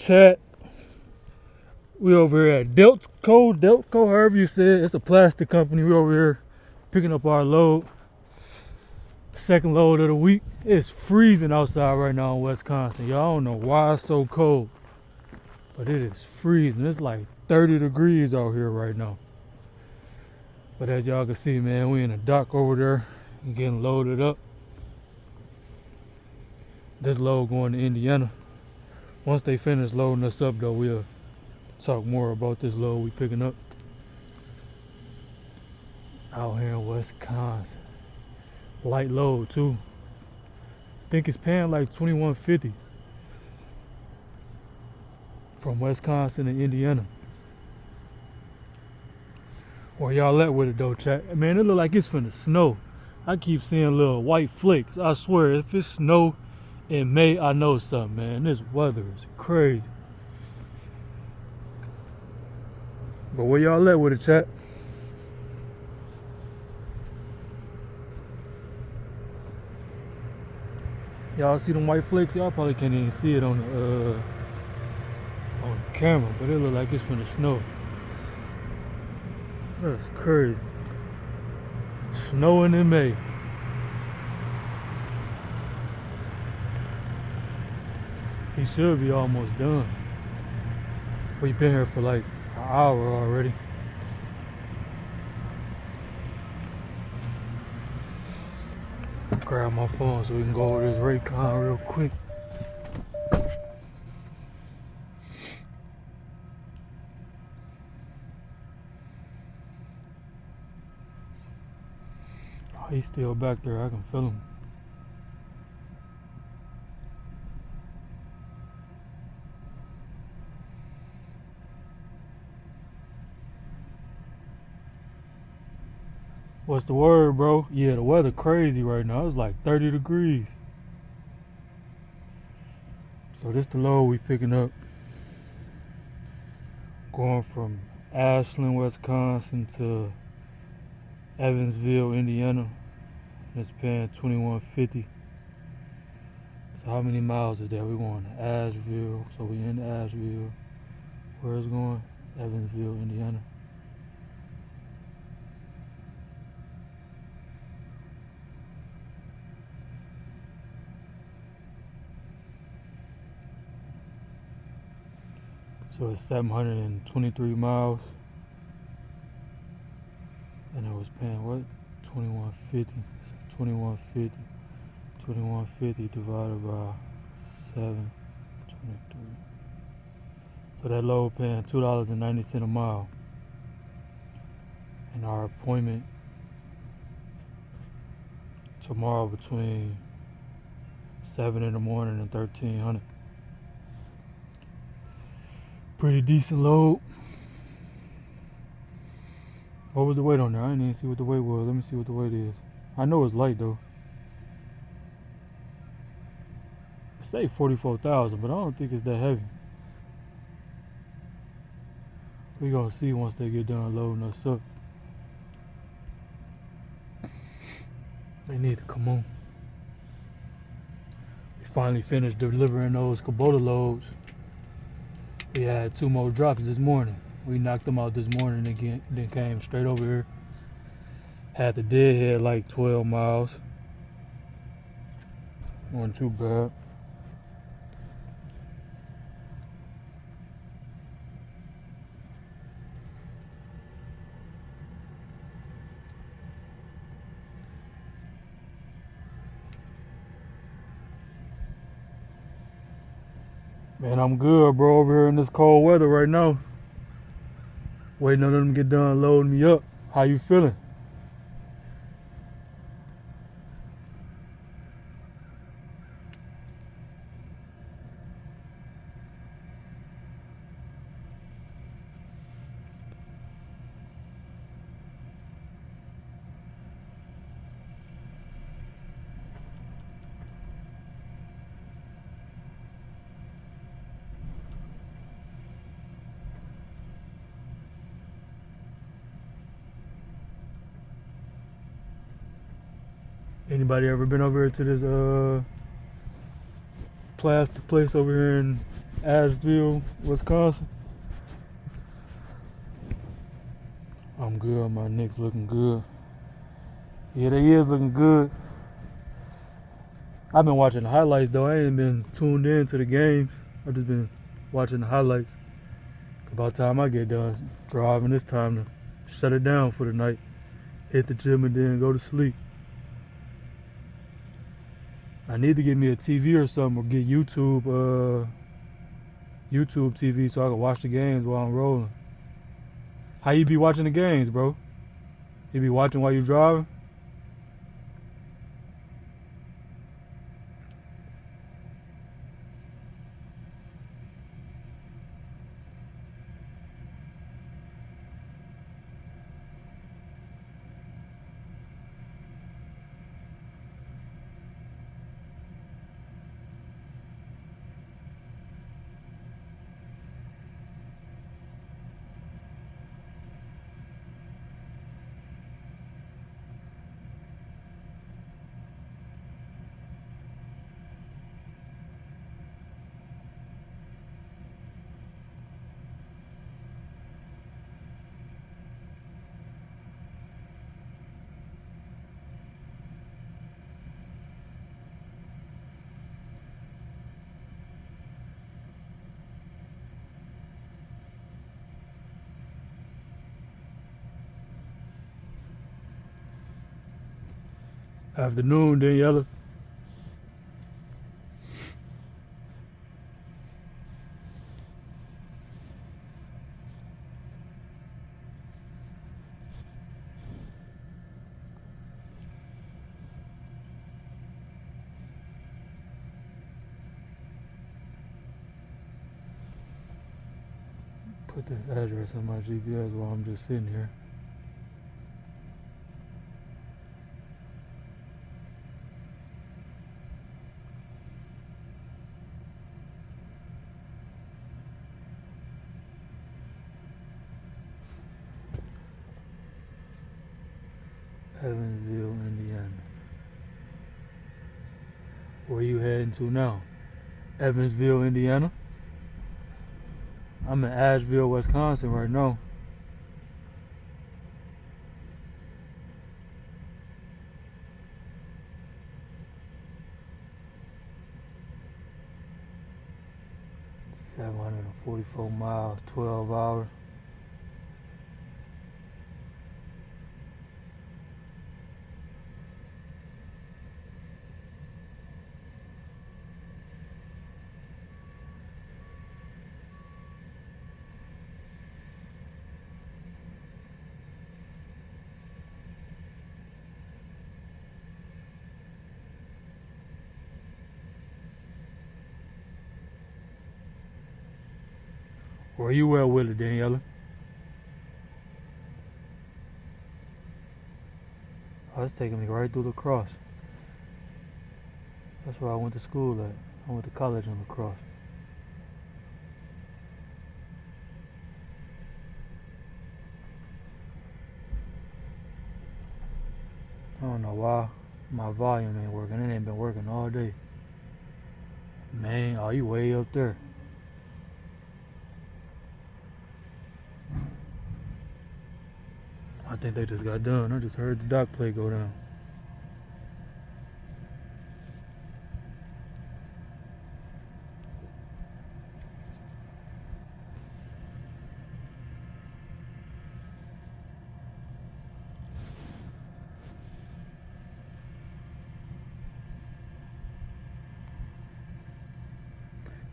Chat. We over here at Delco, however you say it. It's a plastic company. We over here picking up our load. Second load of the week. It's freezing outside right now in Wisconsin. Y'all don't know why it's so cold, but it is freezing. It's like 30 degrees out here right now. But as y'all can see, man, we in a dock over there and getting loaded up. This load going to Indiana. Once they finish loading us up, though, we'll talk more about this load we picking up out here in Wisconsin. Light load too. Think it's paying like $21.50 from Wisconsin to Indiana. Where y'all at with it though, chat? Man, it look like it's finna snow. I keep seeing little white flakes. I swear, if it's snow in May, I know something, man. This weather is crazy. But where y'all at with it, chat? Y'all see them white flakes? Y'all probably can't even see it on the camera, but it look like it's finna snow. That's crazy. Snowing in May. He should be almost done. We've been here for like an hour already. Grab my phone so we can go over this Raycon real quick. Oh, he's still back there. I can feel him. What's the word, bro? Yeah, the weather crazy right now. It's like 30 degrees. So this the load we picking up. Going from Ashland, Wisconsin to Evansville, Indiana. It's paying $21.50. So how many miles is that? We're going to Asheville. So we in Asheville. Where it's going? Evansville, Indiana. So it's 723 miles. And I was paying what? $21.50. 21.50. 21.50 divided by 7.23. So that load paying $2.90 a mile. And our appointment tomorrow between 7 in the morning and 1300. Pretty decent load. What was the weight on there? I didn't even see what the weight was. Let me see what the weight is. I know it's light though. It say 44,000, but I don't think it's that heavy. We gonna see once they get done loading us up. They need to come on. We finally finished delivering those Kubota loads. We had 2 more drops this morning. We knocked them out this morning again, then came straight over here. Had the deadhead like 12 miles. Wasn't too bad. Man, I'm good, bro, over here in this cold weather right now. Waiting on them to get done loading me up. How you feeling? Anybody ever been over here to this plastic place over here in Asheville, Wisconsin. I'm good. My Knicks looking good. Yeah, they is looking good. I've been watching the highlights though. I ain't been tuned in to the games. I've just been watching the highlights. About time I get done driving, it's time to shut it down for the night. Hit the gym and then go to sleep. I need to get me a TV or something, or get YouTube TV so I can watch the games while I'm rolling. How you be watching the games, bro? You be watching while you driving? Afternoon, Daniela. Put this address on my GPS while I'm just sitting here. Evansville, Indiana. Where you heading to now? Evansville, Indiana. I'm in Asheville, Wisconsin right now. $744 miles, 12 hours. Where you at with it, Daniela? Oh, it's taking me right through La Crosse. That's where I went to school at. I went to college in La Crosse. I don't know why my volume ain't working. It ain't been working all day. Man, oh, you way up there. I think they just got done. I just heard the dock plate go down.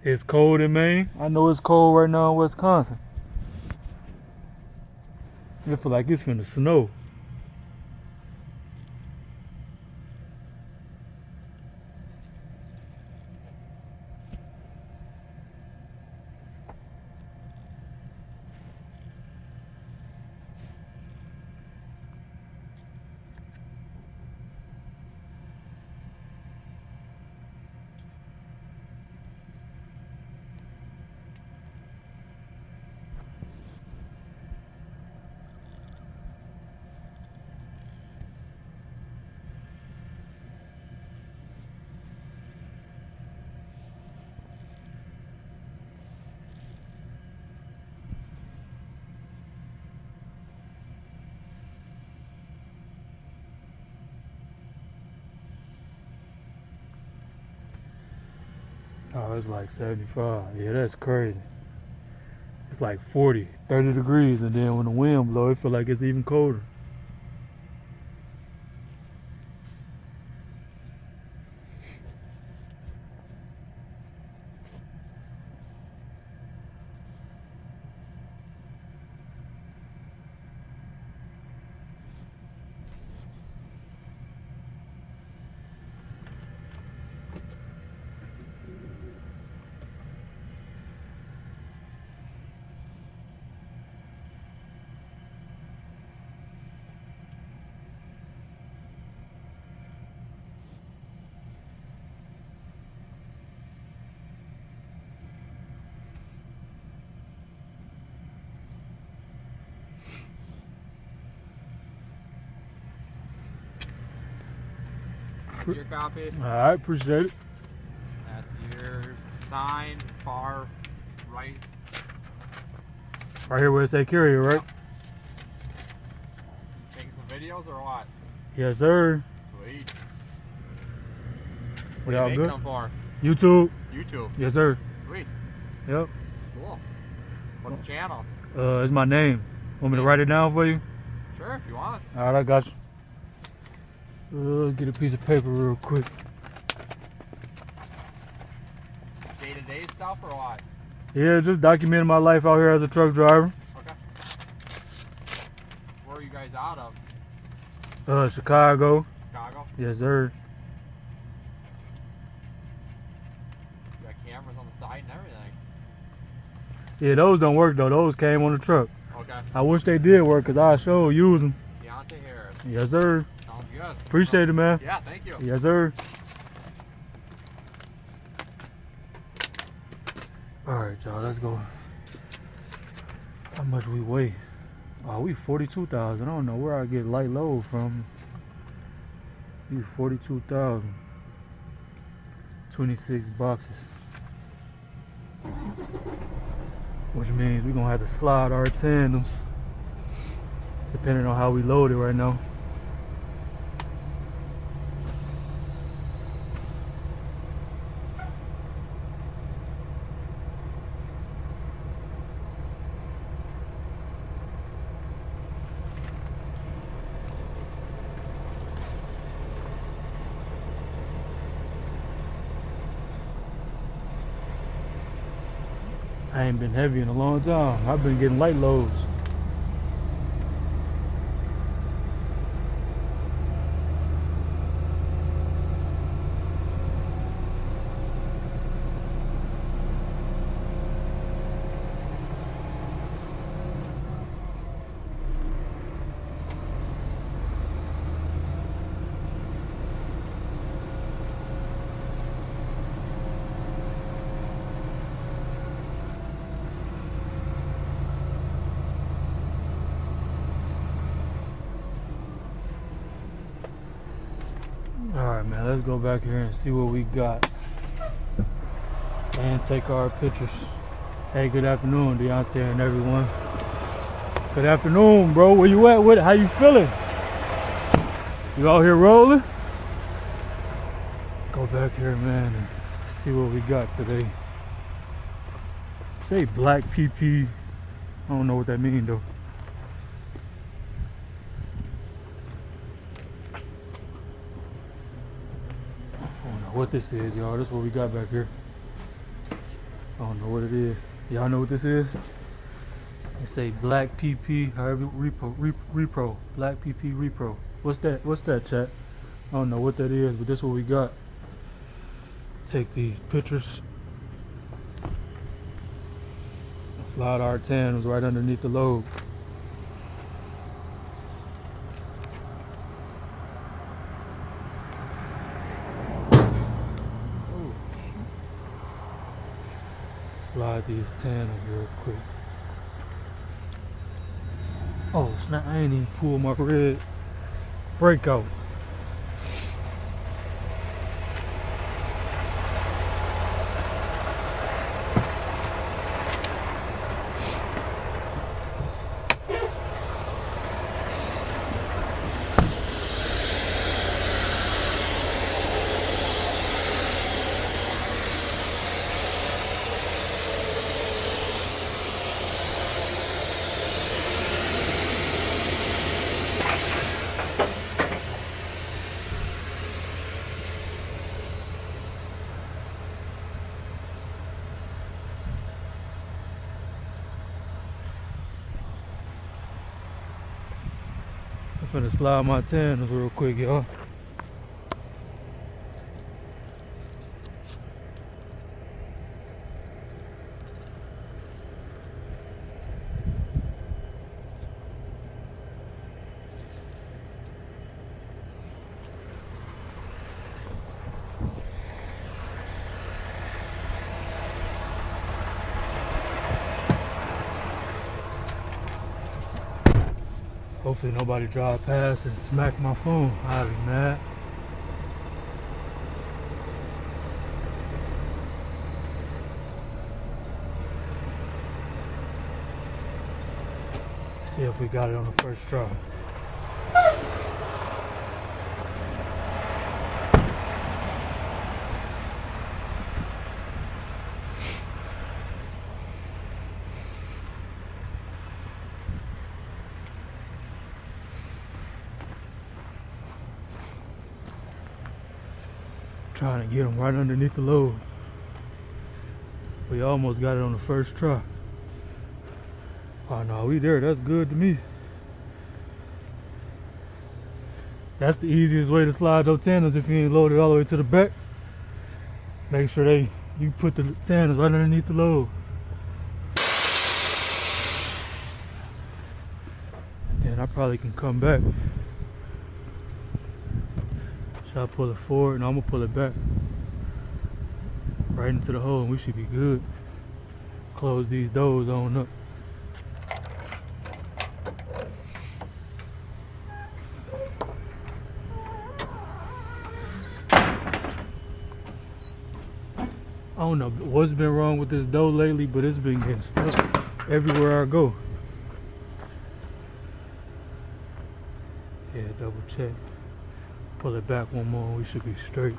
It's cold in Maine. I know it's cold right now in Wisconsin. I feel like it's finna snow. Oh, it's like 75. Yeah, that's crazy. It's like 40, 30 degrees, and then when the wind blows, it feel like it's even colder. That's your copy. Alright, appreciate it. That's yours. The sign, far right. Right here where it say carrier, right? Taking some videos or what? Yes, sir. Sweet. We What are all you good? making them for? YouTube. YouTube. Yes, sir. Sweet. Yep. Cool. What's the channel? It's my name. Want me to write it down for you? Sure, if you want. Alright, I got you. Get a piece of paper real quick. Day-to-day stuff or what? Yeah, just documenting my life out here as a truck driver. Okay. Where are you guys out of? Chicago. Chicago? Yes, sir. You got cameras on the side and everything. Yeah, those don't work though. Those came on the truck. Okay. I wish they did work because I sure use them. Deontay Harris. Yes, sir. Sounds good. Appreciate it, man. Yeah, thank you. Yes, sir. Alright, y'all, let's go. How much we weigh? Oh, we 42,000. I don't know where I get light load from. We 42,000. 26 boxes. Which means we're gonna have to slide our tandems. Depending on how we load it right now. I ain't been heavy in a long time. I've been getting light loads. Alright, man, let's go back here and see what we got. And take our pictures. Hey, good afternoon, Deontay and everyone. Good afternoon, bro. Where you at? How you feeling? You out here rolling? Go back here, man, and see what we got today. Say black PP. I don't know what that means, though. What this is, y'all. This is what we got back here. I don't know what it is. Y'all know what this is? They say black PP, however, repro. Black PP repro. What's that? What's that, chat? I don't know what that is, but this is what we got. Take these pictures. Slide our tandems right underneath the load. Slide these tandems real quick. Oh snap, I ain't even pulled my red brake out. I'm finna slide my tandem real quick, y'all. Hopefully nobody drive past and smack my phone. I'll be mad. See if we got it on the first try. Trying to get them right underneath the load. We almost got it on the first try. Oh no, we there. That's good to me. That's the easiest way to slide those tandems if you ain't loaded all the way to the back. Make sure you put the tandems right underneath the load. And I probably can come back. Should I pull it forward? No, I'm gonna pull it back. Right into the hole and we should be good. Close these doors on up. I don't know what's been wrong with this dough lately, but it's been getting stuck everywhere I go. Yeah, double check. Pull it back one more, we should be straight.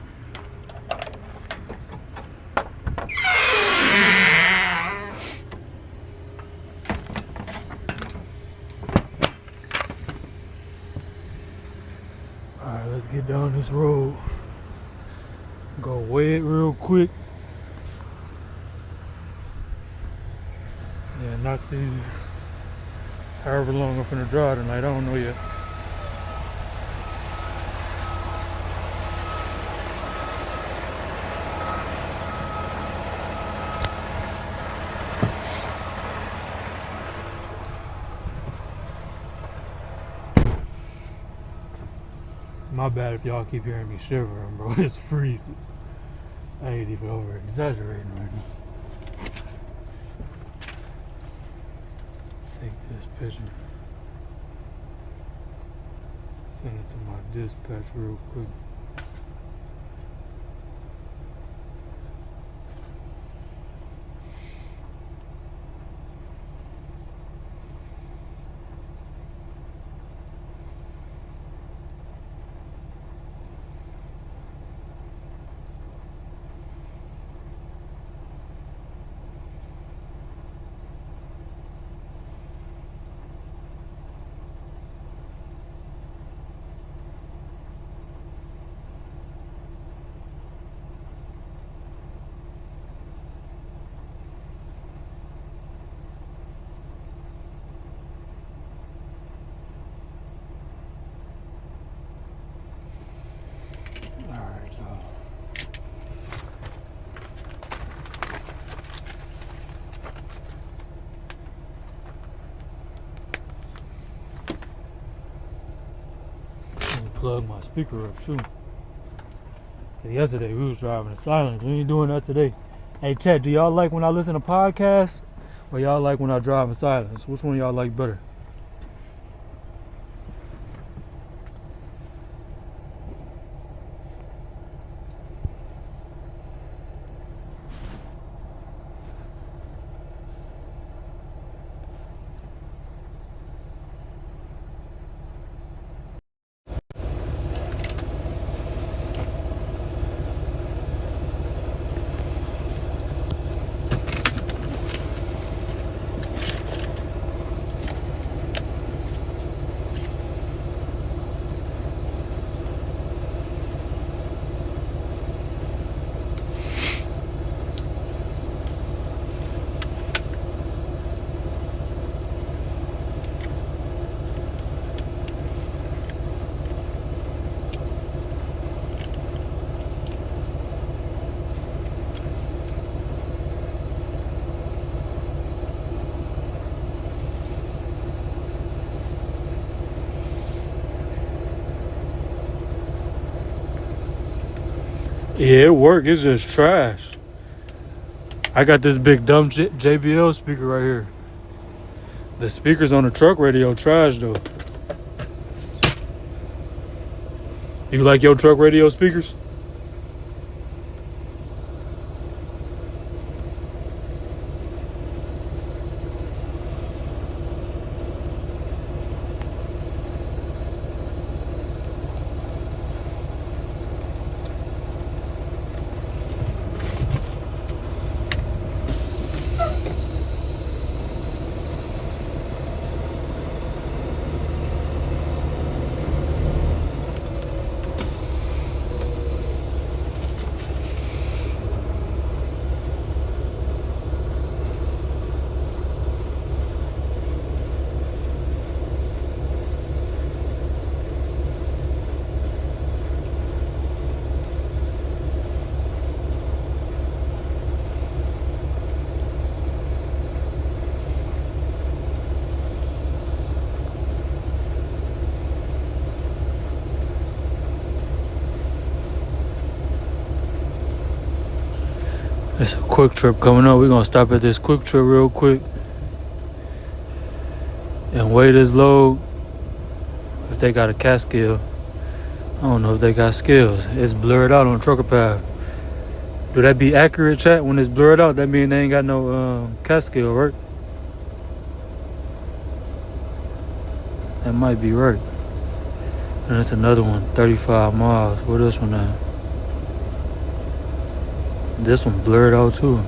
Alright, let's get down this road. Go weigh it real quick. Yeah, knock these however long I'm finna drive tonight, I don't know yet. My bad if y'all keep hearing me shivering, bro. It's freezing. I ain't even over exaggerating right now. Take this picture. Send it to my dispatch real quick. Plug my speaker up too. Yesterday we was driving in silence. We ain't doing that today. Hey chat, do y'all like when I listen to podcasts or y'all like when I drive in silence? Which one y'all like better? Yeah, it work. It's just trash. I got this big dumb JBL speaker right here. The speakers on the truck radio trash though. You like your truck radio speakers? It's a quick trip coming up. We're gonna stop at this quick trip real quick and weigh this load. If they got a cat scale. I don't know if they got scales. It's blurred out on Trucker Path. Do that be accurate, chat? When it's blurred out, that mean they ain't got no cat scale, right? That might be right. And that's another one, 35 miles. Where this one at? This one blurred out too.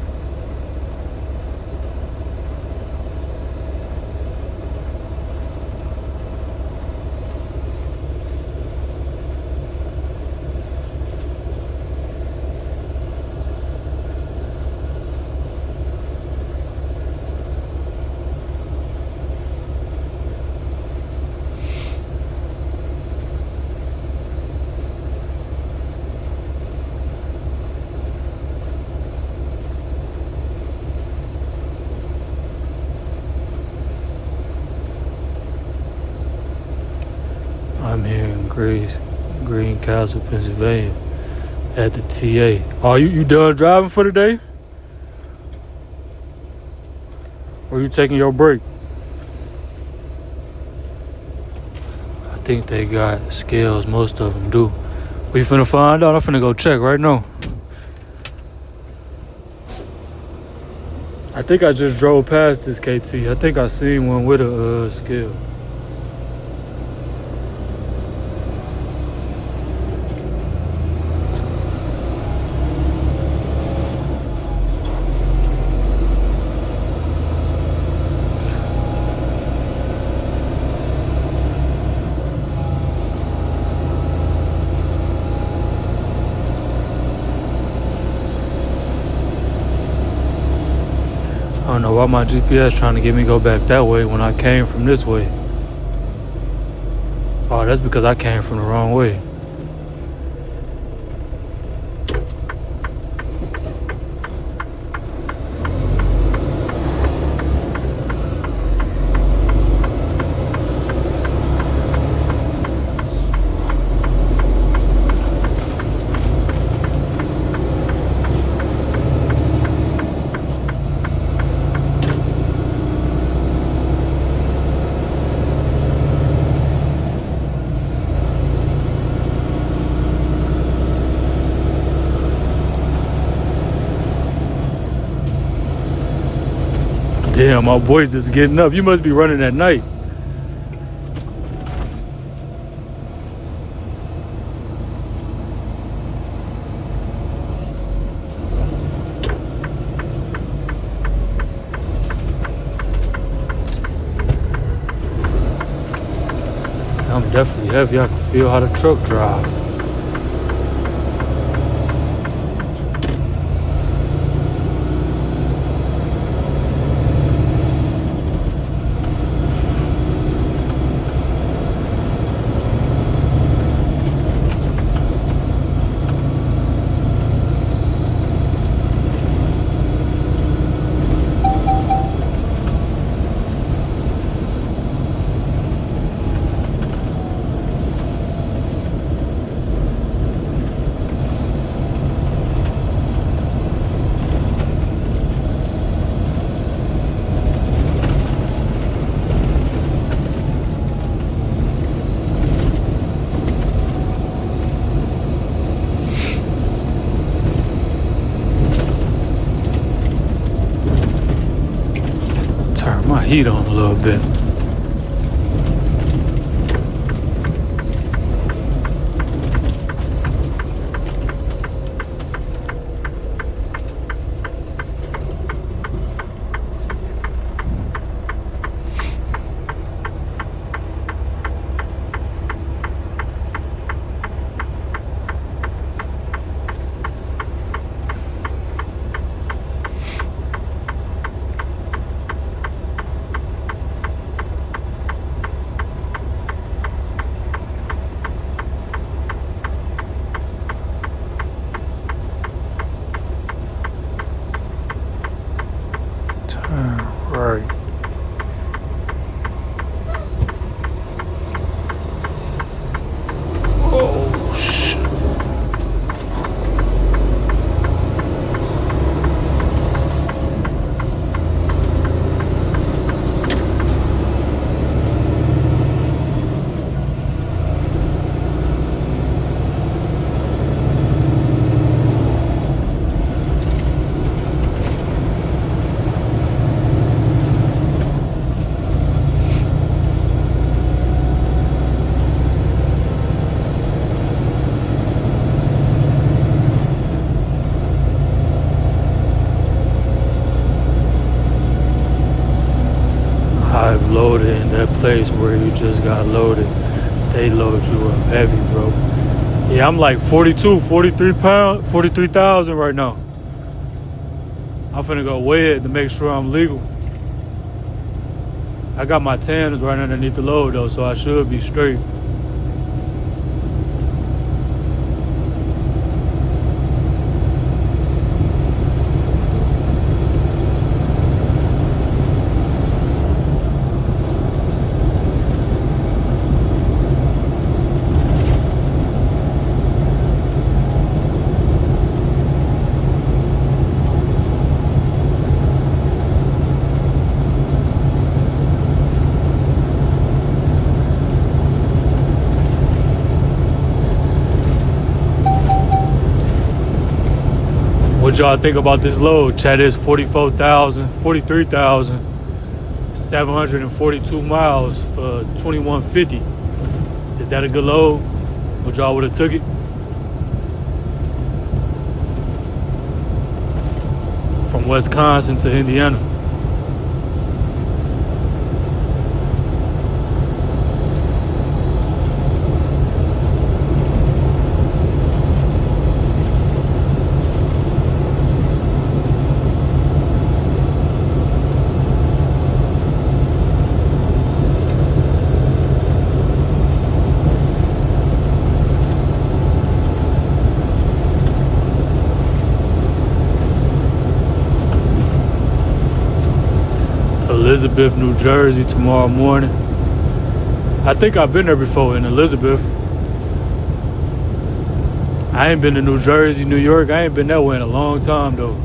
I'm here in Greencastle, Pennsylvania at the TA. Oh, you done driving for the day? Or you taking your break? I think they got scales, most of them do. We finna find out? I'm finna go check right now. I think I just drove past this KT. I think I seen one with a scale. I don't know why my GPS trying to get me go back that way when I came from this way. Oh, that's because I came from the wrong way. Damn, my boy just getting up. You must be running at night. I'm definitely heavy. I can feel how the truck drive. heat on a little bit. Right. Oh, shit. I've loaded in that place where you just got loaded. They load you up heavy, bro. Yeah, I'm like 42, 43 pounds, 43,000 right now. I'm finna go weigh it to make sure I'm legal. I got my tanners right underneath the load though, so I should be straight. What y'all think about this load? Chat is 43,742 miles for 2150. Is that a good load? Would y'all would have took it? From Wisconsin to Indiana. Elizabeth, New Jersey tomorrow morning. I think I've been there before in Elizabeth. I ain't been to New Jersey, New York. I ain't been that way in a long time though.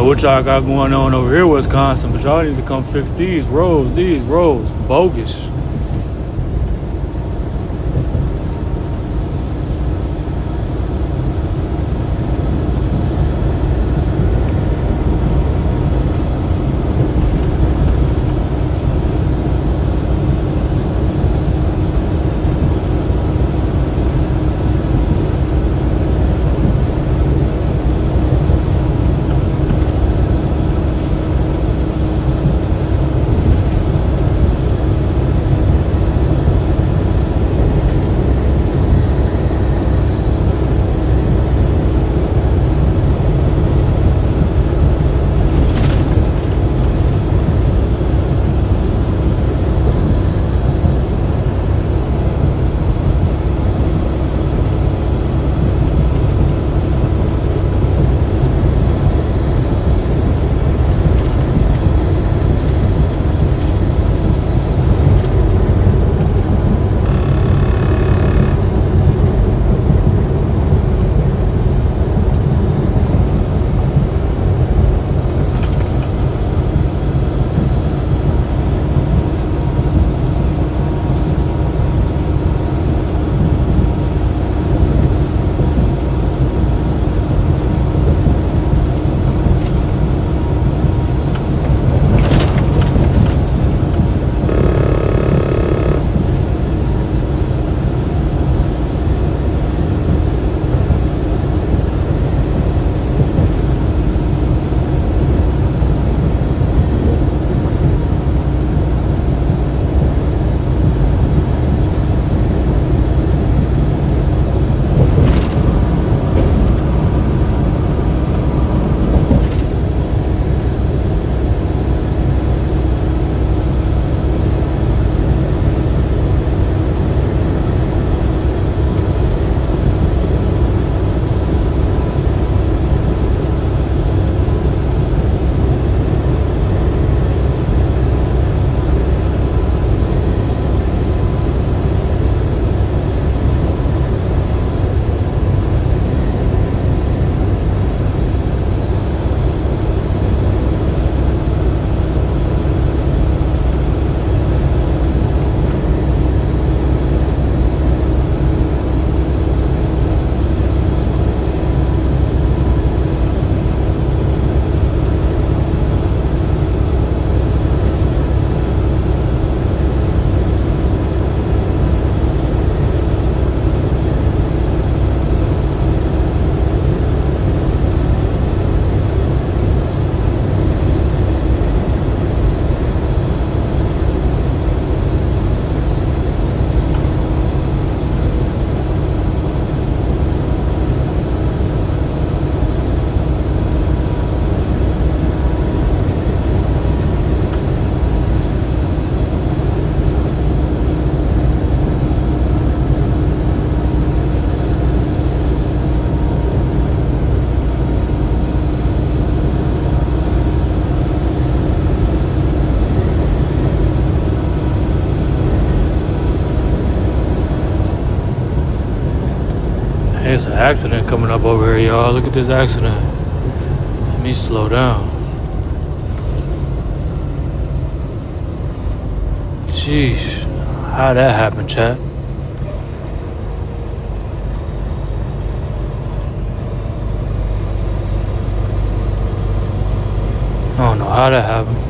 what y'all got going on over here in Wisconsin, but y'all need to come fix these roads. These roads, bogus. It's an accident coming up over here, y'all. Look at this accident. Let me slow down. Jeez, how'd that happen, chat? I don't know how that happened.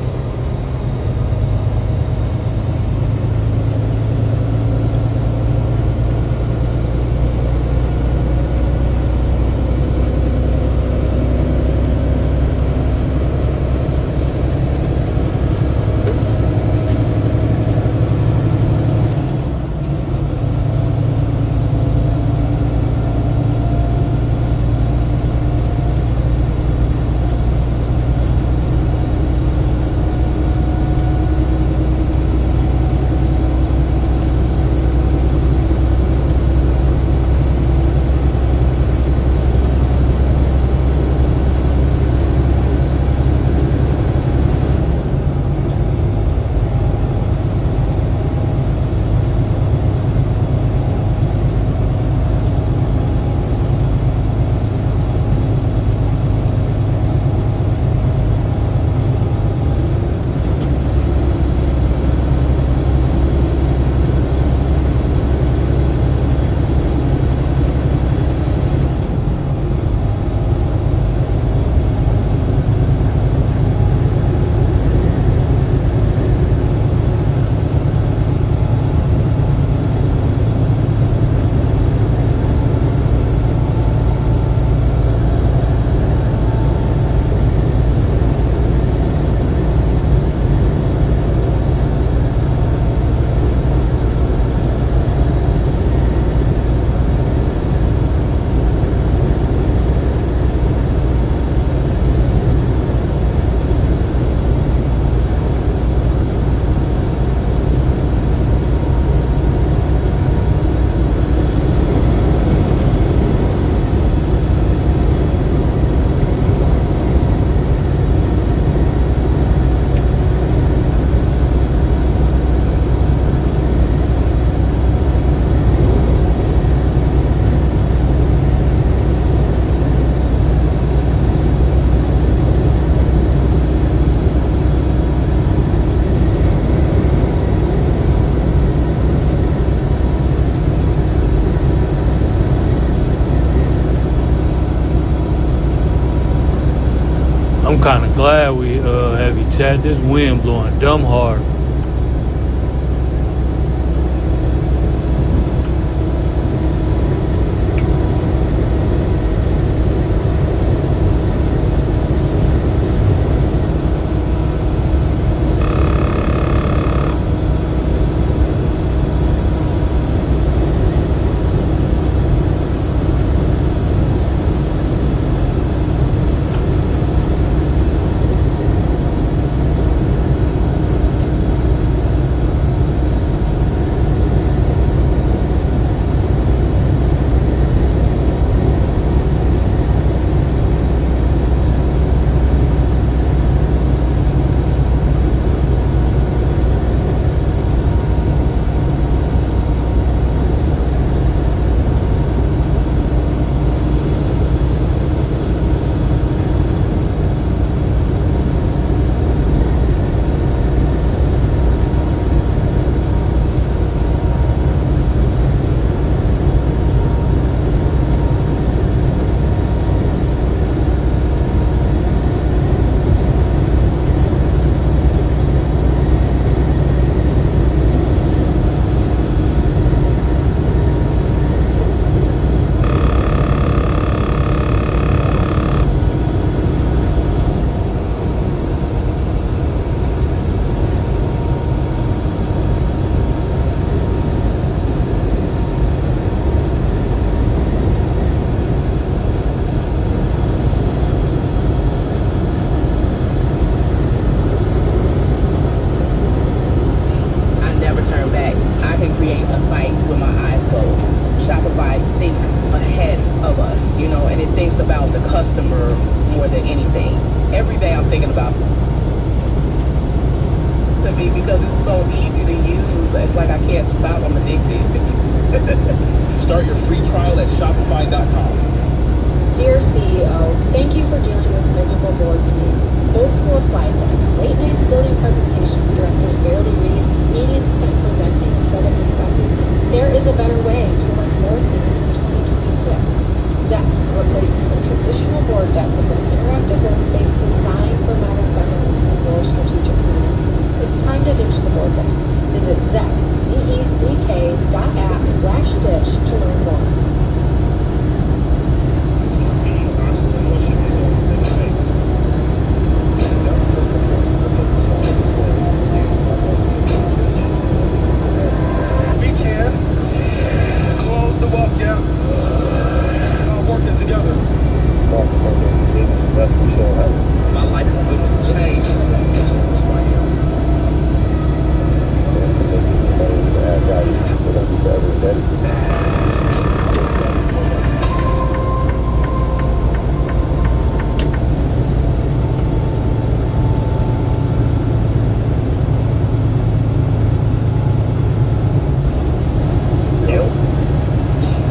I'm kind of glad we have you chat. This wind blowing dumb hard.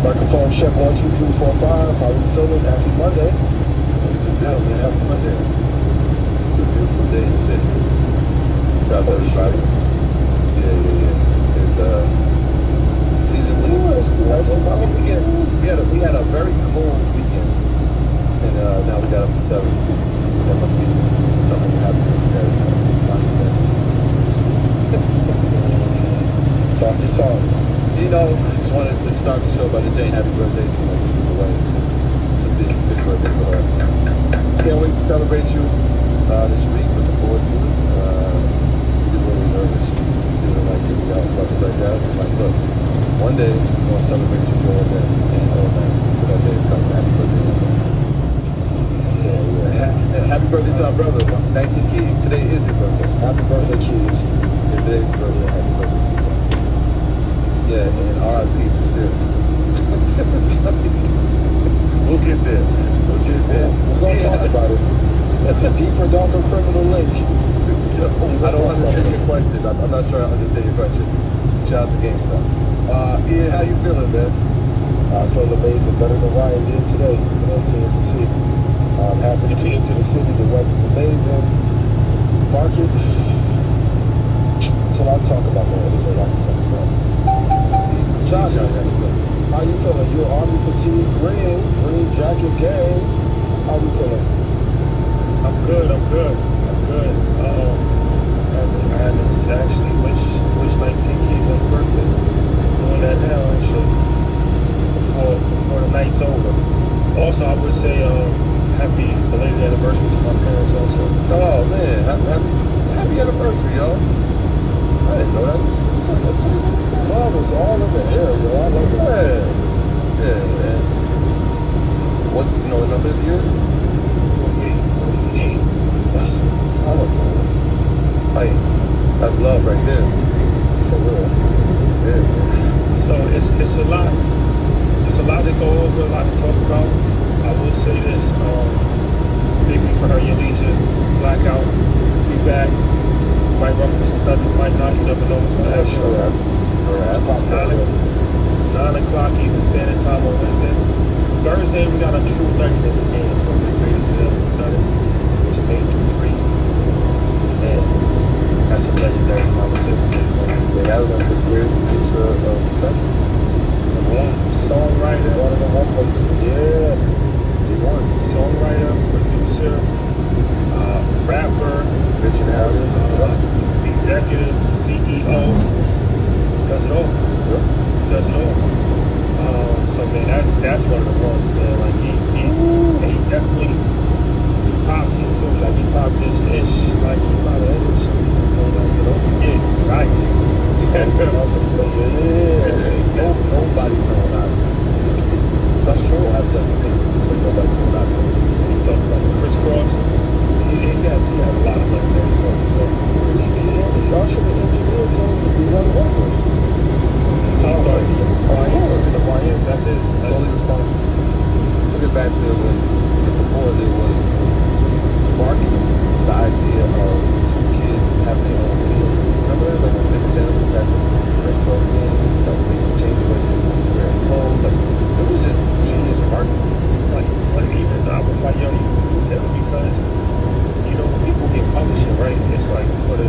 Microphone check 1, 2, 3, 4, 5. How are you feeling? Happy Monday. What's the deal, man? Happy Monday. It's a beautiful day in the city. Shout out to everybody. Yeah. It's seasonally. We had a very cold weekend, and now we got up to 70. That must be something happening today. This week. Talk your talk. You know, just wanted to start the show by the Jane. Happy birthday to my beautiful wife. It's a big birthday for her. Can't wait to celebrate you this week. Looking forward to it. Just a little nervous. Feeling like to be out about to break out. I'm like, look, one day we're going to celebrate you all day and all night. So that day is coming. Happy birthday. And happy birthday to our brother, 19 Keys. Today is his birthday. Happy birthday, Keys. Today is his birthday. Happy birthday. Yeah, and R.I.P. to Spirit. We'll get there. We're going to talk about it. That's a deeper, darker criminal link. I don't understand your question. I'm not sure I understand your question. Shout out to GameStop. Ian, how you feeling, man? I feel amazing. Better than Ryan did today. CNBC. I'm happy to be into the city. The weather's amazing. Market. It's a lot to talk about, man. There's a lot to talk about. Josh, how you feeling? You're Army fatigue, green jacket gang. How you feeling? I'm good. kids actually. Wish 19 kids happy birthday. Doing that now actually. Before the night's over. Also, I would say happy belated anniversary to my parents also. Oh man, happy anniversary, y'all. I didn't know that. Love is all in the air, yo. I love it. Yeah, man. What, you know, the number of the year? 48. That's incredible. Hey, that's love right there. For real. Yeah, man. So it's a lot. It's a lot to go over, a lot to talk about. I will say this, big week for her, Yalesia, blackout, be back. Might ruffle some feathers, might not, you never know what's going to happen. Sure. 9 o'clock Eastern Standard Time on Wednesday. Thursday, we got a true legend in the game, one of the greatest that ever done it, Jermaine Dupri. And that's a legendary conversation. They had one of the greatest producer of the century. One songwriter, One of the one place. Yeah. Songwriter, producer, rapper, Visionaries. executive, CEO, does it all. Yep. Does it all. So man, that's one of the ones, man. Like he definitely he popped into it. Like he popped his ish. Like he popped that ish. Like, don't forget, right? Nobody's known out. Some people have done things, but nobody's known out. He talked about the crisscross. He had a lot of legendary stories. So He ushered and engineered the young rappers. he started the YNs. That's it. Solely responsible. Took it back to when before there was marketing, the idea of two kids having their own video. Remember that? Like when Sega Genesis had the crisscross game, like they changed the way they were wearing clothes. Like it was just genius marketing. Like even I was like, yo, you do that because you know when people get publishing, right? It's like for the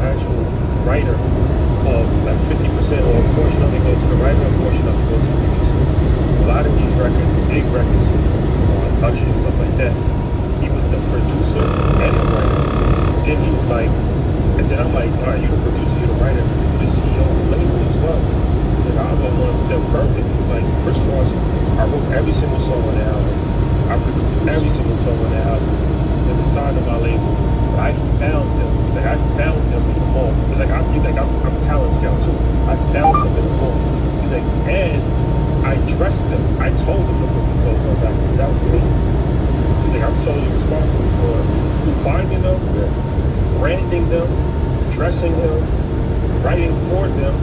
actual writer of like 50% or a portion of it goes to the writer, a portion of it goes to the producer. A lot of these records, big records, Usher and stuff like that, he was the producer and the writer. Then he was like, and then I'm like, all right, you're the producer, you're the writer, you're the CEO of the label as well. And I'll go one step further. He was like, crisscross, I wrote every single song on the album. I produced every single song on the album. They were signed to my label. But I found them. He's like, I found them in the mall. He's like, I'm a talent scout too. I found them in the mall. He's like, and I dressed them. I told them to put the clothes on back. That was me. He's like, I'm solely responsible for finding them, branding them, dressing them, writing for them,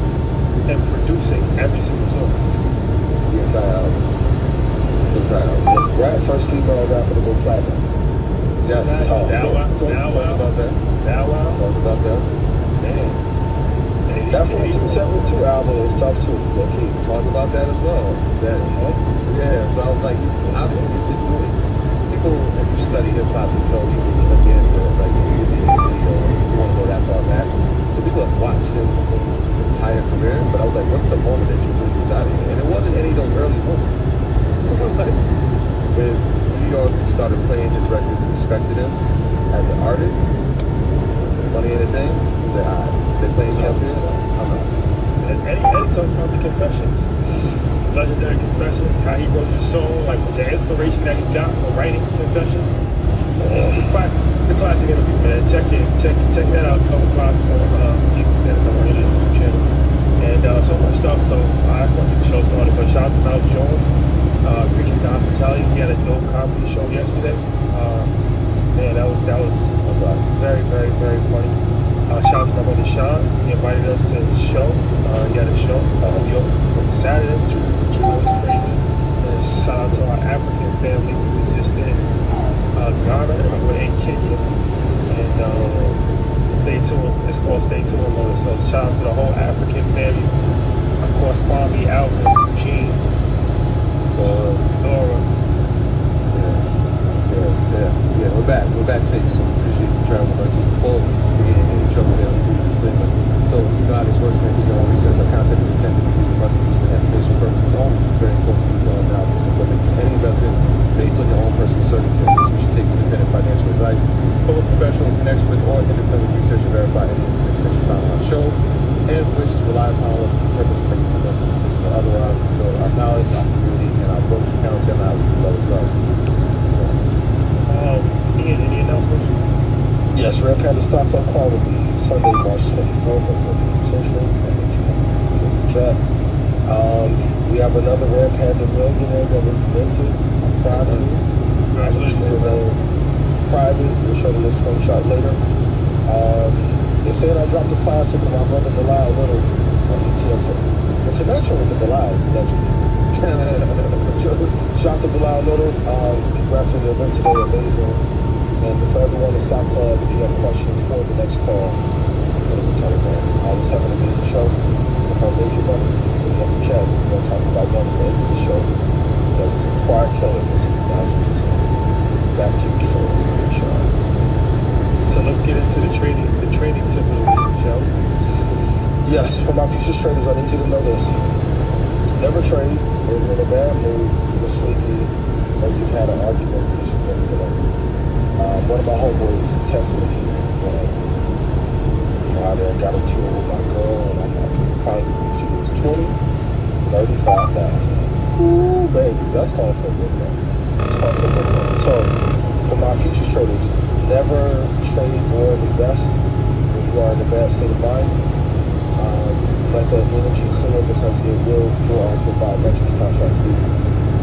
and producing every single song. The entire album. The first female rapper to go platinum. Yes. Talk about that. Talked about that. Man. That 1472 album was tough too. Low-key. Talked about that as well. Yeah, so I was like, obviously he's been doing people, if you study hip hop, you know he was a dancer, like you did a video, you want to go that far back. So people have watched him in his entire career, but I was like, what's the moment that you knew he was out of here? And it wasn't any of those early moments. It was like when New York started playing his records and respected him as an artist, Money in the Thing, he said, all right, they're playing me up here, I'm out. And Eddie talks about the Confessions. Legendary Confessions, how he wrote the song, like the inspiration that he got for writing Confessions. It's a classic interview, man. Check that out. 12 o'clock on Eastern Standard Time on your YouTube channel. And so much stuff. So I just want to get the show started. But shout out to Mal Jones. Appreciate Don Vitale. He had a dope comedy show yesterday. Man, that was very, very, very funny. Shout out to my brother Sean. He invited us to his show. He had a show on Saturday. It was crazy. And shout out to our African family who was just in Ghana and we're in Kenya. And Stay Tuned. It's called Stay Tuned. So shout out to the whole African family. Of course, Kwame, Alvin, Eugene, Laura. Yeah. We're back safe. So appreciate the travel with us. Before we get in any trouble here, we do the disclaimer. So you know how this works, man. Do your own research. Our content is intended to be used and must be used for information purposes only. It's very important to do your own analysis before making any investment based on your own personal circumstances. You should take independent financial advice from a professional in connection with or independent research and verify any information that you find on our show and which to rely upon with the purpose of making investment decisions. But otherwise, it's build our knowledge, our community, and our books, accounts, and how we can love as well. Ian, any announcements? Yes, Red Panda Stock Club call will be Sunday, March 24th at 4 p.m. Central. Chat. We have another Red Panda millionaire that was minted. I'm proud of you. Congratulations. Private. We'll show them this screenshot later. They said I dropped a classic of my brother Bilal Little on ETF. The connection with the Bilal is legendary. Shout to Bilal Little. Congrats on the event today. Amazing. And for everyone in Stock Club, if you have questions for the next call, put them in Telegram. Let's have an amazing show. If I made you money, please put us in chat. We're going to talk about money at the end of the show. That was a quiet killer. This is 1,000%. Back to you, Sean. So let's get into the trading tip of the week, shall we? Yes, for my futures traders, I need you to know this. Never trade when you're in a bad mood, you're sleepy, or you've had an argument with your significant other. One of my homeboys texted me Friday. I got into it with my girl, and I'm like, probably she was 20, 35,000. Ooh, baby, that's cause for a breakup. It's cause for a breakup. So, for my futures traders, never trade or invest when you are in a bad state of mind. Let that energy clear because it will throw off your biometrics contract.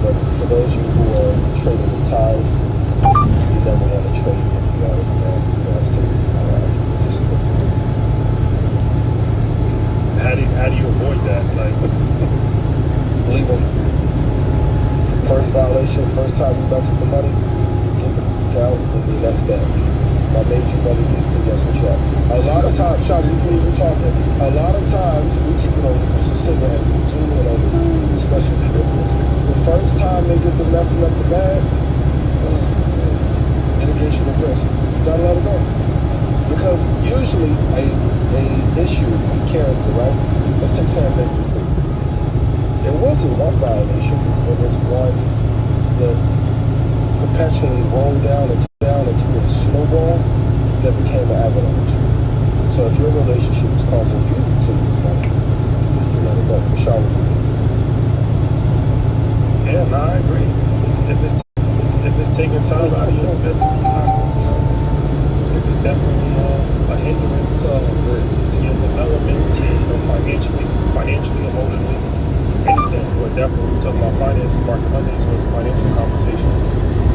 But for those of you who are trading with ties, you never want to trade if you are in a bad state of mind. Just How do you avoid that? Like, leave them. First violation, first time you mess with the money, get the fuck out, and then that's that. I made you money, please put yes in chat. A lot of times, Shawty, this is me talking. A lot of times, we keep it on just a single and zoom in on it, especially in business. The first time they get to messing up the bag, mitigation of risk, you gotta let it go. Because usually a issue of character, right? Let's take Sam Bankman-Fried. There wasn't one violation. There was one that perpetually rolled down into a snowball that became an avalanche. So if your relationship is causing you to lose money, you need to let it go. Michelle, what do you think? yeah, no, I agree. If it's taking time out of your spending, toxic. If it's definitely a hindrance to your development, to financially, emotionally, anything. We're definitely talking about finances. Market Monday, so it's a financial conversation.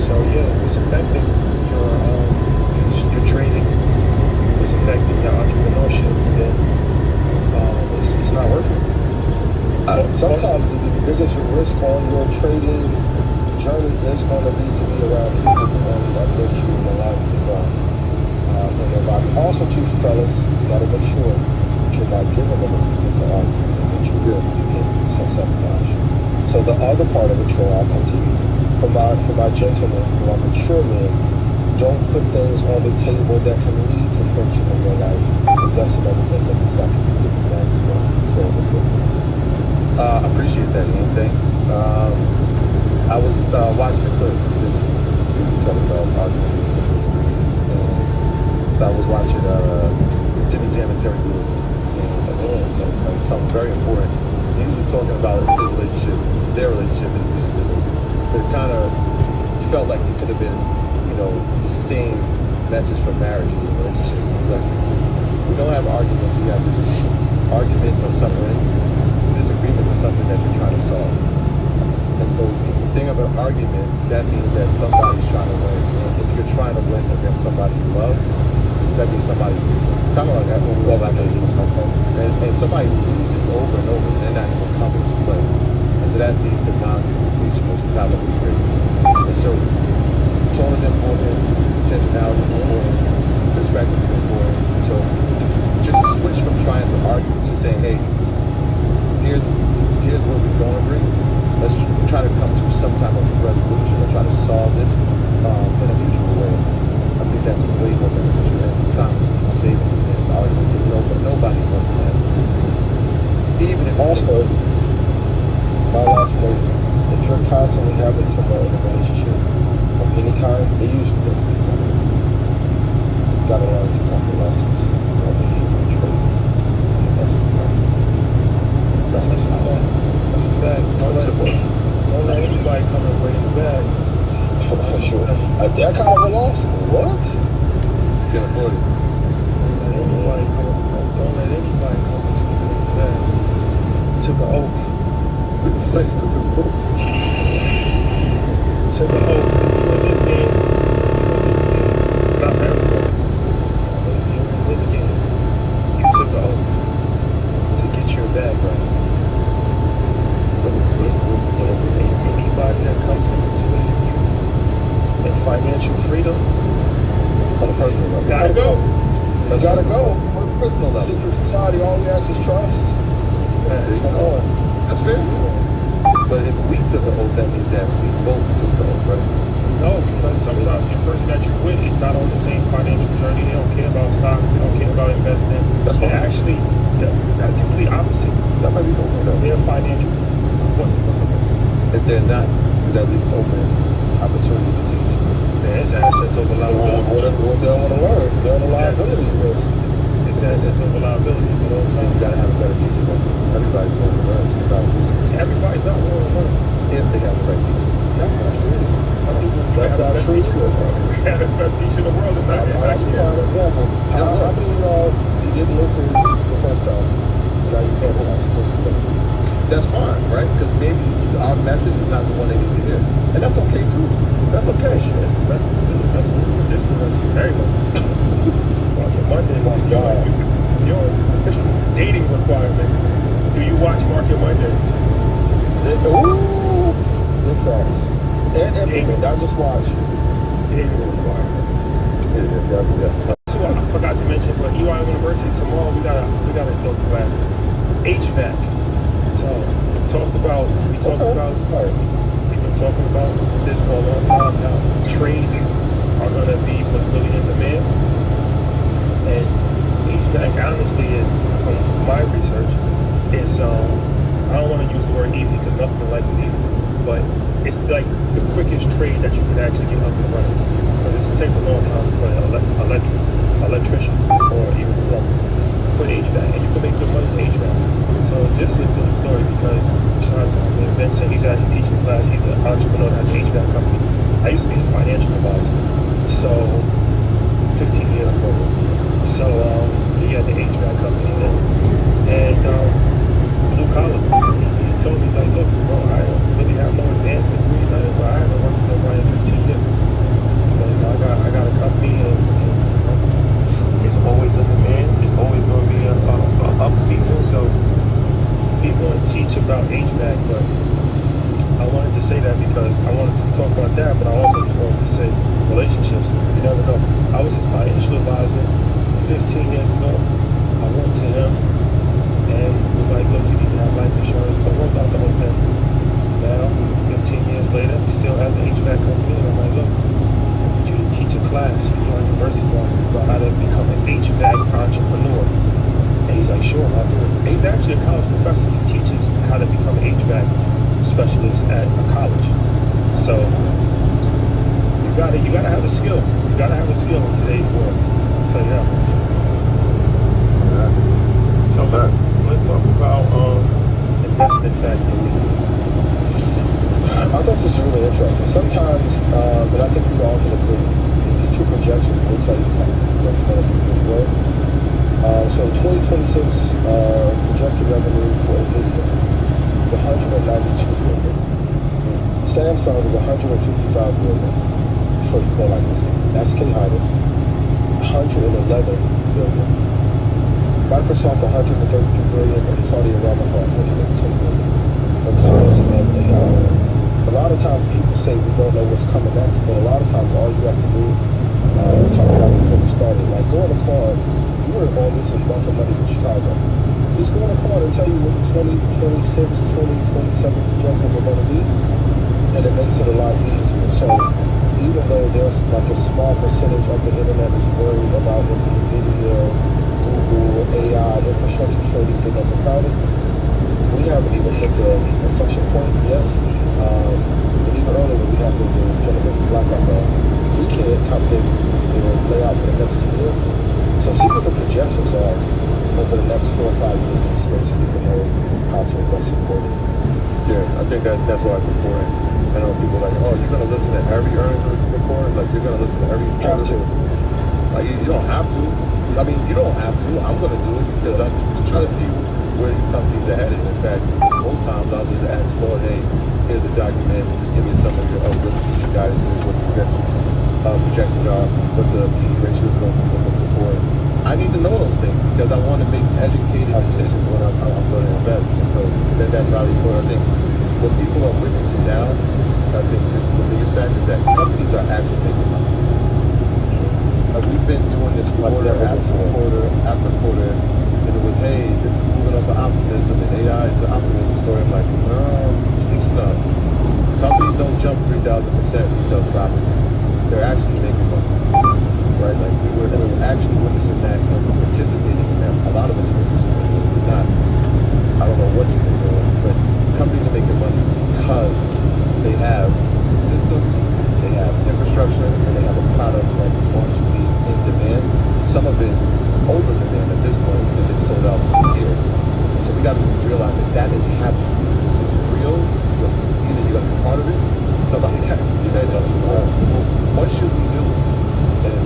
So yeah, if it's affecting your trading, if it's affecting your entrepreneurship, then it's not worth it. Sometimes the biggest risk on your trading journey is going to be around people who only uplift you and allow you to grind. And everybody. Also, too, fellas, you got to make sure that you're not giving them a reason to argue and that you really begin self-sabotage. So the other part of it, Troy, I'll come to you. For my gentlemen, for my mature men, don't put things on the table that can lead to friction in your life, because that's another thing that can stop you from getting back as well. Control the quickness. I appreciate that, Ian. Thank you. I was watching the clip since we were talking about arguing and disagreeing, and I was watching Jimmy Jam and Terry Lewis, and something very important. He was talking about their relationship in the music business, but it kind of felt like it could have been, the same message for marriages and relationships. It was like, we don't have arguments, we have disagreements. Arguments are suffering. Disagreements are something that you're trying to solve. And so if you think of an argument, that means that somebody's trying to win. And if you're trying to win against somebody you love, that means somebody's losing. Kind of like that when we all like to lose. And if somebody's losing over and over, they're not even coming to play. And so that leads to non-communication, which is not looking great. And so tone is important, intentionality is important, perspective is important. And so just switch from trying to argue to saying, hey, here's where we don't agree. Let's try to come to some type of resolution or try to solve this in a mutual way. I think that's way more beneficial than time saving and arguing, because nobody wants to have this. Even if Also, my last point, if you're constantly having turmoil in a relationship of any kind, it usually doesn't get better. You gotta learn to cut the losses. Don't be able to trade. took an oath. This slave took his book. Took an oath. If you in this game, you in this game. It's not for everybody. But if you're in this game, you took an oath to get your bag right. Anybody that comes in between you and financial freedom, On a personal level. gotta go. It's gotta go. On a personal level. Secret society, all we ask is trust. There you Come go. on. That's fair. But if we took the oath, that means that we both took the oath, right? No, because sometimes the person that you're with is not on the same financial journey. They don't care about stock. They don't care about investing. That's fine. They're actually the complete opposite. That might be so for them. They're financial. What's up? If they're not, because that leaves open opportunity to teach. There's assets over liability. What they don't want to learn? They're on a liability list. It's assets over liability. You know what I'm You saying? gotta have a better teacher than everybody's going to learn. It's about who's teaching. Everybody's not willing to learn. If they have the right teacher. That's not true. Some people That's have not the best true teacher. either. Have the best teacher in the world. And I'll give you an example. How many of y'all you didn't listen the first time? Now you can't what I'm supposed to do. That's fine, right? Because maybe our message is not the one they need to hear. And that's okay too. That's okay. This is the best. This is the best for everybody. Monday, your dating requirement. Do you watch Market Mondays? Ooh, big facts. And implement, not just watch. Dating requirement. Yeah. So I forgot to mention, but EY University tomorrow we got a dope class. HVAC. So we talked about Right. we've been talking about this for a long time. How trades are gonna be what's really in demand. And HVAC honestly is, from my research, is I don't want to use the word easy because nothing in life is easy, but it's like the quickest trade that you can actually get up and running. Because it takes a long time for an electrician or even a plumber to put HVAC, and you can make good money with HVAC. So this is a good story because shout out to Vincent. He's actually teaching the class. He's an entrepreneur that has an HVAC company. I used to be his financial advisor. So 15 years ago. So he had the HVAC company then. And blue collar. He told me, like, look, bro, I don't really have no advanced degree, nothing, but I haven't worked for nobody in 15 years. But I got a company and it's always a demand. It's always going to be a up season. So he's going to teach about HVAC, but I wanted to say that because I wanted to talk about that, but I also just wanted to say relationships. You never know. I was his financial advisor 15 years ago. I went to him and was like, look, you need to have life insurance, but worked out the whole thing. Now, 15 years later, he still has an HVAC company, and I'm like, look, I need you to teach a class at your university about how to become an HVAC entrepreneur. And he's like, sure, I'll do it. And he's actually a college professor. He teaches how to become an HVAC specialist at a college. So you gotta have a skill. You gotta have a skill in today's world. I'll tell you that much. So let's talk about investment factor. I thought this was really interesting. Sometimes, and I think we all can agree, the future projections will tell you that's going to be really good. So 2026 projected revenue for NVIDIA is $192 billion. Samsung is $155 billion. I'm sure you don't like this one. SK Hynix, $111 billion. Microsoft $133 billion, and Saudi Aramco $110 billion. Because of AI. A lot of times people say we don't know what's coming next, but a lot of times all you have to do, we talked about it before we started, like go on a card, you were on this in Bunker Money in Chicago. Just go on a card and tell you what the 2026, 2027 projections are going to be, and it makes it a lot easier. So even though there's like a small percentage of the internet is worried about if the NVIDIA, Google, AI, infrastructure trade is getting overcrowded, we haven't even hit the inflection point yet. And even earlier we have the gentleman from BlackRock, he can't come get the layout for the next 2 years. So see what the projections are over the next 4 or 5 years in the space so you can know how to invest accordingly. Yeah, I think that's why it's important. I know people are like, oh, you're gonna listen to every earnings report, like you're gonna listen to every. Have to. Like you don't have to. I mean, you don't have to. I'm gonna do it because I'm trying to see where these companies are headed. In fact, most times I'll just ask Claude, hey, here's a document, just give me some of your what the future guidance is, what the projections are, what the PE ratio is going to be looking for. I need to know those things because I want to make educated decisions when I'm going to invest. And so then that's really important. I think what people are witnessing now, I think this is the biggest factor, is that companies are actually making money. We've been doing this quarter after quarter, and it was, hey, this is moving up to optimism, and AI is an optimism story. I'm like, no. Companies don't jump 3,000% because of optimism. They're actually making money, right? Like we're actually witnessing that and we're participating in that. A lot of us are participating. If you're not, I don't know what you've been doing, but companies are making money because they have systems, they have infrastructure, and they have a product that is going to be in demand. Some of it over demand at this point because it's sold out for a year. And so we got to realize that is happening. This is real. Either you're going to be part of it. Somebody has to be there. What should we do? And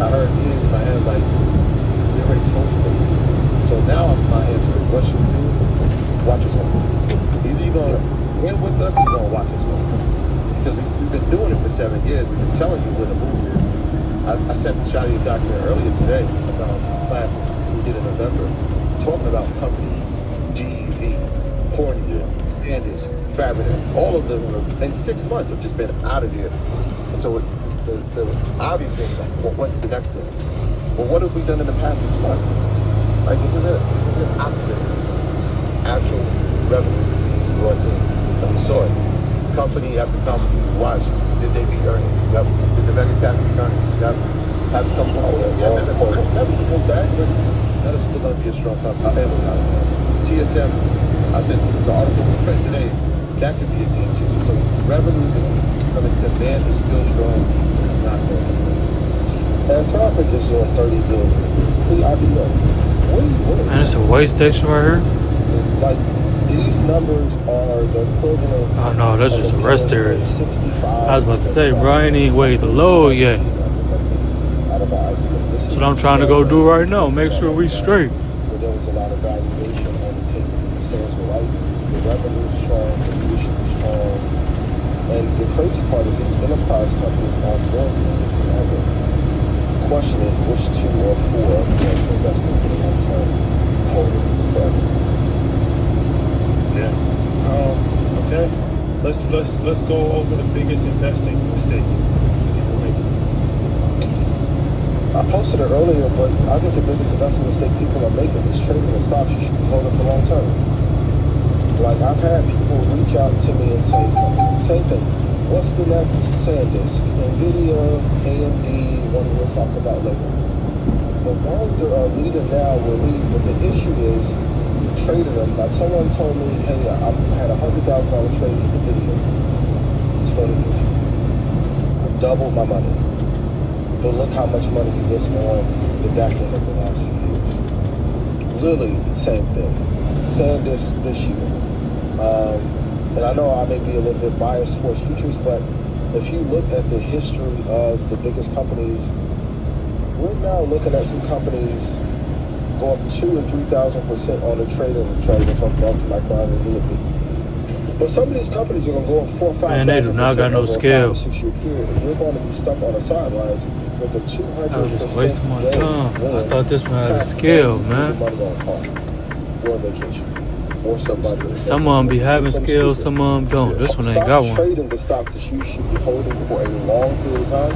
I heard Ian in my head like, they already told you what to do. So now my answer is, what should we do? Watch us home. Either you're going to win with us or you're going to watch us home. Because we've been doing it for 7 years. We've been telling you where the move is. I sent Shadi a document earlier today about a class we did in November, talking about companies, GEV, Cornea, Standis, Fabrinet, all of them in 6 months have just been out of here. And so the obvious thing is like, well, what's the next thing? Well, what have we done in the past 6 months? Right? This isn't optimism. This is actual revenue being brought in. And we saw it. Company after company we watched. Did they beat earnings? Yep. Did the mega cap beat earnings? Yep. Have some never go back, but that is still going to be a strong company. Amazon. TSM, I said the article we read today, that could be a game changer. So revenue is, demand is still strong, but it's not going to. Anthropic is on 30 billion. Pre-IPO. What? And it's a way station right here. It's like these numbers are the equivalent. Oh no, that's just a rest area. 65. I was about to say, bro, I ain't even waited to load yet. That's what I'm trying to go do right now. Make sure we straight. But there was a lot of valuation on the table. The sales were light, the revenue is strong, the leadership is strong. And the crazy part is these enterprise companies aren't growing forever. The question is, which 2 or 4 are going to invest in the long term, holding forever? Yeah. Okay. Let's go over the biggest investing mistake people make. I posted it earlier, but I think the biggest investment mistake people are making is trading the stocks you should be holding for long term. Like, I've had people reach out to me and say, same thing, what's the next SanDisk? NVIDIA, AMD, what we'll talk about later. The ones that are leading now will lead, but the issue is trading them. Like, someone told me, hey, I had a $100,000 trade in NVIDIA. It's 23. I doubled my money. But look how much money he missed on the back end of the last few years. Literally, same thing. SanDisk this year. And I know I may be a little bit biased towards futures, but if you look at the history of the biggest companies, we're now looking at some companies go up 2,000 and 3,000% on the trading. We're talking about Micron and Willoughby. But some of these companies are going to go up 4,000 or 5,000%. Man, they do not got no scale. 6-year period. And you're going to be stuck on the sidelines with a 200% I was just wasting my time. I thought this one had a tax scale, gain, man. money on car or vacation or somebody. Some of them be having skills, some of them don't. This one ain't got one. Trading the stocks that you should be holding for a long period of time.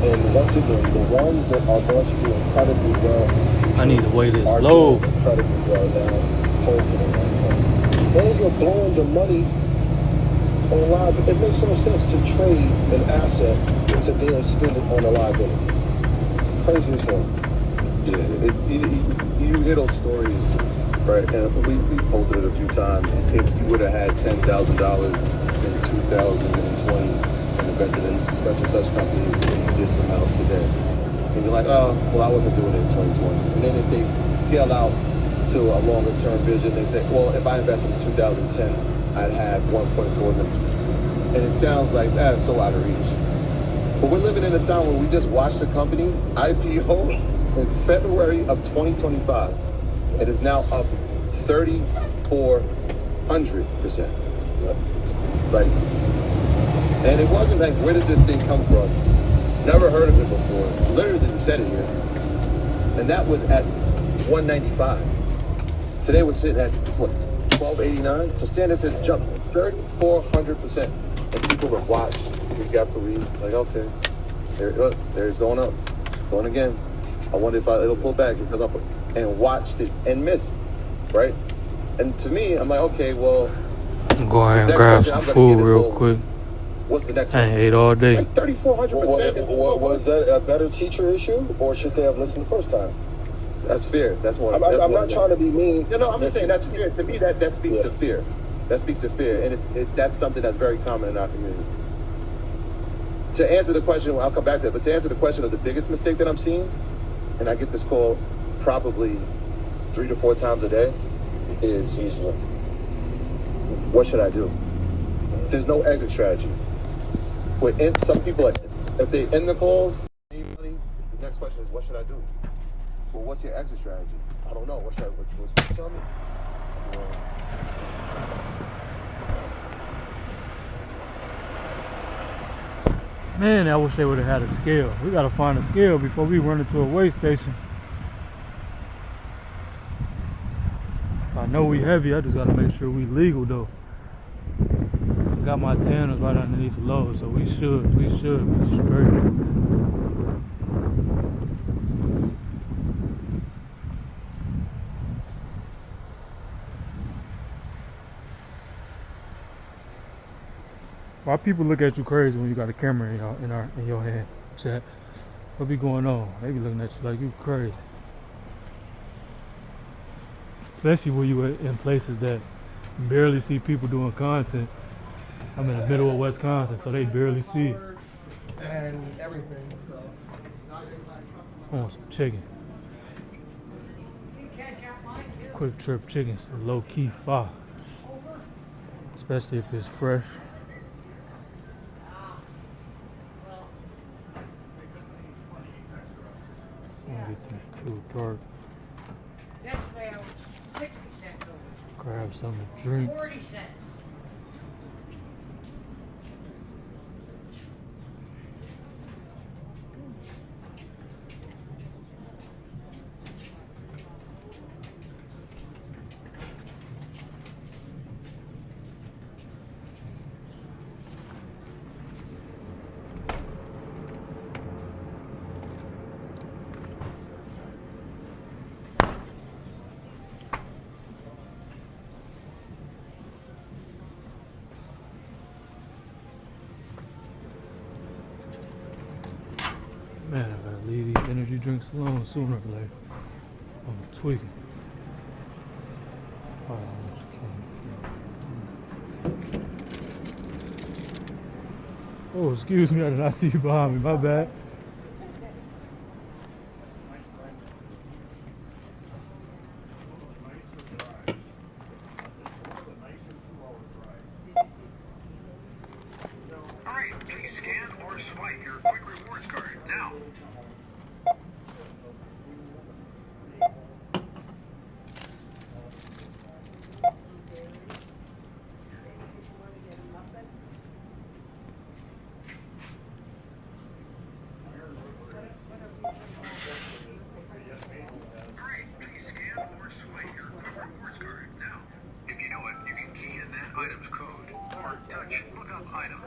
And once again, the ones that are going to do incredibly well, I need to wait this are low. doing incredibly well now. Hold for the long term. And you're blowing the money on live. It makes no sense to trade an asset to then spend it on a liability. Crazy as hell. Yeah, you hear those stories, right? And we've posted it a few times. If you would have had $10,000 in 2020 and invested in such and such company, this amount today, and you're like, oh, well, I wasn't doing it in 2020. And then if they scale out to a longer term vision, they say, well, if I invested in 2010, I'd have 1.4 million. And it sounds like that's so out of reach. But we're living in a time where we just watched the company IPO in February of 2025. It is now up 3,400%. Like, and it wasn't like, where did this thing come from? Never heard of it before. Literally, you said it here. And that was at 195. Today we're sitting at, what, 1289? So Sanders has jumped 3,400%. And people have watched week after week, like, okay, there it's going up. It's going again. I wonder if it'll pull back and come up, and watched it and missed, right? And to me, I'm like, okay, well, Go ahead and grab some food real quick. What's the next I one? ain't ate all day. Like 3,400%. Was that a better teacher issue, or should they have listened the first time? That's fair. That's more. I'm not trying to be mean. No, I'm just saying that's fair. To me, that speaks to fear. That speaks to fear, and that's something that's very common in our community. To answer the question, I'll come back to it, but to answer the question of the biggest mistake that I'm seeing, and I get this call probably 3 to 4 times a day, is what should I do? There's no exit strategy. Some people, if they end the calls, need money, the next question is, what should I do? Well, what's your exit strategy? I don't know. What should I tell me? Man, I wish they would have had a scale. We gotta find a scale before we run into a weigh station. I know we heavy, I just gotta make sure we legal though. I got my tanners right underneath the load, so we should be straight. Why people look at you crazy when you got a camera in your hand, chat? What be going on? They be looking at you like you crazy. Especially when you in places that barely see people doing content. I'm in the middle of Wisconsin, so they barely see it. And everything. So. I want some chicken. Quick Trip chicken's low key fire. Especially if it's fresh. Get these too dark. Grab something to drink. 40 cents. Man, I gotta leave these energy drinks alone sooner or later. I'm tweaking. Oh, excuse me, I did not see you behind me. My bad. All right, please scan or swipe your quick rewards card now. All right, please scan or swipe your quick rewards card now. If you know it, you can key in that item's code or touch look up item.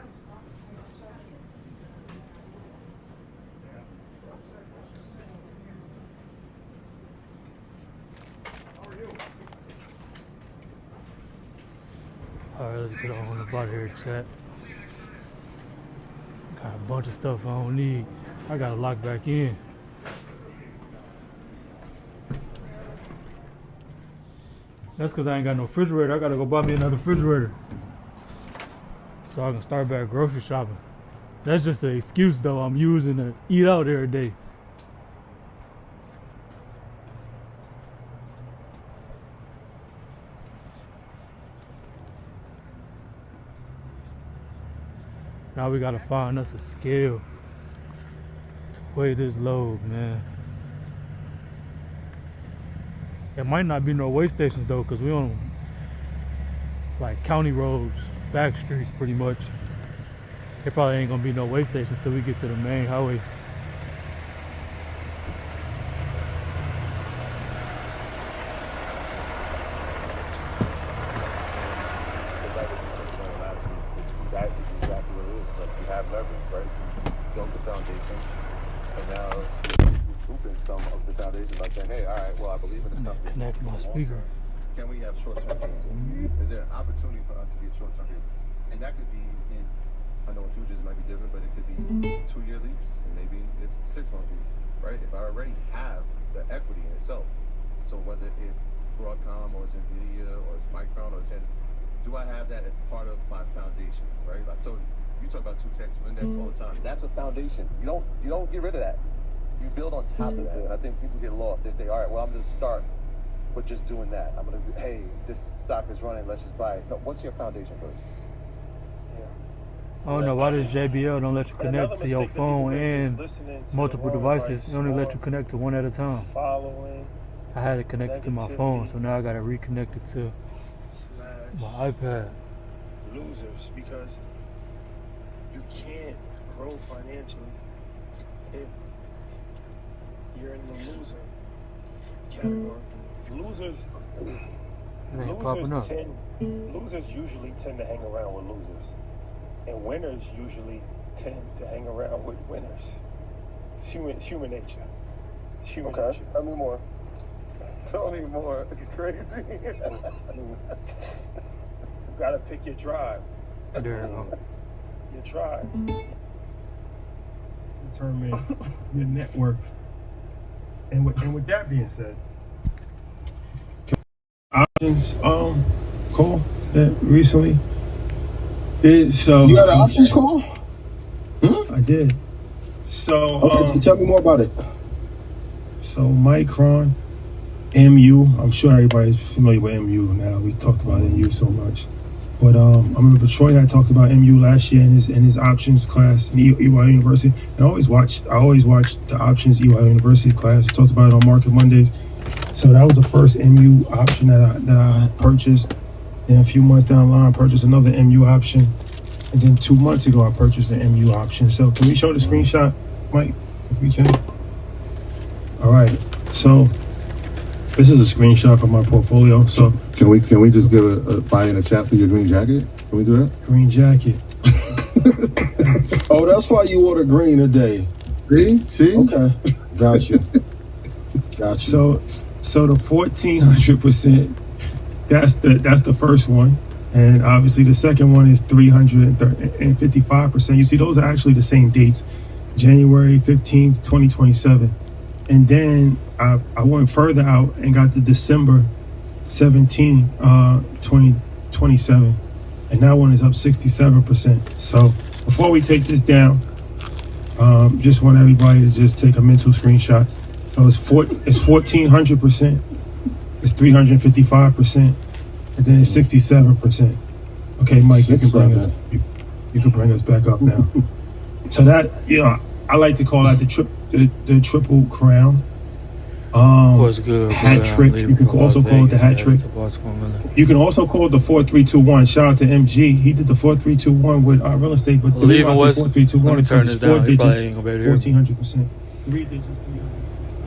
Alright, let's get on up out of here, chat. Got a bunch of stuff I don't need. I gotta lock back in. That's because I ain't got no refrigerator. I gotta go buy me another refrigerator so I can start back grocery shopping. That's just an excuse though I'm using to eat out every day. Now we gotta find us a scale to weigh this load, man. It might not be no way stations though, cause we on like county roads, back streets pretty much. There probably ain't gonna be no way station until we get to the main highway. That is exactly what it is. Like, you have leverage, right? You built the foundation, and now you're recouping some of the foundation by saying, hey, all right, well, I believe in this company. Connect my speaker. Can we have short-term gains? Is there an opportunity for us to get short-term gains? And that could be in, I know in futures it might be different, but it could be 2-year leaps, and maybe it's 6-month leap, right? If I already have the equity in itself, so whether it's Broadcom or it's Nvidia or it's Micron or it's do I have that as part of my foundation, right? I told you talk about 2 tech, 2 index all the time. That's a foundation. You don't get rid of that. You build on top of that. And I think people get lost. They say, all right, well, I'm going to start with just doing that. I'm going to, hey, this stock is running, let's just buy it. No, what's your foundation first? I don't know why this JBL don't let you connect to your phone and multiple devices. It only let you connect to one at a time. Following. I had it connected to my phone, so now I gotta reconnect it to my iPad. Losers, because you can't grow financially if you're in the loser category. Losers usually tend to hang around with losers, and winners usually tend to hang around with winners. It's human nature. It's human nature. Tell me more. Tell me more. It's crazy. You gotta pick your tribe. There you go. Your tribe. Determine your net worth. And with that being said, options call that recently did so. You got an options call? I did. So Okay, tell me more about it. So Micron, MU. I'm sure everybody's familiar with MU now. We talked about MU so much, but I remember Troy had talked about MU last year in his options class in EY University. And I always watch the options EY University class. Talked about it on Market Mondays. So that was the first MU option that I purchased. Then a few months down the line, I purchased another MU option, and then 2 months ago I purchased the MU option. So can we show the screenshot, Mike, if we can? All right. So this is a screenshot from my portfolio. So Can we just give a buy in a chat for your green jacket? Can we do that? green jacket. Oh, that's why you order green today. See? Okay. Gotcha. So the 1400%. That's the first one, and obviously the second one is 355%. You see, those are actually the same dates, January 15th, 2027. And then I went further out and got the December 17, 2027, and that one is up 67%. So before we take this down, just want everybody to just take a mental screenshot. So it's 1400%, it's 355%, and then it's 67%. Okay, Mike, you can bring us back up now. So that, I like to call that the triple crown. Was good. Hat trick. You can also call it the hat trick. You can also call it the 4321. Shout out to MG. He did the 4321 with our real estate, but the reason I say 4321 is because it's 4 digits, 1400%. 3 digits, 300.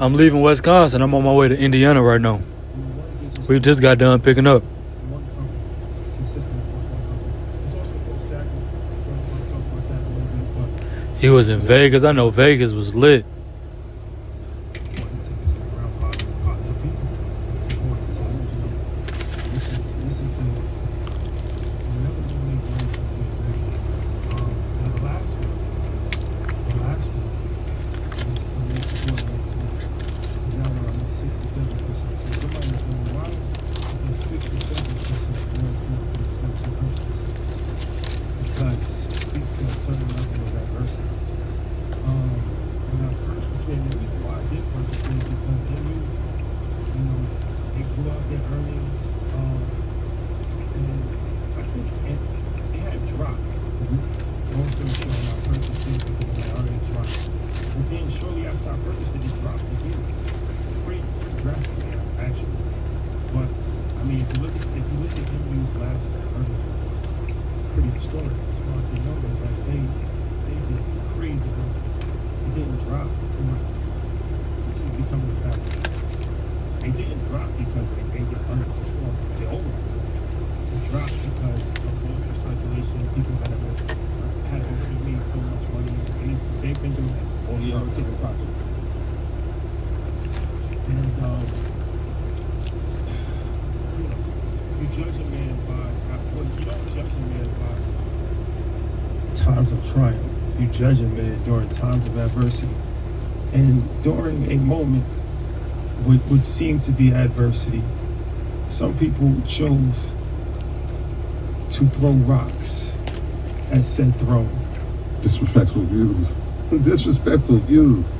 I'm leaving Wisconsin. I'm on my way to Indiana right now. We just got done picking up. One company. It's consistent across one company. It's also called stacking. So I want to talk about that a little bit, but He was in Vegas. I know Vegas was lit. those last earnings were pretty historic as far as the numbers. Like they did crazy numbers. It didn't drop too much. This is becoming a fact. They didn't drop because they underperformed. They overperformed. It dropped because of local speculation. People that had already made so much money, and they've been doing that all the time, taking profit. And you judge a man you don't judge a man by times of triumph. You judge a man during times of adversity. And during a moment would seem to be adversity, some people chose to throw rocks at said throne. Disrespectful views. Disrespectful views.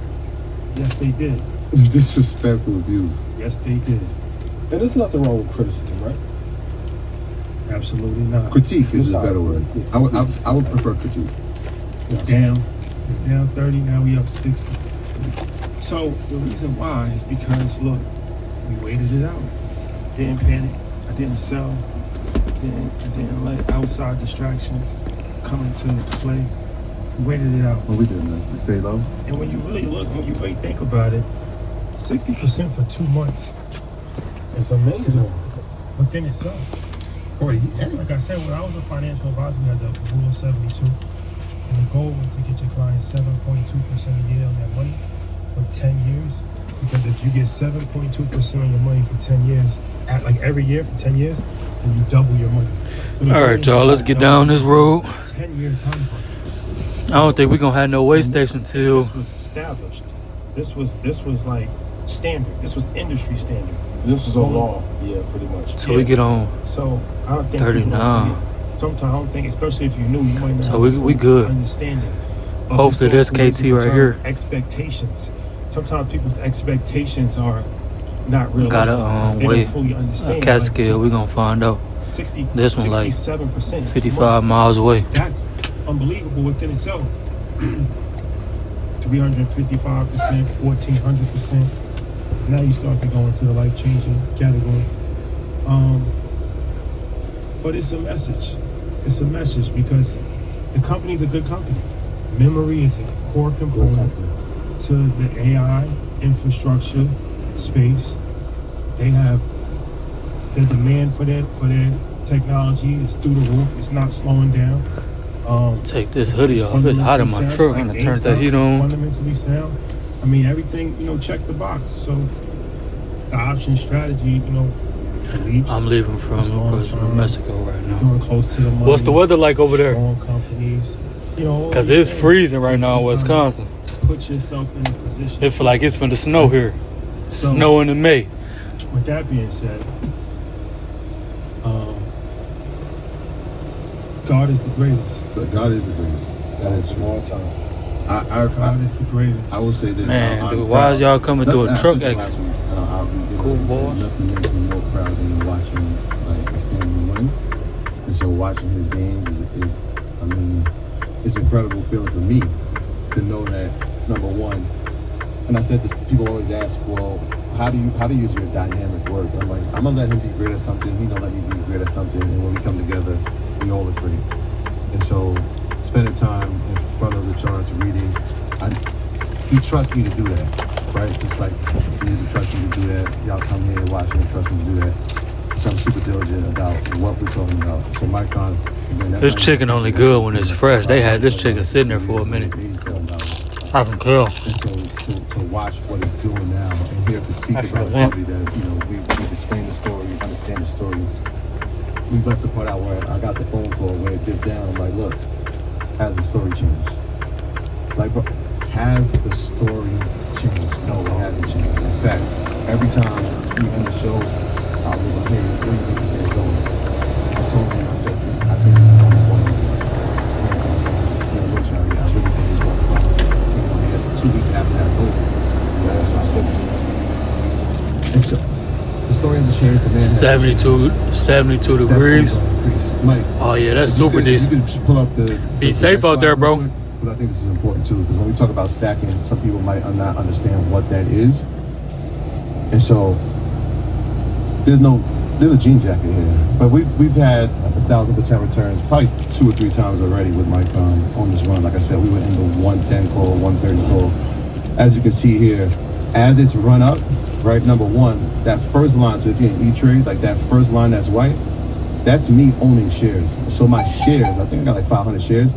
Yes, they did. Disrespectful views. Yes, they did. And there's nothing wrong with criticism, right? Absolutely not. Critique is a better word. Yeah, I would prefer critique. It's down. It's down 30. Now we up 60. So the reason why is because, look, we waited it out. Didn't panic. I didn't sell. I didn't let outside distractions come into play. We waited it out. What we did, man. We stayed low. And when you really look, when you really think about it, 60% for 2 months It's amazing. within itself. Corey, Like I said, when I was a financial advisor, we had the rule of 72. And the goal was to get your clients 7.2% a year on their money for 10 years. Because if you get 7.2% on your money for 10 years, at like every year for 10 years, then you double your money. So All right, y'all, let's get down this road. 10-year time frame. I don't think we're gonna have no way station till This was established. This was like standard. This was industry standard. this is a law. Yeah, pretty much. till we get on. So I don't think 39. Sometimes I don't think, especially if you knew, you might not. So have we a full good. Understanding. of Hopefully this historical KT right here. Expectations. Sometimes people's expectations are not realistic. Gotta they wait. don't fully understand. Catskill, we gonna find out. 60. This one like 67%. 55 miles away. That's unbelievable within itself. 355%, 1400%. Now you start to go into the life-changing category. But it's a message. It's a message because the company's a good company. Memory is a core component to the AI infrastructure space. They have the demand for their technology is through the roof. It's not slowing down. Take this hoodie off. It's hot in my truck. I'm gonna turn that heat on. Fundamentally sound. I mean, everything, check the box. So the option strategy, beliefs. I'm leaving from New Mexico right now. Doing close to the money. What's the weather like over there? Strong companies. all Cause these it's things freezing right now in to Wisconsin. Put yourself in a position. It feel like it's finna snow here. So- Snowing in May. With that being said, God is the greatest. But God is the greatest. That is small time. God is the greatest. I will say this. Man, I'm dude, why proud. is y'all coming through a Nothing- I truck said this exit? last week. I'll be Cool honest. boys. Nothing makes me more proud than watching like a family win. And so watching his games is it's an incredible feeling for me to know that, number one, and I said this, people always ask, well, how do you use your dynamic work? I'm like, I'm gonna let him be great at something, he gonna let me be great at something, and when we come together, we all agree. And so spending time in front of the charts reading, he trusts me to do that, right? Just like he trusts me to do that. Y'all come here watching and trust me to do that. So I'm super diligent about what we're talking about. So Micron, again, that's This not- chicken only good when it's fresh. They had this chicken sitting there for a minute. $87. I can tell. And so to watch what it's doing now and hear critique That's about what I want. everybody that, we've explained the story, understand the story. We left the part out where I got the phone call where it dipped down. I'm like, look, has the story changed? Like, bro, has the story changed? No, it hasn't changed. In fact, every time we end the show, I'll leave a hey, where do you think this is going? I told him, I said, I think this is going forward. I really think it's going forward. 2 weeks after I told him. And so, the story hasn't changed. The man has 72 That's degrees. only gonna increase. Mike, Oh yeah, that's if you super could- if decent. You could just pull up the Be the safe next out there, slide bro. real quick, because I think this is important too. Because when we talk about stacking, some people might not understand what that is. And so, there's no there's a jean jacket here, but we've had 1,000% returns probably 2 or 3 times already with Micron on this run. Like I said, we were in the 110 call, 130 call. As you can see here, as it's run up, right, number one, that first line, so if you're in E-Trade, like that first line that's white, that's me owning shares. So my shares, I think I got like 500 shares,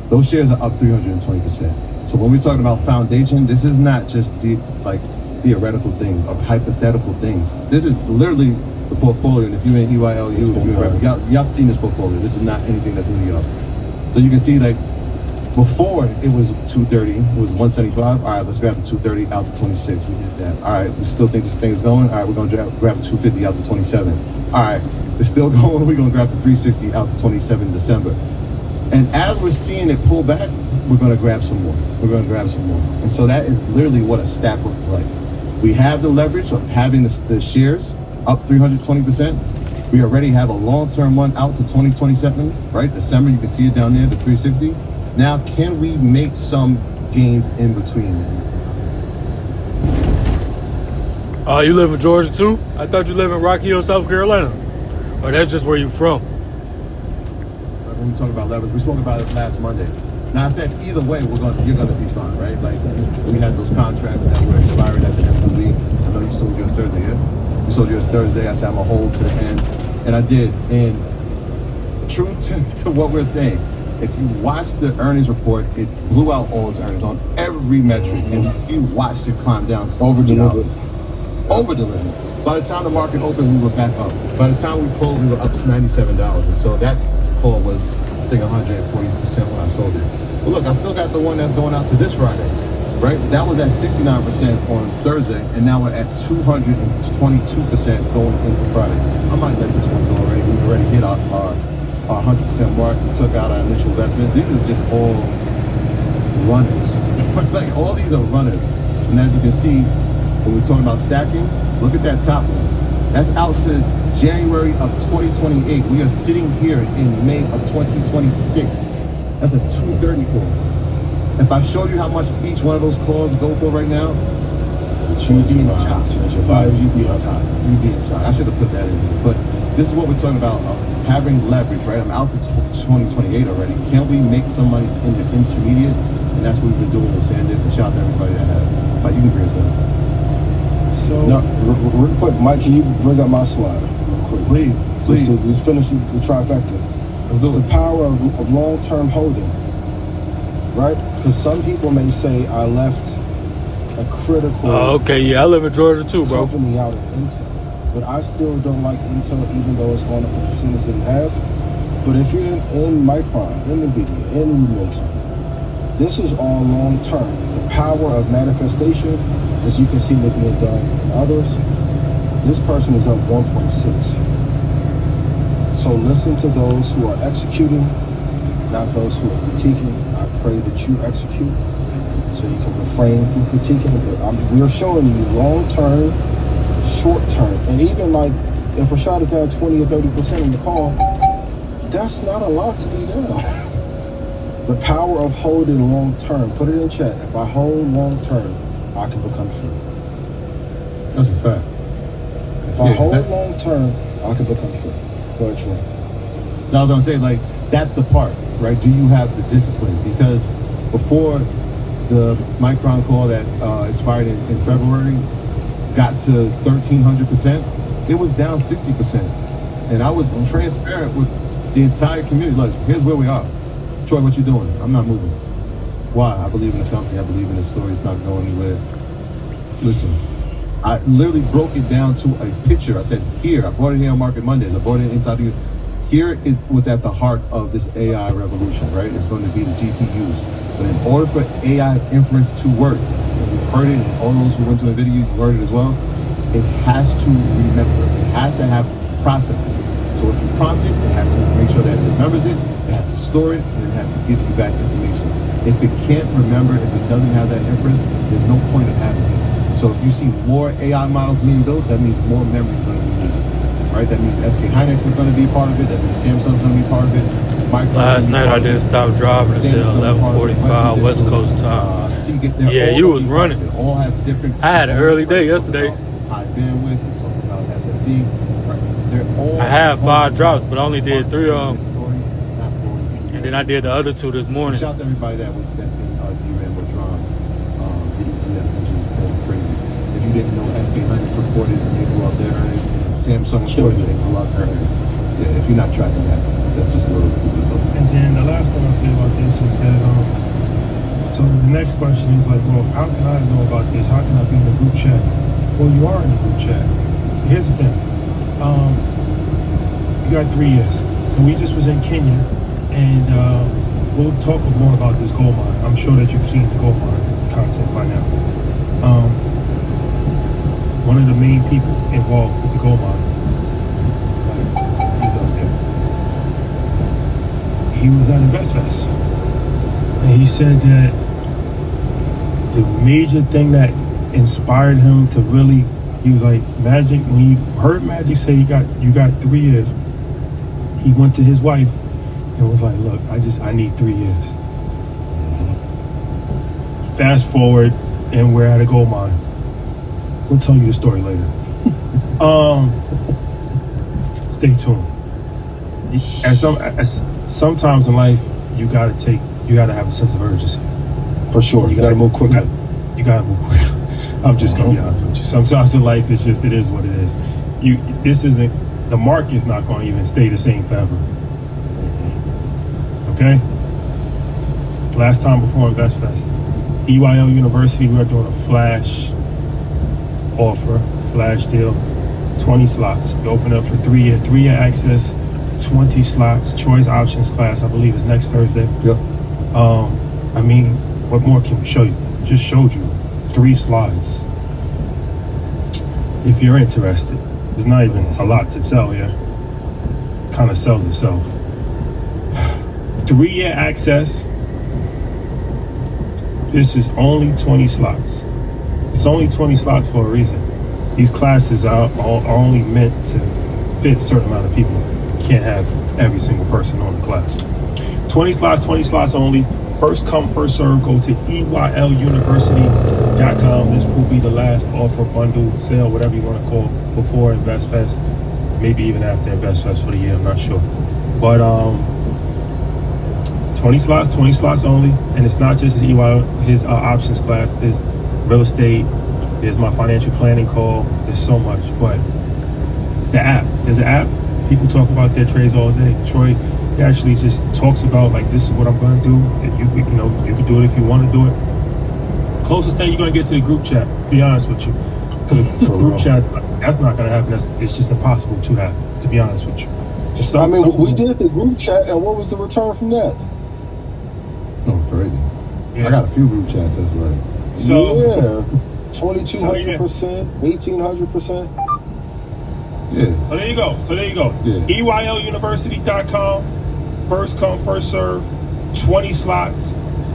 those shares are up 320%. So when we're talking about foundation, this is not just theoretical things or hypothetical things. This is literally the portfolio. And if you're in EYLU, y'all have seen this portfolio. This is not anything that's new to y'all. So you can see, like, before it was 230, it was 175. All right, let's grab the 230 out to 26. We did that. All right, we still think this thing is going. All right, we're gonna grab the 250 out to 27. All right, it's still going. We're gonna grab the 360 out to 27 in December. And as we're seeing it pull back, we're gonna grab some more. We're gonna grab some more. And so that is literally what a stack looks like. We have the leverage of having the shares up 320%. We already have a long-term one out to 2027, right? December, you can see it down there, the 360. Now, can we make some gains in between? You live in Georgia too? I thought you live in Rocky Hill, South Carolina. Or that's just where you from? When we talk about leverage, we spoke about it last Monday. Now I said either way, you're gonna be fine, right? Like we had those contracts that were expiring at the end of the week. I know you sold yours Thursday, yeah? You sold yours Thursday. I said I'm gonna hold to the end, and I did. And true to what we're saying, if you watch the earnings report, it blew out all its earnings on every metric, and you watched it climb down $60. Over-delivered. By the time the market opened, we were back up. By the time we closed, we were up to $97. And so that call was, I think, 140% when I sold it. But look, I still got the one that's going out to this Friday, right? That was at 69% on Thursday, and now we're at 222% going into Friday. I might let this one go already. We've already hit our 100% mark. We took out our initial investment. These are just all runners. Like, all these are runners. And as you can see, when we're talking about stacking, look at that top one. That's out to January of 2028. We are sitting here in May of 2026. That's a 230 call. If I showed you how much each one of those calls go for right now, you'd be in shock. You'd be in shock. I should have put that in here. But this is what we're talking about, having leverage, right? I'm out to 2028 already. Can't we make some money in the intermediate? And that's what we've been doing with Sanders, and shout out to everybody that has. But you can bring us down. So, no, real quick, Mike, can you bring up my slide real quick? Please. Let's finish the trifecta. Let's do it. The power of long-term holding, right? Because some people may say I left a critical. Okay, yeah, I live in Georgia too, bro. Company out of Intel, but I still don't like Intel, even though it's going up the percentage that it has. But if you're in Micron, in NVIDIA, in Lumentum, this is all long-term. The power of manifestation, as you can see with me done and others, this person is up 1.6. So listen to those who are executing, not those who are critiquing. I pray that you execute so you can refrain from critiquing. But we're showing you long-term, short-term, and even like if Rashad is down 20 or 30% in the call, that's not a lot to be down. The power of holding long-term. Put it in chat. If I hold long-term, I can become free. That's a fact. If I hold long-term, I can become free. Go ahead, Troy. Now, I was gonna say, like, that's the part, right? Do you have the discipline? Because before the Micron call that expired in February got to 1,300%, it was down 60%. And I was transparent with the entire community. Look, here's where we are. Troy, what you doing? I'm not moving. Why? I believe in the company. I believe in the story. It's not going anywhere. Listen, I literally broke it down to a picture. I said, here, I brought it here on Market Mondays. I brought it inside of you. Here was at the heart of this AI revolution, right? It's going to be the GPUs. But in order for AI inference to work, and you've heard it, and all those who went to NVIDIA, you heard it as well, it has to remember. It has to have processing. So if you prompt it, it has to make sure that it remembers it has to store it, and it has to give you back information. If it can't remember, if it doesn't have that inference, there's no point of having it. So if you see more AI models being built, that means more memory is going to be needed, right? That means SK Hynix is going to be part of it. That means Samsung's going to be part of it. Last night I didn't stop driving until 11:45 West Coast time. Yeah, you was running. They all have different. I had an early day yesterday. High bandwidth. We're talking about SSD. Right. They're all. I had 5 drops, but I only did 3 of them. This story is not going to be. And then I did the other 2 this morning. Shout out to everybody that thing DRAM or Drum, the ETF, which is going crazy. If you didn't know, SK Hynix reported they blew out their earnings. Samsung reported they blew out their earnings. Yeah, if you're not tracking that, that's just a little food for thought. And then the last thing I'll say about this is that, so the next question is like, well, how can I know about this? How can I be in the group chat? Well, you are in the group chat. Here's the thing. You got 3 years. So we just was in Kenya, and we'll talk more about this gold mine. I'm sure that you've seen the gold mine content by now. One of the main people involved with the gold mine, he's up there. He was at InvestFest, and he said that the major thing that inspired him to really, he was like, Magic, when he heard Magic say you got 3 years, he went to his wife and was like, look, I need 3 years. Fast forward, and we're at a gold mine. We'll tell you the story later. Stay tuned. Sometimes in life, you gotta have a sense of urgency. For sure. You gotta move quickly. You gotta move quickly. I'm just gonna be honest with you. Sometimes in life, it is what it is. The market's not gonna even stay the same forever. Okay? Last time before InvestFest, EYL University, we were doing a flash offer, flash deal, 20 slots. We open up for 3-year access, 20 slots. Choice options class, I believe, is next Thursday. Yep. I mean, what more can we show you? Just showed you 3 slides. If you're interested, there's not even a lot to sell here. Kind of sells itself. 3-year access. This is only 20 slots. It's only 20 slots for a reason. These classes are only meant to fit a certain amount of people. You can't have every single person on the class. 20 slots only. First come, first serve. Go to EYLUniversity.com. This will be the last offer, bundle, sale, whatever you want to call, before InvestFest. Maybe even after InvestFest for the year, I'm not sure. But 20 slots only. And it's not just his options class. There's real estate. There's my financial planning call. There's so much. But the app, there's an app. People talk about their trades all day. Troy, he actually just talks about, like, this is what I'm going to do. You can do it if you want to do it. Closest thing you're going to get to the group chat, to be honest with you. Because the group chat, that's not going to happen. It's just impossible to have, to be honest with you. We did the group chat, and what was the return from that? Oh, crazy. Yeah. I got a few group chats that's like. Yeah, 2,200%, 1,800%. Yeah. So there you go. Yeah. EYLUniversity.com. First come, first serve. 20 slots.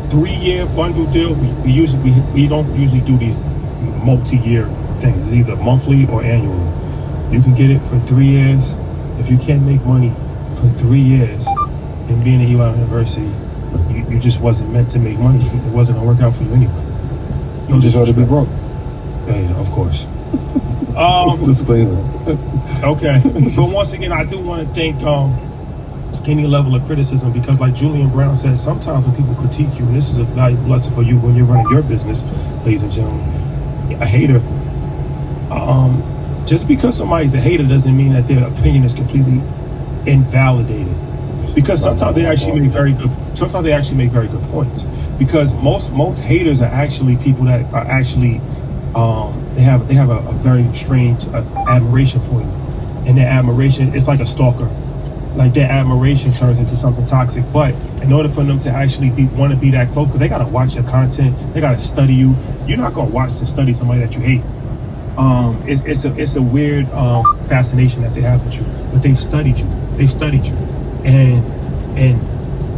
3-year bundle deal. We don't usually do these multi-year things. It's either monthly or annual. You can get it for 3 years. If you can't make money for 3 years and being at EYL University, you just wasn't meant to make money. It wasn't gonna work out for you anyway. You just ought to be broke. Yeah, of course. Disclaimer. Okay, but once again, I do want to thank any level of criticism, because like Julian Brown said, sometimes when people critique you, and this is a valuable lesson for you when you're running your business, ladies and gentlemen, a hater, just because somebody's a hater doesn't mean that their opinion is completely invalidated. Because sometimes they actually make very good points. Because most haters are actually people that are actually they have a very strange admiration for you, and their admiration, it's like a stalker. Like, their admiration turns into something toxic. But in order for them to actually want to be that close, because they gotta watch your content, they gotta study you. You're not gonna watch and study somebody that you hate. It's a weird fascination that they have with you, but they've studied you, and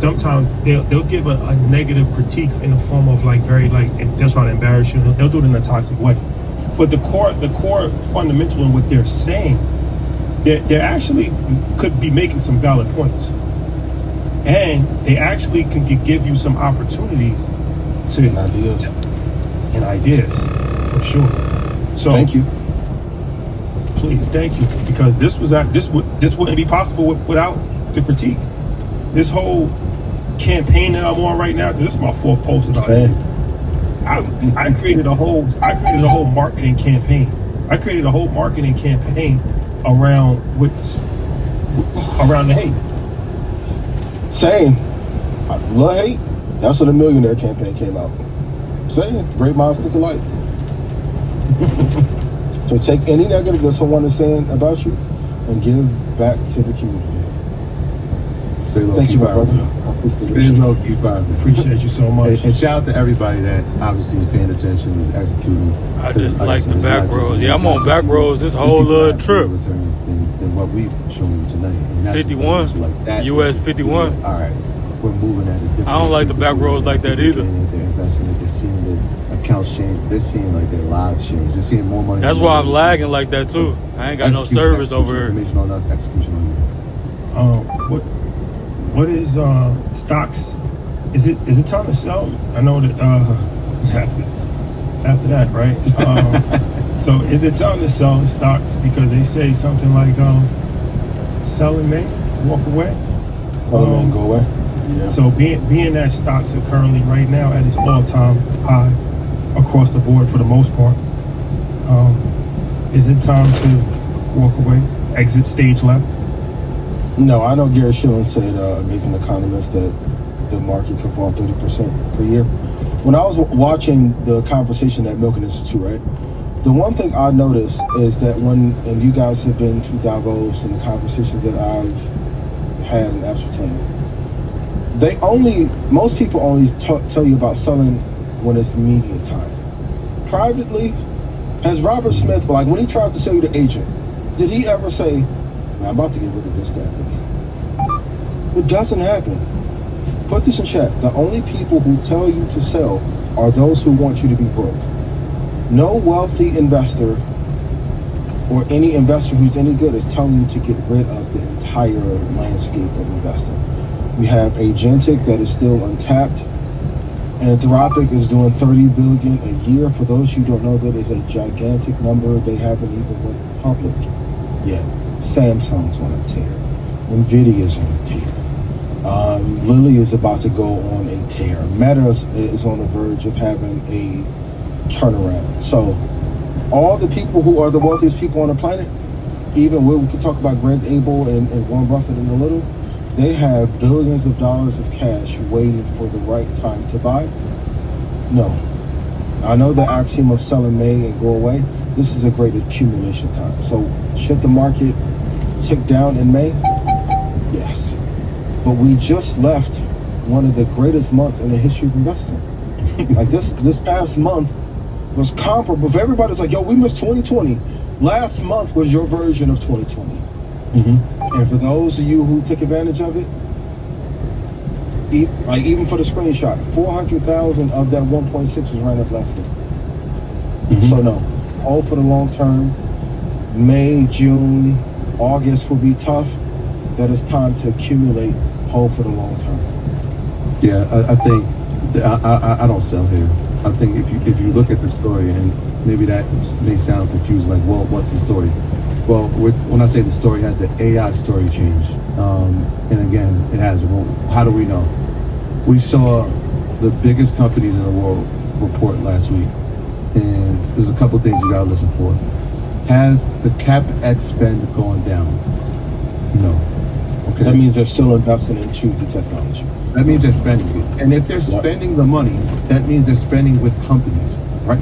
sometimes they'll give a negative critique in the form of they'll try to embarrass you. They'll do it in a toxic way. But the core fundamental in what they're saying, they actually could be making some valid points, and they actually can give you some opportunities and ideas for sure. So thank you. please, thank you, because this wouldn't be possible without the critique. This whole campaign that I'm on right now, because this is my 4th post about it. I created a whole marketing campaign. I created a whole marketing campaign around the hate. Same. Love hate. That's when the millionaire campaign came out. Saying great minds think alike. So take any negative that someone is saying about you and give back to the community. Stay low, Thank you, keep my brother. firing. Stay low, keep firing. Appreciate you so much. And shout out to everybody that obviously is paying attention, is executing. I just Like like said, the it's back not just roads. me, Yeah, it's I'm not on just back you. roads this There's whole people little that have trip. more returns than what we've shown you tonight. And that's 51, so like that US is- 51. Like, all right, we're moving at a different. I don't like the back roads like that either. They're investing it. They're seeing the accounts change. They're seeing like their lives change. They're seeing more money. That's than why they've I'm ever lagging seen. like that too. I ain't got no Execution, service over here. Information on us, execution on you. What is stocks? Is it time to sell? I know that after that, right? So is it time to sell the stocks because they say something like sell in May, walk away? Oh man, go away. Yeah. So being that stocks are currently right now at its all-time high across the board for the most part, is it time to walk away, exit stage left? No, I know Gary Shilling said, amazing economist, that the market could fall 30% per year. When I was watching the conversation at Milken Institute, right, the one thing I noticed is that and you guys have been to Davos and the conversations that I've had and ascertained, most people only tell you about selling when it's media time. Privately, has Robert Smith, like when he tried to sell you the agent, did he ever say, I'm about to get rid of this equity? It doesn't happen. Put this in chat. The only people who tell you to sell are those who want you to be broke. No wealthy investor or any investor who's any good is telling you to get rid of the entire landscape of investing. We have Agentic that is still untapped. Anthropic is doing $30 billion a year. For those who don't know, that is a gigantic number. They haven't even went public yet. Samsung's on a tear. Nvidia's on a tear. Lilly is about to go on a tear. Meta is on the verge of having a turnaround. So all the people who are the wealthiest people on the planet, even we could talk about Greg Abel and Warren Buffett in a little, they have billions of dollars of cash waiting for the right time to buy. No. I know the axiom of sell in May and go away. This is a great accumulation time. So should the market tick down in May? Yes. But we just left one of the greatest months in the history of investing. Like this past month was comparable. If everybody's like, yo, we missed 2020. Last month was your version of 2020. Mm-hmm. And for those of you who took advantage of it, even for the screenshot, 400,000 of that 1.6 was ran up last month. Mm-hmm. So no, all for the long term. May, June, August will be tough. That it's time to accumulate, hold for the long term. Yeah, I think I don't sell here. I think if you look at the story, and maybe that may sound confused, like, well, what's the story? Well, when I say the story, has the AI story changed? And again, it has. Well, how do we know? We saw the biggest companies in the world report last week, and there's a couple things you gotta listen for. Has the CapEx spend gone down? No. Okay. That means they're still investing into the technology. That means they're spending it. And if they're spending the money, that means they're spending with companies, right?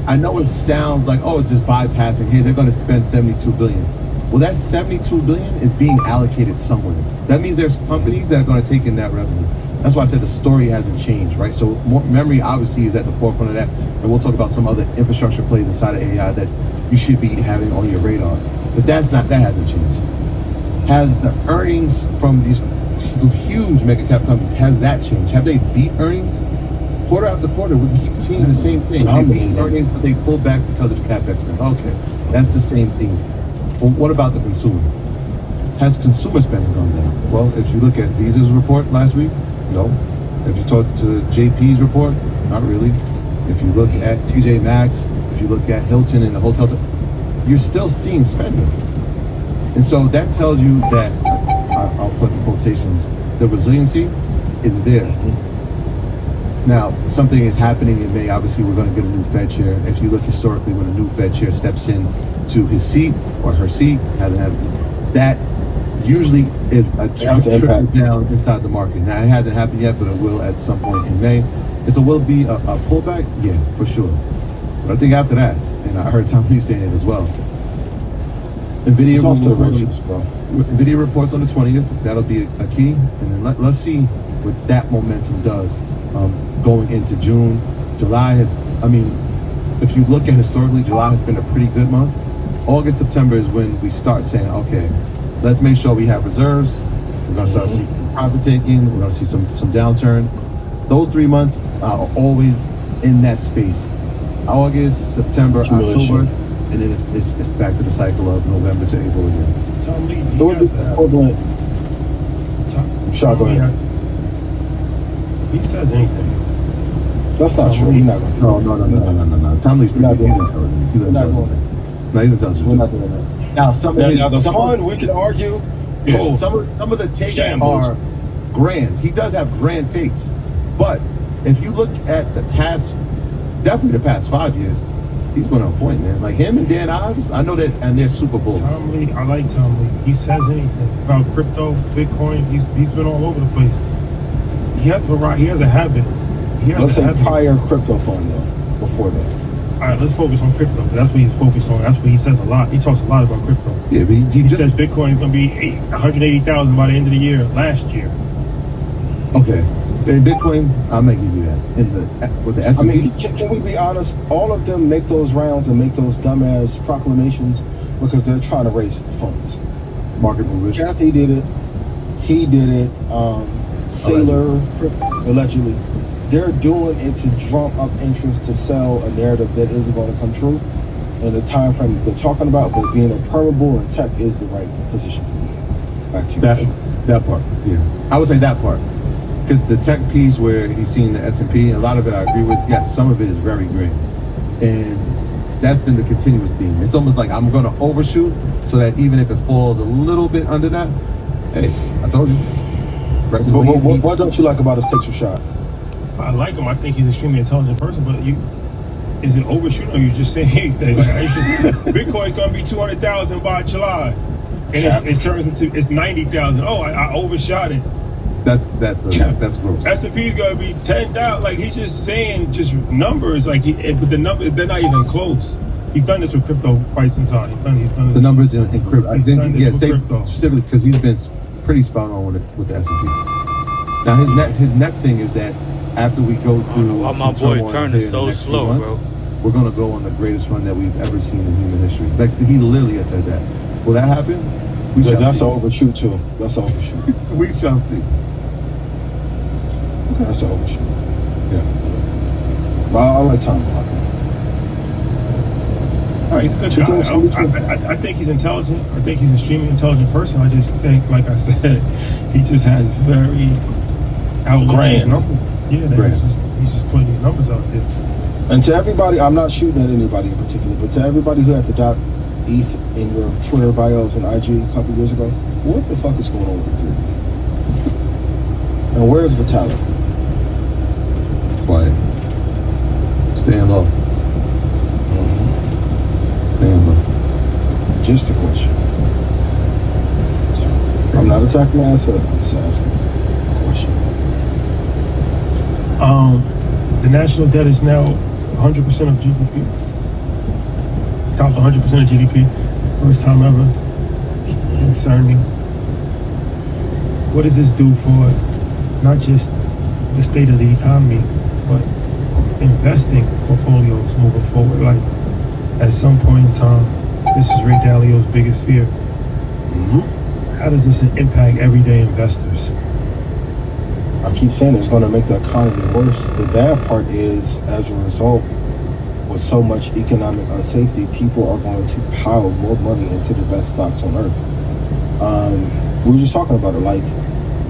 I know it sounds like, oh, it's just bypassing. Hey, they're going to spend $72 billion. Well, that $72 billion is being allocated somewhere. That means there's companies that are going to take in that revenue. That's why I said the story hasn't changed, right? So memory obviously is at the forefront of that. And we'll talk about some other infrastructure plays inside of AI that you should be having on your radar. But that hasn't changed. Has the earnings from these huge mega cap companies, has that changed? Have they beat earnings? Quarter after quarter, we keep seeing the same thing. They beat earnings, but they pull back because of the CapEx spend. Okay, that's the same thing. Well, what about the consumer? Has consumer spending gone down? Well, if you look at Visa's report last week, no. If you talk to JP's report, not really. If you look at TJ Maxx, if you look at Hilton and the hotels, you're still seeing spending. And so that tells you that, I'll put in quotations, the resiliency is there. Now, something is happening in May. Obviously, we're going to get a new Fed chair. If you look historically, when a new Fed chair steps in to his seat or her seat, hasn't happened, that usually is a trickle down inside the market. Now, it hasn't happened yet, but it will at some point in May. And so will it be a pullback? Yeah, for sure. But I think after that, and I heard Tom Lee saying it as well, NVIDIA reports on the 20th. That'll be a key. And then let's see what that momentum does going into June. July has, I mean, if you look at historically, July has been a pretty good month. August, September is when we start saying, okay, let's make sure we have reserves. We're going to start seeing profit taking. We're going to see some downturn. Those 3 months are always in that space. August, September, October, and then it's back to the cycle of November to April again. Tom Lee, Go ahead. Go ahead. He says anything. That's not true. We're not going to do that. No. Tom Lee's pretty, he's intelligent. He's intelligent. No, he's intelligent. We're not doing that. Now, some of his, we can argue. yeah, some of the takes are grand. He does have grand takes, but if you look at the past, definitely the past 5 years, he's been on point, man. Like him and Dan Ives, I know that, and they're Super Bowls. Tom Lee, I like Tom Lee. He says anything about crypto, Bitcoin. He's been all over the place. He has a habit. Let's say prior crypto fund though, before that. All right, let's focus on crypto. That's what he's focused on. That's what he says a lot. He talks a lot about crypto. Yeah, but he says Bitcoin is going to be 180,000 by the end of the year. Last year. Okay, in Bitcoin, I may give you that. With the S&P. I mean, can we be honest? All of them make those rounds and make those dumbass proclamations because they're trying to raise funds. Market movers. Kathy did it. He did it. Sailor, allegedly. They're doing it to drum up interest to sell a narrative that isn't going to come true. And the time frame they're talking about, but being a permeable and tech is the right position to be in. Back to you. That part, yeah. I would say that part. Because the tech piece where he's seen the S&P, a lot of it I agree with. Yes, some of it is very green. And that's been the continuous theme. It's almost like I'm going to overshoot so that even if it falls a little bit under that, hey, I told you. Right, so what don't you like about his takes shot? I like him. I think he's an extremely intelligent person, but is it overshooting or are you just saying anything? Like, it's just, Bitcoin's going to be 200,000 by July. And it turns into, it's 90,000. Oh, I overshot it. That's gross. S&P's gonna be 10,000. Like he's just saying just numbers. Like with the numbers, they're not even close. He's done this with crypto quite some time. He's done the numbers in crypto. I think crypto. Specifically because he's been pretty spot on with the S&P. Now his next thing is that after we go through why my boy turned is so slow, months, bro. We're gonna go on the greatest run that we've ever seen in human history. Like he literally has said that. Will that happen? That's an overshoot too. That's an overshoot. We shall see. Okay, that's an overshoot. Yeah. But I like Tom a lot. All right, he's a good guy. I think he's intelligent. I think he's an extremely intelligent person. I just think, like I said, he just has very outlandish numbers. Yeah, he's just putting these numbers out there. And to everybody, I'm not shooting at anybody in particular, but to everybody who had to doc ETH in your Twitter bios and IG a couple years ago, what the fuck is going on with Ethereum? And where's Vitalik? Quiet. Staying low. Staying low. Just a question. I'm not attacking the asset. I'm just asking a question. The national debt is now 100% of GDP. Tops 100% of GDP. First time ever. Concerning. What does this do for not just the state of the economy, but investing portfolios moving forward? Like, at some point in time, this is Ray Dalio's biggest fear. How does this impact everyday investors? I keep saying it's going to make the economy worse. The bad part is, as a result, with so much economic unsafety, people are going to pile more money into the best stocks on earth. We were just talking about it. Like,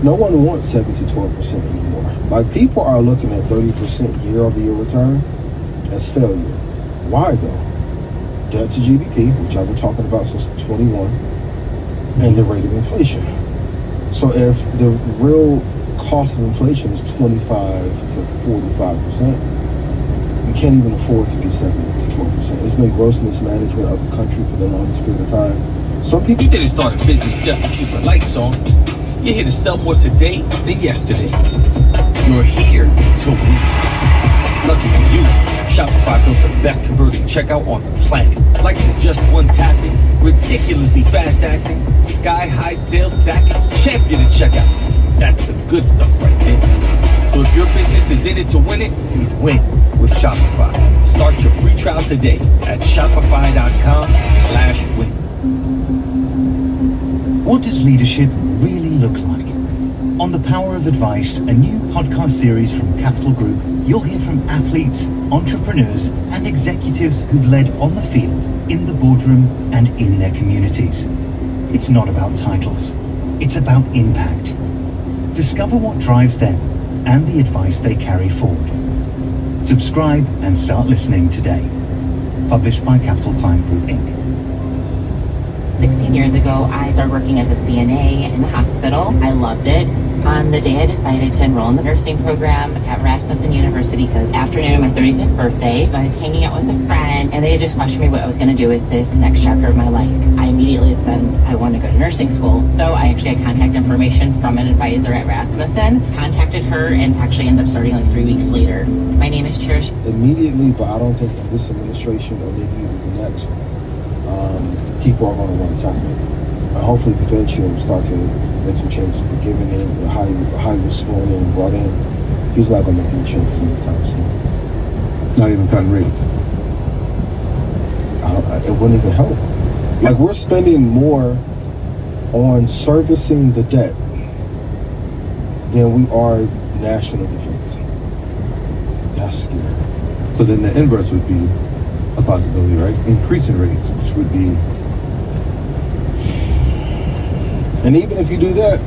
no one wants 7 to 12% anymore. Like, people are looking at 30% year-over-year return as failure. Why though? debt to GDP, which I've been talking about since 21, and the rate of inflation. So if the real cost of inflation is 25 to 45%, we can't even afford to get 7 to 12%. It's been gross mismanagement of the country for the longest period of time. Some people... You didn't start a business just to keep the lights on. You're here to sell more today than yesterday. You're here to win. Lucky for you, Shopify built the best converting checkout on the planet. Like the just one tapping, ridiculously fast acting, sky-high sales stacking, champion in checkouts. That's the good stuff right there. So if your business is in it to win it, you win with Shopify. Start your free trial today at shopify.com/win. What does leadership really look like? On The Power of Advice, a new podcast series from Capital Group, you'll hear from athletes, entrepreneurs, and executives who've led on the field, in the boardroom, and in their communities. It's not about titles. It's about impact. Discover what drives them and the advice they carry forward. Subscribe and start listening today. Published by Capital Client Group, Inc. 16 years ago, I started working as a CNA in the hospital. I loved it. On the day I decided to enroll in the nursing program at Rasmussen University, because afternoon of my 35th birthday, I was hanging out with a friend, and they had just questioned me what I was going to do with this next chapter of my life. I immediately had said I wanted to go to nursing school. So I actually had contact information from an advisor at Rasmussen, contacted her, and actually ended up starting like 3 weeks later. My name is Cherish. Immediately, but I don't think in this administration or maybe even the next, people are going to want to tackle it. Hopefully the Fed will start to make some changes, but given how he was sworn in and brought in, he's not going to make any changes anytime soon. Not even cutting rates. It wouldn't even help. Like, we're spending more on servicing the debt than we are national defense. That's scary. So then the inverse would be a possibility, right? Increasing rates, which would be... And even if you do that,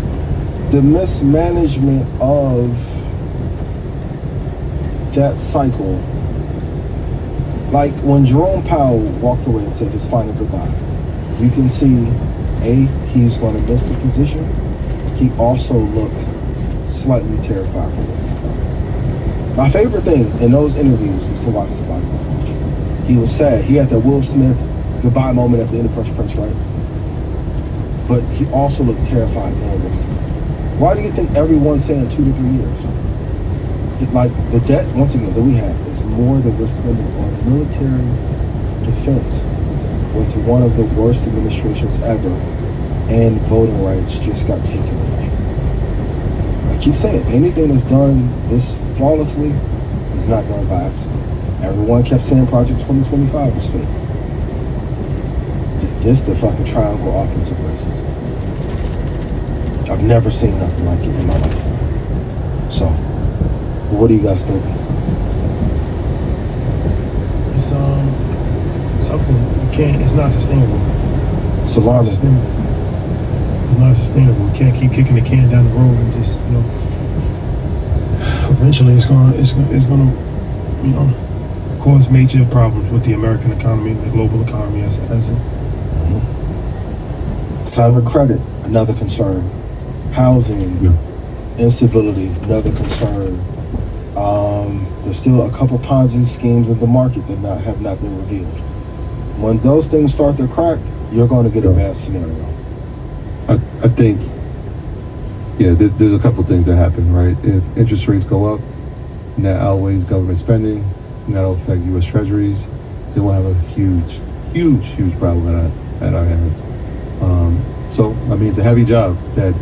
the mismanagement of that cycle, like when Jerome Powell walked away and said his final goodbye, you can see, he's going to miss the position. He also looked slightly terrified for what's to come. My favorite thing in those interviews is to watch the body language. He was sad. He had that Will Smith goodbye moment at the end of Fresh Prince, right? But he also looked terrified knowing what's to come. Why do you think everyone's saying 2 to 3 years? Like, the debt, once again, that we have is more than we're spending on military defense with one of the worst administrations ever, and voting rights just got taken away. I keep saying, anything that's done this flawlessly is not done by accident. Everyone kept saying Project 2025 was fake. This the fucking triangle offensive racism. I've never seen nothing like it in my lifetime. So, what do you guys think? It's something you can't. It's not sustainable. It's alarming. It's not sustainable. We can't keep kicking the can down the road and just, eventually it's gonna cause major problems with the American economy, the global economy as it. Cyber credit, another concern. Housing, instability, another concern. There's still a couple Ponzi schemes in the market that have not been revealed. When those things start to crack, you're going to get a bad scenario. I think, there's a couple things that happen, right? If interest rates go up, and that outweighs government spending, and that'll affect U.S. Treasuries, then we'll have a huge problem at our hands. So, it's a heavy job that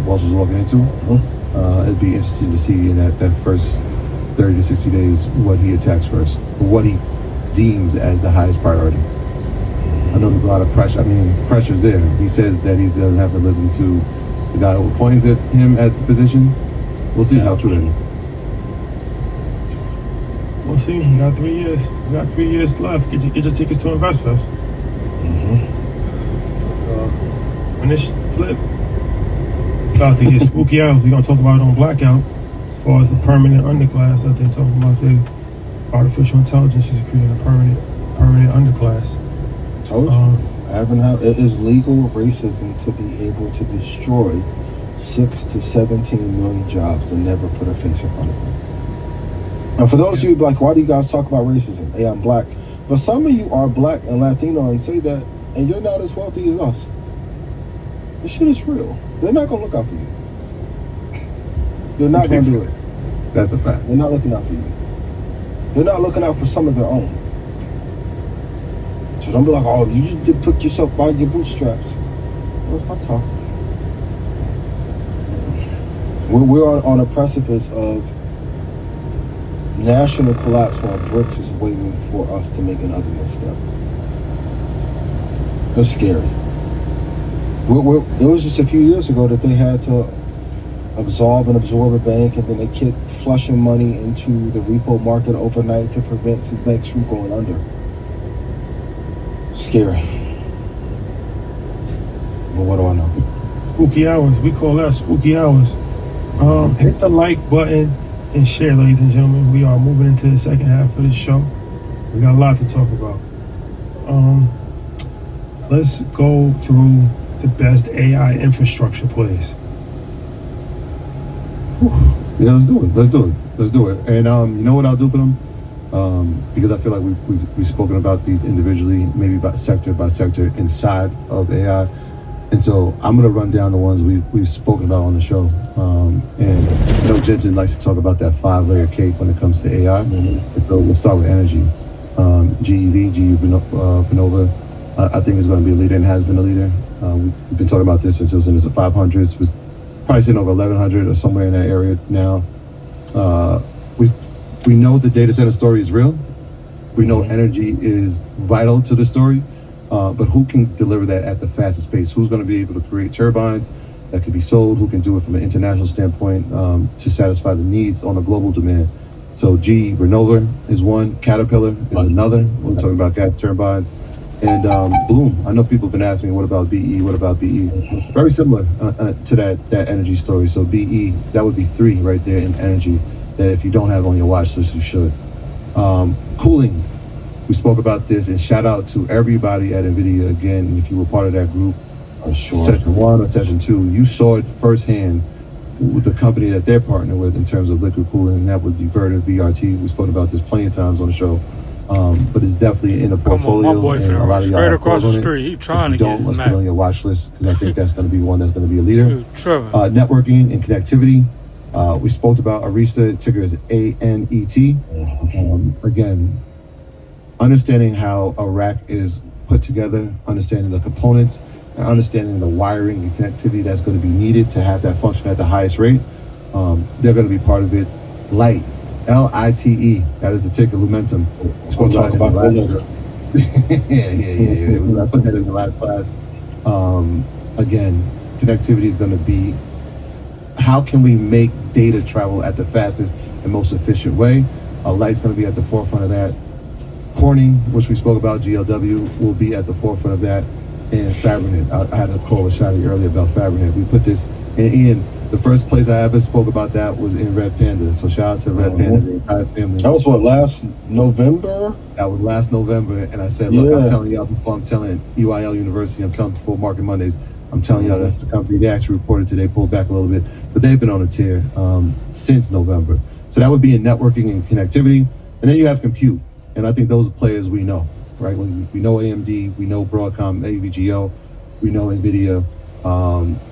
Walsh is walking into. It'd be interesting to see in that first 30 to 60 days what he attacks first, or what he deems as the highest priority. I know there's a lot of pressure. The pressure's there. He says that he doesn't have to listen to the guy who appointed him at the position. We'll see how true that is. We'll see. You got 3 years. You got 3 years left. Get your tickets to InvestFest. When this flip, it's about to get spooky out. We're gonna talk about it on Blackout. As far as the permanent underclass that they're talking about, artificial intelligence is creating a permanent underclass. Told you. It is legal racism to be able to destroy 6 to 17 million jobs and never put a face in front of them. And for those of you like, why do you guys talk about racism? Hey, I'm black. But some of you are black and Latino and say that, and you're not as wealthy as us. This shit is real. They're not going to look out for you. They're not going to do it. That's a fact. They're not looking out for you. They're not looking out for some of their own. So don't be like, oh, you just did put yourself by your bootstraps. Well, stop talking. We're on a precipice of national collapse while BRICS is waiting for us to make another misstep. It's scary. It was just a few years ago that they had to absolve and absorb a bank, and then they kept flushing money into the repo market overnight to prevent some banks from going under. Scary. But what do I know? Spooky hours. We call that spooky hours. Hit the like button and share, ladies and gentlemen. We are moving into the second half of the show. We got a lot to talk about. Let's go through the best AI infrastructure plays. Yeah, let's do it. And you know what I'll do for them? Because I feel like we've spoken about these individually, maybe by sector inside of AI. And so I'm going to run down the ones we've spoken about on the show. And I know Jensen likes to talk about that 5-layer cake when it comes to AI. And so we'll start with energy. GE Vernova, I think is going to be a leader and has been a leader. We've been talking about this since it was in the 500s. Was probably sitting over 1100 or somewhere in that area now. We know the data center story is real. We know energy is vital to the story. But who can deliver that at the fastest pace? Who's going to be able to create turbines that can be sold? Who can do it from an international standpoint to satisfy the needs on a global demand? So GE Vernova is one. Caterpillar is another. We're talking about gas turbines. And Bloom. I know people have been asking me, what about BE? What about BE? Very similar to that energy story. So BE, that would be 3 right there in energy that if you don't have on your watch list, you should. Cooling. We spoke about this, and shout out to everybody at NVIDIA again. And if you were part of that group, session 1 or session 2, you saw it firsthand with the company that they're partnering with in terms of liquid cooling, and that would be Vertiv VRT. We spoke about this plenty of times on the show, but it's definitely in the portfolio. Come on, my boy, and a lot of y'all straight across the on street. He trying to if you get don't, let's smacked. put it on your watch list because I think that's going to be one that's going to be a leader. Networking and connectivity. We spoke about Arista, ticker is ANET. Again, understanding how a rack is put together, understanding the components, and understanding the wiring and connectivity that's going to be needed to have that function at the highest rate. They're going to be part of it. Light, LITE, that is the ticker, Lumentum. We'll talk about that later. Yeah. I put that in the last class. Again, connectivity is going to be, how can we make data travel at the fastest and most efficient way? Light's going to be at the forefront of that. Corning, which we spoke about, GLW, will be at the forefront of that. And Fabrinet. I had a call with Shadi earlier about Fabrinet. We put this, and Ian, the first place I ever spoke about that was in Red Panda. So shout out to Red Panda, the entire family. That was what, last November? That was last November. And I said, look, I'm telling y'all before I'm telling EYL University, I'm telling before Market Mondays, I'm telling y'all that's the company. They actually reported today, pulled back a little bit, but they've been on a tear since November. So that would be in networking and connectivity. And then you have compute. And I think those are players we know, right? We know AMD, we know Broadcom, AVGO, we know NVIDIA,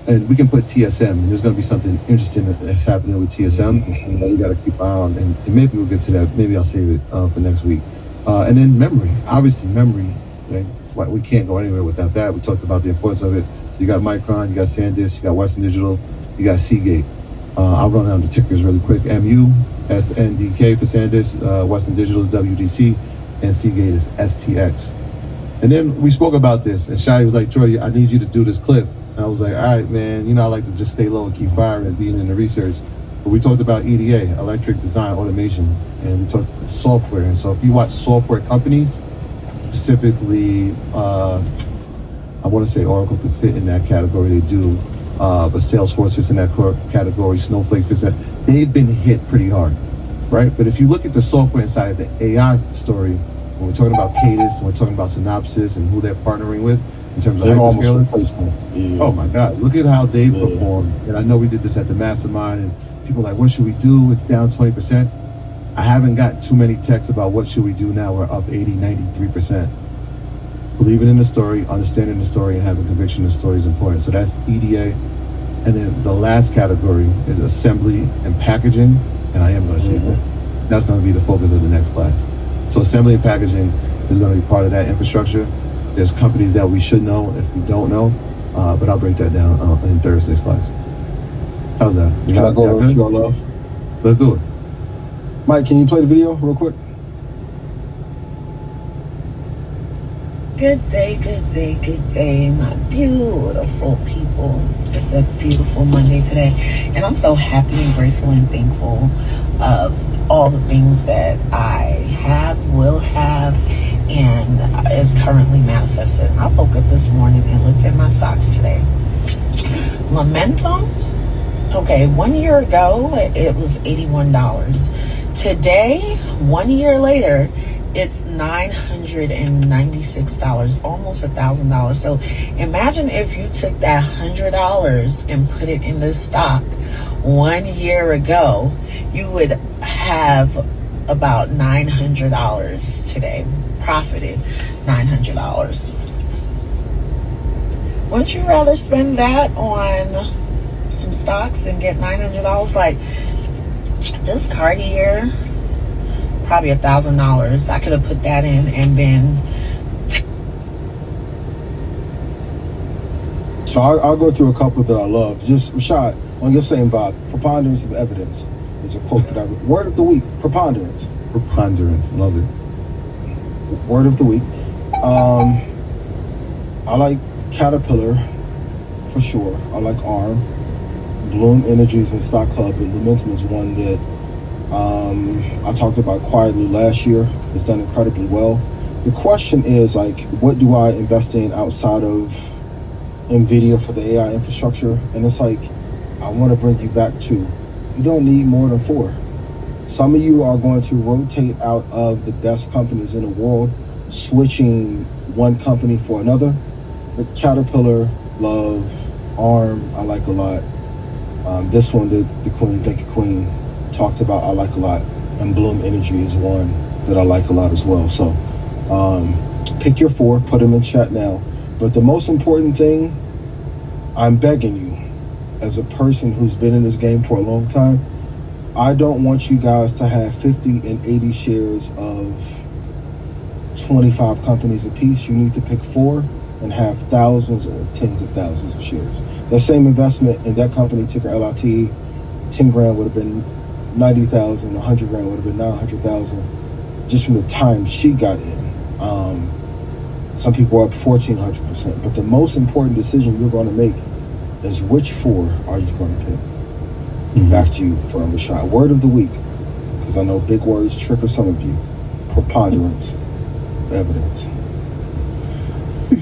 and we can put TSM. And there's going to be something interesting that's happening with TSM that we got to keep an eye on. And maybe we'll get to that. Maybe I'll save it for next week. And then memory. Obviously, memory. Right? We can't go anywhere without that. We talked about the importance of it. So you got Micron, you got SanDisk, you got Western Digital, you got Seagate. I'll run down the tickers really quick. MU, SNDK for SanDisk, Western Digital is WDC, and Seagate is STX. And then we spoke about this, and Shadi was like, Troy, I need you to do this clip. And I was like, all right, man, I like to just stay low and keep firing and being in the research. But we talked about EDA, electric design automation, and we talked software. And so if you watch software companies, specifically, I want to say Oracle could fit in that category, they do. But Salesforce fits in that category, Snowflake fits in that. They've been hit pretty hard, right? But if you look at the software inside of the AI story, when we're talking about Cadence, when we're talking about Synopsys and who they're partnering with in terms of They've almost hyperscalers. replaced them. Yeah. Oh my God, look at how they've Yeah. performed. And I know we did this at the Mastermind, and people are like, what should we do? It's down 20%. I haven't gotten too many texts about what should we do now. We're up 80, 93%. Believing in the story, understanding the story, and having conviction in the story is important. So that's EDA. And then the last category is assembly and packaging. And I am going to say that. That's going to be the focus of the next class. So assembly and packaging is going to be part of that infrastructure. There's companies that we should know if we don't know, but I'll break that down in Thursday's class. How's that? Can I go with your love? Let's do it. Mike, can you play the video real quick? Good day, good day, good day, my beautiful people. It's a beautiful Monday today, and I'm so happy and grateful and thankful of all the things that I have, will have, and is currently manifested. I woke up this morning and looked at my stocks today. Lumentum, okay, 1 year ago, it was $81. Today, 1 year later, it's $996, almost $1,000. So imagine if you took that $100 and put it in this stock 1 year ago, you would have about $900 today, profited $900. Wouldn't you rather spend that on some stocks and get $900? Like this Cartier, probably $1,000. I could have put that in and been. So I'll go through a couple that I love. Just Rashad, on your same vibe, preponderance of evidence is a quote that I read. Word of the week, preponderance. Preponderance, love it. Word of the week. I like Caterpillar for sure. I like ARM. Bloom Energies and Stock Club, and Lumentum is one that I talked about quietly last year. It's done incredibly well. The question is, like, what do I invest in outside of NVIDIA for the AI infrastructure? And it's like, I want to bring you back to, you don't need more than 4. Some of you are going to rotate out of the best companies in the world, switching one company for another. But Caterpillar, love. ARM, I like a lot. This one, the Queen, thank you, Queen, talked about, I like a lot. And Bloom Energy is one that I like a lot as well. So pick your 4, put them in chat now. But the most important thing, I'm begging you, as a person who's been in this game for a long time, I don't want you guys to have 50 and 80 shares of 25 companies apiece. You need to pick 4 and have thousands or tens of thousands of shares. That same investment in that company, ticker LIT, 10 grand would have been 90,000, 100 grand would have been 900,000, just from the time she got in. Some people are up 1,400%, but the most important decision you're going to make is which 4 are you going to pick? Back to you, from Rashad. Word of the week, because I know big words trigger some of you. Preponderance of evidence.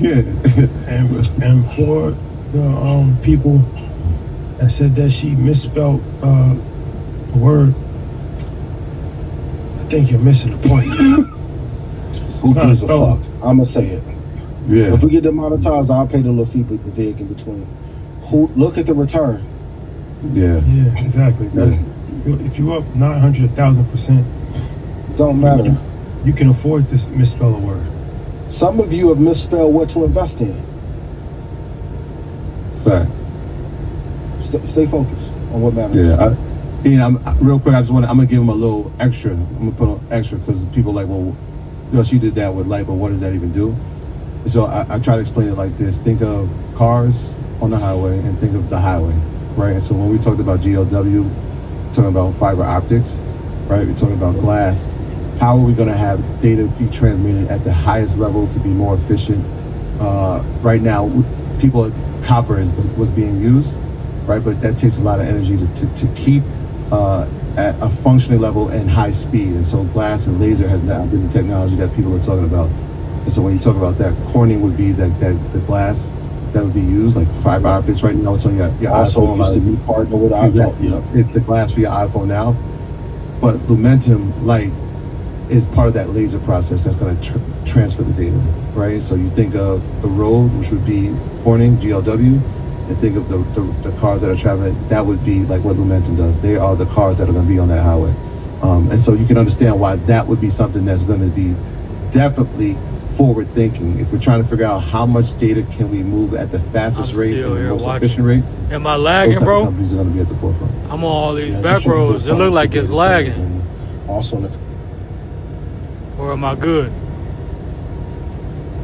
Yeah, and for the people that said that she misspelled the word, I think you're missing the point. Who gives a fuck? I'ma say it. Yeah. If we get demonetized, I'll pay the little fee with the VIG in between. Look at the return. Yeah. Yeah, exactly. If you're up 900, 1,000%, don't matter. You can afford to misspell a word. Some of you have misspelled what to invest in. Fact. Stay focused on what matters. Yeah. Real quick, I'm gonna give them a little extra. I'm gonna put on extra because people are like, well, she did that with light, but what does that even do? So I try to explain it like this. Think of cars on the highway and think of the highway, right? And so when we talked about GLW, talking about fiber optics, right? We're talking about glass. How are we going to have data be transmitted at the highest level to be more efficient? Right now, copper is what's being used, right? But that takes a lot of energy to keep at a functioning level and high speed. And so glass and laser has now been the technology that people are talking about. And so when you talk about that, Corning would be that the glass that would be used, like fiber optics right now. It's on your also iPhone. Used to be partnered with iPhone. Exactly. It's the glass for your iPhone now. But Lumentum Light is part of that laser process that's going to transfer the data, right? So you think of the road, which would be Corning, GLW, and think of the cars that are traveling, that would be like what Lumentum does. They are the cars that are going to be on that highway. And so you can understand why that would be something that's going to be definitely forward thinking. If we're trying to figure out how much data can we move at the fastest rate and the most efficient rate, am I lagging, those type bro? of companies are going to be at the forefront. I'm on all these back roads. It look like it's lagging. Also, or am I good?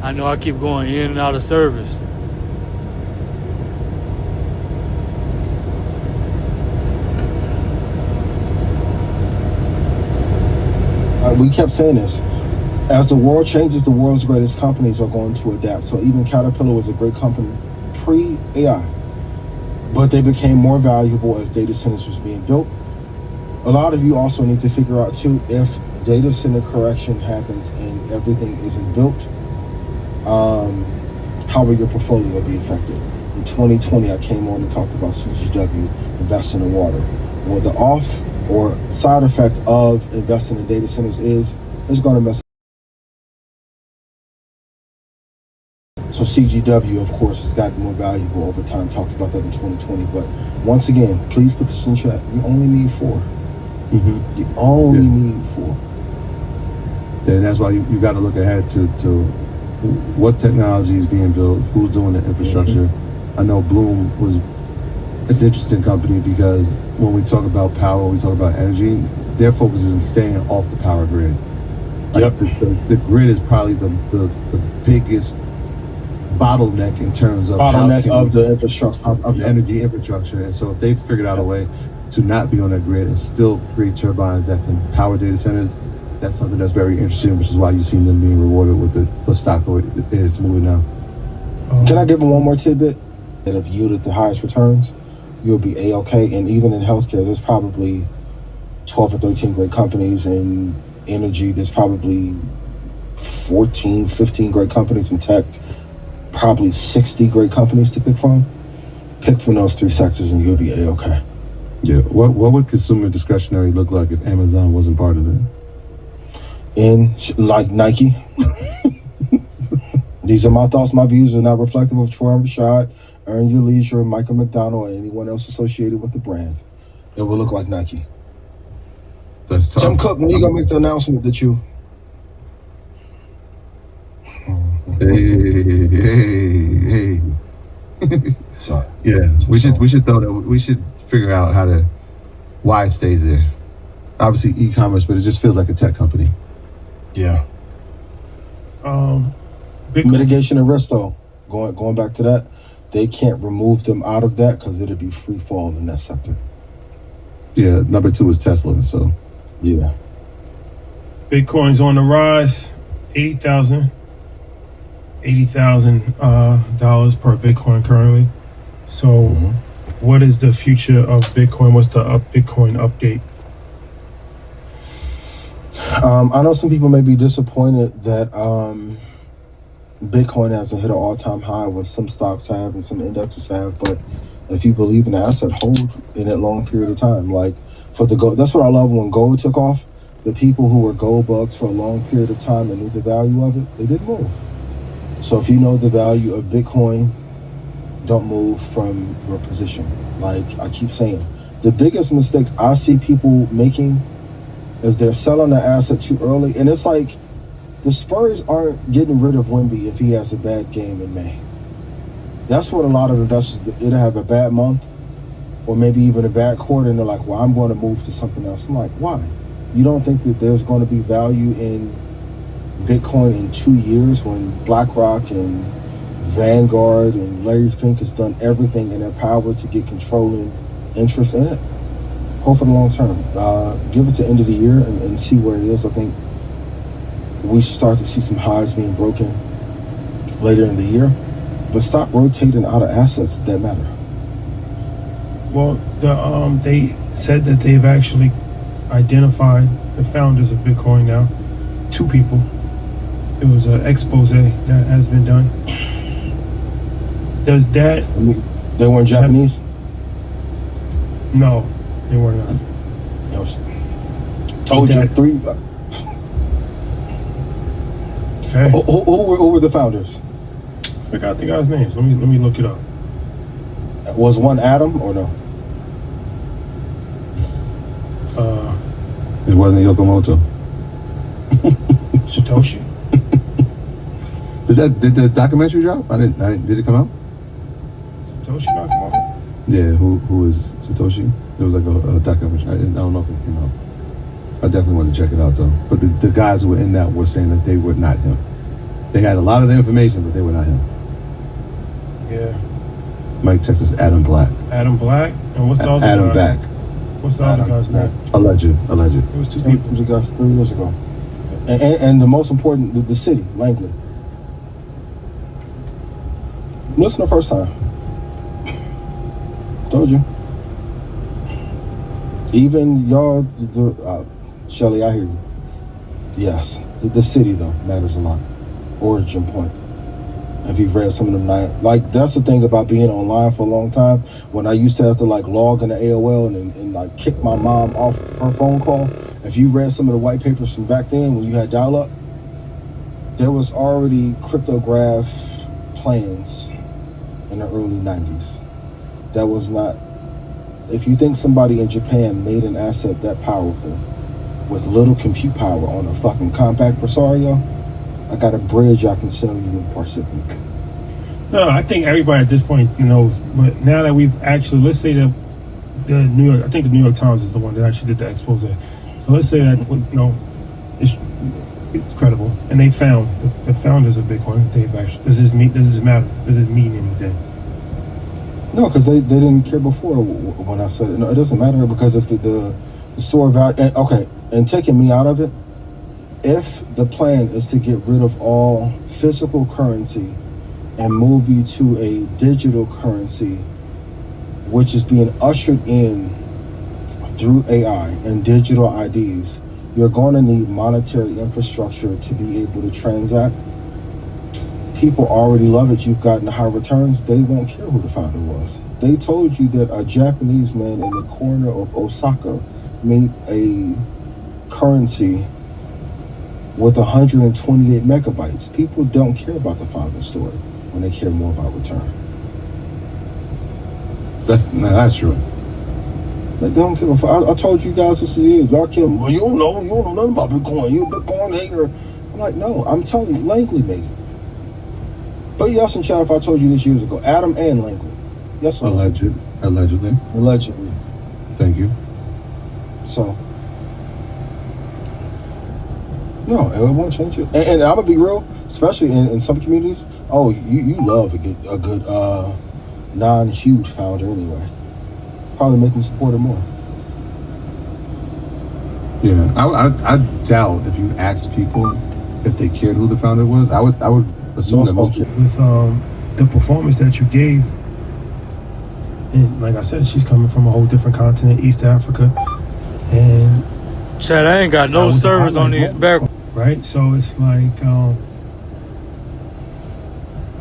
I know I keep going in and out of service. We kept saying this. As the world changes, the world's greatest companies are going to adapt. So even Caterpillar was a great company pre-AI, but they became more valuable as data centers was being built. A lot of you also need to figure out too, if data center correction happens and everything isn't built, how will your portfolio be affected? In 2020, I came on and talked about CGW, investing in water. Well, the off or side effect of investing in data centers is it's going to mess. So CGW, of course, has gotten more valuable over time. Talked about that in 2020. But once again, please put this in chat. You only need 4. Mm-hmm. You only need 4. And that's why you got to look ahead to what technology is being built, who's doing the infrastructure. Mm-hmm. I know Bloom it's an interesting company because when we talk about power, we talk about energy, their focus is in staying off the power grid. Like the grid is probably the biggest bottleneck in terms of the infrastructure, of energy infrastructure. And so if they've figured out a way to not be on that grid and still create turbines that can power data centers, that's something that's very interesting, which is why you've seen them being rewarded with the stock the way it's moving now. Can I give them one more tidbit? That have yielded the highest returns, you'll be A-okay. And even in healthcare, there's probably 12 or 13 great companies. In energy, there's probably 14, 15 great companies. In tech, probably 60 great companies to pick from. Pick from those 3 sectors and you'll be A-okay. Yeah. What would consumer discretionary look like if Amazon wasn't part of it? Like Nike. These are my thoughts. My views are not reflective of Troy and Rashad, Earn Your Leisure, Michael McDonald, or anyone else associated with the brand. It will look like Nike. That's tough. Tim Cook, when you gonna make the announcement that you? Hey. Sorry. Yeah, we should figure out why it stays there. Obviously e-commerce, but it just feels like a tech company. Yeah. Mitigation of risk, though. Going back to that, they can't remove them out of that because it'd be free fall in that sector. Yeah, number 2 is Tesla. So yeah. Bitcoin's on the rise, $80,000 per Bitcoin currently. So, what is the future of Bitcoin? What's the Bitcoin update? I know some people may be disappointed that Bitcoin hasn't hit an all-time high when some stocks have and some indexes have, but if you believe in the asset, hold in a long period of time. Like for the gold, that's what I love when gold took off. The people who were gold bugs for a long period of time and knew the value of it, they didn't move. So if you know the value of Bitcoin, don't move from your position. Like I keep saying, the biggest mistakes I see people making is they're selling the asset too early. And it's like the Spurs aren't getting rid of Wemby if he has a bad game in May. That's what a lot of investors, it'll have a bad month or maybe even a bad quarter, and they're like, well, I'm going to move to something else. I'm like, why? You don't think that there's going to be value in Bitcoin in 2 years when BlackRock and Vanguard and Larry Fink has done everything in their power to get controlling interest in it? Hope for the long term. Give it to end of the year and see where it is. I think we should start to see some highs being broken later in the year, but stop rotating out of assets that matter. Well, they said that they've actually identified the founders of Bitcoin now. 2 people. It was an expose that has been done. Does that... They weren't Japanese? No, they were not. Told you 3... Okay. Who were the founders? Forgot the guy's names. Let me look it up. Was one Adam or no? It wasn't Yokomoto. Satoshi. Did the documentary drop? I didn't. Did it come out? Satoshi Nakamoto. Yeah. Who is Satoshi? It was like a documentary. I don't know if it came out. I definitely wanted to check it out though. But the guys who were in that were saying that they were not him. They had a lot of the information, but they were not him. Yeah. Mike Texas, Adam Black. Adam Black, and what's the other Adam guy? Back. What's the other guy's name? Alleged. It was two people. It was 3 years ago. And the most important, the city, Langley. Listen the first time. Told you. Even y'all, Shelly, I hear you. Yes, the city though matters a lot. Origin point. If you've read some of them, like that's the thing about being online for a long time. When I used to have to like log into AOL and like kick my mom off her phone call. If you read some of the white papers from back then when you had dial-up, there was already cryptograph plans in the early 90s. That was not. If you think somebody in Japan made an asset that powerful with little compute power on a fucking compact Presario, I got a bridge I can sell you in Parsippany. No, I think everybody at this point knows. But now that we've actually, let's say that the New York, I think the New York Times is the one that actually did the expose. So let's say that it's credible, and they found the founders of Bitcoin. They've actually does this matter? Does it mean anything? No, because they didn't care before when I said it. No, it doesn't matter because if the store value. Okay, and taking me out of it. If the plan is to get rid of all physical currency and move you to a digital currency, which is being ushered in through AI and digital IDs, you're going to need monetary infrastructure to be able to transact. People already love it. You've gotten high returns. They won't care who the founder was. They told you that a Japanese man in the corner of Osaka made a currency with 128 megabytes. People don't care about the founder story when they care more about return. That's true. They don't give a fuck. I told you guys this is y'all care. Well, you don't know nothing about Bitcoin. You a Bitcoin hater. I'm like, no, I'm telling you, Langley made it. But yes, in chat if I told you this years ago. Adam and Langley. Yes or no? Allegedly. Allegedly. Thank you. So. No, it won't change it. And I'm gonna be real, especially in some communities. Oh, you love a good non-huge founder anyway. Probably make them support it more. Yeah, I doubt if you asked people if they cared who the founder was. I would assume that most people. With the performance that you gave, and like I said, she's coming from a whole different continent, East Africa, and Chad, I ain't got no service on these back. Right, so it's like,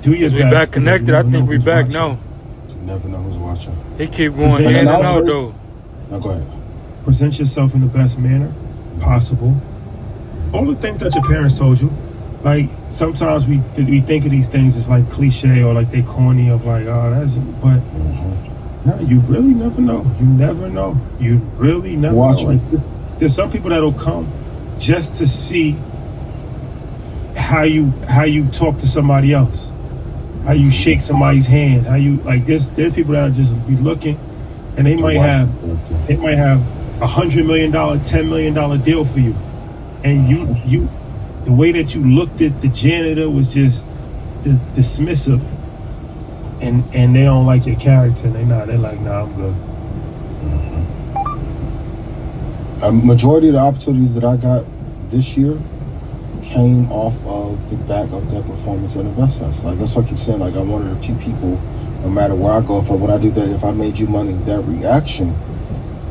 do your best. We back connected. I think we back now. You never know who's watching. They keep going in and out though. No, go ahead. Present yourself in the best manner possible. All the things that your parents told you, like sometimes we think of these things as like cliche or like they corny of like, oh, that's. But no, you really never know. You never know. You really never know. Like, there's some people that'll come just to see how you talk to somebody else, how you shake somebody's hand, how you like this. There's people that just be looking, and they might have $100 million, $10 million deal for you, and you the way that you looked at the janitor was just dismissive, and they don't like your character, and they're like, nah, I'm good. A majority of the opportunities that I got this year came off of the back of that performance at InvestFest. Like that's what I keep saying. Like I'm one of the few people, no matter where I go, when I do that, if I made you money, that reaction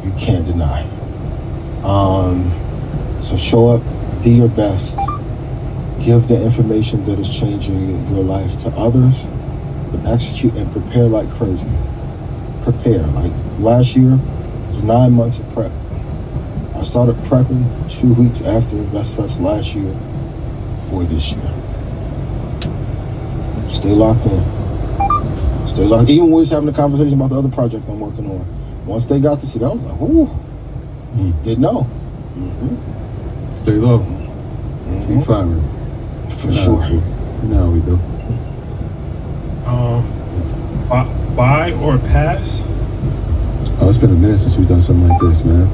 you can't deny. So show up, be your best, give the information that is changing your life to others, but execute and prepare like crazy. Prepare. Like last year, it was 9 months of prep. I started prepping 2 weeks after InvestFest last year for this year. Stay locked in. Stay locked. Even when we was having a conversation about the other project I'm working on, once they got to see that, I was like, ooh, didn't know. Stay low. Keep firing. For sure. You know how we do. Buy or pass? Oh, it's been a minute since we've done something like this, man.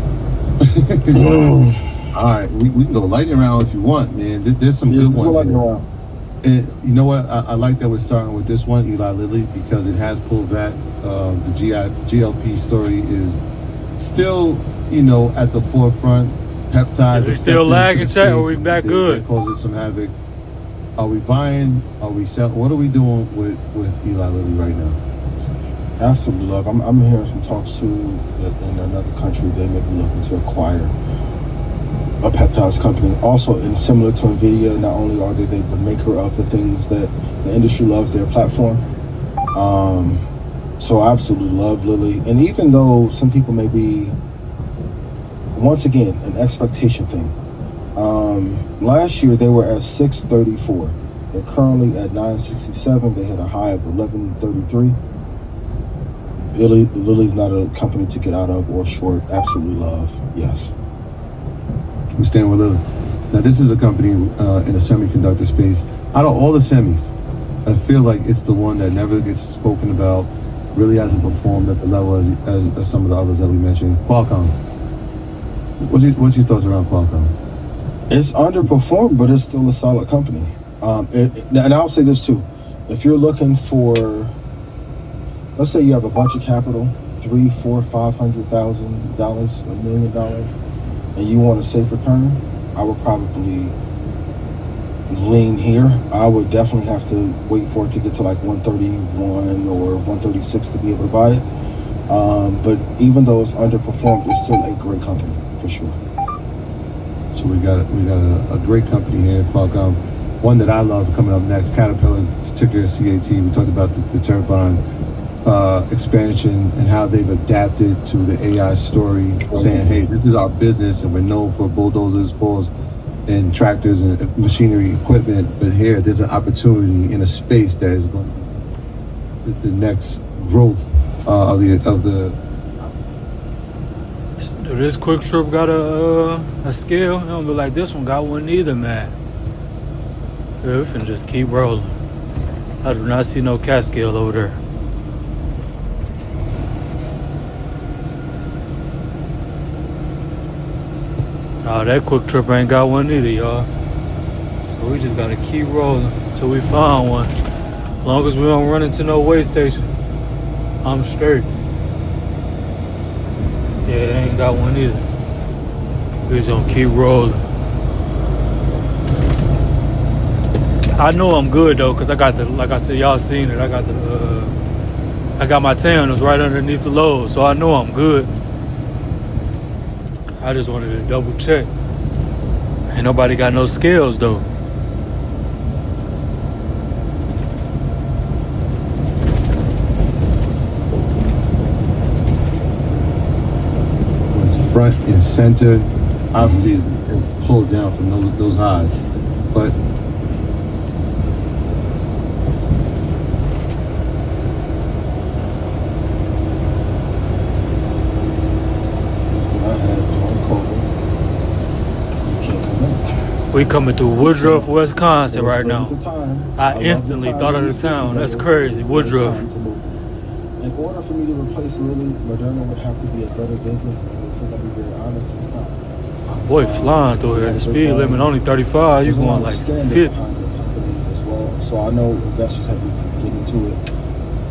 All right, we can go lightning round if you want, man. There's some good ones. Lightning round. And you know what? I like that we're starting with this one, Eli Lilly, because it has pulled back. The GLP story is still, at the forefront. Peptides. Is we still lagging, chat, or we back good? That causes some havoc. Are we buying? Are we selling? What are we doing with Eli Lilly right now? Absolutely, love. I'm hearing some talks too that in another country they may be looking to acquire a peptides company. Also, and similar to NVIDIA, not only are they the maker of the things that the industry loves, their platform. So I absolutely love Lilly. And even though some people may be, once again, an expectation thing. Last year they were at 634. They're currently at 967. They had a high of 1133. Lilly's not a company to get out of or short. Absolutely love. Yes. We stand with Lilly. Now this is a company in the semiconductor space. Out of all the semis, I feel like it's the one that never gets spoken about, really hasn't performed at the level as some of the others that we mentioned. Qualcomm. What's your thoughts around Qualcomm? It's underperformed, but it's still a solid company. And I'll say this too. If you're looking for, let's say you have a bunch of capital, $300,000, $400,000, $500,000, $1 million, and you want a safe return, I would probably lean here. I would definitely have to wait for it to get to like 131 or 136 to be able to buy it. But even though it's underperformed, it's still a great company for sure. So we got a great company here, Qualcomm. One that I love coming up next, Caterpillar, ticker CAT. We talked about the turbine expansion and how they've adapted to the AI story, saying, hey, this is our business and we're known for bulldozers, pulls, and tractors and machinery equipment. But here, there's an opportunity in a space that is going to be the next growth of the. This Quick Trip got a scale. It don't look like this one got one either, man. Yeah, we finna just keep rolling. I do not see no cat scale over there. Oh, that Quick Trip ain't got one either, y'all. So we just gotta keep rolling until we find one. As long as we don't run into no way station, I'm straight. Yeah, it ain't got one either. We just gonna keep rolling. I know I'm good though, cause I got the, like I said, y'all seen it. I got my Tandem's right underneath the load, so I know I'm good. I just wanted to double check. Ain't nobody got no scales though. Was front and center, obviously is pulled down from those highs, but we coming through Woodruff, Wisconsin right now. I instantly thought of the town. That's crazy. Woodruff. In order for me to replace Lilly, Moderna would have to be a better business, and if we're gonna be very honest, it's not. Boy, flying through here. The speed limit only 35. You going like 50. As well. So I know investors have been getting to it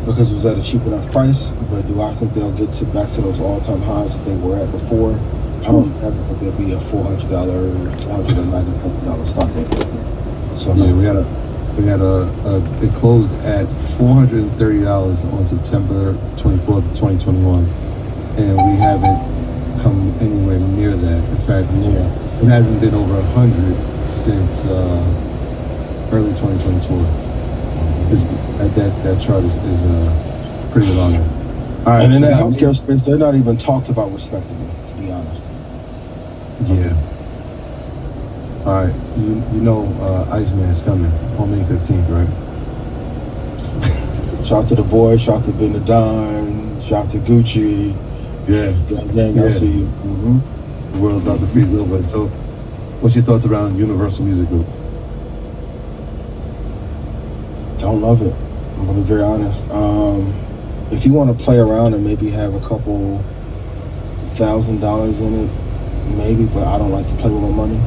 because it was at a cheap enough price. But do I think they'll get back to those all-time highs that they were at before? I don't ever think there'll be a $400, $490 stock like that. So yeah, we got it closed at $430 on September 24th, 2021, and we haven't come anywhere near that. In fact, it hasn't been over 100 since early 2022. That chart is pretty long. All right, and in that healthcare space, they're not even talked about respectively, to be honest. Yeah. All right. You know Iceman's coming on May 15th, right? Shout out to the boys. Shout out to Ben Don. Shout out to Gucci. Yeah. Gang, I see you. The world about to freeze a little bit. So, what's your thoughts around Universal Music Group? Don't love it. I'm gonna be very honest. If you want to play around and maybe have a couple $1,000 in it, maybe, but I don't like to play with my money.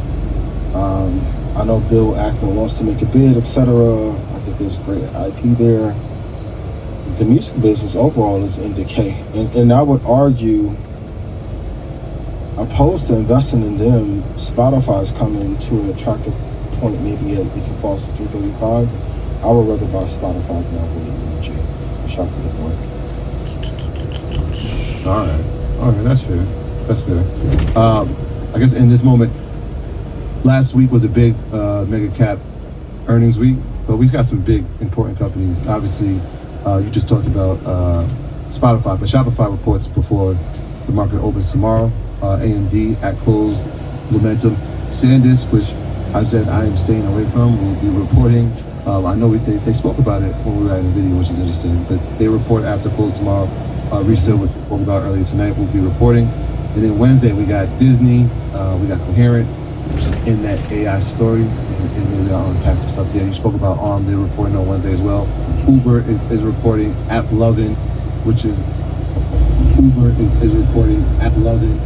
I know Bill Ackman wants to make a bid, etc. I think there's great IP there. The music business overall is in decay, and I would argue, opposed to investing in them, Spotify's coming to an attractive point. Maybe if it falls to 335, I would rather buy Spotify than I would EMG. Shout out to the boy. All right, that's fair. I guess in this moment, last week was a big mega cap earnings week, but we've got some big important companies. Obviously, you just talked about Spotify, but Shopify reports before the market opens tomorrow. AMD at close, Lumentum, SanDisk, which I said I am staying away from, will be reporting. I know they spoke about it when we were in the video, which is interesting, but they report after close tomorrow. Resale, which we spoke about earlier tonight, will be reporting. And then Wednesday, we got Disney, we got Coherent, which is in that AI story, and maybe I'll unpack some stuff there. You spoke about ARM, they're reporting on Wednesday as well. Uber is reporting. AppLovin, which is Uber is reporting. AppLovin.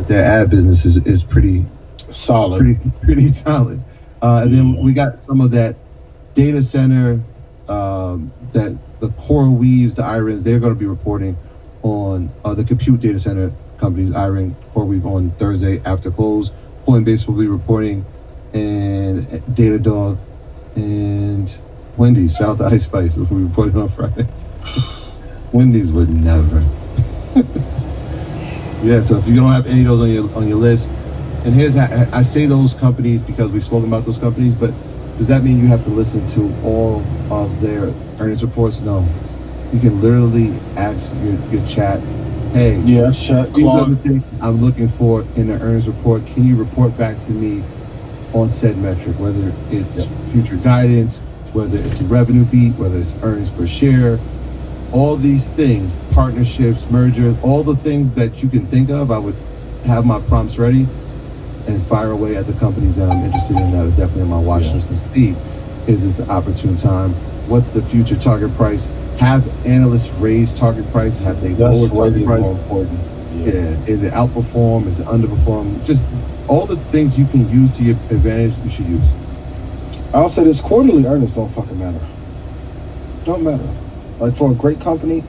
Their ad business is pretty solid, pretty solid. And then we got some of that data center, that the CoreWeaves, the IRINs, they're going to be reporting on the compute data center companies, IRIN, CoreWeave, on Thursday after close. Coinbase will be reporting, and Datadog and Wendy's, shout out to Ice Spice, will be reporting on Friday. Wendy's would never. Yeah, so if you don't have any of those on your list, and here's how I say those companies because we've spoken about those companies, but does that mean you have to listen to all of their earnings reports? No. You can literally ask your chat, hey, chat, these are the things I'm looking for in the earnings report. Can you report back to me on said metric, whether it's future guidance, whether it's a revenue beat, whether it's earnings per share, all these things, partnerships, mergers, all the things that you can think of. I would have my prompts ready and fire away at the companies that I'm interested in that are definitely on my watch list to see, is it an opportune time? What's the future target price? Have analysts raise target price? Have they lowered target price? More important. Yeah. Is it outperform? Is it underperform? Just all the things you can use to your advantage, you should use. I'll say this, quarterly earnings don't fucking matter. Don't matter. Like for a great company,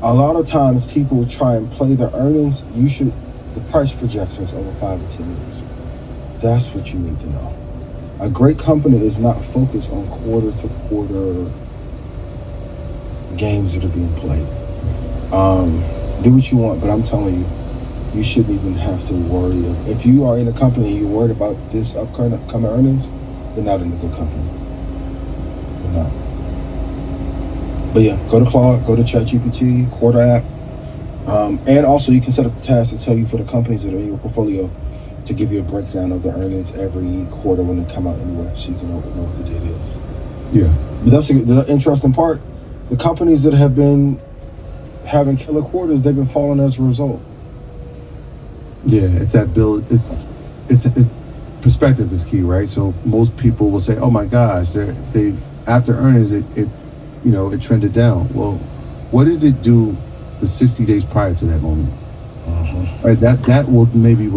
a lot of times people try and play the earnings. The price projections over 5 to 10 years. That's what you need to know. A great company is not focused on quarter to quarter games that are being played. Do what you want, but I'm telling you, you shouldn't even have to worry. If you are in a company and you're worried about this upcoming earnings, you're not in a good company. You're not. But yeah, go to Claude, go to ChatGPT, Quarter app. And also you can set up the task to tell you for the companies that are in your portfolio to give you a breakdown of the earnings every quarter when they come out anyway, so you can know what the data is. Yeah. But that's the interesting part. The companies that have been having killer quarters, they've been falling as a result. Yeah, it's that build. Perspective is key, right? So most people will say, "Oh my gosh, they after earnings it trended down." Well, what did it do the 60 days prior to that moment? Right, that will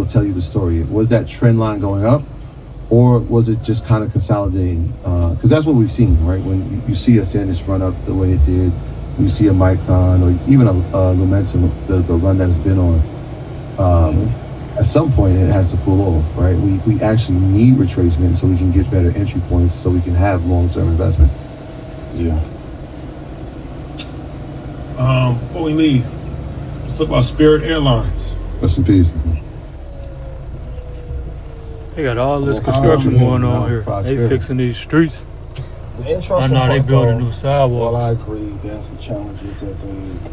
tell you the story. Was that trend line going up, or was it just kind of consolidating? Because that's what we've seen, right? When you see a SanDisk run up the way it did, you see a Micron or even a Lumentum, the run that it's been on. at some point it has to pull off, right? We actually need retracement so we can get better entry points so we can have long-term investments. Yeah. Before we leave, let's talk about Spirit Airlines. Rest in peace. They got all this construction going on here. They fixing these streets. The interesting I know they part, building though, new sidewalks. Well, I agree. There's some challenges as a.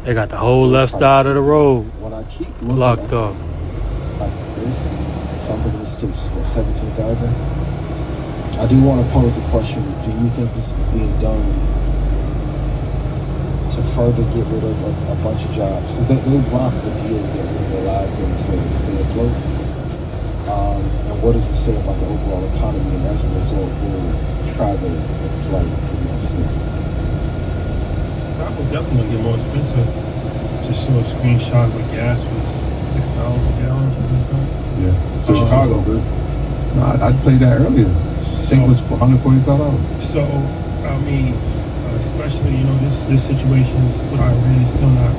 They got the whole left side of the road When I keep looking blocked at off. like this, and something in this case is what, 17,000. I do want to pose the question: do you think this is being done to further get rid of a bunch of jobs? Because they blocked the deal that would have allowed them to stay afloat. And what does it say about the overall economy? And as a result, will travel and flight be more expensive? That would definitely get more expensive. Just saw a screenshot where gas was $6 a gallon, something like that. Yeah. So Chicago, bro. No, I played that earlier. I think it was $145. So, I mean, especially, this situation is what I read is still not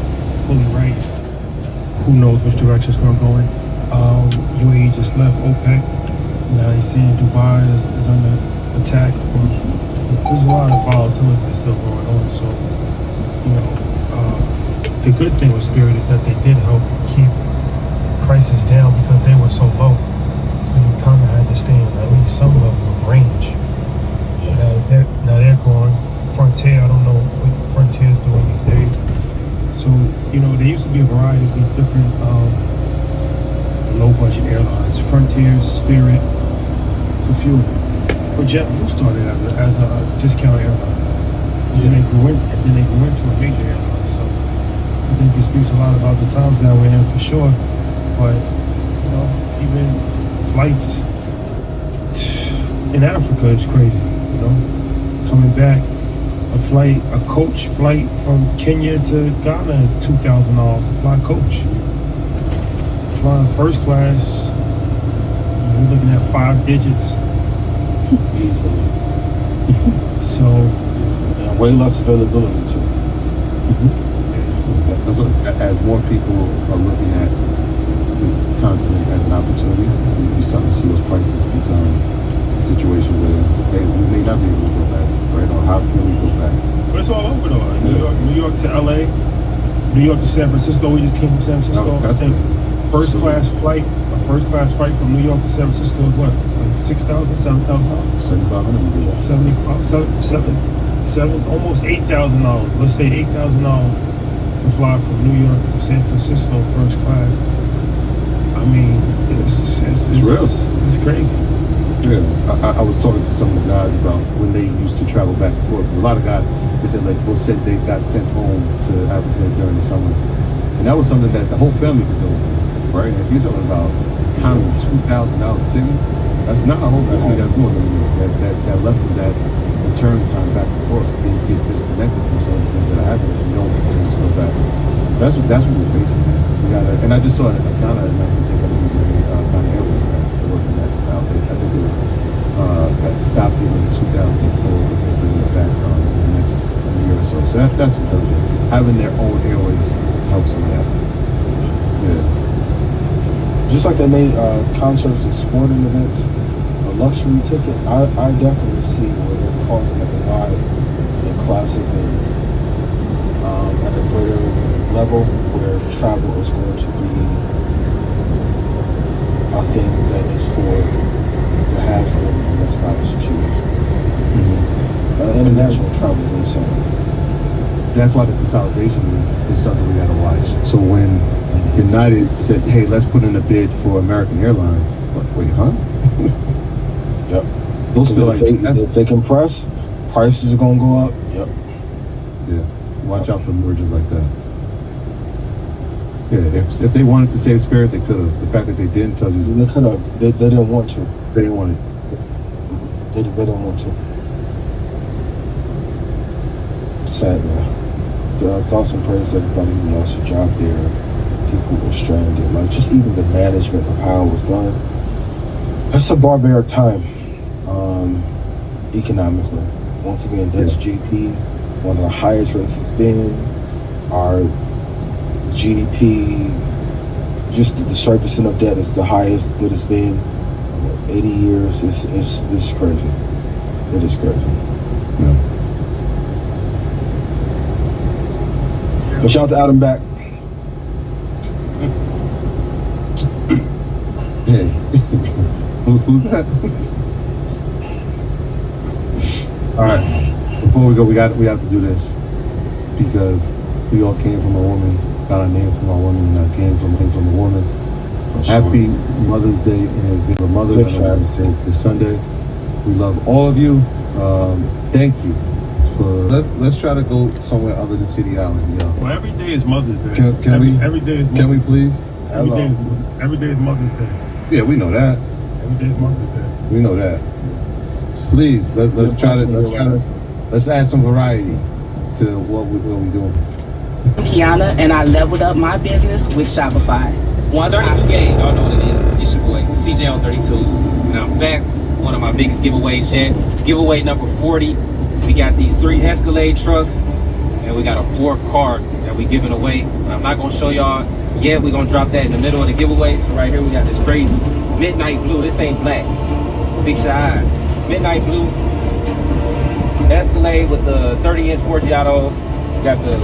fully right. Who knows which direction it's going to go in. UAE just left OPEC. Now he's saying Dubai is under attack. There's a lot of volatility still going on. So, the good thing with Spirit is that they did help keep prices down because they were so low. So you kind of had to stay in at least some level of range. Now they're going. Frontier, I don't know what Frontier's doing these days. So, there used to be a variety of these different low-budget airlines. Frontier, Spirit, a few. But JetBlue started as a discount airline. And then they grew into a major airline. So I think it speaks a lot about the times that we're in for sure. But, even flights in Africa is crazy, Coming back, a coach flight from Kenya to Ghana is $2,000 to fly coach. Flying first class, you're looking at 5 digits. Easily. So, and way less availability too. That's what, as more people are looking at the continent as an opportunity, you're starting to see those prices become a situation where, hey, we may not be able to go back, right? Or how can we go back? But it's all over though. New York to LA, New York to San Francisco. We just came from San Francisco. That's first class flight from New York to San Francisco is what? Like $6,000, $7,000? $7,500. Almost $8,000. Let's say $8,000 to fly from New York to San Francisco first class. I mean, it's real. It's crazy. Yeah, I was talking to some of the guys about when they used to travel back and forth. Because a lot of guys, they said they got sent home to Africa during the summer, and that was something that the whole family could do, right? And if you're talking about counting $2,000 a ticket, that's not a whole family that's going anywhere. That lessens that return time back and forth. So then you get disconnected from some of the things that are happening if you don't continue to go back. That's what we're facing. We gotta, and I just saw a Ghana announcement they're going to be bringing Ghana Airways back. They're working that out. I think they that stopped it in 2004. They're bringing it back in the next year or so. So that's encouraging. Having their own airways helps them out. Yeah. Just like they made concerts and sporting events a luxury ticket, I definitely see where they're causing a divide in classes and at a greater level where travel is going to be a thing that is for the haves and the next guy to choose. International travel is insane. That's why the consolidation is something we got to watch. So when United said, hey, let's put in a bid for American Airlines, it's like, wait, huh? Yep. If they compress, prices are going to go up. Yep. Yeah. Watch out for mergers like that. Yeah, if they wanted to save Spirit, they could have. The fact that they didn't tell you. They could have. They didn't want to. They didn't want it. They didn't want to. Sad, man. Thoughts and prayers to everybody who lost their job there. People who were stranded. Like, just even the management of how it was done. That's a barbaric time, economically. Once again, Dutch GDP, one of the highest rates it's been. Our GDP just the surfacing of debt is the highest that it's been in 80 years. It's crazy. It is crazy. Yeah. But shout out to Adam back. Hey, who's that? All right. Before we go, we have to do this because we all came from a woman, got our name from a woman, and I came from a woman. Happy Mother's Day in advance. The Mother's Day this Sunday. We love all of you. Thank you for. Let's try to go somewhere other than City Island, yo. Well, every day is Mother's Day. Can we? Every day is. Can we please? Every day is Mother's Day. Yeah, we know that. Every day is Mother's Day. We know that. Please, let's add some variety to what we're doing. I'm Kiana, and I leveled up my business with Shopify. 32 Game, y'all know what it is. It's your boy CJ on 32s, and I'm back. One of my biggest giveaways yet. Giveaway number 40. We got these 3 Escalade trucks, and we got a 4th car that we giving away. I'm not gonna show y'all yet. We're gonna drop that in the middle of the giveaway. So right here we got this crazy midnight blue. This ain't black. Big shot eyes. Midnight blue Escalade with the 30-inch Forgiatos. Got the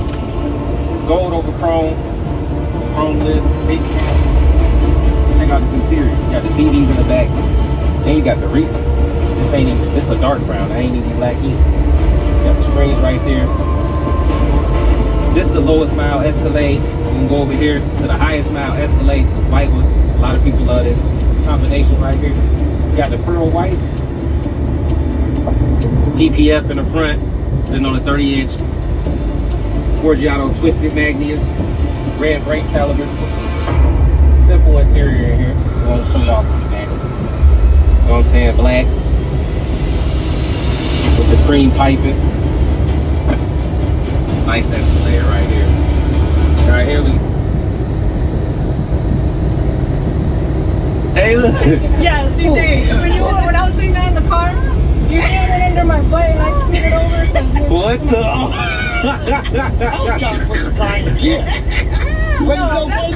gold over chrome lid. Check out the interior. You got the TVs in the back. Then you got the recess. This ain't even. This a dark brown. I ain't even black either. You got the screens right there. This the lowest mile Escalade. You can go over here to the highest mile Escalade. White one. A lot of people love this combination right here. You got the pearl white. PPF in the front, sitting on a 30-inch Forgiato twisted magnets, red brake calipers. Simple interior in here. I want to show y'all from the back. You know what I'm saying? Black with the cream piping. Nice Escalade right here. Right here we. Hey, look. Yes, you did. When I was sitting there in the car, you had it under my butt and I scooted over. What the?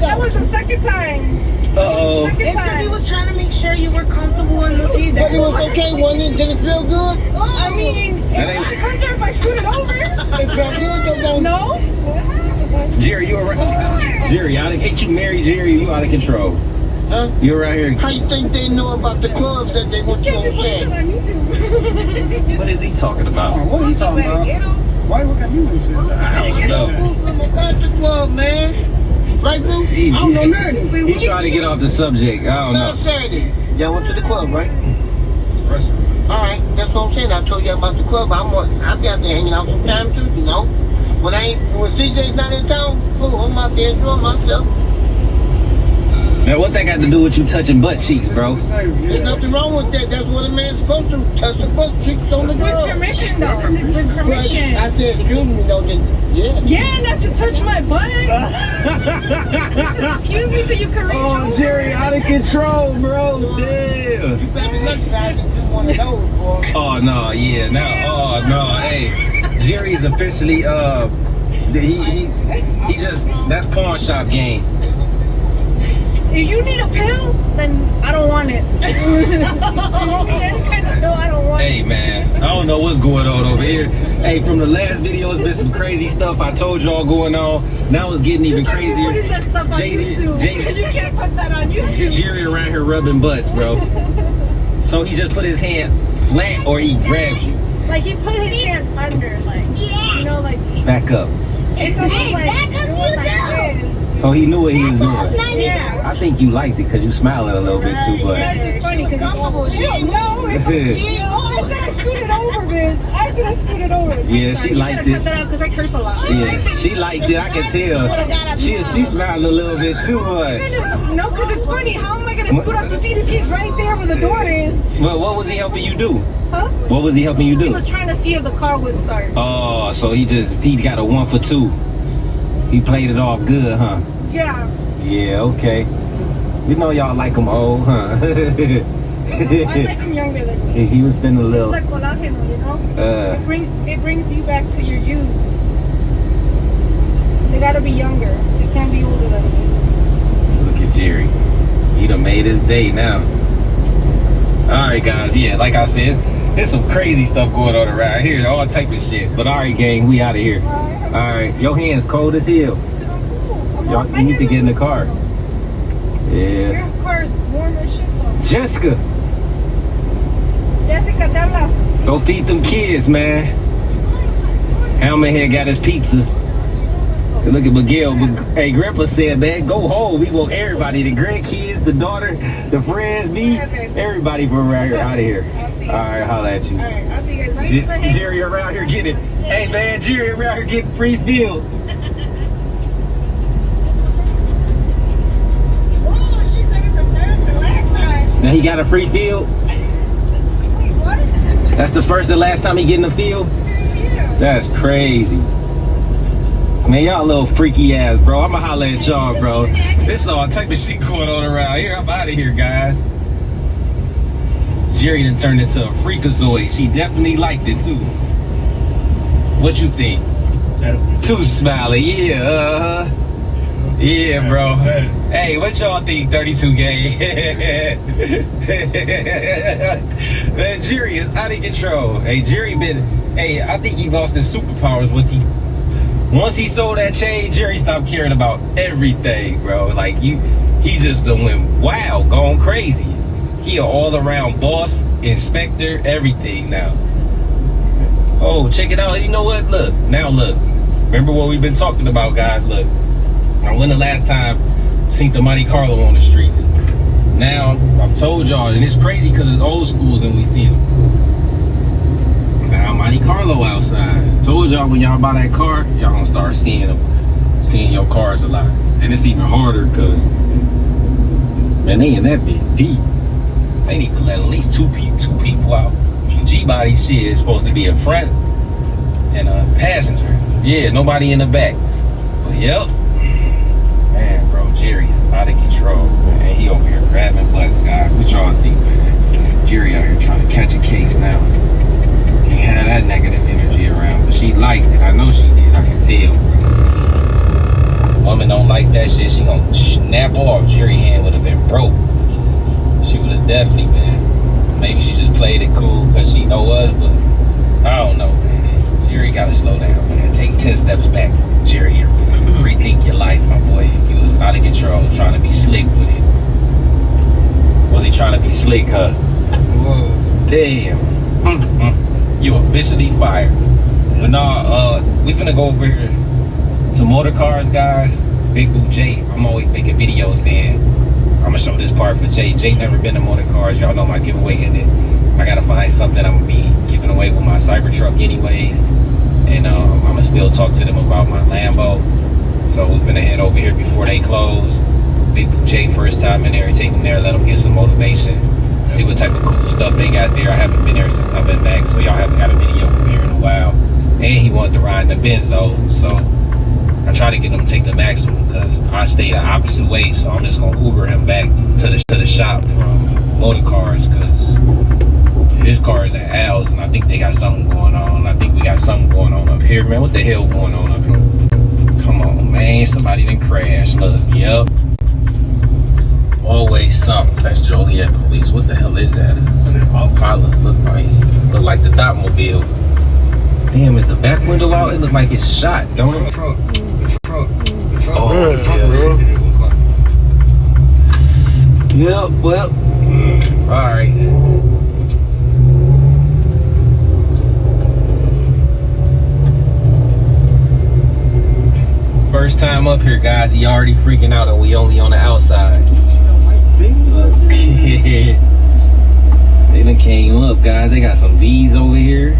That was the second time. Uh-oh. It's because he was trying to make sure you were comfortable in the seat. But it was okay, wasn't it? Did it feel good? I mean, it was comfortable if I scooted over. It felt good, though. No? Jerry, you alright? Jerry, ain't you married, Jerry? You out of control. Huh? You're right here. How you think they know about the clubs that they went to on Saturday? What is he talking about? What are you talking about? Why look at me when you say that? I don't know. I'm about the club, man. Right, Boo? I don't know nothing. He's trying to get off the subject. I don't know. Last Saturday, y'all went to the club, right? All right, that's what I'm saying. I told you about the club. I'll be out there hanging out sometime too, you know. When CJ's not in town, I'm out there enjoying myself. Man, what that got to do with you touching butt cheeks, bro? There's nothing wrong with that. That's what a man's supposed to. Touch the butt cheeks on the girl. With permission, though. With permission. But I said, excuse me, though. Yeah. Yeah, not to touch my butt. Excuse me, so you can reach over. Jerry, out of control, bro. Damn. You better be lucky I didn't do one of those, boy. Oh, no, yeah. No, oh, no. Hey, Jerry's officially, he just, that's pawn shop game. If you need a pill, then I don't want it. If you need any kind of pill, I don't want it. Hey, man, I don't know what's going on over here. Hey, from the last video, it's been some crazy stuff I told y'all going on. Now it's getting even crazier. What is that stuff on YouTube? You can't put that on YouTube. Jerry around here rubbing butts, bro. So he just put his hand flat or he grabbed you? Like he put his hand under, like, you know, like. Back up. It's almost like, back up, you do. So he knew what he was doing. Yeah. I think you liked it because you smiling a little bit too, but. Yeah, it's just funny because it's comfortable. She ain't know. I said I scooted over, man. I said I scooted over. Yeah, she liked it. Cut that out because I curse a lot. Yeah, she liked it. I can tell. She smiled a little bit too much. No, because it's funny. How am I gonna scoot up to see if he's right there where the door is? Well, what was he helping you do? Huh? What was he helping you do? He was trying to see if the car would start. Oh, so he got a 1 for 2. He played it off good, huh? Yeah. Yeah, okay. We know y'all like him old, huh? I like him younger than me. He was spending a little. It's like colágeno, you know? It brings you back to your youth. They gotta be younger. They can't be older than me. Look at at Jerry. He done made his day now. Alright guys, yeah, like I said, there's some crazy stuff going on around here, all type of shit. But alright gang, we out of here. Alright, your hands cold as hell. Y'all, you need to get in the car. Yeah. Your car is warm as shit though. Jessica, Della. go feed them kids, man. Helmet Head got his pizza. And look at Miguel. Hey, Grandpa said, man, go home. We want everybody, the grandkids, the daughter, the friends, me, everybody from around here, out of here. All right, holla at you. All right, I'll see you guys later. Jerry around here getting, hey man, Jerry around here getting free fields. Oh, she said it's the first and last time. Now he got a free field. Wait, what? That's the first and last time he get in the field. Yeah. That's crazy. Man, y'all little freaky ass, bro. I'ma holla at y'all, bro. This all type of shit going on around here. I'm out of here, guys. Jerry done turned into a freakazoid. She definitely liked it too. What you think? Too smiley, yeah. Yeah, bro. Hey, what y'all think? 32 gang. Man, Jerry is out of control. Hey, Jerry been. Hey, I think he lost his superpowers. Once he sold that chain, Jerry stopped caring about everything, bro. Like he just done went wild, gone crazy. He an all-around boss, inspector, everything now. Oh, check it out. You know what? Look, now look. Remember what we've been talking about, guys? Look. Now, when the last time seen the Monte Carlo on the streets? Now, I've told y'all, and it's crazy because it's old schools and we see them. Now, Monte Carlo outside. Told y'all when y'all buy that car, y'all gonna start seeing your cars a lot. And it's even harder because, man, they in that big deep. They need to let at least two people out. G-body shit is supposed to be a front and a passenger. Yeah, nobody in the back. But yep. Man, bro, Jerry is out of control. Man, he over here grabbing butts, guys. What y'all think, man? Jerry out here trying to catch a case now. Can't have that negative energy around. But she liked it. I know she did. I can tell. Woman don't like that shit. She gonna snap off. Jerry hand would have been broke. She would have definitely been. Maybe she just played it cool because she know us, but I don't know, man. Jerry gotta slow down, man. Take 10 steps back, Jerry. Rethink your life, my boy. You was out of control, trying to be slick with it. Was he trying to be slick, huh? Damn. You officially fired. But nah, we finna go over here to motor cars, guys. Big Boo Jay. I'm always making videos saying I'm gonna show this part for Jay. Jay never been to motor cars. Y'all know my giveaway in it. I gotta find something I'm gonna be giving away with my Cybertruck anyways. And I'm gonna still talk to them about my Lambo. So we're gonna head over here before they close. Big Boo Jay, first time in there, take them there, let them get some motivation. See what type of cool stuff they got there. I haven't been there since I've been back, so y'all haven't got a video from here in a while. And he wanted to ride in the Benzo, so I try to get him to take the maximum because I stay the opposite way. So I'm just gonna Uber him back to the shop from motor cars because his car is at Al's and I think they got something going on. I think we got something going on up here, man. What the hell going on up here? Come on, man. Somebody done crashed. Look, yep. Always something. That's Joliet Police. What the hell is that? Pilot look like the Dotmobile. Damn, is the back window out? It look like it's shot, don't it? Truck. Oh, yeah. Yep, well, all right. First time up here, guys. He already freaking out and we only on the outside. They done came up, guys. They got some V's over here.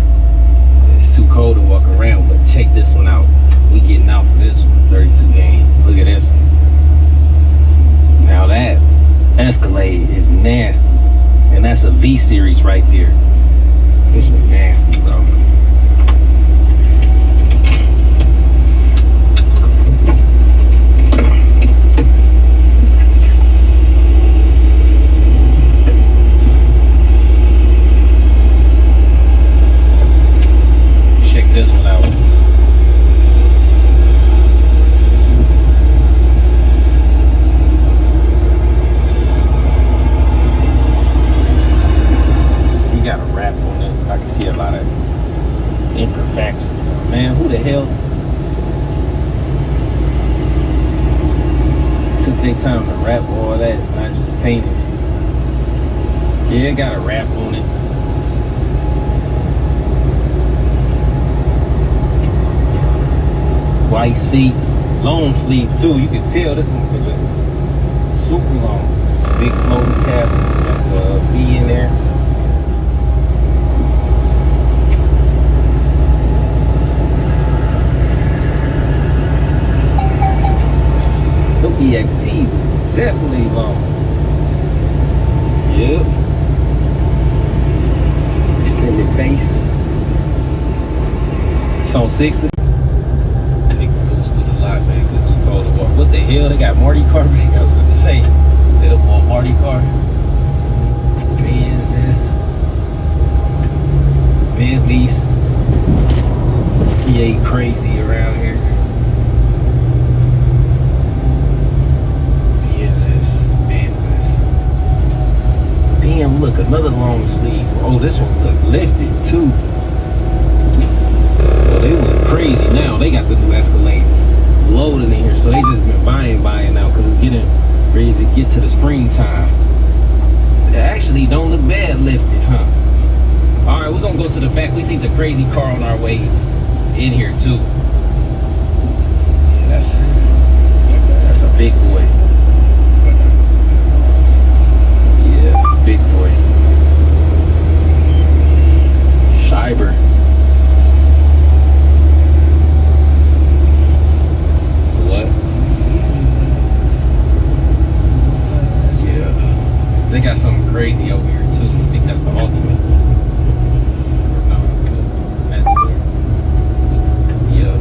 It's too cold to walk around, but check this one out. We getting out for this one. 32 game. Look at this one. Now that Escalade is nasty. And that's a V series right there. This one nasty, bro. This one out. Imperfection. Man, who the hell took their time to wrap all that and not just paint it? Yeah, it got a wrap on it. White seats, long sleeve too. You can tell this one was super long. Big floating cap, got the B in there. The EXTs is definitely long. Yep. Extended base. It's on 6s. Take a boost with a lot, man, because it's too cold to walk. What the hell? They got Marty car back? I was going to say. They don't want Marty car. Bentleys. CA crazy around here. Damn, look, another long sleeve. Oh, this one look lifted too. Oh, they look crazy now. They got the new Escalades loaded in here, so they just been buying now because it's getting ready to get to the springtime. They actually don't look bad lifted, huh? All right, we're gonna go to the back. We see the crazy car on our way in here too. Yeah, that's a big boy. Big boy. Scheiber. What? Yeah. They got something crazy over here too. I think that's the Ultimate. No, that's good. Yeah.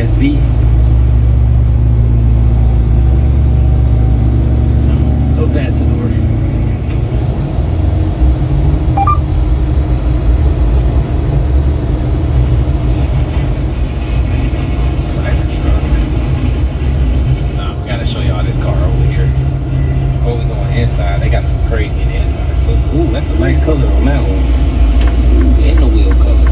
SV. That's an order. Cybertruck. Nah, we gotta show y'all this car over here. Before we go inside, they got some crazy in the inside too. Ooh, that's a nice color on that one. And the wheel color.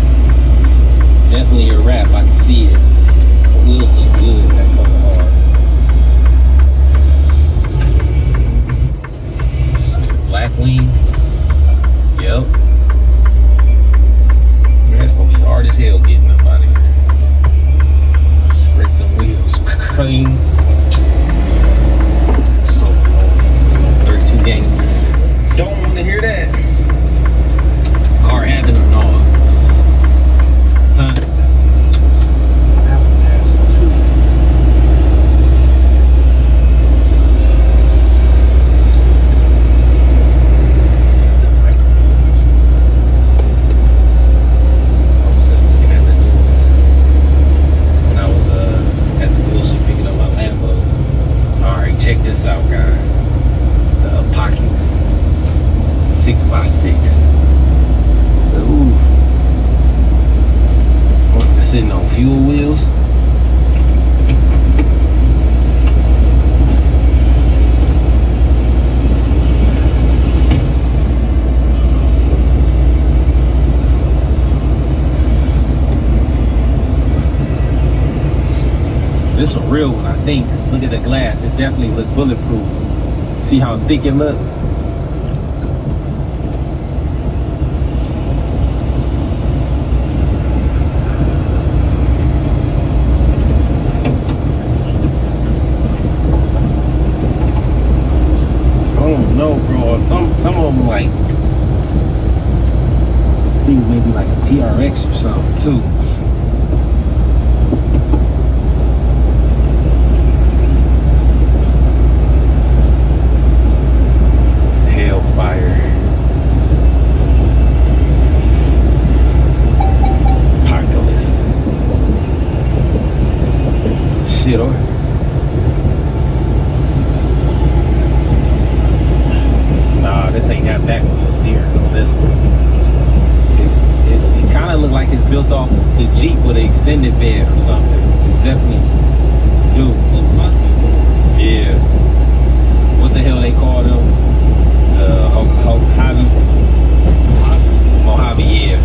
Definitely a wrap, I can see it. The wheels look good, that color hard. Blackwing. Yep. Man, it's gonna be hard as hell getting up out of here. Break the wheels clean. So low. 32 gang. Don't want to hear that. Car having a gnaw. Huh? Check this out, guys. The Apocalypse 6x6. Ooh. It's sitting on fuel wheels. This is a real one, I think. Look at the glass. It definitely looks bulletproof. See how thick it looks? I don't know, bro. Some of them like, I think maybe like a TRX or something too. Hellfire. Apocalypse. Shit, or nah, this ain't got back wheel steering on this one. It kind of look like it's built off the Jeep with an extended bed or something. It's definitely, dude. Yeah. What the hell they call them? Mojave, yeah.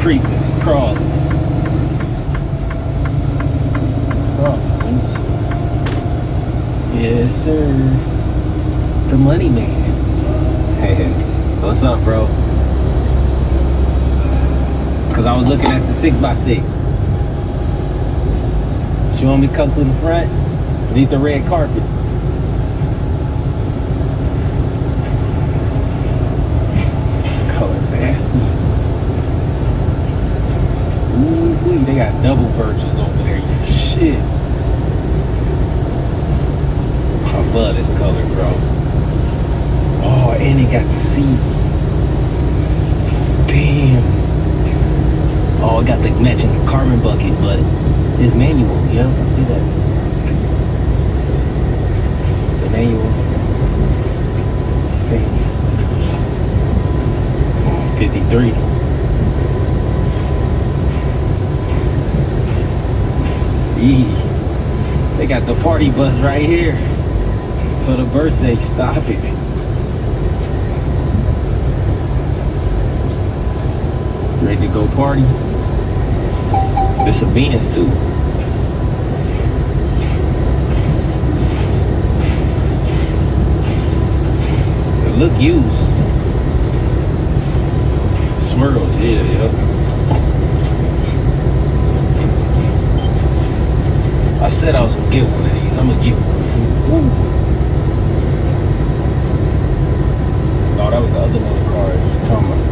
creeping and crawling. Yes, sir. The money man. Hey, what's up, bro? Cause I was looking at the 6x6. You want me to come to the front? Beneath the red carpet. Color nasty. Ooh, they got double virgins over there. Shit. I love this color, bro. Oh, and they got the seats. Damn. Oh, it got the matching carbon bucket, but it's manual. Yeah, I see that. The manual. Okay. Oh, 53. Eee. They got the party bus right here for the birthday. Stop it. Ready to go party? It's a Benz too. It look used. Smurls, yeah. I said I was gonna get one of these. I'm gonna get one too. Ooh. No, that was the other one car you're talking about.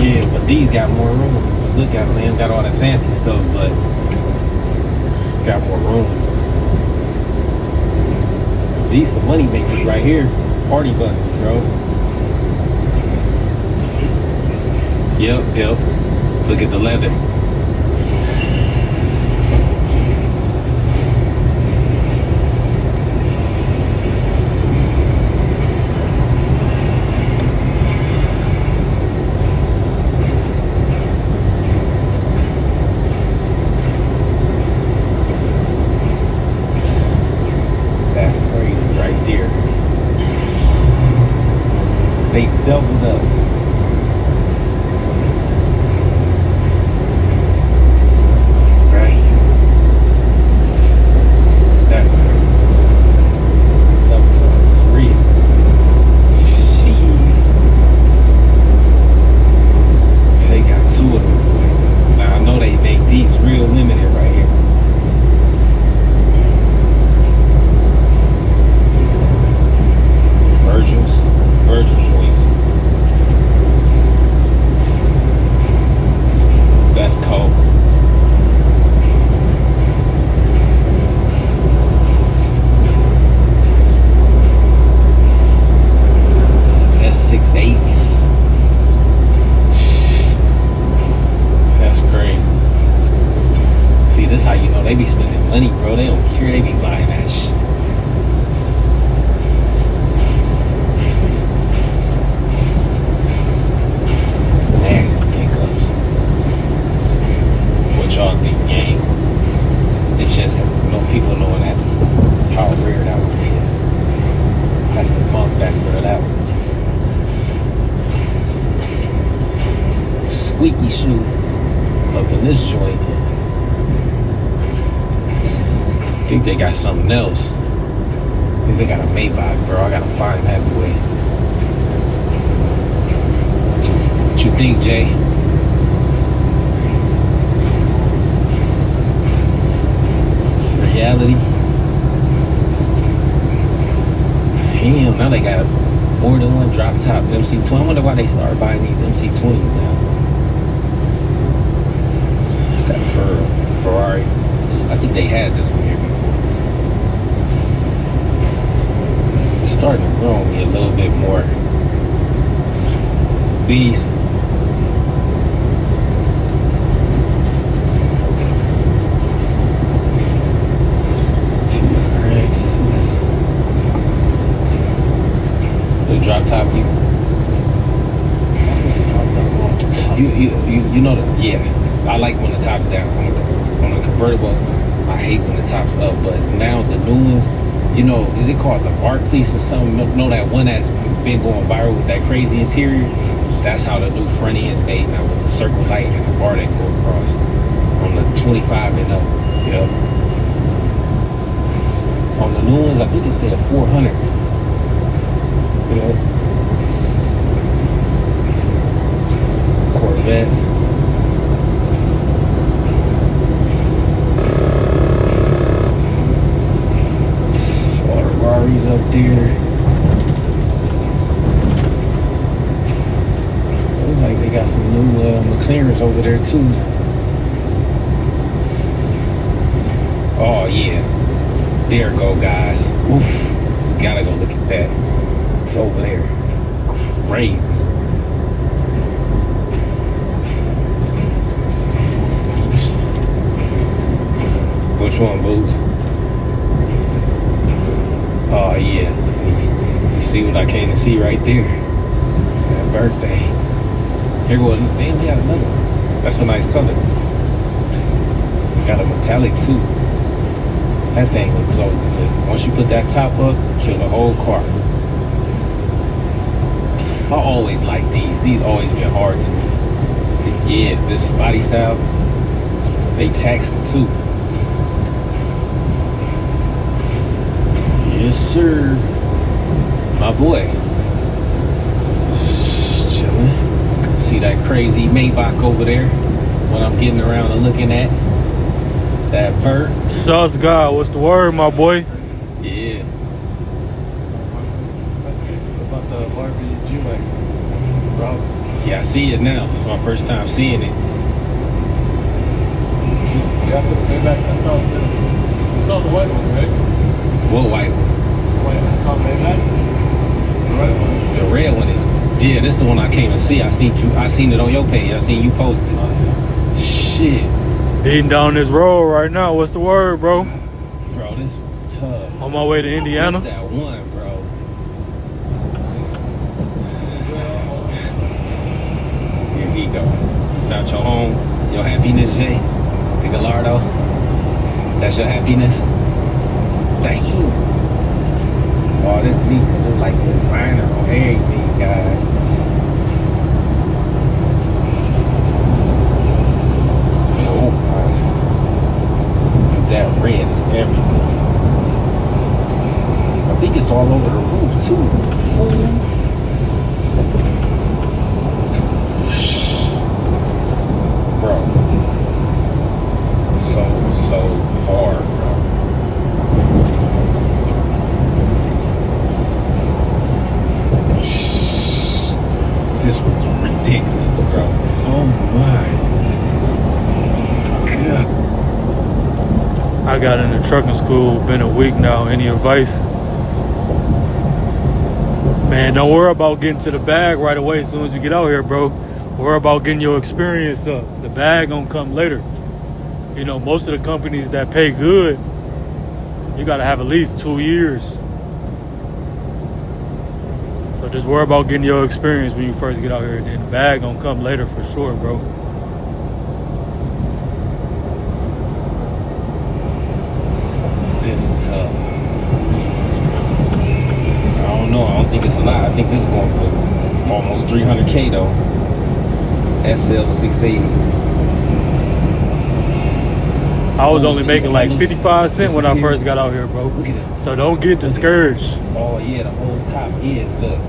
Yeah, but these got more room. Look at them, man. Got all that fancy stuff, but got more room. These some money makers right here. Party buses, bro. Yep. Look at the leather. They doubled up. Right. That doubled up. Real. Jeez. They got two of them boys. Now I know they make these real limited right here. Virgil joints. That's cold. S680s. That's crazy. See, this how you know they be spending money, bro. They don't care. They be buying that shit. Y'all think game. It's just people knowing that how rare that one is. That's the fun factor of that one. Squeaky shoes up in this joint. I think they got something else. I think they got a Maybach, bro. I gotta find that boy. What you think, Jay? Reality. Damn, now they got more than one drop top MC20. I wonder why they started buying these MC20s now. That Ferrari. I think they had this one here before. It's starting to grow on me a little bit more. These. Drop top, you know that. Yeah, I like when the top's down. On a convertible, I hate when the top's up. But now the new ones, you know, is it called the Barclays or something? No, that one that's been going viral with that crazy interior. That's how the new front end's made now, with the circle light and the bar that go across on the 25 and up. Yep. On the new ones, I think it said 400. Yep. Corvettes. All the Raris up there. Looks like they got some new McLarens over there too. Oh yeah. There go, guys. Oof. Gotta go look at that. It's over there. Crazy. Which one, Boots? Oh yeah. You see what I came to see right there? That birthday. Here goes. Damn, we got another one. That's a nice color. Got a metallic too. That thing looks so good. Once you put that top up, kill the whole car. I always like these. These always been hard to me. Yeah, this body style, they taxing too. Yes, sir. My boy. Chilling. See that crazy Maybach over there? What I'm getting around and looking at? That bird. Sus God, what's the word, my boy? Yeah. About the Barbie G-Wagon. Yeah, I see it now. It's my first time seeing it. Yeah, I saw the white one, right? What white one? Wait, I saw Maybach. The red one. The red one is, yeah, this the one I came to see. I seen it on your page. I seen you post it. Shit. Beating down this road right now. What's the word, bro? Bro, this tough. On my way to Indiana. What's that one, bro? Here we go. Found your home, your happiness, Jay. The Gallardo. That's your happiness. Thank you. Oh, this needs to look like designer on everything, guys. Oh, that red is everywhere. I think it's all over the roof too. Bro. So hard, bro. This was ridiculous, bro. Oh my God. I got into trucking school, been a week now. Any advice? Man, don't worry about getting to the bag right away as soon as you get out here, bro. Worry about getting your experience up. The bag gonna come later. You know, most of the companies that pay good, you gotta have at least 2 years. So just worry about getting your experience when you first get out here. Then the bag gonna come later for sure, bro. This tough. I don't know. I don't think it's a lot. I think this is going for almost 300K though. SL 680. I was only making like 55 cents when I first got out here, bro. So don't get discouraged. Oh yeah, the whole top is, look.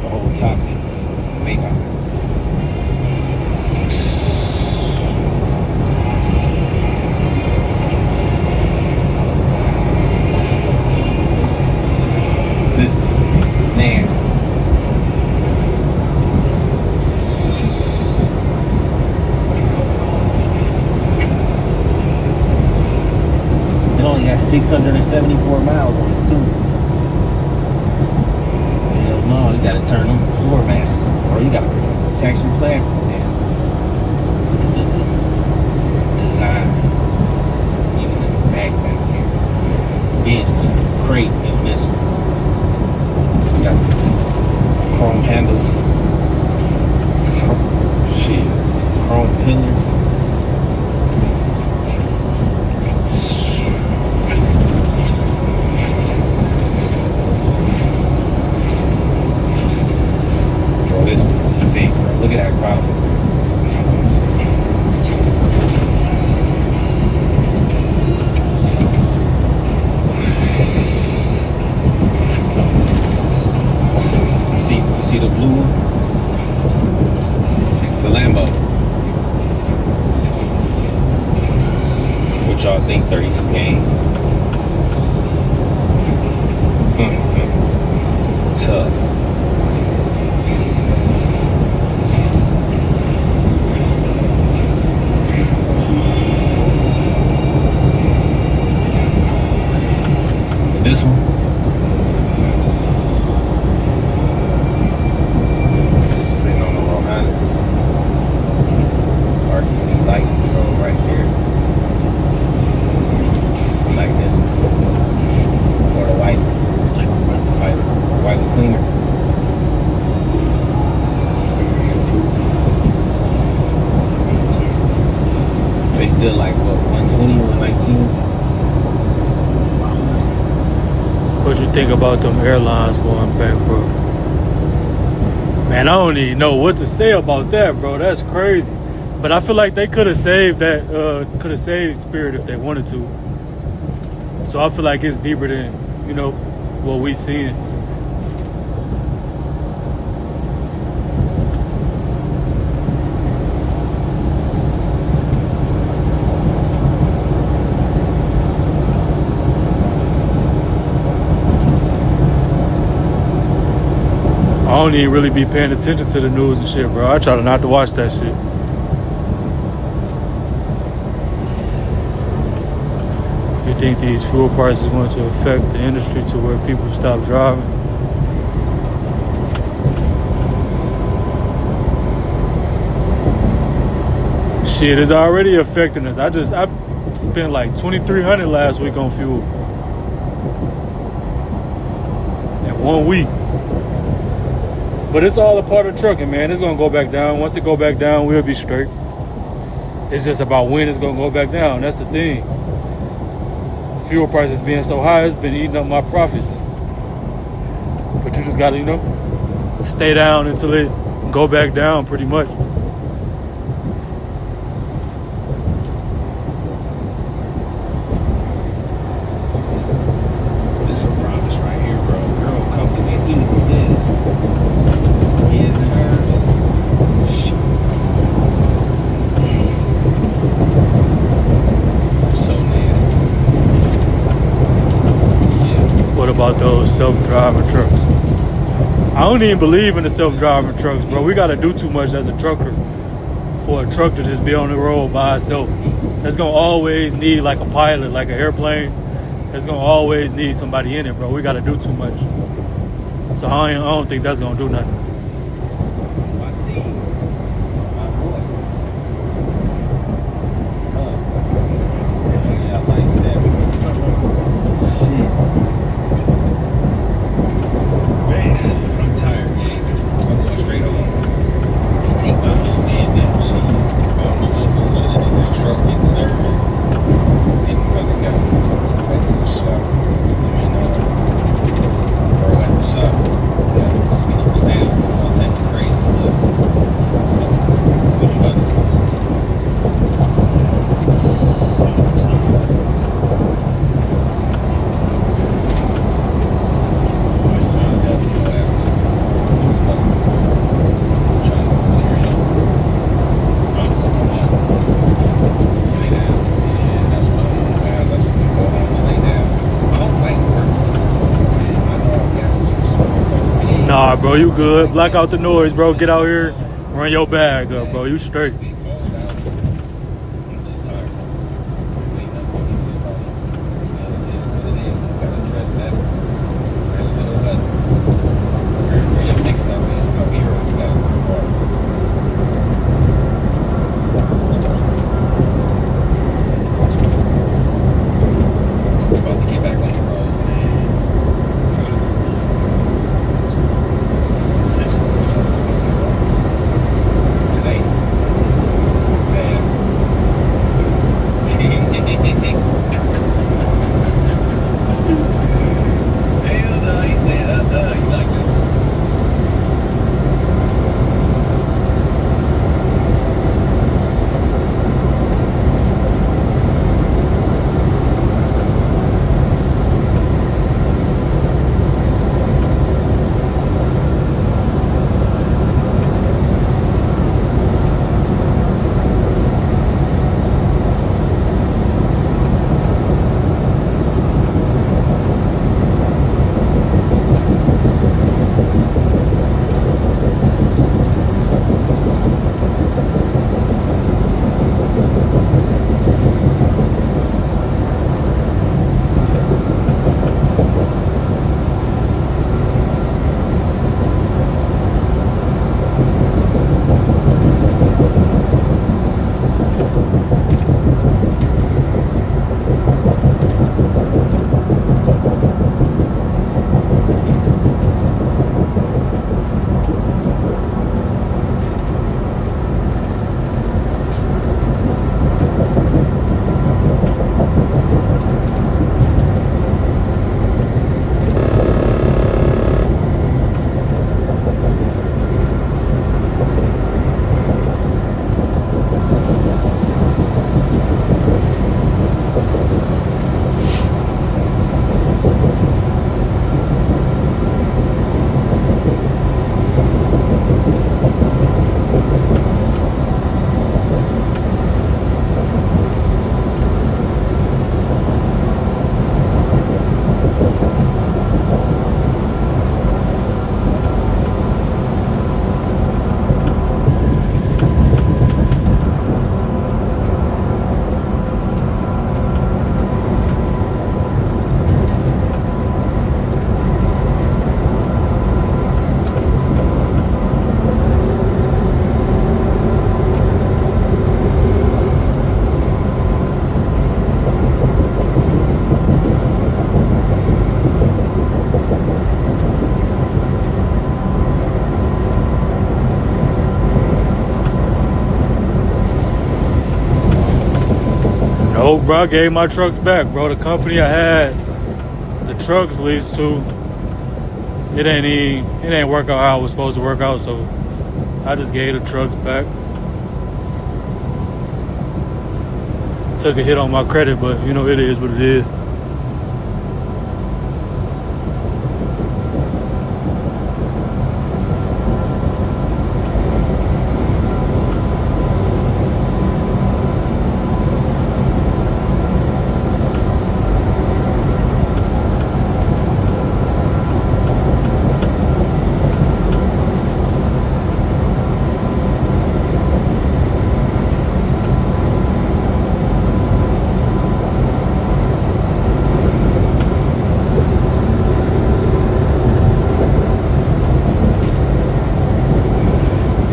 The whole top is Maybach. This nasty. It only got 674 miles on it too. Hell no, you gotta turn them floor mats, or you gotta put some protection plastic there. Look at this design. Even in the back here. It's just crazy in this one. Got chrome handles. Shit. Chrome pillars. see the blue one? The Lambo. What y'all think 32 game? Tough. This one. Sitting on the Rohannes. RQD light control right there. Like this one. Or the white. White with cleaner. They still like what, 120, 119? What you think about them airlines going bankrupt? Man, I don't even know what to say about that, bro. That's crazy. But I feel like they could have saved that, could have saved Spirit if they wanted to. So I feel like it's deeper than, you know, what we seeing. I don't even really be paying attention to the news and shit, bro. I try to not to watch that shit. You think these fuel prices are going to affect the industry to where people stop driving? Shit is already affecting us. I spent like $2,300 last week on fuel. In 1 week. But it's all a part of trucking, man. It's gonna go back down. Once it go back down, we'll be straight. It's just about when it's gonna go back down. That's the thing. Fuel prices being so high, it's been eating up my profits. But you just gotta, you know, stay down until it go back down pretty much. This a promise right here, bro. Girl, come to me, eat this. His and hers. Shit. So nasty. Yeah. What about those self-driving trucks? I don't even believe in the self-driving trucks, bro. We gotta do too much as a trucker for a truck to just be on the road by itself. It's gonna always need like a pilot, like an airplane. It's gonna always need somebody in it, bro. We gotta do too much. So I don't think that's gonna do nothing. I see. My boy. Yeah, I like that. Shit. Man, I'm tired, gang. I'm going straight home. I take my whole damn machine. All my little bullshit in this truck getting service. And I just got to go back to the shop. Bro at the shop. Yeah, you know, Sam, all types of crazy stuff. So, what you got to do? Nah, bro, you good. Black out the noise, bro. Get out here, run your bag up, bro. You straight. Nope, bro. I gave my trucks back, bro. The company I had the trucks leased to, it ain't work out how it was supposed to work out, so I just gave the trucks back. Took a hit on my credit, but you know, it is what it is.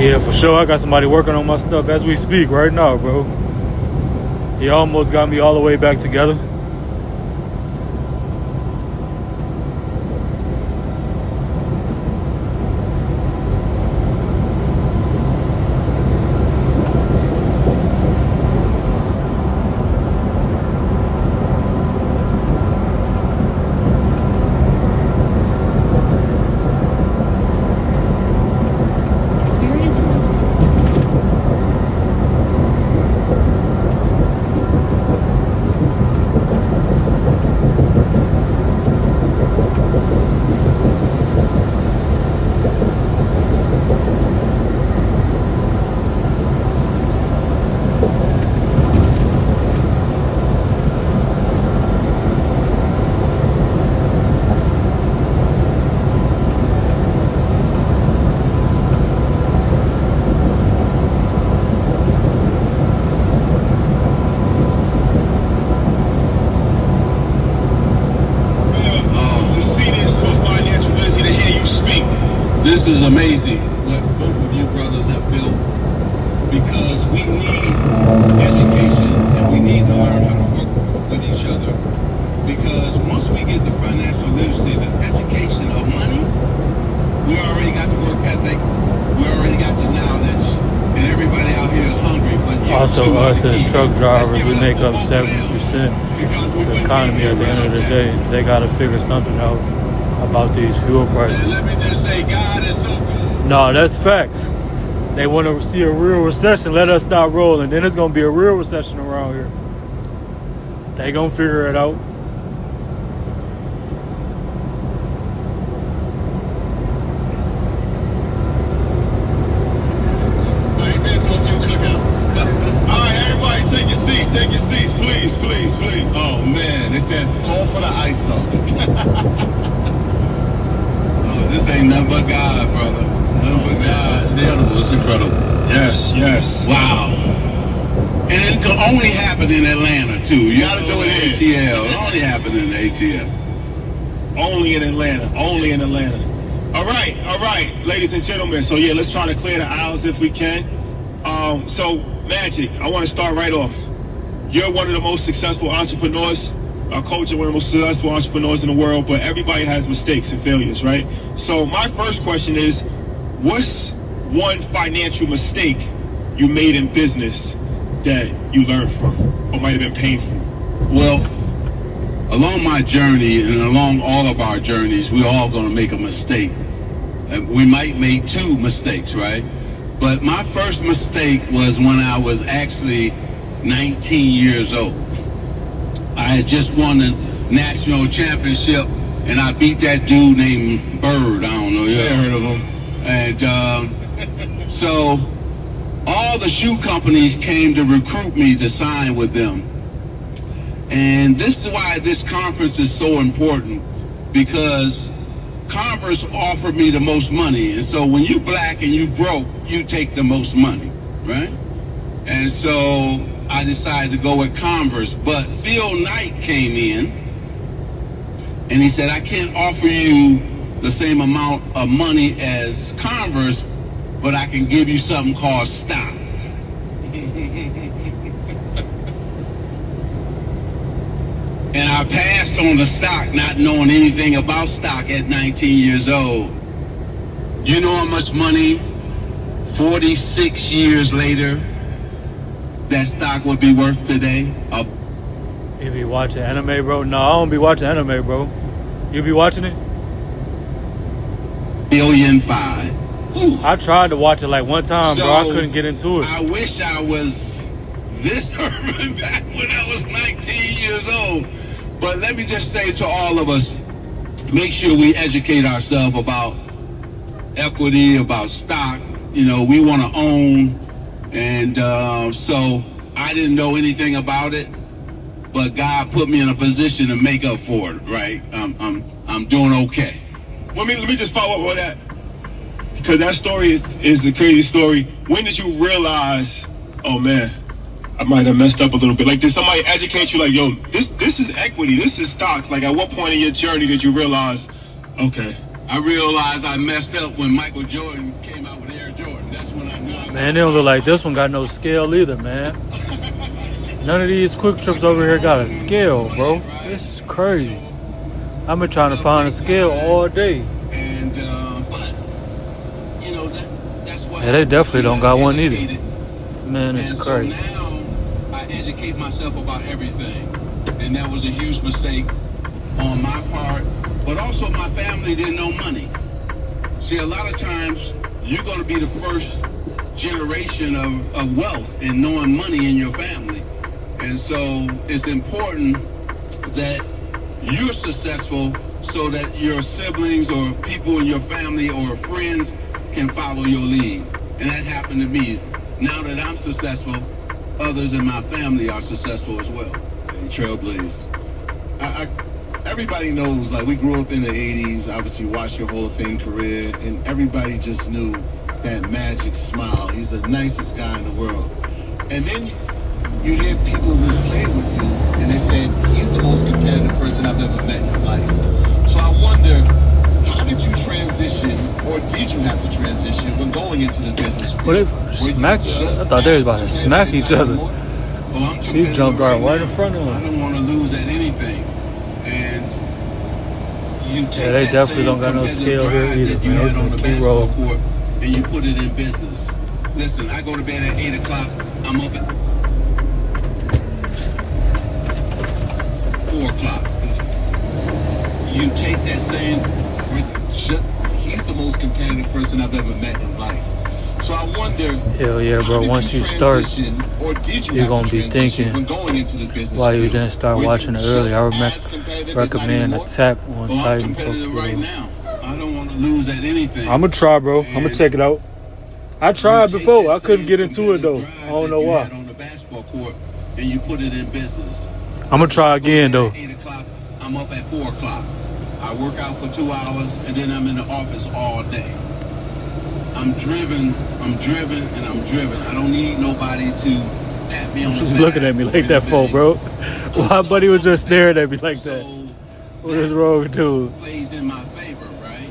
Yeah, for sure. I got somebody working on my stuff as we speak right now, bro. He almost got me all the way back together. This is amazing what both of you brothers have built, because we need education and we need to learn how to work with each other. Because once we get the financial literacy, the education of money, we already got the work ethic, we already got the knowledge, and everybody out here is hungry. But also, us as truck drivers, we make up 70% of the economy at the end of the day. They got to figure something out about these fuel prices. And let me just say, God is so good. No, that's facts. They want to see a real recession. Let us stop rolling. Then it's going to be a real recession around here. They going to figure it out. Take your seats, please, please, please. Oh man, they said call for the ISO. Oh, this ain't nothing but God, brother. It's nothing but God. It's incredible. It's incredible. Yes, yes. Wow. And it can only happen in Atlanta too. You gotta do it in ATL. It only happened in ATL. Only in Atlanta. Only in Atlanta. All right, ladies and gentlemen. So yeah, let's try to clear the aisles if we can. So Magic, I want to start right off. You're one of the most successful entrepreneurs. Our coach is one of the most successful entrepreneurs in the world, but everybody has mistakes and failures, right? So my first question is, what's one financial mistake you made in business that you learned from or might have been painful? Well, along my journey and along all of our journeys, we're all going to make a mistake. We might make two mistakes, right? But my first mistake was when I was actually 19 years old. I had just won the national championship, and I beat that dude named Bird. I don't know, you ever heard of him? And so all the shoe companies came to recruit me to sign with them. And this is why this conference is so important, because Converse offered me the most money. And so when you black and you broke, you take the most money, right? And so I decided to go with Converse, but Phil Knight came in and he said, I can't offer you the same amount of money as Converse, but I can give you something called stock. And I passed on the stock, not knowing anything about stock at 19 years old. You know how much money 46 years later that stock would be worth today? $1 You be watching anime, bro? No, I don't be watching anime, bro. You be watching it? $1,000,005. I tried to watch it like one time, bro. I couldn't get into it. I wish I was this urban back when I was 19 years old. But let me just say to all of us, make sure we educate ourselves about equity, about stock. You know, we want to own. And so I didn't know anything about it, but God put me in a position to make up for it, right? I'm doing okay. Let me just follow up on that, because that story is a crazy story. When did you realize, oh man, I might have messed up a little bit? Like, did somebody educate you, like, yo, this is equity, this is stocks? Like, at what point in your journey did you realize, okay? I realized I messed up when Michael Jordan came out with Air Jordan. That's when I knew. Man, they don't look like this one got no scale either, man. None of these Quick Trips over here got a scale, bro. This is crazy. I've been trying to find a scale all day. And but you know that's what. Yeah, they definitely don't got one either. Man, it's crazy. So now I educate myself about everything, and that was a huge mistake on my part. But also, my family didn't know money. See, a lot of times you're going to be the first generation of wealth and knowing money in your family. And so it's important that you're successful so that your siblings or people in your family or friends can follow your lead. And that happened to me. Now that I'm successful, others in my family are successful as well. Hey, Trailblaze. Everybody knows, like, we grew up in the 80s, obviously watched your Hall of Fame career, and everybody just knew that magic smile. He's the nicest guy in the world. And then you hear people who've played with you, and they said, he's the most competitive person I've ever met in life. So I wonder, how did you transition, or did you have to transition when going into the business field? I thought they was about to smack each other. He jumped right in front of him. I don't want to lose at anything. And you take yeah, they definitely don't got no scale here either, man. On the basketball court and you put it in business. Listen, I go to bed at 8 o'clock. I'm up at 4 o'clock. You take that same. He's the most competitive person I've ever met in life. So I wonder. Hell yeah, bro. Once you start, you're gonna be thinking why you didn't start watching it early. I recommend Attack on Titan. Right now, I don't want to lose at anything. I'm gonna try, bro. I'm gonna check it out. I tried before. I couldn't get into it though. I don't know why. On the basketball court, and you put it in business. I'm gonna try again though. 8 o'clock. I'm up at 4 o'clock. I work out for 2 hours, and then I'm in the office all day. I'm driven, and I'm driven. I don't need nobody to pat me on the back. She's looking at me like that for, bro. My buddy was just staring at me like that. What is wrong with dude? Plays in my favor, right?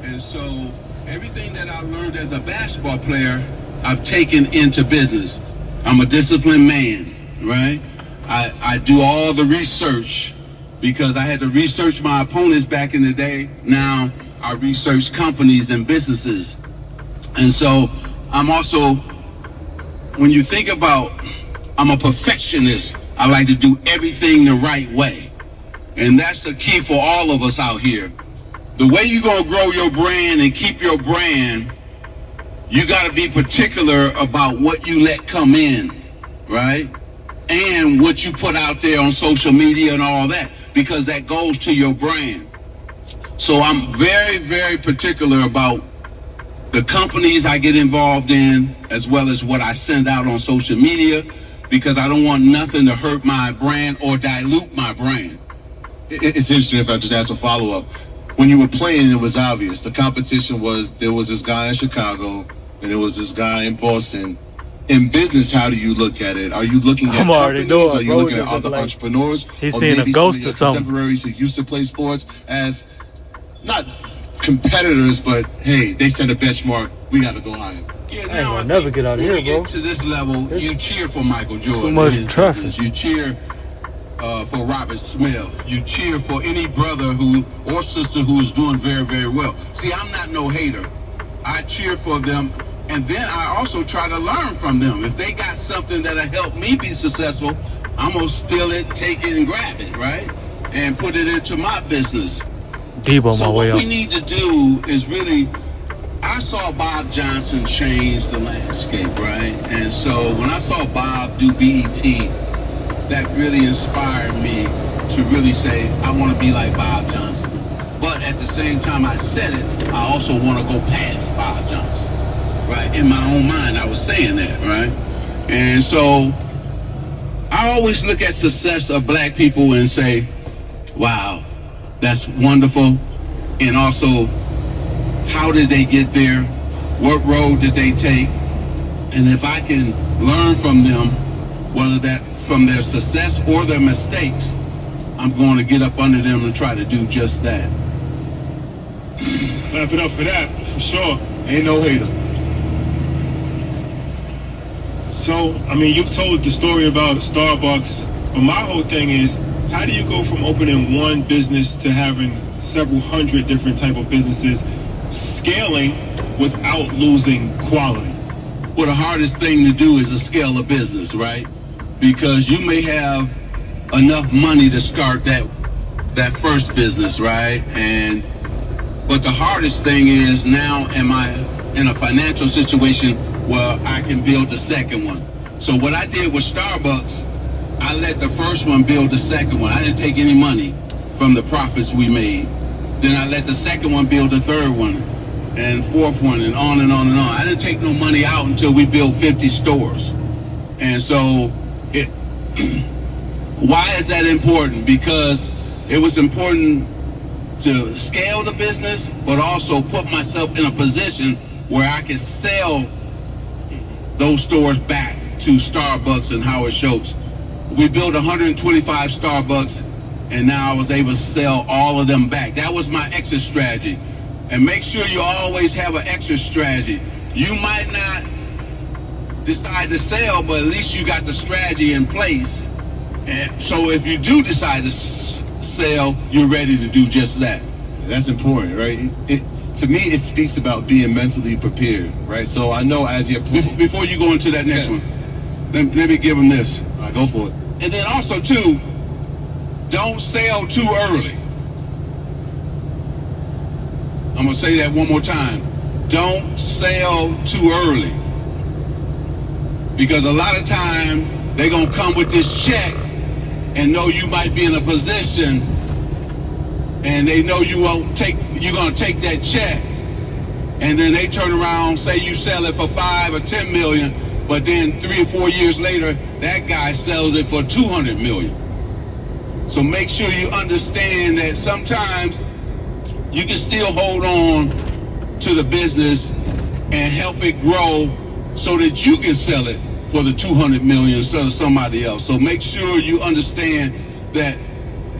And so everything that I learned as a basketball player, I've taken into business. I'm a disciplined man, right? I do all the research because I had to research my opponents back in the day. Now I research companies and businesses. And so I'm also, when you think about, I'm a perfectionist. I like to do everything the right way. And that's the key for all of us out here. The way you're going to grow your brand and keep your brand, you got to be particular about what you let come in, right? And what you put out there on social media and all that, because that goes to your brand. So I'm very, very particular about the companies I get involved in, as well as what I send out on social media, because I don't want nothing to hurt my brand or dilute my brand. It's interesting, if I just ask a follow-up. When you were playing, it was obvious. The competition was, there was this guy in Chicago, and there was this guy in Boston. In business, how do you look at it? Are you looking at companies? Are you looking at other entrepreneurs? He's seeing a ghost or something. Contemporaries who used to play sports as, not competitors, but hey, they set a benchmark. We got to go higher. Yeah, I ain't gonna never get out of here, bro. Get to this level, you cheer for Michael Jordan. Too much traffic. You cheer for Robert Smith. You cheer for any brother who or sister who is doing very, very well. See, I'm not no hater. I cheer for them, and then I also try to learn from them. If they got something that'll help me be successful, I'm gonna steal it, take it, and grab it, right? And put it into my business. Debo, So my way what up. we need to do is really, I saw Bob Johnson change the landscape, right? And so when I saw Bob do BET, that really inspired me to really say, I want to be like Bob Johnson. But at the same time I said it, I also want to go past Bob Johnson, right? In my own mind, I was saying that, right? And so I always look at success of black people and say, wow, that's wonderful. And also, how did they get there? What road did they take? And if I can learn from them, whether that from their success or their mistakes, I'm going to get up under them and try to do just that. Clap it up for that, for sure. Ain't no hater. So, I mean, you've told the story about Starbucks, but my whole thing is, how do you go from opening one business to having several hundred different type of businesses, scaling without losing quality? Well, the hardest thing to do is to scale a business, right? Because you may have enough money to start that first business, right? But the hardest thing is, now am I in a financial situation where I can build the second one? So what I did with Starbucks, I let the first one build the second one. I didn't take any money from the profits we made. Then I let the second one build the third one, and fourth one, and on and on and on. I didn't take no money out until we built 50 stores. And so why is that important? Because it was important to scale the business, but also put myself in a position where I could sell those stores back to Starbucks and Howard Schultz. We built 125 Starbucks, and now I was able to sell all of them back. That was my exit strategy. And make sure you always have an exit strategy. You might not decide to sell, but at least you got the strategy in place. And so if you do decide to sell, you're ready to do just that. That's important, right? To me, it speaks about being mentally prepared, right? So I know as you're... Before you go into that next one, let me give them this. All right, go for it. And then also, too, don't sell too early. I'm going to say that one more time. Don't sell too early. Because a lot of time, they're going to come with this check and know you might be in a position, and they know you're going to take that check, and then they turn around, say you sell it for 5 or 10 million, but then 3 or 4 years later, that guy sells it for 200 million. So make sure you understand that sometimes you can still hold on to the business and help it grow so that you can sell it for the 200 million instead of somebody else. So make sure you understand that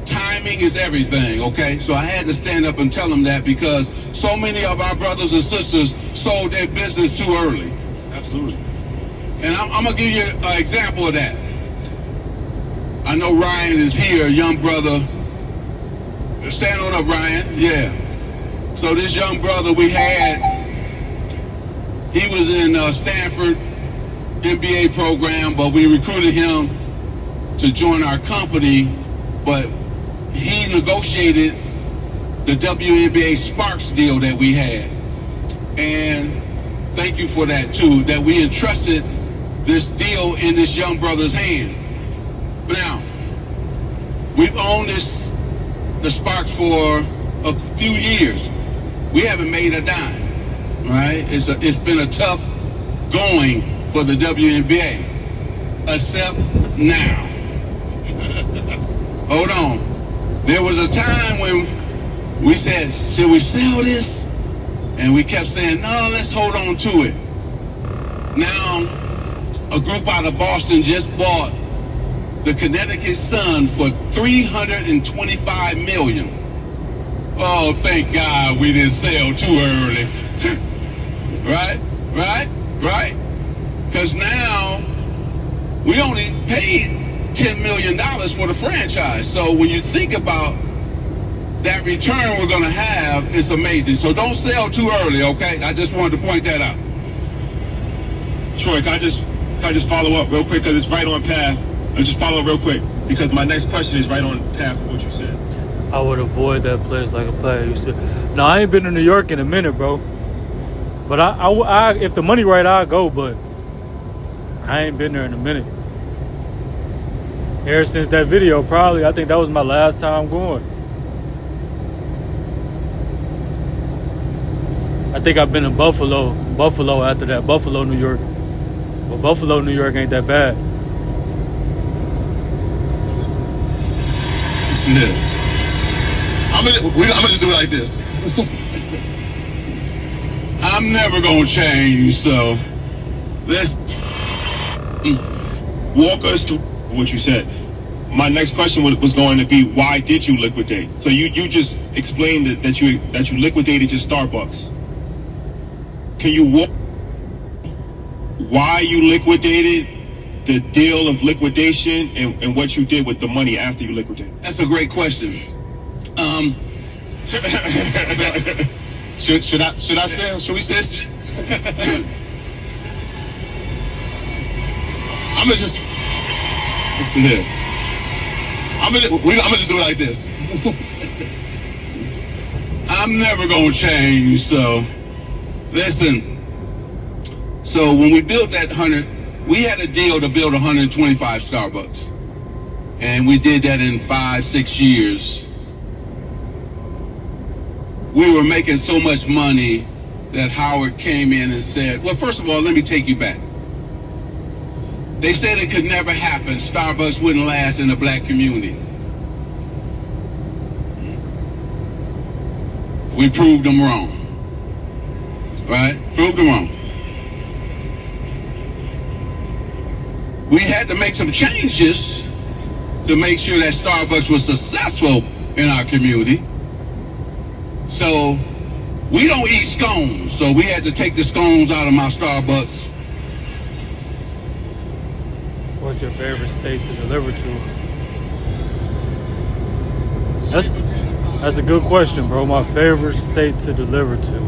timing is everything, okay? So I had to stand up and tell them that, because so many of our brothers and sisters sold their business too early. Absolutely. And I'm gonna give you an example of that. I know Ryan is here, a young brother. Stand on up, Ryan. Yeah. So this young brother we had, he was in Stanford MBA program, but we recruited him to join our company, but he negotiated the WNBA Sparks deal that we had. And thank you for that too, that we entrusted this deal in this young brother's hand. Now, we've owned the Sparks for a few years. We haven't made a dime, right? It's been a tough going for the WNBA, except now. Hold on. There was a time when we said, should we sell this? And we kept saying, no, let's hold on to it. Now, a group out of Boston just bought the Connecticut Sun for $325 million. Oh, thank God we didn't sell too early. Right? Because now we only paid $10 million for the franchise. So when you think about that return we're going to have, it's amazing. So don't sell too early, okay? I just wanted to point that out. Troy, can I just follow up real quick, because it's right on path. just follow real quick because my next question is right on path of what you said. I would avoid that place like a plague. No, I ain't been to New York in a minute, bro. But I if the money right, I'll go. But I ain't been there in a minute. Ever since that video, probably, I think that was my last time going. I think I've been in Buffalo after that. Buffalo, New York. But Buffalo, New York ain't that bad. Listen here. I'm gonna just do it like this. I'm never gonna change, so let's Walk us through what you said. My next question was going to be, why did you liquidate? So you just explained that you liquidated your Starbucks. Can you walk why you liquidated, the deal of liquidation, and what you did with the money after you liquidated? That's a great question. Should I stay? Should we stay? I'm gonna just listen here. I'm gonna just do it like this. I'm never gonna change, so listen. So when we built that 100, we had a deal to build 125 Starbucks. And we did that in 5-6 years. We were making so much money that Howard came in and said, well, first of all, let me take you back. They said it could never happen. Starbucks wouldn't last in the black community. We proved them wrong. Right? Proved them wrong. We had to make some changes to make sure that Starbucks was successful in our community. So we don't eat scones, so we had to take the scones out of my Starbucks. What's your favorite state to deliver to? That's a good question, bro. My favorite state to deliver to.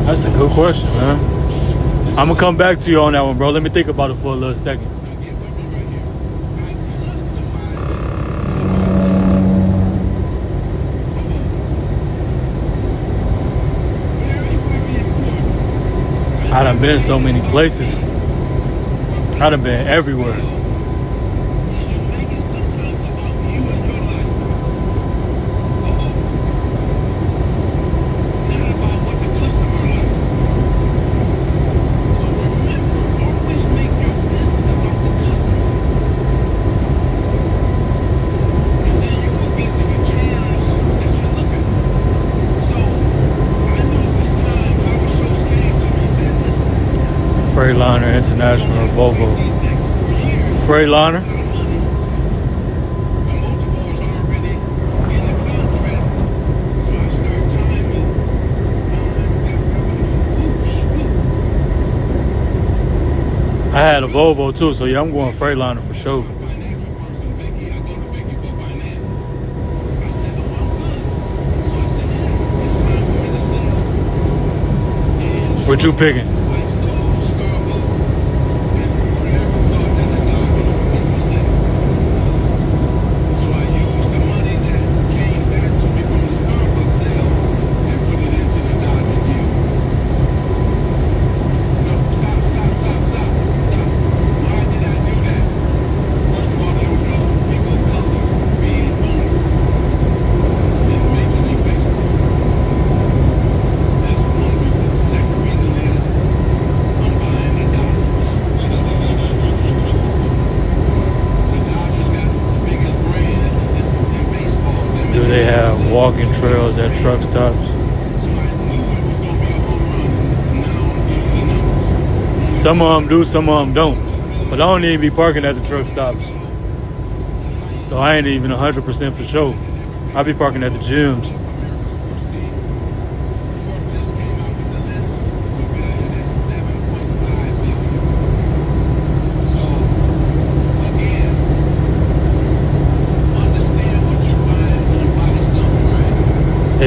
That's a good question, man. I'm gonna come back to you on that one, bro. Let me think about it for a little second. I done been so many places. I done been everywhere. Freightliner International or Volvo. Freightliner. I had a Volvo too, so yeah, I'm going Freightliner for sure. What you picking? They have walking trails at truck stops. Some of them do, some of them don't. But I don't even be parking at the truck stops. So I ain't even 100% for sure. I be parking at the gyms.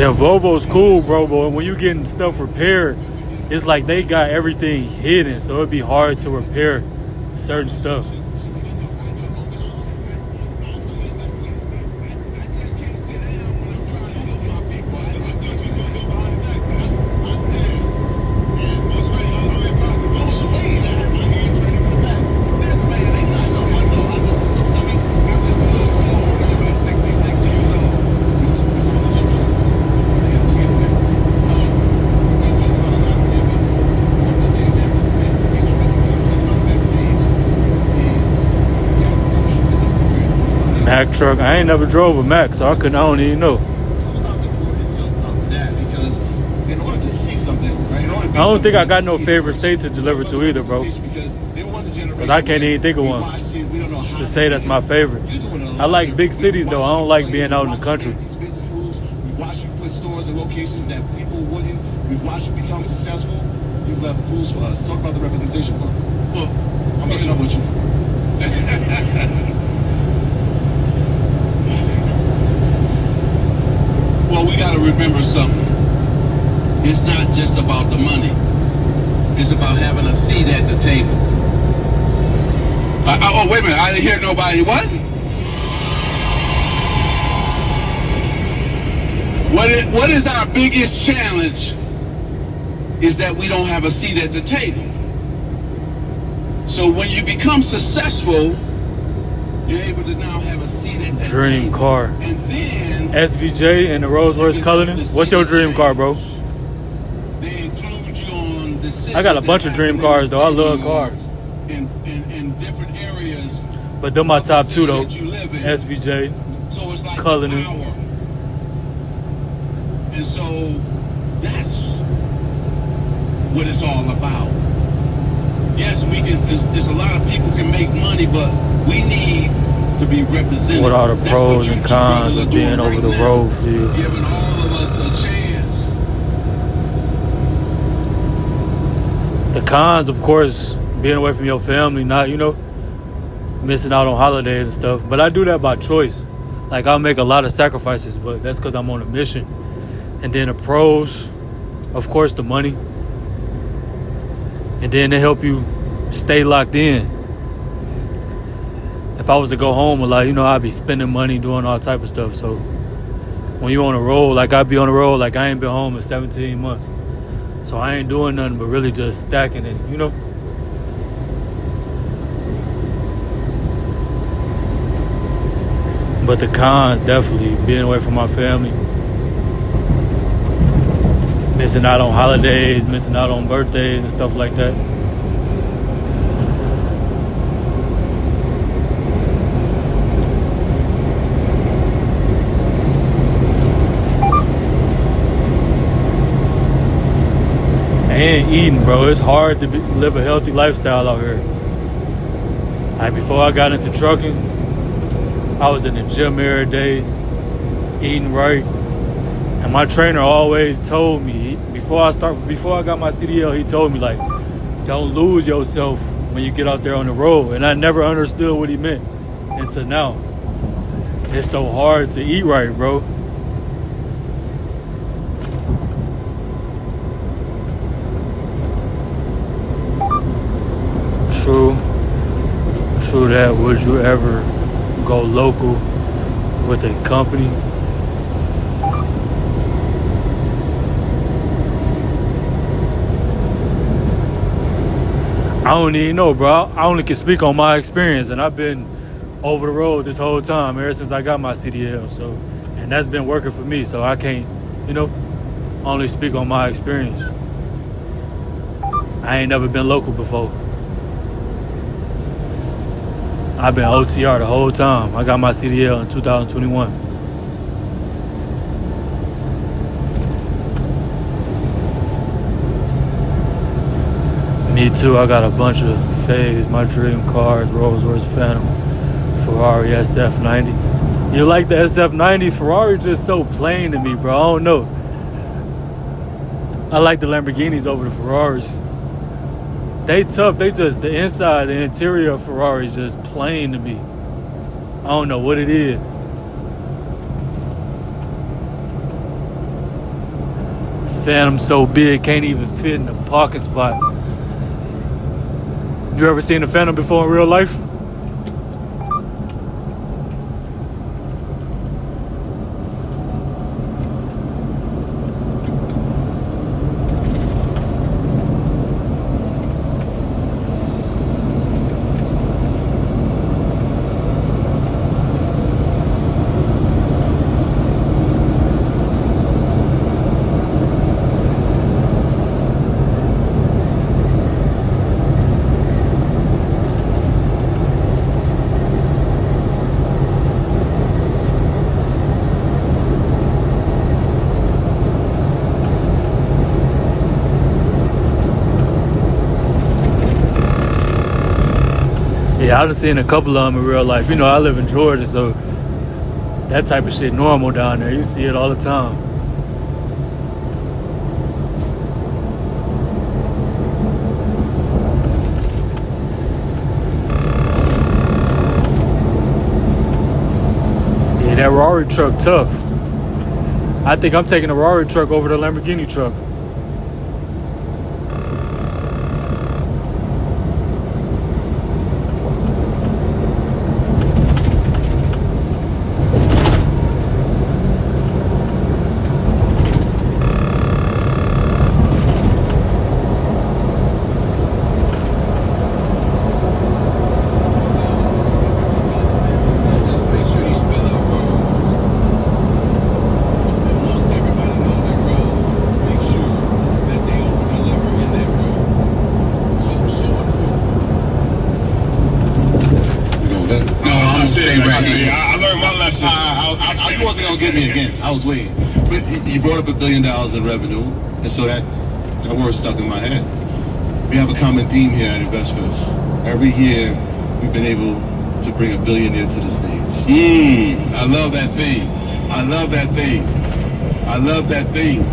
Yeah, Volvo's cool, bro, but when you getting stuff repaired, it's like they got everything hidden, so it'd be hard to repair certain stuff. Mack truck. I ain't never drove a Mack, so I don't even know. I don't think I got no favorite state to deliver to either, bro. Because I can't even think of one to say that's my favorite. I like big cities, though. I don't like being out in the country. We've watched you put stores in locations that people wouldn't. We've watched you become successful. You've left clues for us. Talk about the representation part. Well, I'm getting up with you. Well, we got to remember something. It's not just about the money. It's about having a seat at the table. Oh, wait a minute. I didn't hear nobody. What? What is our biggest challenge is that we don't have a seat at the table. So when you become successful, you're able to now have a seat at that Dream table. car. And then SVJ and the Rolls-Royce Cullinan. What's your dream car, bro? they include you on decisions I got a bunch of dream cars, though. I love cars. in different areas. But they're my top two, though. that you live in. SVJ, So it's like Cullinan. power. And so that's what it's all about. Yes, we can. There's a lot of people can make money, but we need to be represented. What are the That's pros what you and two cons brothers of are being doing over right the now. road for you? Giving all of us a chance. The cons, of course, being away from your family, not, missing out on holidays and stuff. But I do that by choice. Like, I'll make a lot of sacrifices, but that's because I'm on a mission. And then the pros, of course, the money. And then they help you stay locked in. If I was to go home a lot, I'd be spending money, doing all type of stuff. So when you're on a road, like I'd be on the road, like I ain't been home in 17 months. So I ain't doing nothing but really just stacking it, But the cons, definitely being away from my family. Missing out on holidays, missing out on birthdays and stuff like that. And eating, bro. It's hard to live a healthy lifestyle out here. Like before I got into trucking, I was in the gym every day, eating right. And my trainer always told me, before I got my CDL, he told me, like, don't lose yourself when you get out there on the road. And I never understood what he meant until now. It's so hard to eat right, bro. True that. Would you ever go local with a company? I don't even know, bro. I only can speak on my experience, and I've been over the road this whole time ever since I got my CDL. So, and that's been working for me. So I can't, only speak on my experience. I ain't never been local before. I've been OTR the whole time. I got my CDL in 2021. Me too. I got a bunch of faves. My dream cars: Rolls-Royce Phantom, Ferrari SF90. You like the SF90? Ferrari just so plain to me, bro. I don't know. I like the Lamborghinis over the Ferraris. They tough. They just, the inside, the interior of Ferrari is just plain to me. I don't know what it is. Phantom so big, can't even fit in the parking spot. You ever seen a Phantom before in real life? Yeah, I've seen a couple of them in real life. You know, I live in Georgia, so that type of shit normal down there. You see it all the time. Yeah, that Rari truck tough. I think I'm taking the Rari truck over the Lamborghini truck. I wasn't gonna get me again. I was waiting. But you brought up $1 billion in revenue, and so that word stuck in my head. We have a common theme here at InvestFest. Every year, we've been able to bring a billionaire to the stage. I love that thing. I love that thing. I love that thing.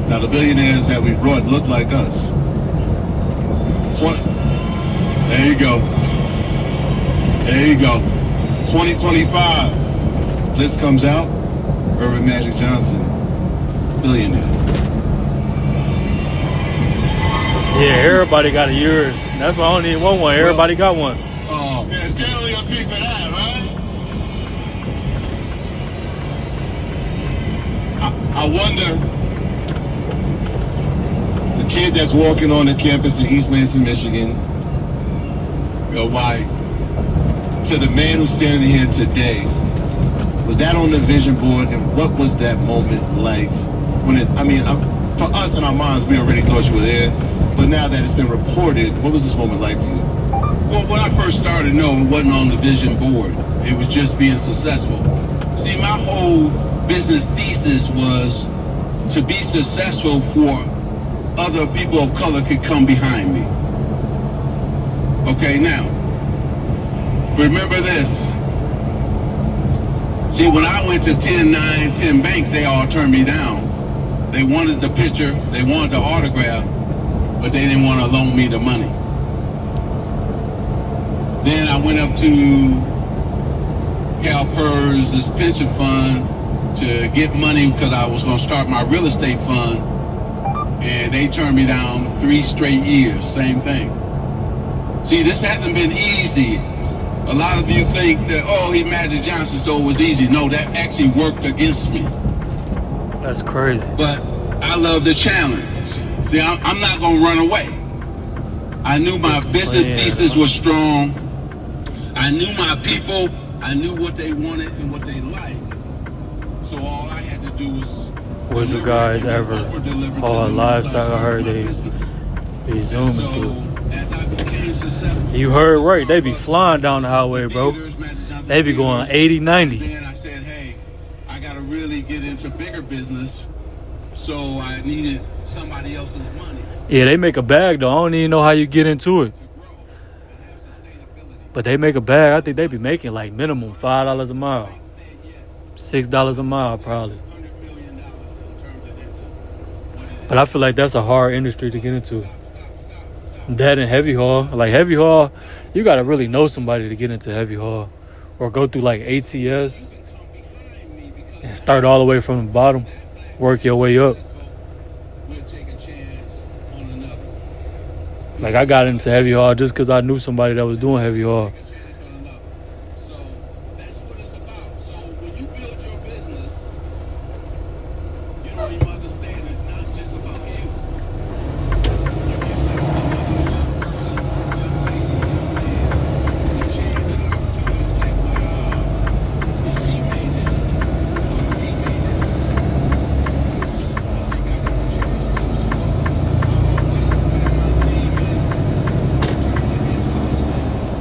Now, the billionaires that we brought look like us. There you go. There you go. 2025, list comes out, Earvin Magic Johnson, billionaire. Yeah, everybody got a yours. That's why I don't even want one. Everybody got one. Oh, yeah, certainly a fee for that, right? I wonder, the kid that's walking on the campus in East Lansing, Michigan, why? To the man who's standing here today, was that on the vision board, and what was that moment like? When it, I mean, for us in our minds, we already thought you were there, but now that it's been reported, what was this moment like for you? Well, when I first started, no, it wasn't on the vision board. It was just being successful. See, my whole business thesis was to be successful for other people of color could come behind me. Okay, now, remember this. See, when I went to 10 banks, they all turned me down. They wanted the picture, they wanted the autograph, but they didn't want to loan me the money. Then I went up to CalPERS, this pension fund, to get money because I was going to start my real estate fund, and they turned me down 3 straight years, same thing. See, this hasn't been easy. A lot of you think that, oh, he Magic Johnson, so it was easy. No, that actually worked against me. That's crazy. But I love the challenge. See, I'm not going to run away. I knew my business thesis was strong. I knew my people. I knew what they wanted and what they liked. So all I had to do was... Would you guys ever haul livestock? I heard they zooming through. You heard right. They be flying down the highway, bro. They be going 80, 90. Then I said, hey, I got to really get into bigger business. So I needed somebody else's money. Yeah, they make a bag, though. I don't even know how you get into it. But they make a bag. I think they be making like minimum $5 a mile. $6 a mile, probably. But I feel like that's a hard industry to get into. That and heavy haul. Like heavy haul, you got to really know somebody to get into heavy haul. Or go through like ATS and start all the way from the bottom. work your way up. Like, I got into heavy hard just because I knew somebody that was doing heavy hard.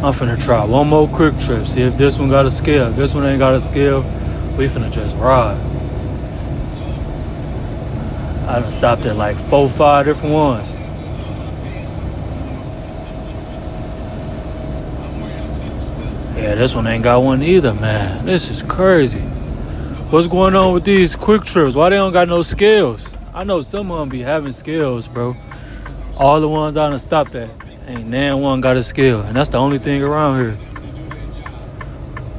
I'm finna try one more quick trip. See if this one got a scale. If this one ain't got a scale, we finna just ride. I done stopped at like 4-5 different ones. Yeah, this one ain't got one either, man. This is crazy. What's going on with these quick trips? Why they don't got no scales? I know some of them be having scales, bro. All the ones I done stopped at, ain't nan one got a scale. And that's the only thing around here.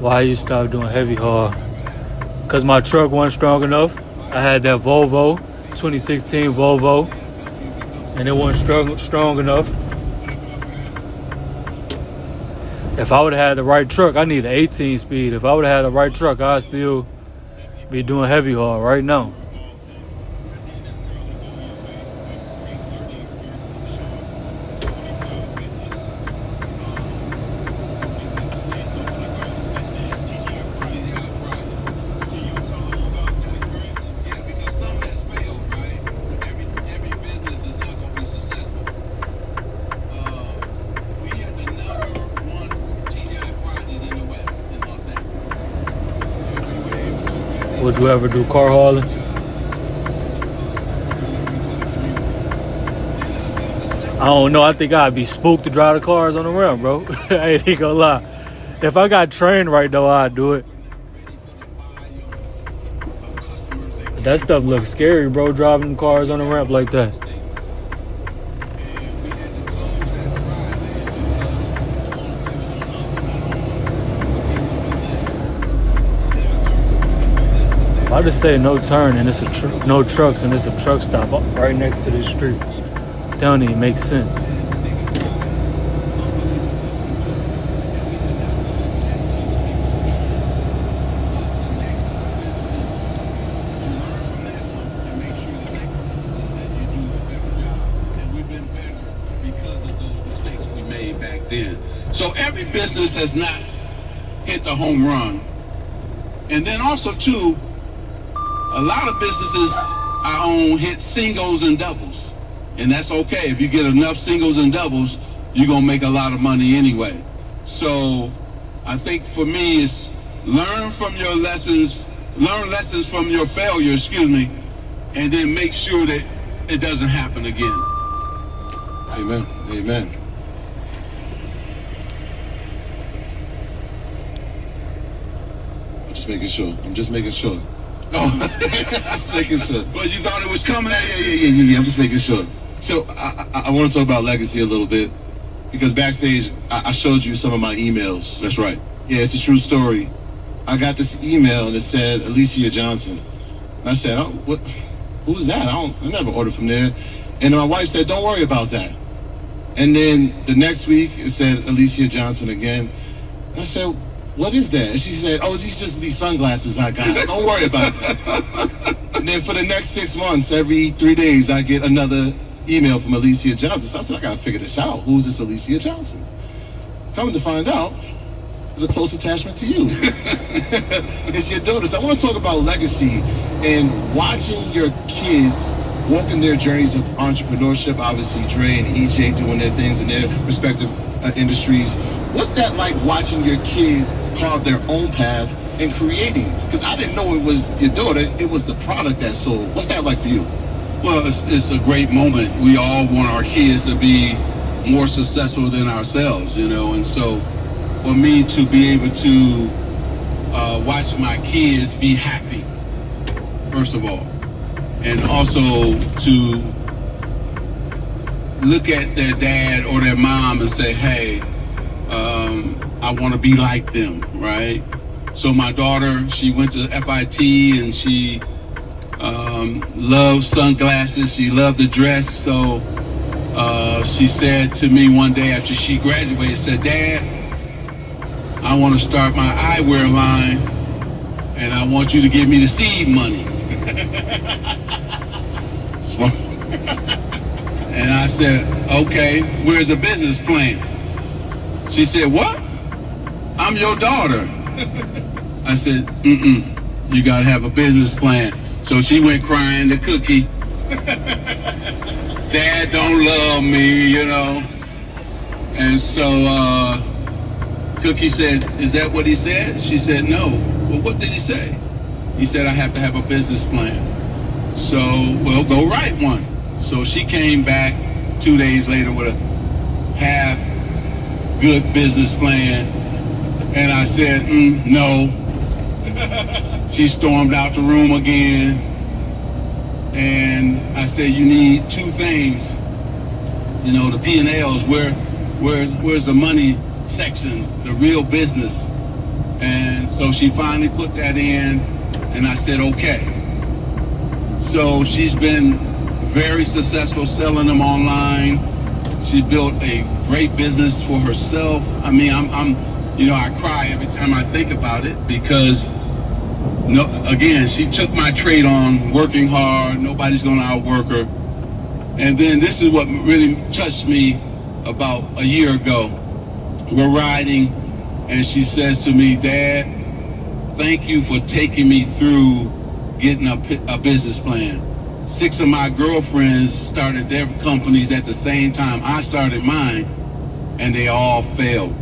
Why you stop doing heavy haul? Because my truck wasn't strong enough. I had that Volvo, 2016 Volvo, and it wasn't strong enough. If I would have had the right truck, I need an 18 speed. If I would have had the right truck, I'd still be doing heavy haul right now. Would you ever do car hauling? I don't know. I think I'd be spooked to drive the cars on the rim, bro. I ain't even gonna lie. If I got trained right, though, I'd do it. But that stuff looks scary, bro, driving cars on the ramp like that. I just say no turn and it's a no trucks and it's a truck stop right next to this street. That don't even make sense. So every business has not hit the home run. And then also too, a lot of businesses I own hit singles and doubles. And that's okay. If you get enough singles and doubles, you're gonna make a lot of money anyway. So I think for me it's learn from your lessons, learn lessons from your failure, and then make sure that it doesn't happen again. Amen. Amen. I'm just making sure. Oh, just making sure. Well, you thought it was coming? Yeah. I'm just making sure. So I want to talk about legacy a little bit because backstage I showed you some of my emails. That's right. Yeah, it's a true story. I got this email and it said Alicia Johnson. And I said, "Oh, what? Who's that? I never ordered from there." And my wife said, "Don't worry about that." And then the next week it said Alicia Johnson again. And I said, "What is that?" And she said, "Oh, these just these sunglasses I got. Don't worry about it." And then for the next 6 months, every 3 days, I get another email from Alicia Johnson. So I said, I gotta figure this out. Who's this Alicia Johnson? Coming to find out, there's a close attachment to you. It's your daughter. So I want to talk about legacy and watching your kids walking their journeys of entrepreneurship. Obviously, Dre and EJ doing their things in their respective industries. What's that like watching your kids carve their own path and creating? Because I didn't know it was your daughter, it was the product that sold. What's that like for you? Well, it's a great moment. We all want our kids to be more successful than ourselves, and so for me to be able to watch my kids be happy, first of all, and also to look at their dad or their mom and say, hey, I want to be like them, right? So my daughter, she went to FIT and she loved sunglasses. She loved to dress. So she said to me one day after she graduated, said, "Dad, I want to start my eyewear line, and I want you to give me the seed money." And I said, "Okay, where's the business plan?" She said, "What? I'm your daughter." I said, "You gotta have a business plan." So she went crying to Cookie. "Dad don't love me, you know." And so Cookie said, "Is that what he said?" She said, "No." "Well, what did he say?" He said, "I have to have a business plan." So, well, go write one. So she came back 2 days later with a half good business plan. And I said, no. She stormed out the room again. And I said, "You need two things. You know, the P&Ls, where's the money section, the real business?" And so she finally put that in, and I said, "Okay." So she's been very successful selling them online. She built a great business for herself. I mean, I cry every time I think about it because, again, she took my trade on, working hard. Nobody's going to outwork her. And then this is what really touched me about a year ago. We're riding, and she says to me, "Dad, thank you for taking me through getting a business plan. 6 of my girlfriends started their companies at the same time I started mine, and they all failed."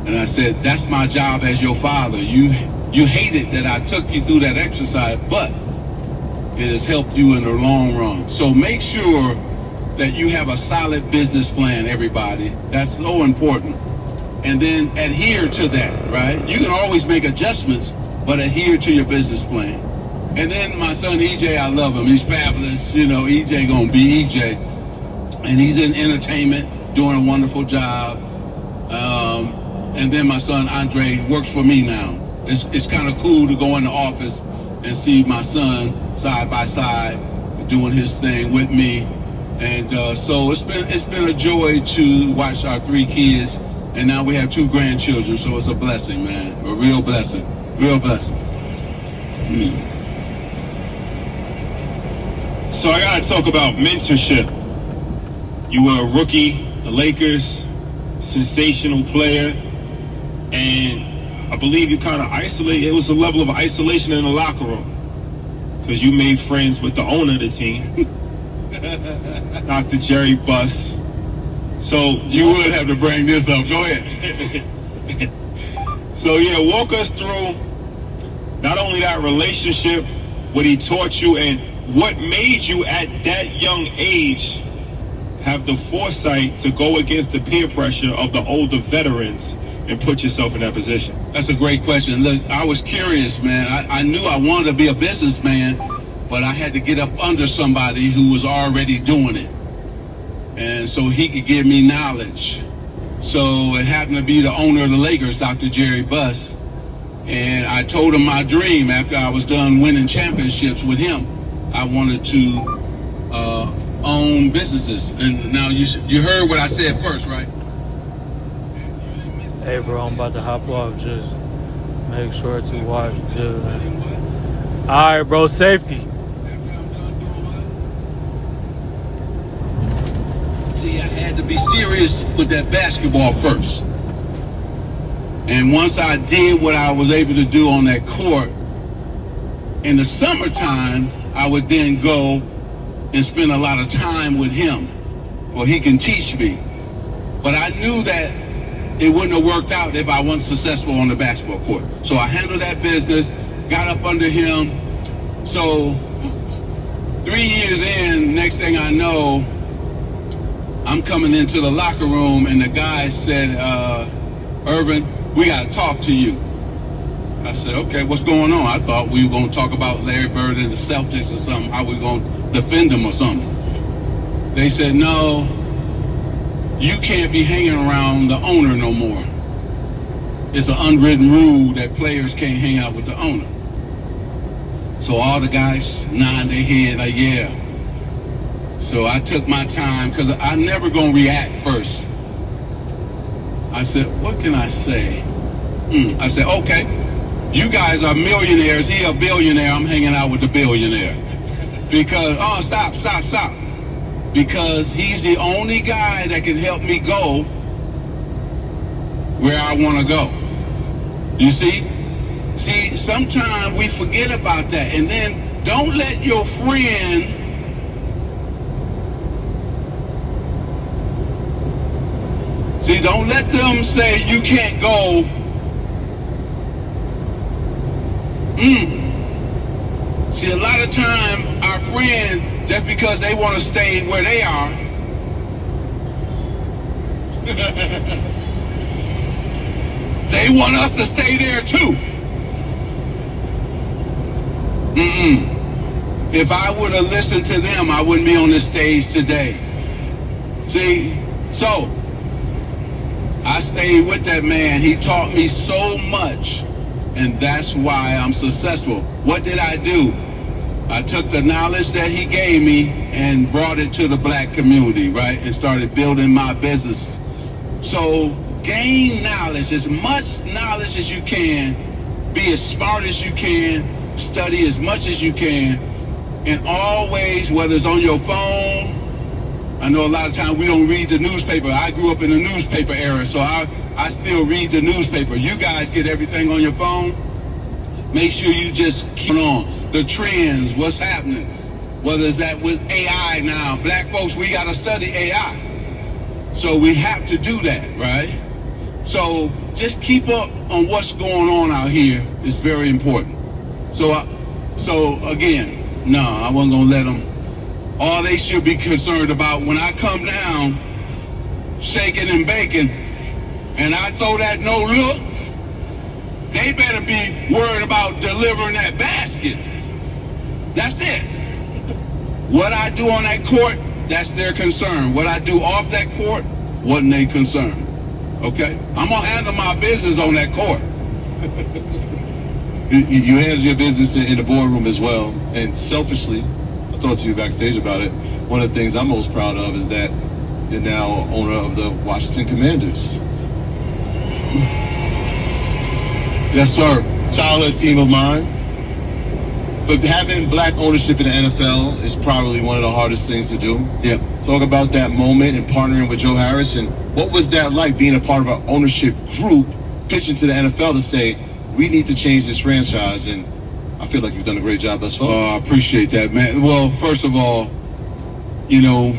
And I said, "That's my job as your father. You hated that I took you through that exercise, but it has helped you in the long run." So make sure that you have a solid business plan, everybody. That's so important. And then adhere to that, right? You can always make adjustments, but adhere to your business plan. And then my son EJ, I love him. He's fabulous. You know, EJ gonna be EJ. And he's in entertainment, doing a wonderful job. And then my son Andre works for me now. It's kind of cool to go in the office and see my son side by side doing his thing with me. And so it's been a joy to watch our 3 kids. And now we have 2 grandchildren, so it's a blessing, man. A real blessing. Real blessing. So I gotta talk about mentorship. You were a rookie, the Lakers, sensational player, and I believe you kind of isolated. It was a level of isolation in the locker room because you made friends with the owner of the team, Dr. Jerry Buss. So You would have to bring this up. Go ahead. So yeah, walk us through not only that relationship, what he taught you, and what made you at that young age have the foresight to go against the peer pressure of the older veterans and put yourself in that position? That's a great question. Look, I was curious, man. I knew I wanted to be a businessman, but I had to get up under somebody who was already doing it. And so he could give me knowledge. So it happened to be the owner of the Lakers, Dr. Jerry Buss. And I told him my dream after I was done winning championships with him. I wanted to own businesses. And now you heard what I said first, right? Hey, bro, I'm about to hop off. Just make sure to watch the... All right, bro, safety. See, I had to be serious with that basketball first. And once I did what I was able to do on that court, in the summertime, I would then go and spend a lot of time with him, for he can teach me. But I knew that it wouldn't have worked out if I wasn't successful on the basketball court. So I handled that business, got up under him. So 3 years in, next thing I know, I'm coming into the locker room and the guy said, "Irvin, we got to talk to you." I said, "Okay, what's going on?" I thought we were going to talk about Larry Bird and the Celtics or something, how we were going to defend them or something. They said, "No, you can't be hanging around the owner no more. It's an unwritten rule that players can't hang out with the owner." So all the guys nod their head like, yeah. So I took my time because I never gonna react first. I said, what can I say? I said, okay, you guys are millionaires. He a billionaire. I'm hanging out with the billionaire. Because, stop. Because he's the only guy that can help me go where I want to go. You see? See, sometimes we forget about that. And then don't let your friend don't let them say you can't go. See, a lot of time our friends, just because they want to stay where they are, they want us to stay there too. If I would have listened to them, I wouldn't be on this stage today. See, so I stayed with that man. He taught me so much, and that's why I'm successful. What did I do? I took the knowledge that he gave me and brought it to the black community, right? And started building my business. So gain knowledge, as much knowledge as you can. Be as smart as you can. Study as much as you can. And always, whether it's on your phone, I know a lot of times we don't read the newspaper. I grew up in the newspaper era, so I still read the newspaper. You guys get everything on your phone. Make sure you just keep on the trends, what's happening. Whether it's that with AI now. Black folks, we got to study AI. So we have to do that, right? So just keep up on what's going on out here. It's very important. So again, no, I wasn't going to let them. All they should be concerned about when I come down, shaking and baking, and I throw that no look, they better be worried about delivering that basket. That's it. What I do on that court, that's their concern. What I do off that court, wasn't their concern. Okay? I'm going to handle my business on that court. You handle your business in the boardroom as well, and selfishly, I talked to you backstage about it. One of the things I'm most proud of is that you're now owner of the Washington Commanders. Yes, sir. Childhood team of mine. But having black ownership in the NFL is probably one of the hardest things to do. Yep. Talk about that moment and partnering with Joe Harris, and what was that like being a part of an ownership group, pitching to the NFL to say, we need to change this franchise, and I feel like you've done a great job thus far. I appreciate that, man. Well, first of all, you know,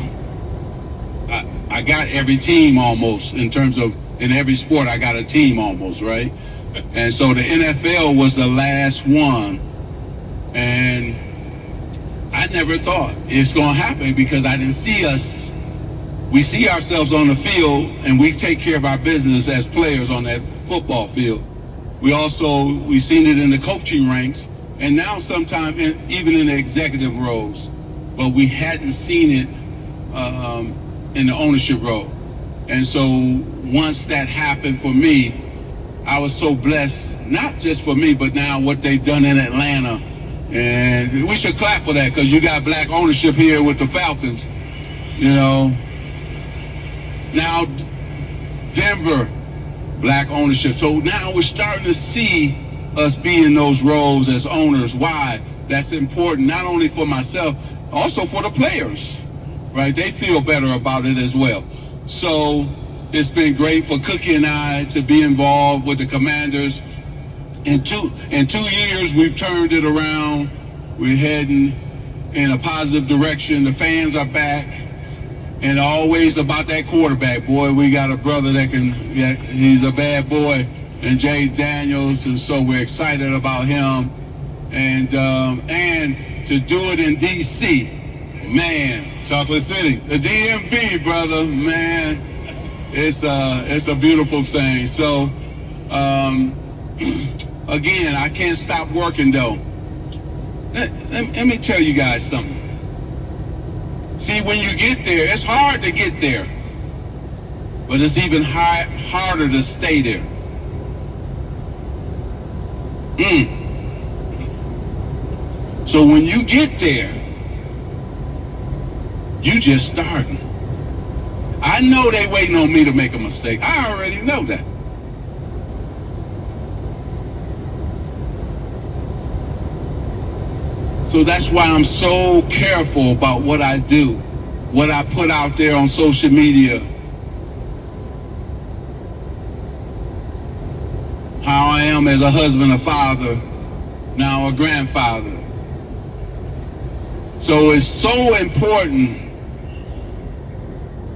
I got every team almost in terms of, in every sport, I got a team almost, right? And so the NFL was the last one, and I never thought it's going to happen because I didn't see us. We see ourselves on the field, and we take care of our business as players on that football field. We seen it in the coaching ranks, and now sometime even in the executive roles, but we hadn't seen it in the ownership role. And so once that happened for me, I was so blessed, not just for me, but now what they've done in Atlanta. And we should clap for that because you got black ownership here with the Falcons, you know. Now, Denver, black ownership. So now we're starting to see us be in those roles as owners. Why? That's important, not only for myself, also for the players, right? They feel better about it as well. So it's been great for Cookie and I to be involved with the Commanders. In 2 years, we've turned it around. We're heading in a positive direction. The fans are back. And always about that quarterback, boy. We got a brother that he's a bad boy, and Jay Daniels, and so we're excited about him. And to do it in D.C., man. Chocolate City. The DMV, brother, man. It's a beautiful thing. So, again, I can't stop working, though. Let me tell you guys something. See, when you get there, it's hard to get there, but it's even harder to stay there. So when you get there, you just starting. I know they waiting on me to make a mistake. I already know that. So that's why I'm so careful about what I do, what I put out there on social media, how I am as a husband, a father, now a grandfather. So it's so important,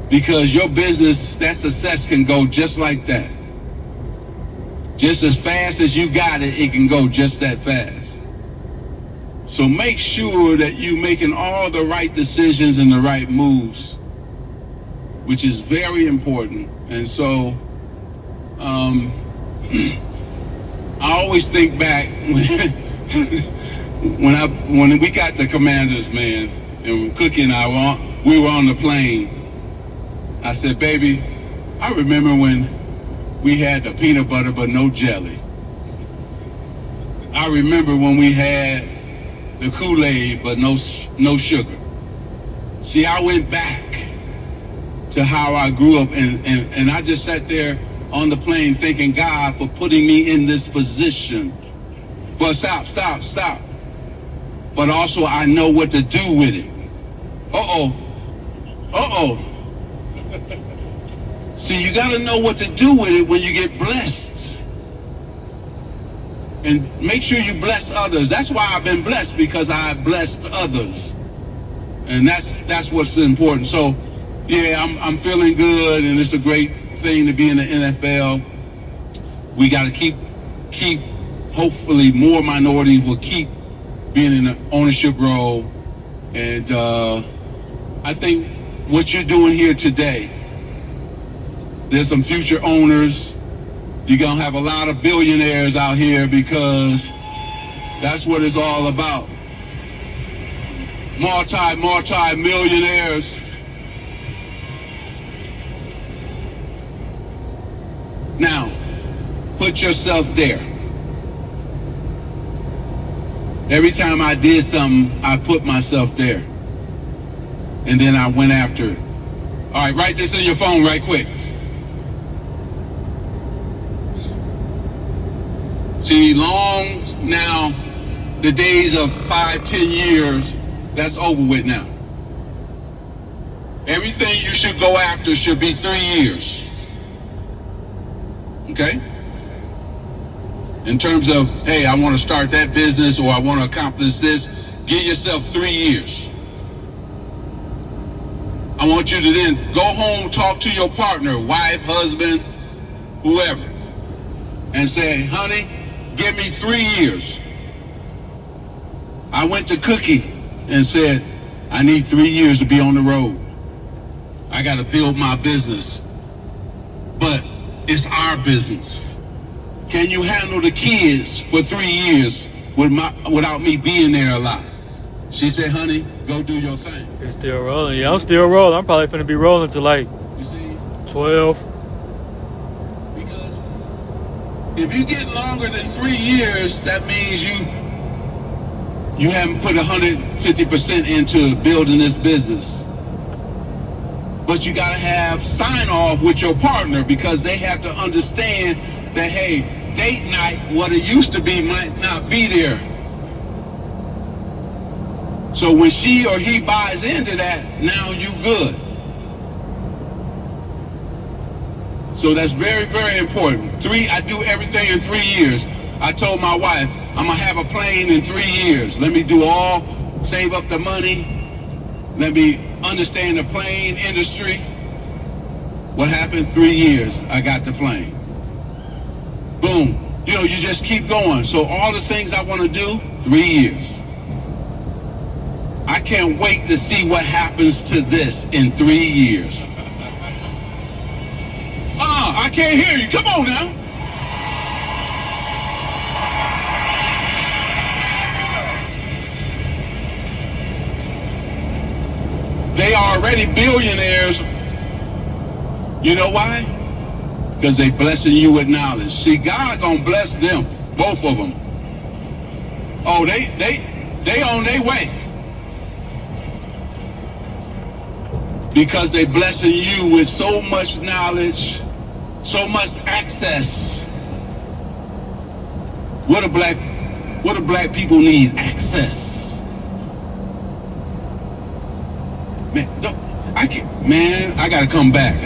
because your business, that success can go just like that. Just as fast as you got it, it can go just that fast. So make sure that you're making all the right decisions and the right moves, which is very important. And so I always think back when we got to Commanders, man, and Cookie and I we were on the plane. I said, baby, I remember when we had the peanut butter but no jelly. I remember when we had the Kool-Aid but no sugar. See, I went back to how I grew up, and I just sat there on the plane thanking God for putting me in this position. But stop. But also I know what to do with it. See, you got to know what to do with it when you get blessed. And make sure you bless others. That's why I've been blessed, because I blessed others. And that's what's important. So, yeah, I'm feeling good, and it's a great thing to be in the NFL. We got to keep, hopefully more minorities will keep being in the ownership role. And I think what you're doing here today, there's some future owners. You're going to have a lot of billionaires out here, because that's what it's all about. Multi-millionaires. Now, put yourself there. Every time I did something, I put myself there. And then I went after it. All right, write this in your phone right quick. See, long now, the days of 5-10 years, that's over with now. Everything you should go after should be 3 years. Okay? In terms of, hey, I want to start that business, or I want to accomplish this, give yourself 3 years. I want you to then go home, talk to your partner, wife, husband, whoever, and say, honey, give me 3 years. I went to Cookie and said, I need 3 years to be on the road. I got to build my business. But it's our business. Can you handle the kids for 3 years without me being there a lot? She said, honey, go do your thing. It's still rolling. Yeah, I'm still rolling. I'm probably finna be rolling to like 12. Because if you get longer than 3 years, that means you haven't put 150% into building this business. But you gotta have sign off with your partner, because they have to understand that, hey, date night, what it used to be, might not be there. So when she or he buys into that, now you good. So that's very, very important. I do everything in 3 years. I told my wife, I'm gonna have a plane in 3 years. Let me save up the money. Let me understand the plane industry. What happened? 3 years, I got the plane. Boom. You just keep going. So all the things I want to do, 3 years. I can't wait to see what happens to this in 3 years. I can't hear you. Come on now. They are already billionaires. You know why? Because they blessing you with knowledge. See, God gonna bless them, both of them. Oh, They on their way. Because they blessing you with so much knowledge, so much access. What do black people need? Access. Man, I gotta come back.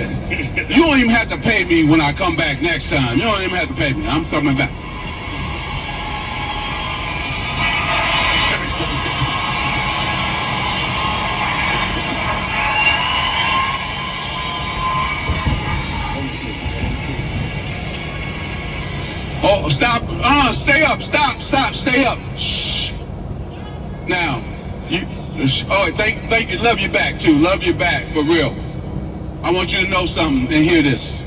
You don't even have to pay me when I come back next time. You don't even have to pay me. I'm coming back. Oh, stop. Stay up. Stop. Stay up. Shh. Now, thank you. Love you back, too. Love you back, for real. I want you to know something and hear this.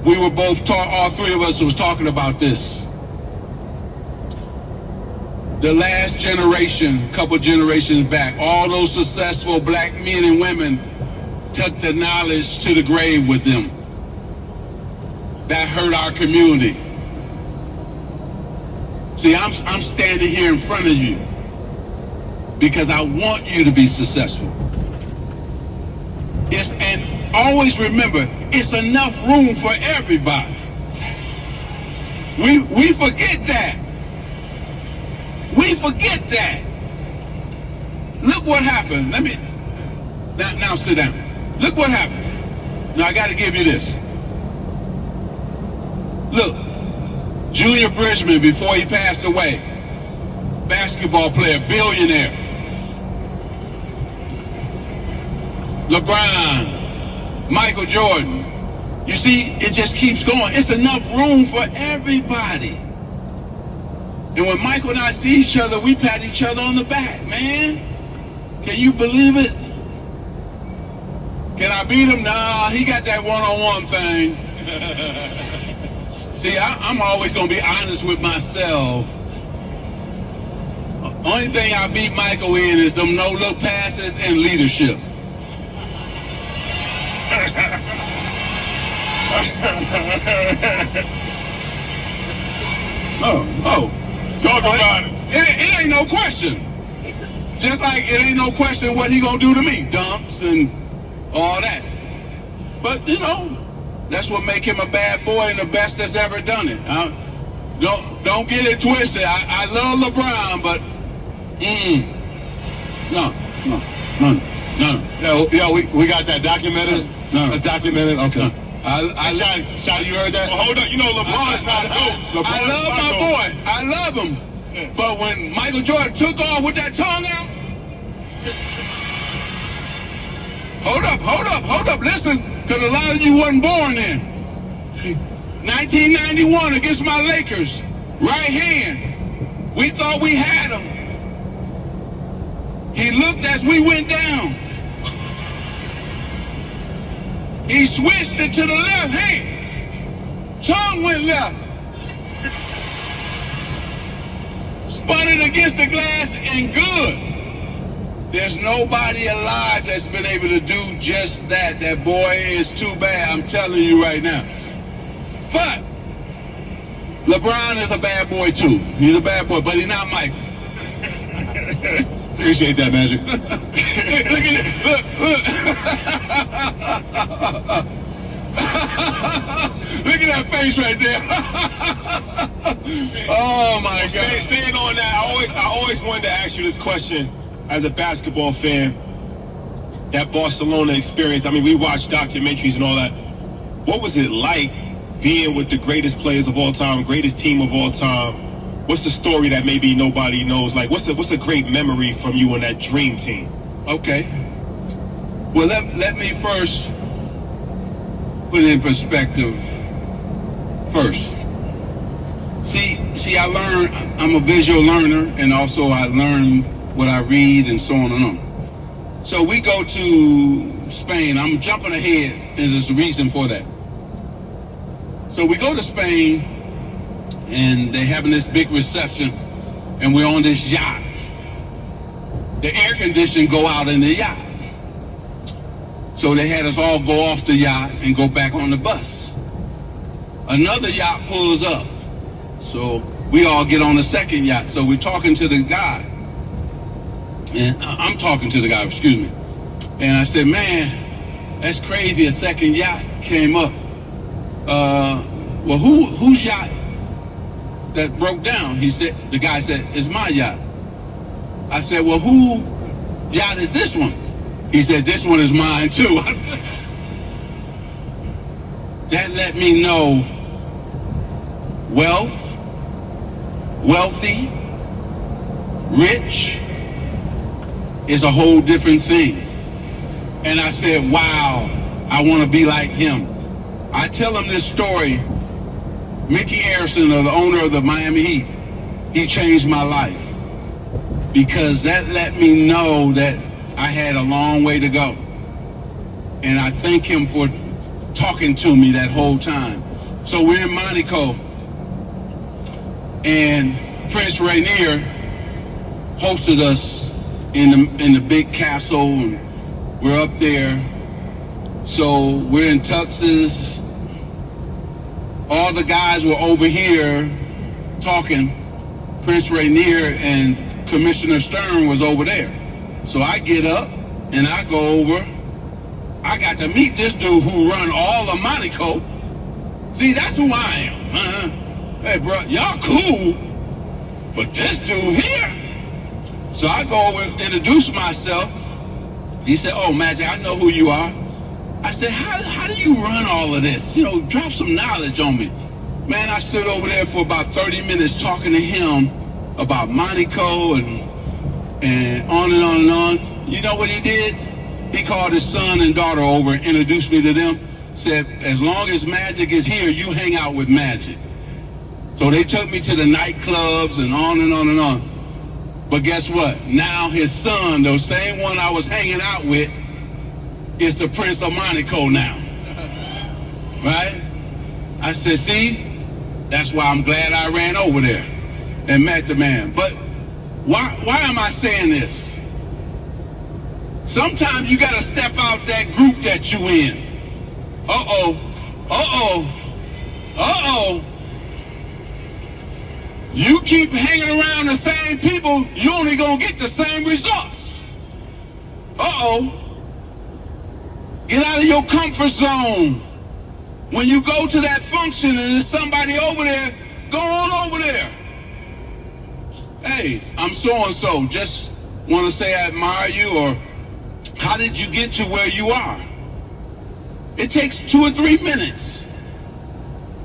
We were both all three of us was talking about this. The last generation, couple generations back, all those successful black men and women took the knowledge to the grave with them. That hurt our community. See, I'm standing here in front of you because I want you to be successful. And always remember, it's enough room for everybody. We forget that. We forget that. Look what happened. Now sit down. Look what happened. Now I got to give you this. Look. Junior Bridgman, before he passed away, basketball player, billionaire. LeBron, Michael Jordan. You see, it just keeps going. It's enough room for everybody. And when Michael and I see each other, we pat each other on the back, man. Can you believe it? Can I beat him? Nah, he got that one-on-one thing. See, I'm always going to be honest with myself. Only thing I beat Michael in is them no-look passes and leadership. Talk about it. It ain't no question. Just like it ain't no question what he going to do to me. Dunks and all that. But, that's what make him a bad boy and the best that's ever done it. Don't get it twisted. I love LeBron, but no. Yeah, we got that documented. No, it's documented. Okay. No. Shotty, you heard that? Well, hold on. LeBron is not a GOAT. I love my boy. I love him. Yeah. But when Michael Jordan took off with that tongue out, hold up. Listen, because a lot of you wasn't born then. 1991 against my Lakers, right hand. We thought we had him. He looked as we went down. He switched it to the left hand. Tongue went left. Spun it against the glass and good. There's nobody alive that's been able to do just that. That boy is too bad, I'm telling you right now. But LeBron is a bad boy too. He's a bad boy, but he's not Michael. Appreciate that, Magic. Look at it. Look at that face right there. Oh my God. Staying on that, I always wanted to ask you this question as a basketball fan. That Barcelona experience, I mean, we watched documentaries and all that. What was it like being with the greatest players of all time, greatest team of all time? What's the story that maybe nobody knows? Like, what's a great memory from you and that dream team? Okay. Well, let me first put it in perspective first. See, I learn, I'm a visual learner, and also I learn what I read and so on and on. So we go to Spain. I'm jumping ahead. There's a reason for that. So we go to Spain, and they're having this big reception, and we're on this yacht. The air conditioning go out in the yacht. So they had us all go off the yacht and go back on the bus. Another yacht pulls up. So we all get on the second yacht. So we're talking to the guy. And I'm talking to the guy, excuse me. And I said, man, that's crazy. A second yacht came up. Well, whose yacht that broke down? The guy said, it's my yacht. I said, well, who yacht is this one? He said, this one is mine too. I said, that let me know wealth, wealthy, rich is a whole different thing. And I said, wow, I want to be like him. I tell him this story. Mickey Arison, the owner of the Miami Heat, he changed my life because that let me know that I had a long way to go. And I thank him for talking to me that whole time. So we're in Monaco, and Prince Rainier hosted us in the big castle, and we're up there. So we're in tuxes. All the guys were over here talking. Prince Rainier and Commissioner Stern was over there. So I get up and I go over. I got to meet this dude who run all of Monaco. See, that's who I am. Hey, bro, y'all cool, but this dude here. So I go over and introduce myself. He said, oh, Magic, I know who you are. I said, how do you run all of this? You know, drop some knowledge on me. Man, I stood over there for about 30 minutes talking to him about Monaco and on and on and on. You know what he did? He called his son and daughter over and introduced me to them. Said, as long as Magic is here, you hang out with Magic. So they took me to the nightclubs and on and on and on. But guess what? Now his son, the same one I was hanging out with, is the Prince of Monaco now. Right? I said, see, that's why I'm glad I ran over there and met the man. But why am I saying this? Sometimes you got to step out that group that you in. Uh-oh. You keep hanging around the same people, you only gonna get the same results. Get out of your comfort zone. When you go to that function and there's somebody over there, go on over there. Hey, I'm so-and-so. Just want to say I admire you, or how did you get to where you are? It takes 2 or 3 minutes.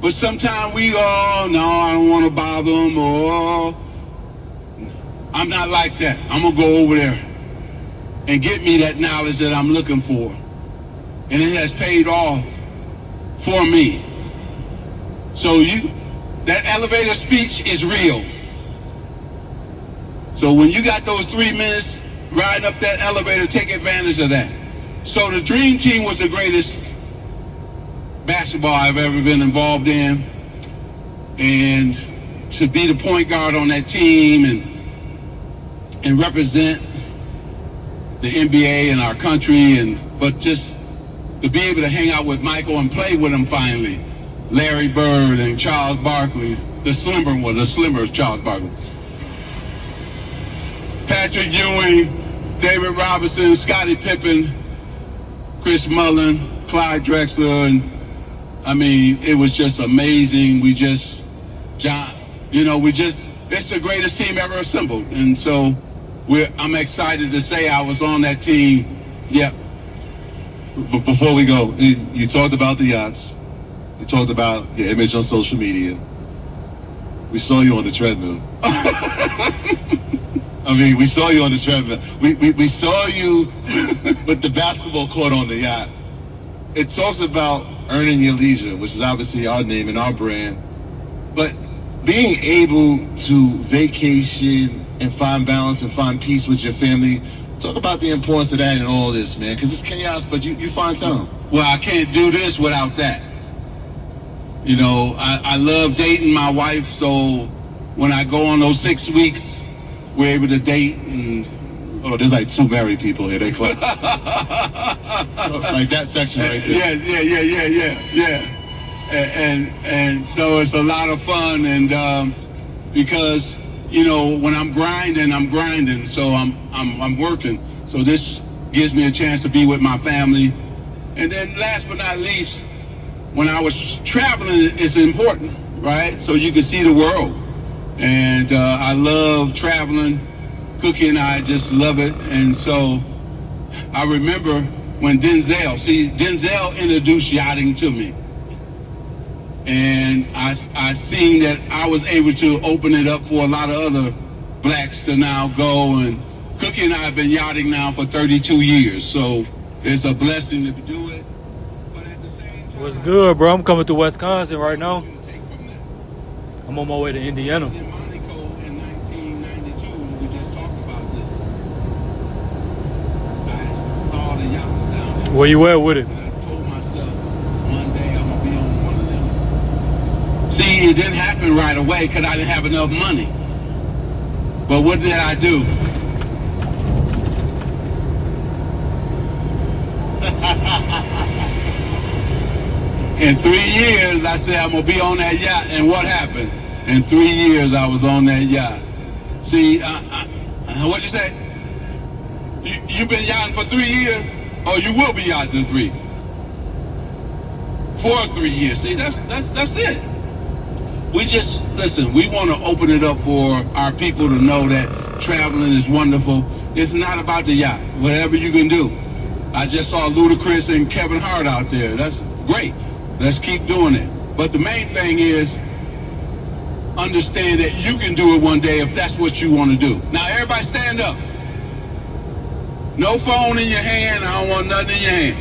But sometimes we, no, I don't want to bother them, or I'm not like that. I'm going to go over there and get me that knowledge that I'm looking for. And it has paid off for me. So that elevator speech is real. So when you got those 3 minutes riding up that elevator, take advantage of that. So the Dream Team was the greatest basketball I've ever been involved in. And to be the point guard on that team and represent the NBA and our country, but just to be able to hang out with Michael and play with him finally. Larry Bird and Charles Barkley, the slimmer Charles Barkley. Patrick Ewing, David Robinson, Scottie Pippen, Chris Mullin, Clyde Drexler, and I mean, it was just amazing. It's the greatest team ever assembled. And so I'm excited to say I was on that team. Yep. But before we go, you talked about the yachts. You talked about your image on social media. We saw you on the treadmill. We saw you on the treadmill. We saw you with the basketball court on the yacht. It talks about earning your leisure, which is obviously our name and our brand. But being able to vacation and find balance and find peace with your family, talk about the importance of that in all this, man. Because it's chaos, but you find time. Well, I can't do this without that. You know, I love dating my wife, so when I go on those 6 weeks, we're able to date. And there's like 2 married people here. They clap. Like that section right there. Yeah. And so it's a lot of fun, and because you know, when I'm grinding. So I'm working. So this gives me a chance to be with my family. And then last but not least, when I was traveling, it's important, right? So you can see the world. And I love traveling. Cookie and I just love it. And so I remember when Denzel introduced yachting to me. And I seen that I was able to open it up for a lot of other blacks to now go. And Cookie and I have been yachting now for 32 years. So it's a blessing to do it. What's good, bro? I'm coming to Wisconsin right now. I'm on my way to Indiana. Where you at with it? See, it didn't happen right away because I didn't have enough money. But what did I do? In 3 years, I said I'm gonna be on that yacht, and what happened? In 3 years, I was on that yacht. See, what'd you say? You've been yachting for 3 years? Oh, you will be yachting for 3 years. See, that's it. We just, listen, we want to open it up for our people to know that traveling is wonderful. It's not about the yacht, whatever you can do. I just saw Ludacris and Kevin Hart out there. That's great. Let's keep doing it. But the main thing is understand that you can do it one day if that's what you want to do. Now, everybody stand up. No phone in your hand. I don't want nothing in your hand.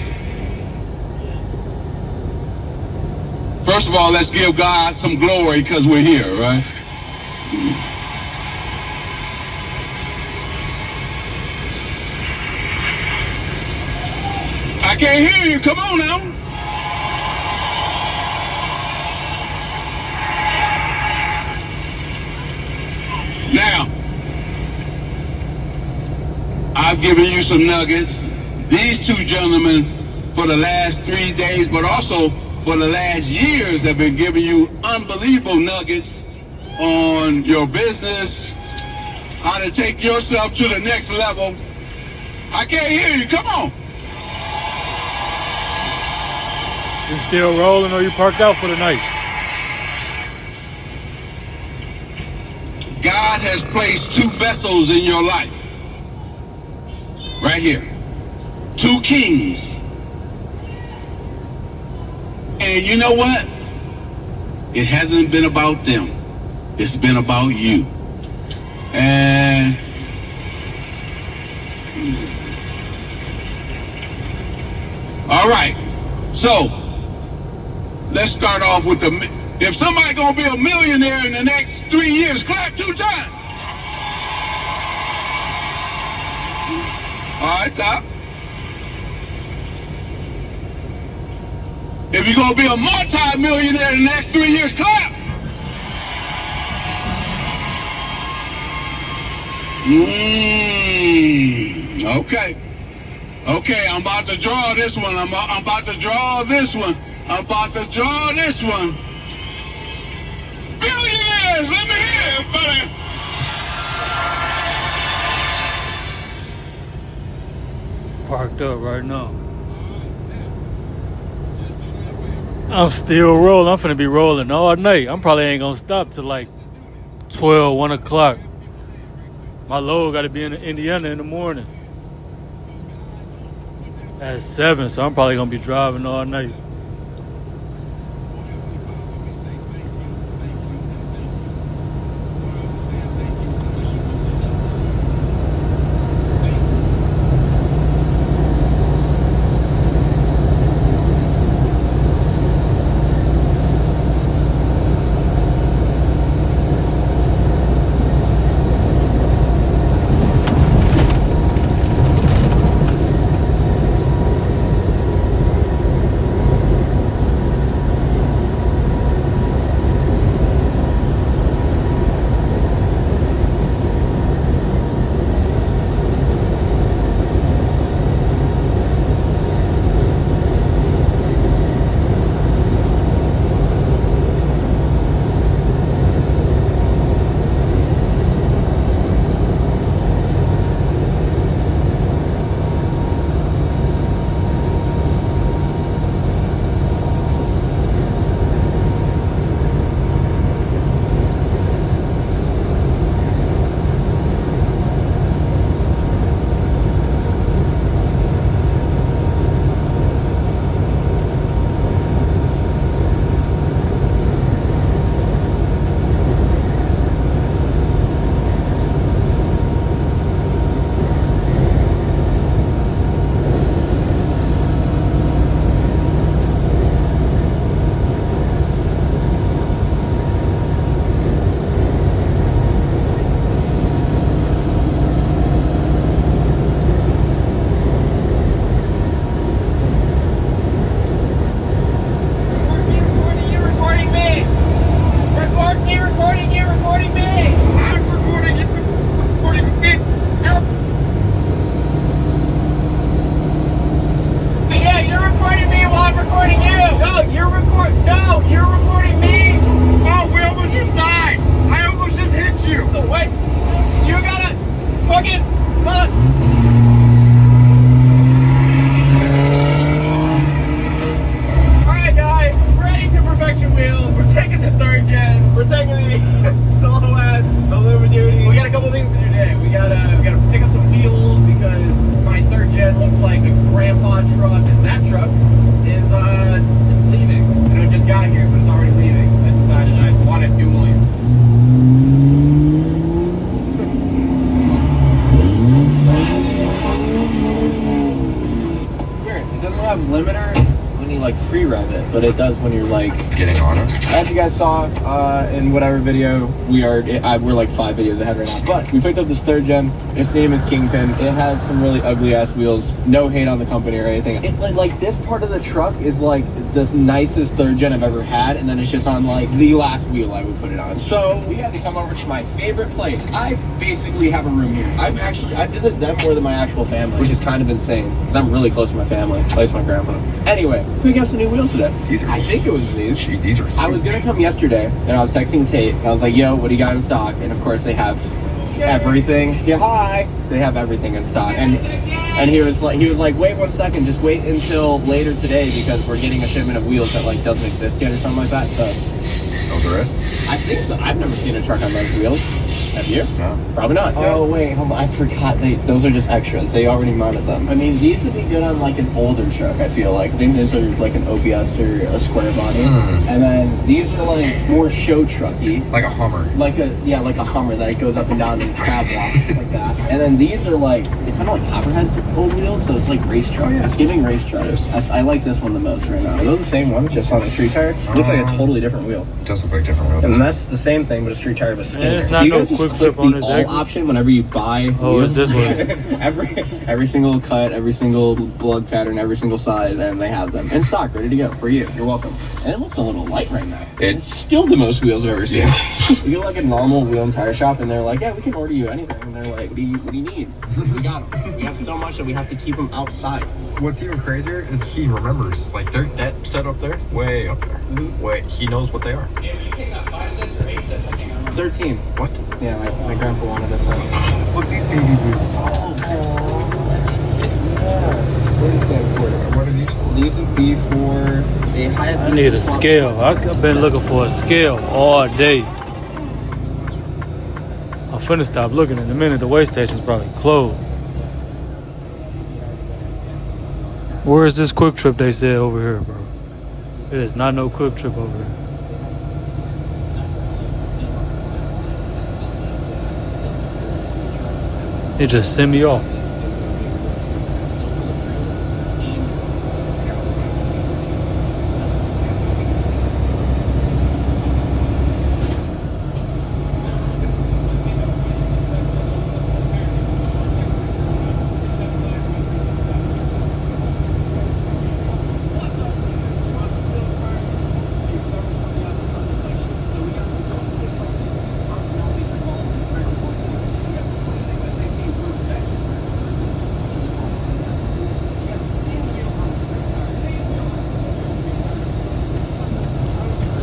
First of all, let's give God some glory because we're here, right? I can't hear you. Come on now. Now, I've given you some nuggets. These two gentlemen, for the last 3 days, but also for the last years, have been giving you unbelievable nuggets on your business, how to take yourself to the next level. I can't hear you. Come on. You still rolling or you parked out for the night? God has placed 2 vessels in your life. Right here. 2 kings. And you know what? It hasn't been about them. It's been about you. And all right. So let's start off with if somebody gonna be a millionaire in the next 3 years, clap 2 times. All right, stop. If you're gonna be a multi-millionaire in the next 3 years, clap. Okay. Okay, I'm about to draw this one. I'm about to draw this one. I'm about to draw this one. Billionaires, let me hear it, buddy. Parked up right now. I'm still rolling. I'm finna be rolling all night. I'm probably ain't gonna stop till like 12, 1 o'clock. My load gotta be in Indiana in the morning at 7, so I'm probably gonna be driving all night. but it does when you're like getting on it. As you guys saw in whatever video, we're like 5 videos ahead right now. But we picked up this 3rd gen. Its name is Kingpin. It has some really ugly ass wheels. No hate on the company or anything. Like this part of the truck is like the nicest 3rd gen I've ever had, and then it's just on like the last wheel I would put it on. So we had to come over to my favorite place. I basically have a room here. I visit them more than my actual family, which is kind of insane because I'm really close to my family. At least my grandpa. Anyway, we got some new wheels today. I think it was these. These are. I was gonna come yesterday, and I was texting Tate, and I was like, "Yo, what do you got in stock?" And of course, they have everything. Yeah, hi. They have everything in stock, and he was like, "Wait 1 second, just wait until later today because we're getting a shipment of wheels that like doesn't exist yet or something like that." So, those are it. I think so. I've never seen a truck on those wheels. Have you? No. Probably not. Oh wait, hold on. I forgot. Those are just extras. They already mounted them. I mean, these would be good on like an older truck. I feel like. I think those are like an OPS or a square body, and then these are like more show trucky. Like a Hummer. Like a Hummer that goes up and down and crab walks like that. And then these are like they kind of like Copperhead's old wheels, so it's like race truck. Yeah. It's giving race truck. I like this one the most right now. Are those the same one, just on a street tire? It looks like a totally different wheel. It does look like a different wheel. And that's the same thing, but a street tire, but skinnier. It's not no quick flip on this all exit option whenever you buy. Oh, it's this way. every single cut, every single blood pattern, every single size, and they have them in stock, ready to go for you. You're welcome. And it looks a little light right now. It's still the most wheels I've ever seen. You go like a normal wheel and tire shop, and they're like, "Yeah, we can order you anything." And they're like, "What do you need?" We got them. We have so much that we have to keep them outside. What's even crazier is he remembers. Like they're that set up there, way up there. Wait, he knows what they are. Yeah, you pick up 5 sets or 8 sets. 13. What? Yeah, my grandpa wanted this one. Look at these baby wheels. What are these for? These would be for a high. I need a scale. I've been looking for a scale all day. I'm finna stop looking in a minute. The weigh station's probably closed. Where is this Quick Trip they said over here, bro? It is not no Quick Trip over here. It just sent me off.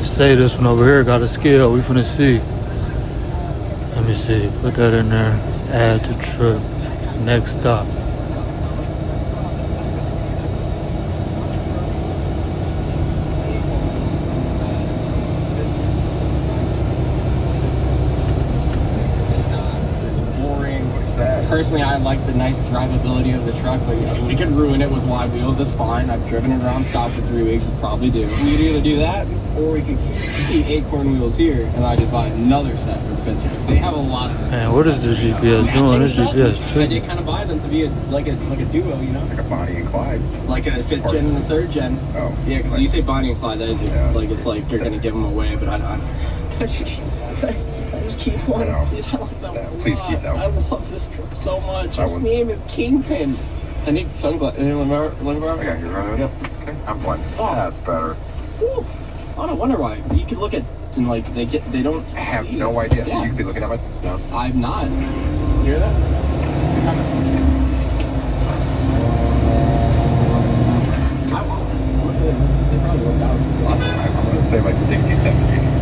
Say this one over here got a scale. We finna see. Let me see. Put that in there. Add to trip. Next stop. Personally, I like the nice drivability of the truck, but we could ruin it with wide wheels. That's fine. I've driven it around stock for 3 weeks. We'd probably do. We could either do that, or we could keep Acorn wheels here, and I just buy another set for the 5th gen. They have a lot of them. Man, what is this GPS doing? This GPS I tricky. did kind of buy them to be like a duo, you know? Like a Bonnie and Clyde. Like a 5th gen and a 3rd gen. Oh. Yeah, because you say Bonnie and Clyde, that is like it's like you're gonna give them away, but I just keep one. Please, I like that one. Please keep that one. I love this truck so much. His name is Kingpin. I need sunglasses. Anyone remember? I got you right. Yep. Okay. I'm one. Oh. That's better. Whew. I don't wonder why. You can look at and like they don't. I have no idea. So you could be looking at my. No. I'm not. You hear that? They probably worked out since last time. I'm gonna say like 60, 70.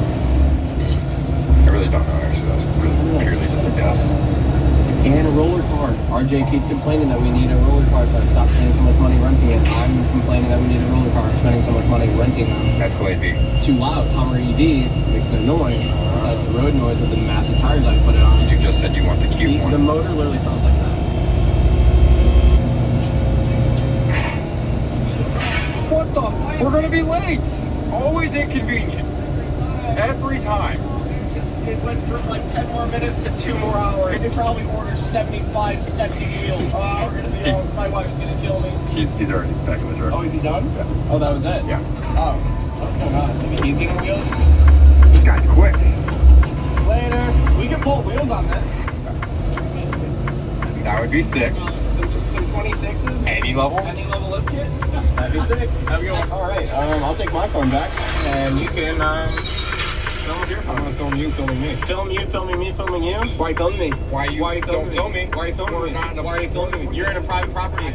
I really don't know. Actually, that's really purely just a guess. And a roller car. RJ keeps complaining that we need a roller car, so I stopped spending so much money renting it. I'm complaining that we need a roller car, spending so much money renting them. Escalade B. Too loud. Hummer ED makes no noise. That's the road noise with the massive tires I put it on. You just said you want the cute one. The motor literally sounds like that. What the? We're gonna be late. Always inconvenient. Every time. It went from like 10 more minutes to 2 more hours. They probably ordered 75 sets of wheels. Oh, we're gonna be my wife's gonna kill me. He's already back in the truck. Oh, is he done? Yeah. Oh, that was it? Yeah. Oh. What's going on? Maybe he's getting wheels? This guy's quick. Later. We can pull wheels on this. That would be sick. Some 26s? Any level? Any level lift kit? That'd be sick. Have a good one. Alright, I'll take my phone back. And you can, film with your phone. I'm gonna film you filming me. Film you filming me filming you? Why are you filming me? Why are you filming me? Why are you filming me? Why are you filming me? You're in a private property.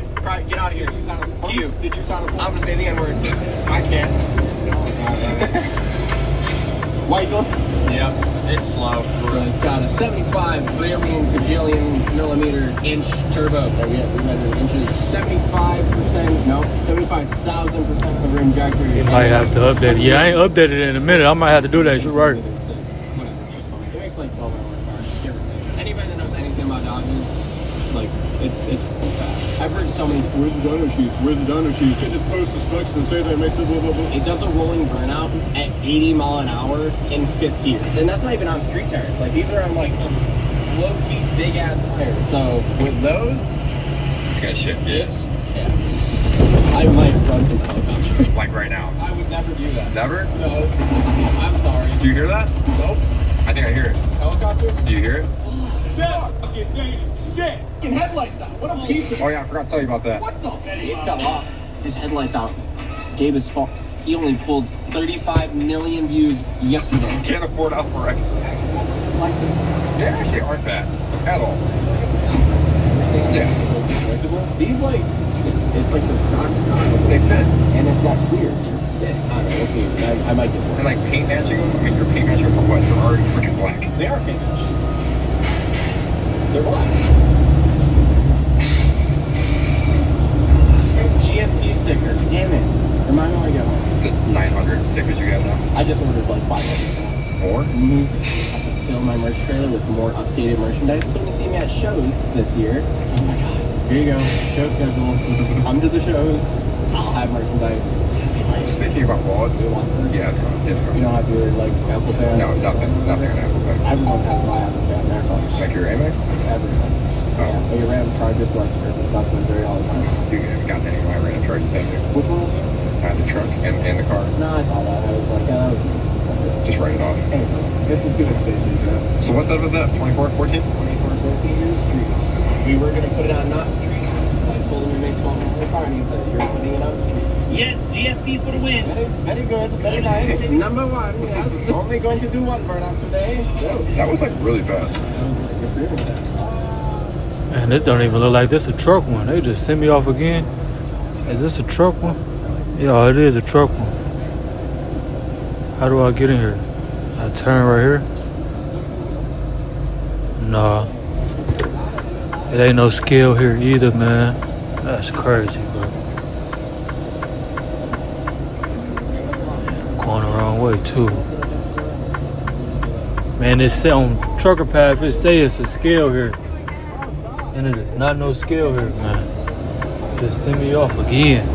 Get out of here. Did you sign a form? Did you sign a form? I'm gonna say the N-word. I can't. Why are you filming? Yep, it's slow. So it's got a 75 billion bajillion millimeter inch turbo. We measure inches. 75%, no, 75,000% of the rim injector. You might have to update it. Yeah, I ain't updated it in a minute. I might have to do that. You're right. It makes like 12 hour cars. Anybody that knows anything about Dodges, like, it's I've heard so many, where's the dyno sheet? Where's the dyno sheet? They just post the specs and say that it makes it blah, blah, blah. It does a rolling burnout at 80 mile an hour in 5th gears. And that's not even on street tires. Like, these are on, like, some low-key, big-ass tires. So, with those, It's gonna shift, dude. I might run from the helicopter. Like right now. I would never do that. Never? No. I'm sorry. Do you hear that? Nope. I think I hear it. Helicopter? Do you hear it? That fucking thing is sick. Fucking headlights out. What a piece of... Oh yeah, I forgot to tell you about that. What the fuck? It fell off. His headlights out. Gabe is fault. He only pulled 35 million views yesterday. Can't afford Alpha X's. Like this. They actually aren't bad at all. Yeah. These like it's like the stock style. They fit. And it's not clear. It's sick. I don't know. We'll see. I might get one. And like paint matching them. I mean, you're paint matching them for what? They're already freaking black. They are paint matched. They're black. GFP sticker. Damn it. Remind me when I get one. The 900 stickers you got now? I just ordered like 500. More? Mm-hmm. I have to fill my merch trailer with more updated merchandise. When you see me at shows this year, oh my god. Here you go. Show schedule. Come to the shows. I'll have merchandise. Speaking about wallets, yeah, it's gone. It's gone. You don't have your like Apple Pay? No, nothing on Apple Pay. Everyone has my Apple Pay on their phones. Like your Amex? Everyone. Oh. Yeah, but your RAM charges like that's been very all the time. You haven't gotten any of my random charges out there. Which one was it? The truck and the car. No, I saw that. I was like, yeah, that was just write it off. Anyway, this is good stations, yeah. So what set was that? 24, 14? 24, 14 streets. We were going to put it on not streets. I told him we make 12 more car and he said, you're putting it on streets. Yes, GFP for the win. Very good, very nice. Number one, yes. Only going to do one burnout today. That was like really fast. Man, this don't even look like this a truck one. They just sent me off again. Is this a truck one? Yeah, it is a truck one. How do I get in here? I turn right here? Nah. It ain't no scale here either, man. That's crazy, bro. Going the wrong way, too. Man, it say on Trucker Path, it say it's a scale here. And it is not no scale here, man. Just send me off again.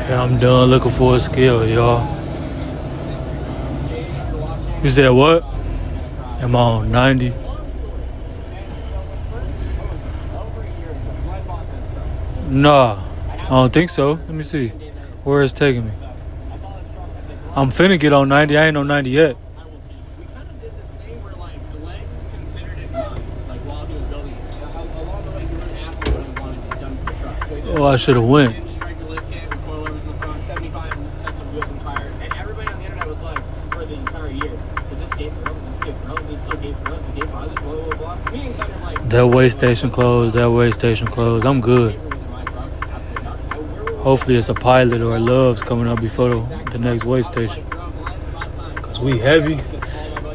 Yeah, I'm done looking for a scale, y'all. You said what? I'm on 90. Nah, I don't think so. Let me see. Where it's taking me. I'm finna get on 90. I ain't on 90 yet. Oh, I should have went. And everybody on the internet was like, for the entire year, That way station closed. That way station closed. I'm good. Hopefully it's a Pilot or a Love's coming up before the next way station. Cause we heavy,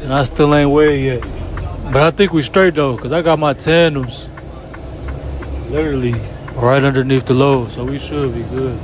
and I still ain't weighed yet. But I think we straight though, cause I got my tandems literally right underneath the load, so we should be good.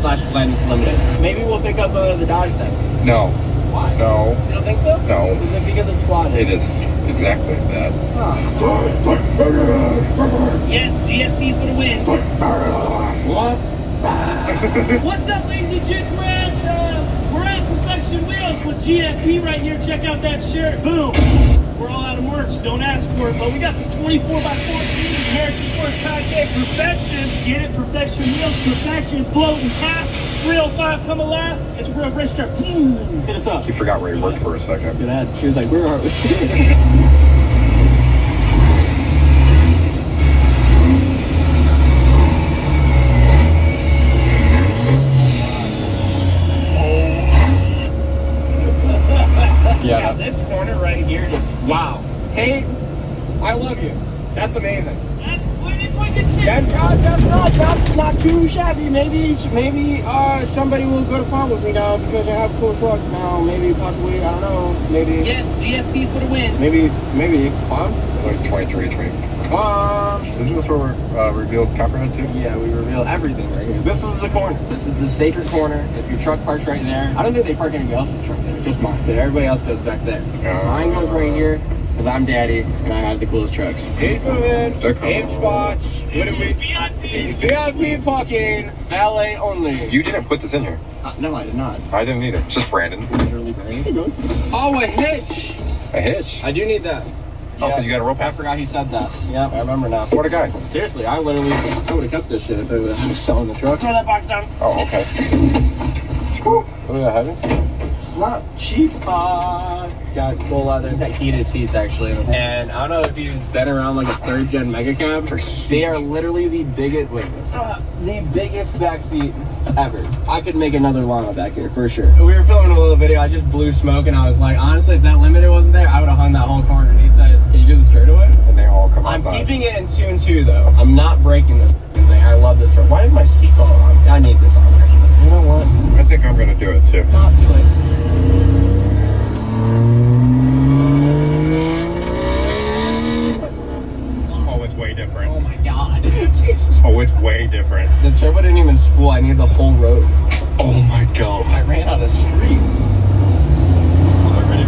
My/Blends Limited. Maybe we'll pick up the Dodge thing. No. Why? No. You don't think so? No. Is it because it's squatted? It is exactly that. Yes, GFP for the win. What? What's up, ladies and gents? We're at Perfection Wheels with GFP right here. Check out that shirt. Boom. We're all out of merch. Don't ask for it, but we got some 24x14 American Force Kayak Perfection. Get it? Perfection Wheels, Perfection, floating half. 305 come alive. It's a real wrist strap. Hit us up. He forgot where he worked for a second. Good ad. She was like, where are we? Yeah, this corner right here just, wow. Tate, I love you. That's amazing. That's wicked sick. That's not too shabby. Maybe somebody will go to prom with me now because I have cool trucks now. Maybe, possibly, I don't know. Maybe. Yeah, GFP for the win. Maybe. Prom? Like 23, 20. Prom. Isn't this where we revealed Copperhead too? Yeah, we revealed everything right here. This is the corner. This is the sacred corner. If your truck parks right there, I don't think they park anybody else's truck there. Just mine. But everybody else goes back there. Mine goes right here. Because I'm daddy and I have the coolest trucks. Age moving, age spots. What do we? VIP fucking LA only. You didn't put this in here. No, I did not. I didn't either. It's just Brandon. Literally Brandon. Oh, a hitch. A hitch? I do need that. Oh, because you got a rope. I forgot he said that. Yep, I remember now. What a guy. Seriously, I would have kept this shit if I was selling the truck. Throw that box down. Oh, okay. It's cool. Look at that heavy. It's not cheap. Got full leather. It's got heated seats actually. And I don't know if you've been around like a 3rd gen mega cab. They are literally the biggest backseat ever. I could make another llama back here for sure. We were filming a little video. I just blew smoke and I was like, honestly, if that limiter wasn't there, I would have hung that whole corner. And he says, can you do the straightaway? And they all come outside. I'm keeping it in 2 and 2 though. I'm not breaking this thing. I love this truck. Why is my seatbelt on? I need this on there. You know what? I think I'm gonna do it too. Not too late. Way different. Oh my god. Jesus. Oh, it's way different. The turbo didn't even spool. I need the whole road. Oh my god. I ran out of street. I'm ready.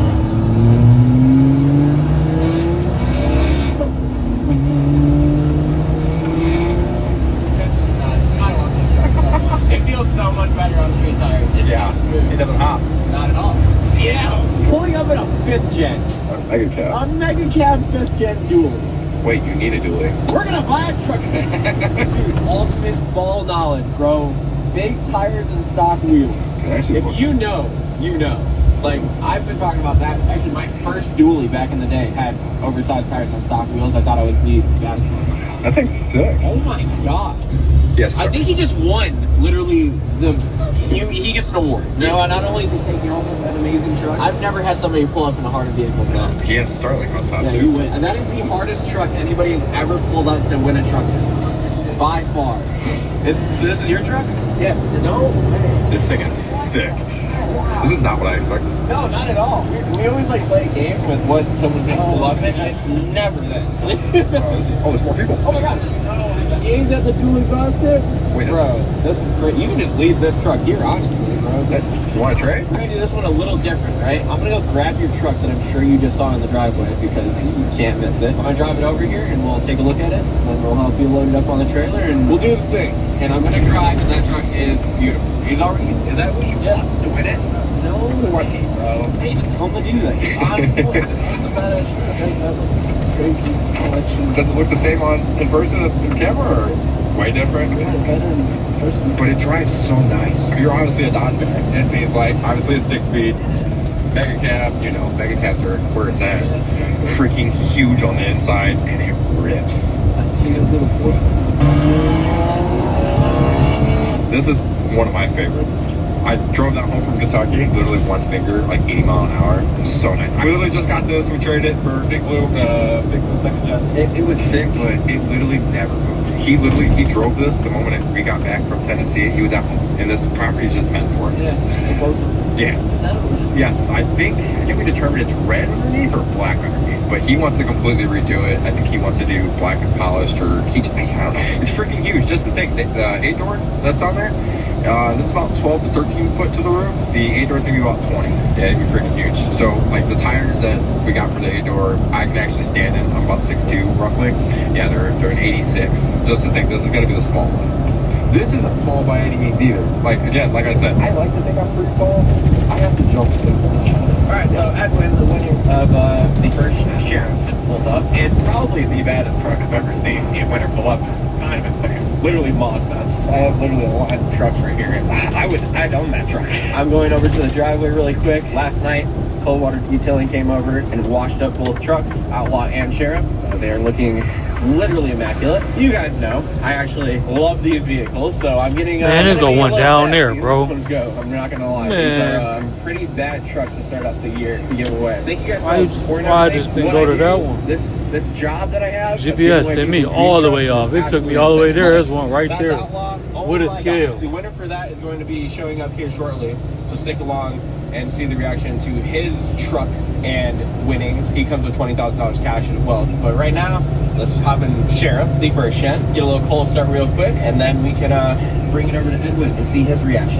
It feels so much better on street tires. It's so smooth. It doesn't hop. Not at all. Yeah. Pulling up in a 5th gen. A mega cab. A mega cab 5th gen dual. Wait, you need a dually. We're gonna buy a truck. Dude, ultimate ball knowledge, bro. Big tires and stock wheels. If you know, you know. Like, I've been talking about that. Actually, my first dually back in the day had oversized tires and stock wheels. I thought I was the best one. That thing's sick. Oh my god. Yes, sir. I think he just won, literally, he gets an award. You know, not only did he take home an amazing truck, I've never had somebody pull up in a harder vehicle than that. He has Starlink on top, Yeah, too. you win. And that is the hardest truck anybody has ever pulled up to win a truck in. By far. So this is your truck? Yeah. No way. This thing is sick. This is not what I expected. No, not at all. We always like play games with what someone's gonna pull up in, and it's never this. There's more people. Oh my god. Games at the dual exhaust tip? Wait, bro, this is great. You can just leave this truck here, honestly, bro. You want to trade? We're gonna do this one a little different, right? I'm gonna go grab your truck that I'm sure you just saw in the driveway because you can't miss it. I'm gonna drive it over here and we'll take a look at it. And then we'll help you load it up on the trailer and we'll do the thing. And I'm gonna cry because that truck is beautiful. Is that what you want to win it? No what? Bro. I didn't even tell him to do that. He's on point. That's a badass shirt. Crazy collection. Does it look the same in person as in camera, or way different? Better in person. But it drives so nice. You're obviously a Dodge guy. It seems like obviously a 6-speed mega cab. You know, mega cabs are where it's at. Freaking huge on the inside, and it rips. I see you a little boy. This is one of my favorites. I drove that home from Kentucky, literally one finger, like 80 mile an hour. It was so nice. I literally just got this. We traded it for Big Blue, Big Blue second gen. It was sick, but it literally never moved. He drove this the moment we got back from Tennessee. He was at home, and this property is just meant for it. Yeah. Yes, I think we determined it's red underneath or black underneath, but he wants to completely redo it. I think he wants to do black and polished, or I don't know. It's freaking huge. Just to think, the 8-door that's on there, this is about 12 to 13 foot to the roof. The 8-door is gonna be about 20. Yeah, it'd be freaking huge. So, like the tires that we got for the 8-door, I can actually stand in. I'm about 6'2", roughly. Yeah, they're an 86. Just to think, this is gonna be the small one. This isn't small by any means either. Like, again, like I said, I like to think I'm pretty tall. I have to jump to Alright, so Edwin, the winner of the first Sheriff, pulled up, and probably the baddest truck I've ever seen in winter pull up. Kind of insane. Literally mod mess. I have literally a line of trucks right here, and I'd own that truck. I'm going over to the driveway really quick. Last night, Cold Water Detailing came over and washed up both trucks, Outlaw and Sheriff, so they're looking literally immaculate. You guys know I actually love these vehicles, so I'm getting man, there's one down there, bro. Let's go. I'm not gonna lie. Man. These are pretty bad trucks to start off the year to give away. Thank you guys why I just didn't go to that one. This job that I have. GPS sent me all the way off. It took me all the way there. There's one right there with a scale. The winner for that is going to be showing up here shortly, so stick along and see the reaction to his truck and winnings. He comes with $20,000 cash as well. But right now, let's hop in Sheriff, the first gen, get a little cold start real quick, and then we can bring it over to Edwin and see his reaction.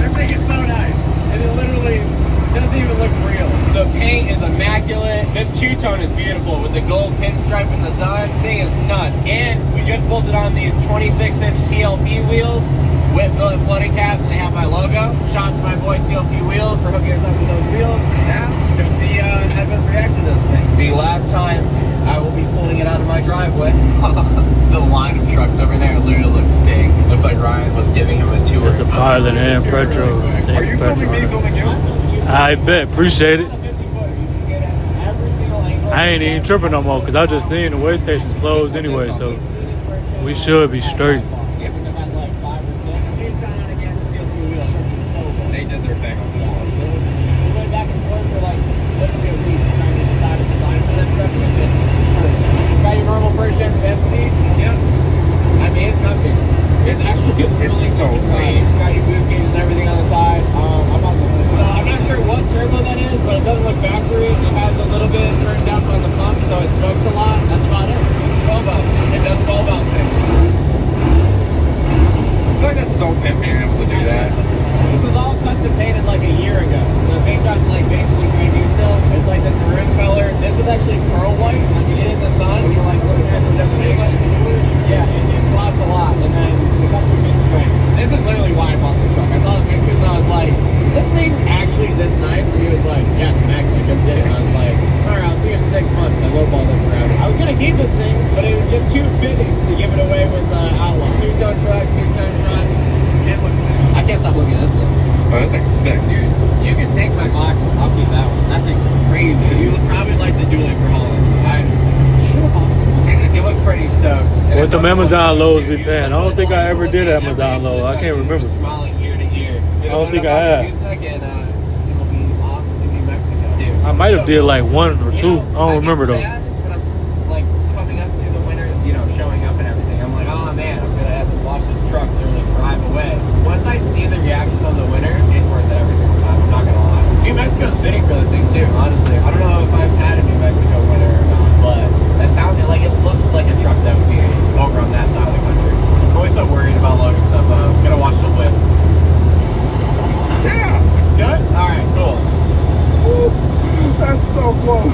Everything is so nice, and it literally doesn't even look real. The paint is immaculate. This two-tone is beautiful with the gold pinstripe in the side. Thing is nuts. And we just bolted on these 26-inch TLP wheels with the flooding caps, and they have my logo. Shout out to my boy TLP Wheels for hooking us up with those wheels. Now, we'll see Edwin's reaction to this thing. The last time I will be pulling it out of my driveway. The line of trucks over there literally looks fake. Looks like Ryan was giving him a tour. It's a pilot and Petro. Are you filming me, filming you? I bet. Appreciate it. I ain't even tripping no more because I just seen the weigh station's closed anyway, so we should be straight. They did their thing on this one. We went back and forth for like literally a week trying to decide a design for this truck. Got your normal first gen MC? Yep. I mean, it's comfy. It's actually really so clean. Got your boost gauges and everything on the side. I'm not sure what turbo that is, but it doesn't look factory. It has a little bit turned up on the pump, so it smokes a lot. That's about it. 12 out. It does 12 out things. I feel like that's so pimp being able to do that. This was all custom painted like a year ago. The paint job's like basically brand new still. It's like the maroon color. This is actually pearl white. When you get in the sun, you're like looking at the different colors. Yeah, it flops a lot. And then the custom paint strength. This is literally why I bought this truck. I saw this pictures and I was like, is this thing actually this nice? And he was like, yeah, it's immaculate. Just did it. And I was like, alright, I'll see you in 6 months. I lowballed it forever. I was gonna keep this thing, but it was just too fitting to give it away with Outlaw. 2-ton truck, 2-ton front. It looks nice. I can't stop looking at this thing. Oh, that's like sick. Dude, you can take my black one. I'll keep that one. That thing's crazy. You would probably like the Dually for Holland. I should have bought it. You look pretty stoked. What them Amazon loads be paying? I don't think I ever did an Amazon load. I can't remember. Smiling ear to ear. I don't think I have. I might have did like 1 or 2. I don't remember though. Like coming up to the winners, showing up and everything. I'm like, oh man, I'm gonna have to watch this truck literally drive away. Once I see the reaction of the winners, it's worth it every single time. I'm not gonna lie. New Mexico's fitting for this thing too, honestly. I don't know if I've had a New Mexico winner or not, but that sounded like it looks like a truck that would be over on that side of the country. I'm always so worried about loading stuff up. Gotta watch the whip. Yeah. Good? Alright, cool. Woo. That's so close.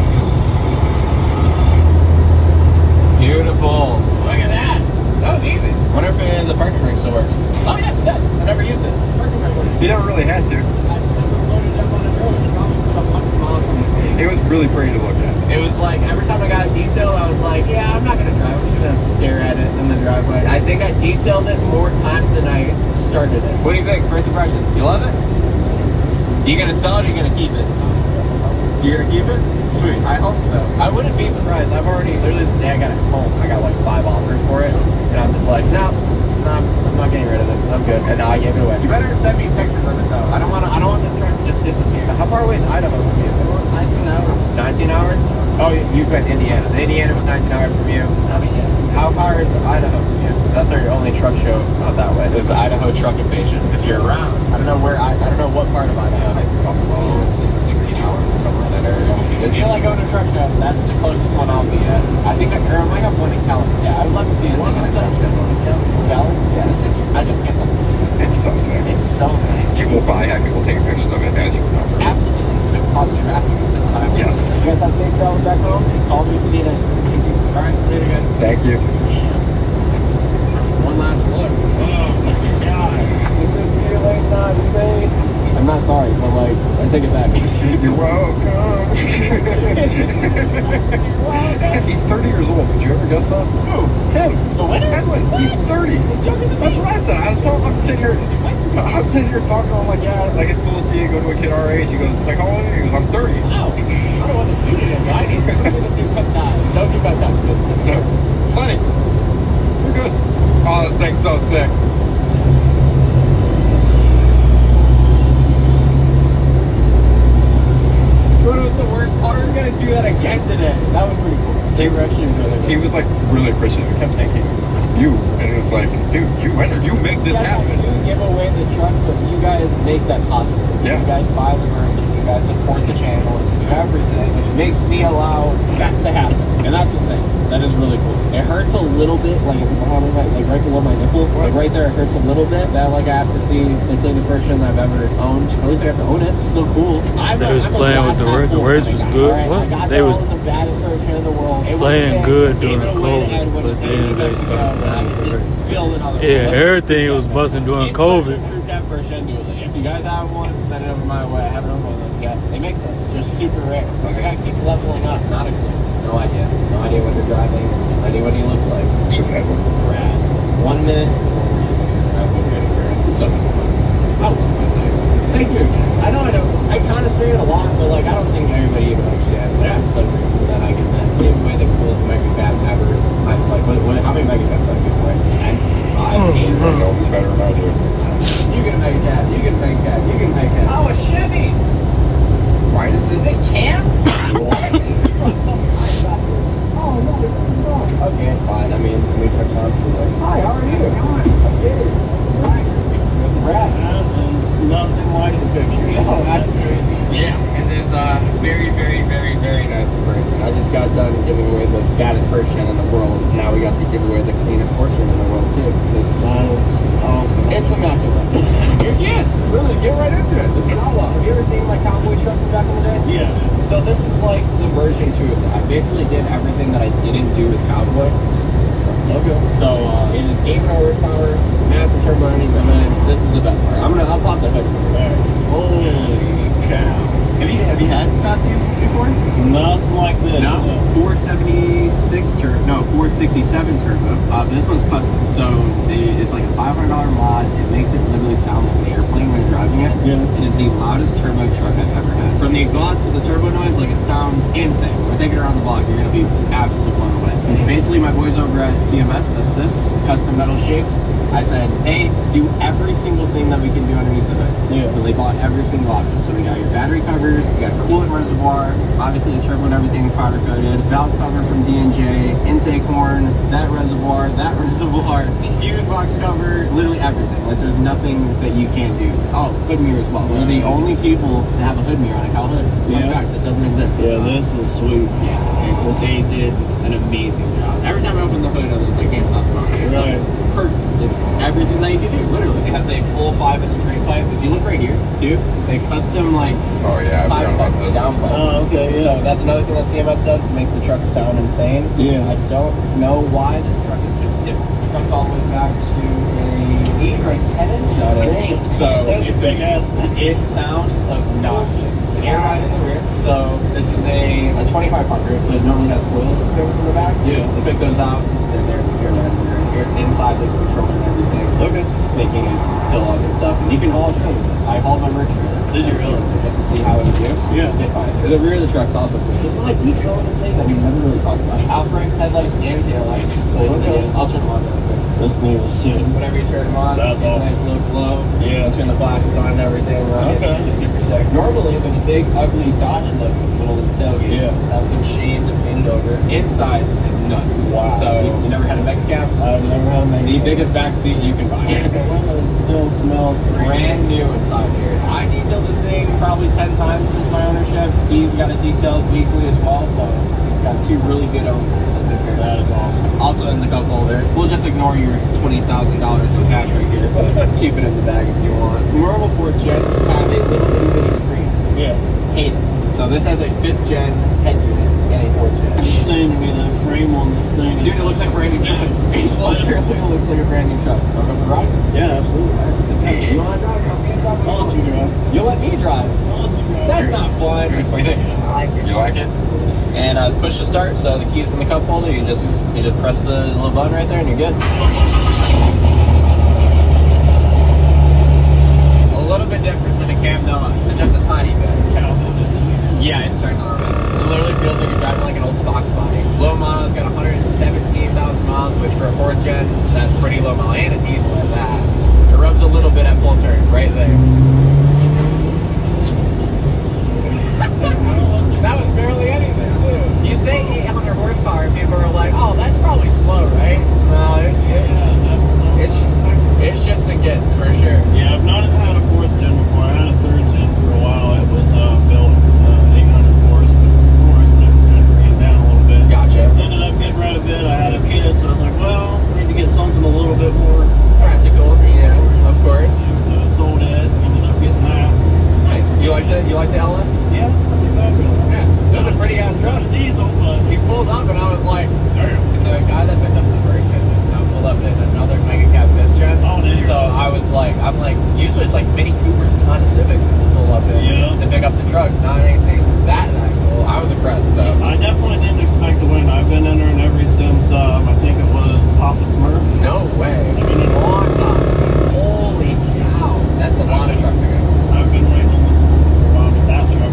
really pretty to look at. It was like, every time I got a detail, I was like, yeah, I'm not going to drive. I'm just going to stare at it in the driveway. I think I detailed it more times than I started it. What do you think? First impressions? You love it? You going to sell it or you going to keep it? You're going to keep it? Sweet. I hope so. I wouldn't be surprised. I've already, literally the day I got it home, I got like 5 offers for it. And I'm just like, no, I'm not getting rid of it. I'm good. And now I gave it away. You better send me pictures of it though. I don't want this truck to just disappear. How far away is Idaho from you? 19 hours. 19 hours? Oh, you've been Indiana. Indiana was 19 hours from you. I mean, yeah. How far is Idaho from you? That's our only truck show out that way. It's the Idaho Truck Invasion. If you're around, I don't know what part of Idaho. It's 16 hours, somewhere in that area. If you like going to a truck show, that's the closest one I'll be at. I think I might have one in Kalamazoo. Yeah, I'd love to see this in a truck show. Yeah, I just can't stop. It's so sick. It's so nice. People have people taking pictures of it as you remember. Absolutely. It's going to cause traffic at the time. Yes. You guys have safe travel back home? Call me if you need us. All right, see you again. Thank you. One last look. Oh my god. Is it too late now to say? I'm not sorry, but like, I take it back. You're welcome. He's 30 years old. Did you ever guess that? Who? Him. The winner? Edwin. What? He's 30. He's younger than me. That's what I said. I'm sitting here talking to him like, yeah, like it's cool to see you go to a kid our age. He goes, like, how old are you? He goes, I'm 30. Wow. I don't want to do it again, right? He's going to do peptides. Don't do peptides, but Plenty. We're good. Oh, this thing's so sick. We're going to do that again today. That was pretty cool. They were actually really good. He was like really appreciative. He kept thanking you. And it was like, dude, you make this happen. You give away the truck, but you guys make that possible. Yeah. You guys buy the merch, you guys support the channel, you do everything, which makes me allow that to happen. And that's insane. That is really cool. It hurts a little bit, like at the bottom of my, like right below my nipple. Like right there, it hurts a little bit. That like I have to see it's like the first one I've ever owned. At least I got to own it. It's still cool. They was playing with the words. The words was good. What? They was the baddest first in the world. playing good during COVID, but then they started playing. Yeah, everything was busting during COVID. If you guys have one, send it over my way. I haven't owned one of those yet. They make those just super rare. I gotta keep leveling up. Not a clue. No idea. No idea what they're driving. No idea what he looks like. It's just Edwin. Rad. 1 minute. So I love my life. Thank you again. I know I kind of say it a lot, but like I don't think everybody even understands. Like I'm so grateful that I get to give away the coolest mega cab ever. It's like how many mega cabs do I give away? 10? 5? 8? You know better than I do. You get a mega cab. You get a mega cab. You get a mega cab. Oh, a Chevy. Why does this? Is it Cam? What? Oh no, okay, it's fine. I mean, we touch on to like, hi, how are you? I'm good. Brad. It's nothing like the pictures. Oh, that's crazy. Yeah, and there's very, very, very, very nice in person. I just got done giving away the baddest first gen in the world. Now we got to give away the cleanest first gen in the world too. This is awesome. It's immaculate. Yes, really, get right into it. This is outlaw. Have you ever seen my cowboy truck from back in the day? Yeah. So this is like the version 2 of that. I basically did everything that I didn't do with cowboy. Okay. So it is 8 horsepower, massive turbo underneath, and then this is the best part. I'll pop the hood. Holy cow! Have you had fast uses before? Nothing like this. No. 476 turbo. No, 467 turbo. This one's custom. So it's like a $500 mod. It makes it literally sound like an airplane when you're driving it. Yeah. It is the loudest turbo truck I've ever had. From the exhaust to the turbo noise, like it sounds insane. When I take it around the block, you're gonna be absolutely blown away. Basically, my boys over at CMS, that's this custom metal shakes. I said, hey, do every single thing that we can do underneath the hood. Yeah. So they bought every single option. So we got your battery covers, we got coolant reservoir, obviously the turbo and everything is powder coated, valve cover from D&J, intake horn, that reservoir, fuse box cover, literally everything. Like there's nothing that you can't do. Oh, hood mirror as well. We're the only people to have a hood mirror on a cow hood. In fact, that doesn't exist. Yeah, this is sweet. Yeah, they did an amazing job. Every time I open the hood, I was like, can't stop smoking. It's like perfect. It's everything that you can do, literally. It has a full 5-inch drain pipe. If you look right here, too, they custom like 5-inch down pipe. Oh, okay, yeah. So that's another thing that CMS does to make the truck sound insane. Yeah. I don't know why this truck is just different. It comes all the way back to a 8 or 10-inch. So it sounds obnoxious. air ride in the rear. So this is a 25 Parker, so it normally has coils going from the back. Yeah. They took those out, and they're air ride in the rear. Here inside the control and everything. Okay. Making it fill up and stuff. And you can haul it with it. I hauled my merch trailer. Did you really? Just to see how it would do. Yeah. It's fine. The rear of the truck's also cool. There's a lot of detail in this thing that we never really talked about. Alpha headlights and taillights. So I'll turn them on really quick. This thing was sick. Whenever you turn them on, that's awesome. Nice little glow. Yeah. Turn the flashes on and everything. Right? Okay. It's super sick. Normally, there's a big, ugly Dodge logo in the middle of this tailgate. Yeah. That's been shaved and painted over. Inside is nuts. Wow. So you never had a mega cab? I've never had a mega cab. The biggest back seat you can buy. The windows still smell brand new inside here. I detailed this thing probably 10 times since my ownership. He got it detailed weekly as well, so we've got 2 really good owners. That is awesome. Also in the cup holder, we'll just ignore your $20,000 of cash right here, but keep it in the bag if you want. Normal 4th gens have a little bitty screen. Yeah. Hate it. So this has a 5th gen head unit and a 4th gen. You're saying to me the frame on this thing. Dude, it looks like a brand new truck. It looks like a brand new truck. Want to go for a ride? Yeah, absolutely. Hey, you want to drive? I'll let you drive. You'll let me drive? I'll let you drive. That's not fun. What do you think? I like it. You like it? And push to start, so the key's in the cup holder. You just press the little button right there, and you're good. A little bit different than a Cam Deluxe. It's just a tiny bit. Yeah, it's ginormous. It literally feels like you're driving like an old Fox body. Low mile, it's got 117,000 miles, which for a 4th gen, that's pretty low mile, and a diesel at that. It rubs a little bit at full turn, right there. That was barely anything, too. You say 800 horsepower, and people are like, oh, that's probably slow, right? No, it shits and gets, for sure. Yeah, I've not had a 4th gen before. I had a 3rd gen for a while. It was built 800 horse, but of course, it was going to bring it down a little bit. Gotcha. So ended up getting rid of it. I had a kid, so I was like, well, I need to get something a little bit more practical. Yeah, of course. So I sold it, ended up getting that. Nice. You like the LS? Yeah, it's not too bad, really. Yeah, it was a pretty ass truck. Diesel, but he pulled up and I was like, damn. And the guy that picked up the first gen just now pulled up in another mega cab 5th gen. Oh, so I was like, usually it's like Mini Coopers and Honda Civics pull up in to pick up the trucks. Not anything that cool. I was impressed. So I definitely didn't expect to win. I've been entering every since I think it was Hoppa Smurf. No way. I've been in a long time. Holy cow. That's a lot of trucks ago. I've been waiting on this for a while, but that truck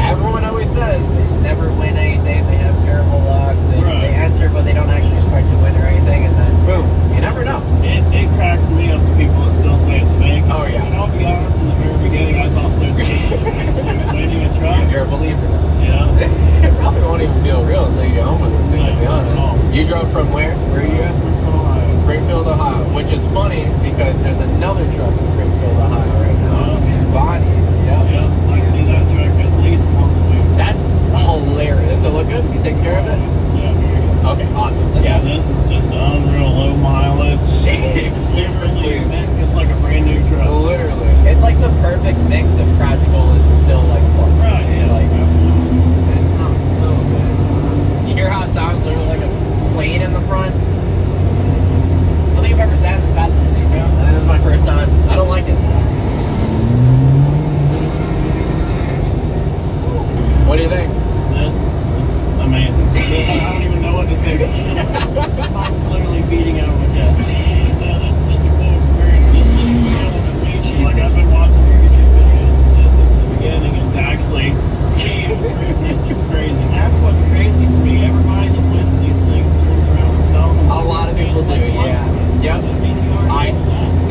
everyone always says never win anything. They have terrible luck. They enter, but they don't actually expect to win or anything, and then boom, you never know. It cracks me up the people that still say it's fake. Oh yeah. And I'll be honest, in the very beginning, I thought so too. Winning a truck. You're a believer. Yeah. It probably won't even feel real until you get home with this thing. To be honest. You drove from where? Where are you at? Springfield, Ohio. Which is funny because there's another truck in Springfield, Ohio right now. Bonnie. Yep. I see that truck at least once a week. That's hilarious. Does it look good? You taking care of it? Yeah. Okay, awesome. This is just unreal low mileage. Super clean. It's like a brand new truck. Literally. It's like the perfect mix of practical and still like fun. Right, yeah. Like, it sounds so good. You hear how it sounds literally like a plane in the front? I don't think I've ever sat in the passenger seat, bro. This is my first time. I don't like it. What do you think? It's amazing. I don't even know what to say. Mom's literally beating out my chest. This is a cool experience. Just to be able to reach, like I've been watching your YouTube videos just since the beginning, and to actually see it is just crazy. That's what's crazy to me. Everybody that wins these things turns around and sells them. A lot of people do, yeah. Yep.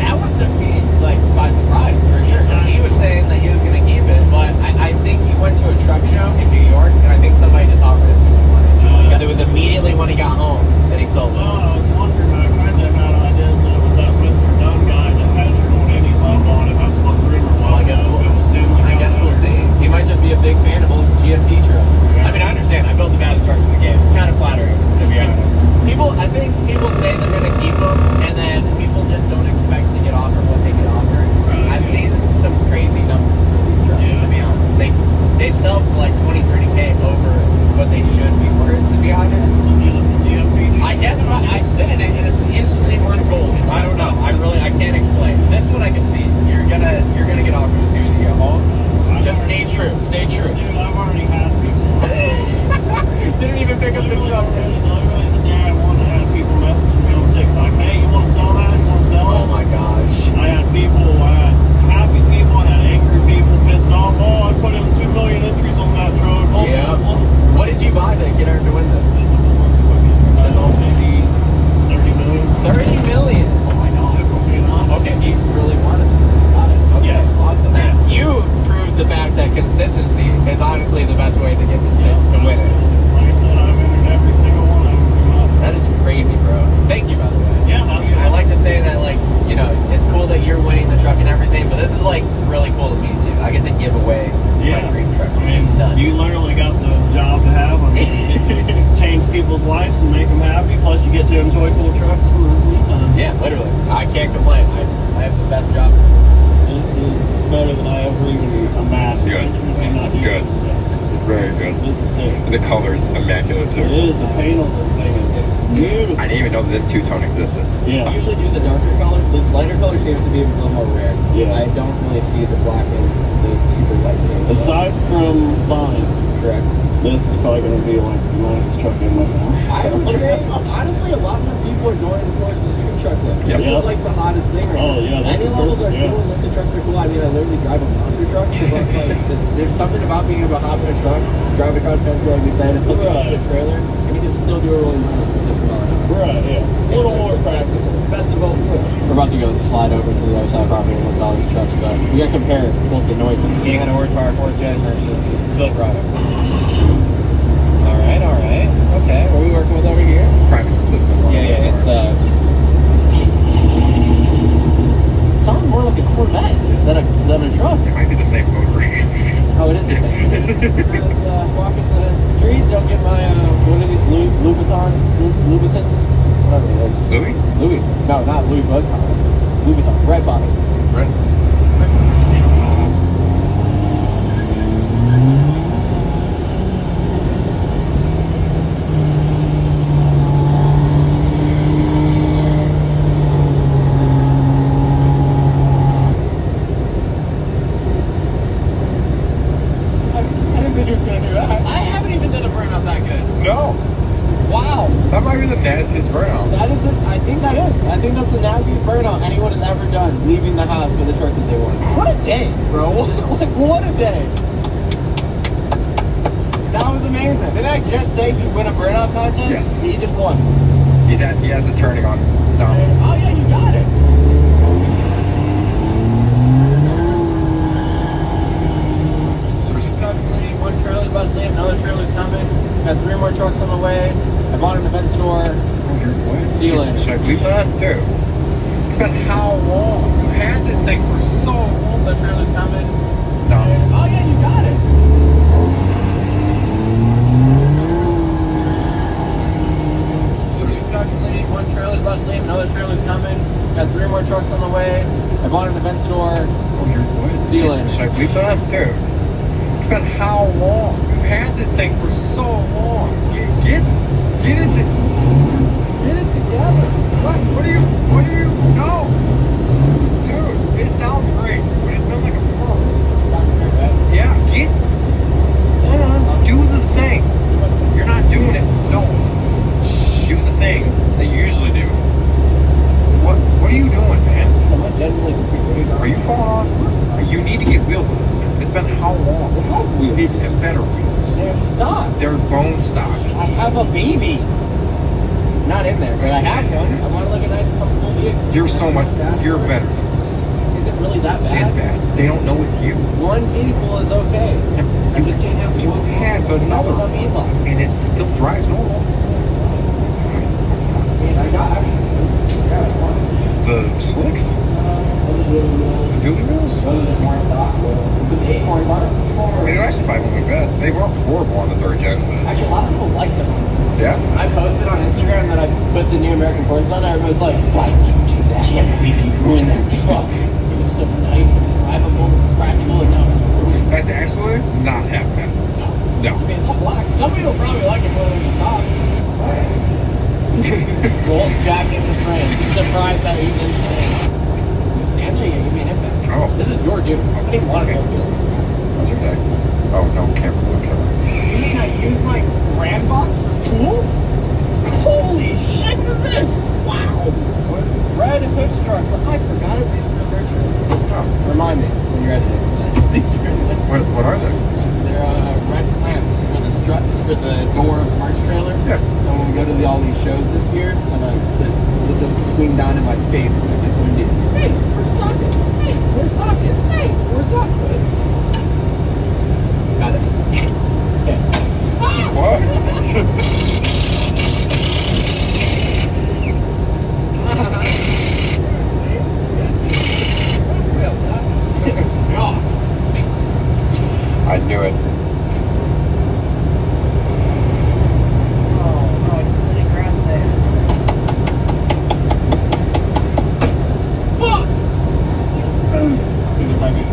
That one took me like by surprise for sure. He was saying that he was going to keep it, but I think he went to a truck show in New York Good. Good. Very good. This is sick. The color's immaculate too. It is. The paint on this thing is beautiful. I didn't even know this two-tone existed. Yeah. I usually do the darker color. This lighter color seems to be a little more rare. Yeah. I don't really see the black and the super white thing. Aside from Vine, correct. This is probably going to be like the nicest truck in my town. I would say, honestly, a lot more people are going towards the street truck look. Yep. This is like the hottest thing right now. Oh, yeah. Any levels are cool, lifted trucks are cool. I mean, I literally drive a monster truck, but like, there's something about being able to hop in a truck, drive across country, like we said, and hook it up to a trailer, and you can still do a rolling mile for 6 miles an hour. Right, yeah. A little more practical. Best of both worlds. We're about to go slide over to the other side of the property and look at all these trucks, but we gotta compare both the noises. 800 horsepower 4th gen versus Silverado. Alright. Okay, what are we working with over here? Priming system. Yeah, it's sounds more like a Corvette than a truck. It might be the same motor. Oh, it is the same. Let's walking the street, don't get my, what are these, Louboutins? Whatever it is. Louis? No, not Louis Vuitton. Louboutin. Red bottom. Red. Nastiest burnout. I think that's the nastiest burnout anyone has ever done, leaving the house with a truck that they want. What a day, bro. Like, what a day. That was amazing. Didn't I just say he'd win a burnout contest? Yes. He just won. He has it turning on. No. Oh, yeah, you got it. Successfully, one trailer's about to leave, another trailer's coming. Got 3 more trucks on the way. I bought an Aventador. Sealant. Should I believe that? Dude. It's been how long? You had this thing for so long. The trailer's coming. No. Oh yeah, you got it. Successfully, one trailer's about to leave, another trailer's coming. Got 3 more trucks on the way. I bought an Aventador. Sealant. Should I believe that? Dude. It's been how long? You had this thing for so long. Get it together. What do you know? Dude, it sounds great, but it's been like a month. Yeah, do the thing. You're not doing it. No. Do the thing that you usually do. What are you doing, man? Are you falling off? You need to get wheels on this thing. It's been how long? You need to have better wheels. They're stock. They're bone stock. I have a baby. Not in there, but I have one. I want like a nice comfortable vehicle. You're better than this. Is it really that bad? It's bad. They don't know it's you. One vehicle is okay. I just can't have You one. had another one, and it still drives normal. I got The slicks? The dually wheels? I mean, I should buy one like that. They weren't horrible on the 3rd gen. Actually, a lot of people like them. Yeah? When I posted on Instagram that I put the new American Forces on, everyone was like, why did you do that? I can't believe you ruined that truck. It was so nice and drivable, practical, and now it's ruined. That's actually not happening. No. I mean, it's all black. Some people probably like it more than the top. Gold jacket in the frame. Be surprised that he didn't say. Stand there, you mean impact. Oh. This is your dude. I didn't want to go do it. How's your day? Oh, no camera. You mean I use my brand box for tools? Holy shit, what is this? Wow. Red Hoods truck. I forgot it was for Richard. Oh. Remind me when you're editing. What are they? They're red clamps for the struts for the door of the March trailer. Yeah. And when we go to all these shows this year, and they'll swing down in my face when I get winded. Hey, where's sockets? Hey, where's sockets? Hey, where's sockets? Got it. Okay. What? I knew it.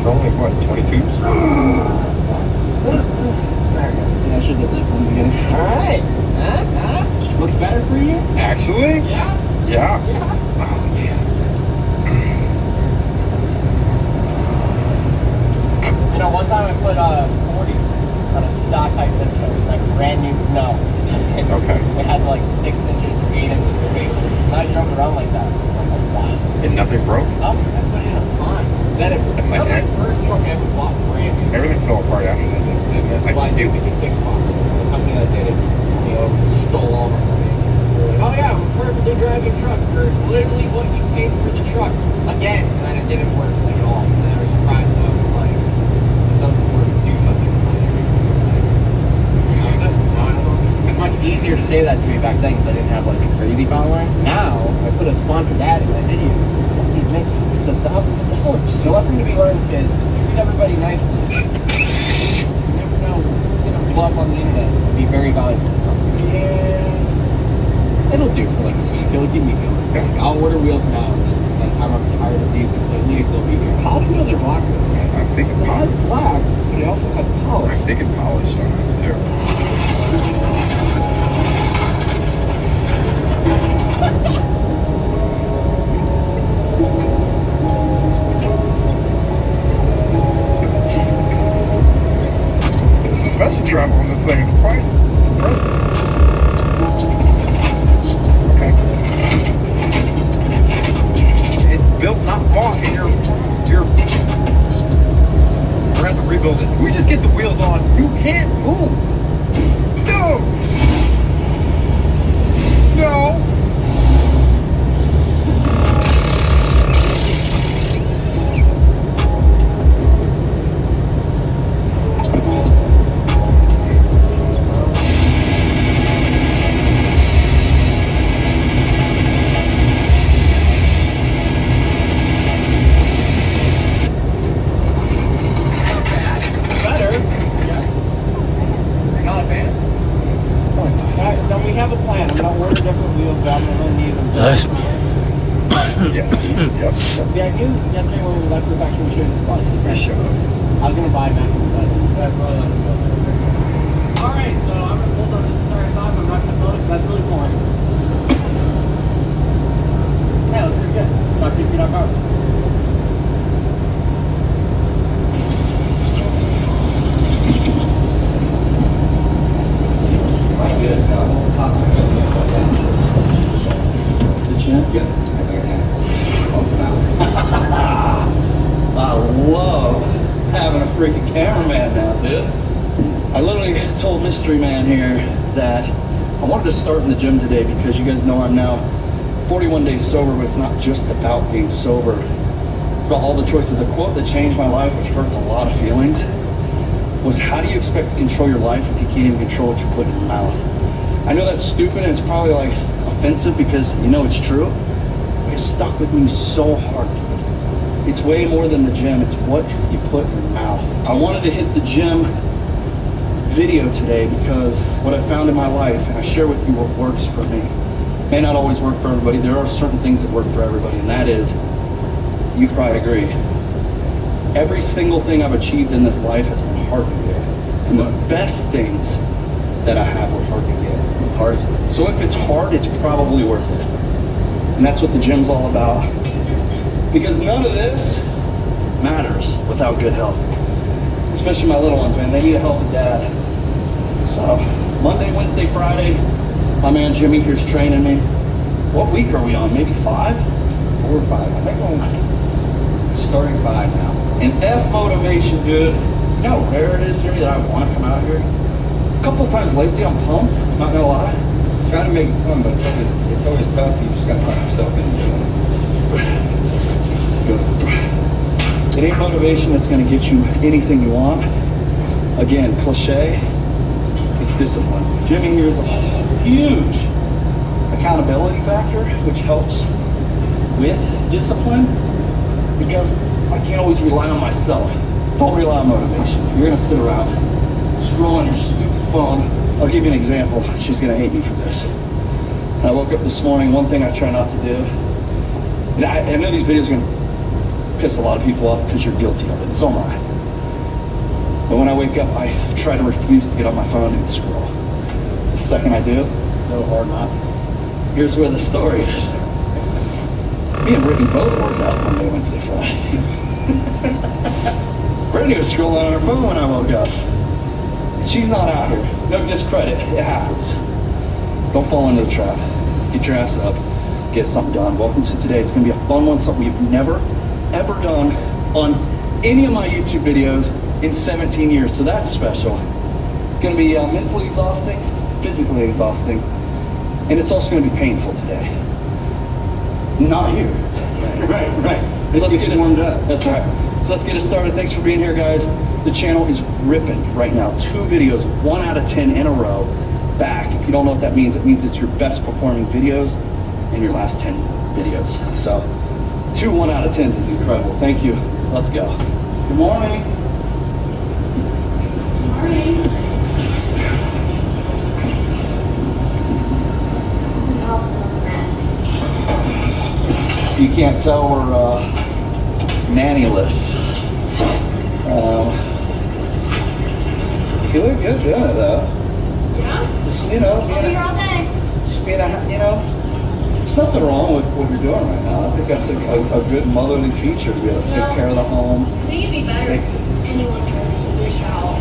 Only what, 22s? fell apart after that, didn't it? Like, dude, 56 Fox, the company that did it, you know, stole all my money. Oh yeah, we're perfectly driving truck for literally what you paid for the truck. Again, and then it didn't work like at all. And then I was surprised when I was like, this doesn't work, do something about it. That was it. No, I don't know. It's much easier to say that to me back then because I didn't have like a crazy following. Now, I put a sponsored ad in my video. It makes thousands of dollars. The lesson to be learned, kids, is treat everybody nicely. You never know who's going to blow up on the internet and be very valuable. Yeah. It'll do for like a week. It'll keep me going. Like, I'll order wheels now, and then by the time I'm tired of these completely, they'll be here. Polished wheels are black. I'm thinking It has black, but it also has polish. I'm thinking polished on this too. The suspension travel on this thing is quite impressive. Built, not bought, and you're we're at the rebuild it. We just get the wheels on. You can't move. No. No. Yes. Yep. See, I knew yesterday when we left the factory we shouldn't have bought it. For sure. I was gonna buy Mac and That's really Alright, so I'm gonna hold on this entire time. I'm not gonna load it. That's really boring. Yeah, that's pretty good. About 2 feet off power. I love having a freaking cameraman now, dude. I literally told Mystery Man here that I wanted to start in the gym today because you guys know I'm now 41 days sober, but it's not just about being sober. It's about all the choices. A quote that changed my life, which hurts a lot of feelings, was how do you expect to control your life if you can't even control what you put in your mouth? I know that's stupid and it's probably like offensive because you know it's true, but it stuck with me so hard. It's way more than the gym, it's what you put in your mouth. I wanted to hit the gym video today because what I found in my life, and I share with you what works for me. May not always work for everybody. There are certain things that work for everybody, and that is, you could probably agree, every single thing I've achieved in this life has been hard to get. And the best things that I have were hard to get. Hardest. So if it's hard, it's probably worth it. And that's what the gym's all about. Because none of this matters without good health. Especially my little ones, man. They need a healthy dad. So Monday, Wednesday, Friday, my man Jimmy here's training me. What week are we on? Maybe 5? 4 or 5. I think we're starting 5 now. And F motivation, dude. You know how rare it is, Jimmy, that I want to come out here? A couple of times lately, I'm pumped. Not gonna lie. Try to make it fun, but it's always tough. You just gotta talk yourself into it. It ain't motivation that's gonna get you anything you want. Again, cliche, it's discipline. Jimmy here is a huge accountability factor, which helps with discipline because I can't always rely on myself. Don't rely on motivation. You're gonna sit around, scroll on your stupid phone. I'll give you an example. She's gonna hate me for this. When I woke up this morning, one thing I try not to do, and I know these videos are gonna piss a lot of people off because you're guilty of it, and so am I. But when I wake up, I try to refuse to get on my phone and scroll. The second I do, it's so hard not to. Here's where the story is. Me and Brittany both work out Monday, Wednesday, Friday. Brittany was scrolling on her phone when I woke up. She's not out here. No discredit. It happens. Don't fall into the trap. Get your ass up. Get something done. Welcome to today. It's going to be a fun one, something we've never, ever done on any of my YouTube videos in 17 years, so that's special. It's going to be mentally exhausting, physically exhausting, and it's also going to be painful today. Not you. Right. This gets warmed up. That's right. So let's get it started. Thanks for being here, guys. The channel is ripping right now. 2 videos, 1 out of 10 in a row, back. If you don't know what that means, it means it's your best performing videos in your last 10 videos. So 2 1 out of 10s is incredible. Thank you. Let's go. Good morning. Good morning. This house is a mess. You can't tell we're nannyless. You look good doing it though. Yeah? Just, you know, I'll be here all day. just being a, you know, there's nothing wrong with what you're doing right now. I think that's a good motherly feature to be able to take care of the home. I think it'd be better if just anyone goes to dish out.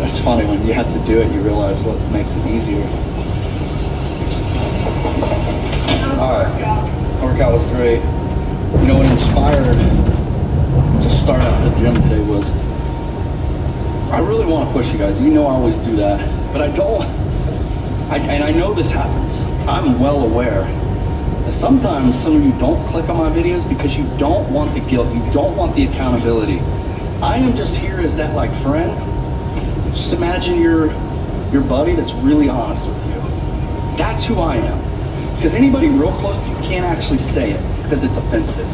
It's funny when you have to do it, you realize what makes it easier. All right, workout was great. You know what inspired to start out the gym today was, I really want to push you guys. You know I always do that, but I don't. And I know this happens. I'm well aware that sometimes some of you don't click on my videos because you don't want the guilt, you don't want the accountability. I am just here as that like friend. Just imagine your buddy that's really honest with you. That's who I am. Because anybody real close to you can't actually say it because it's offensive.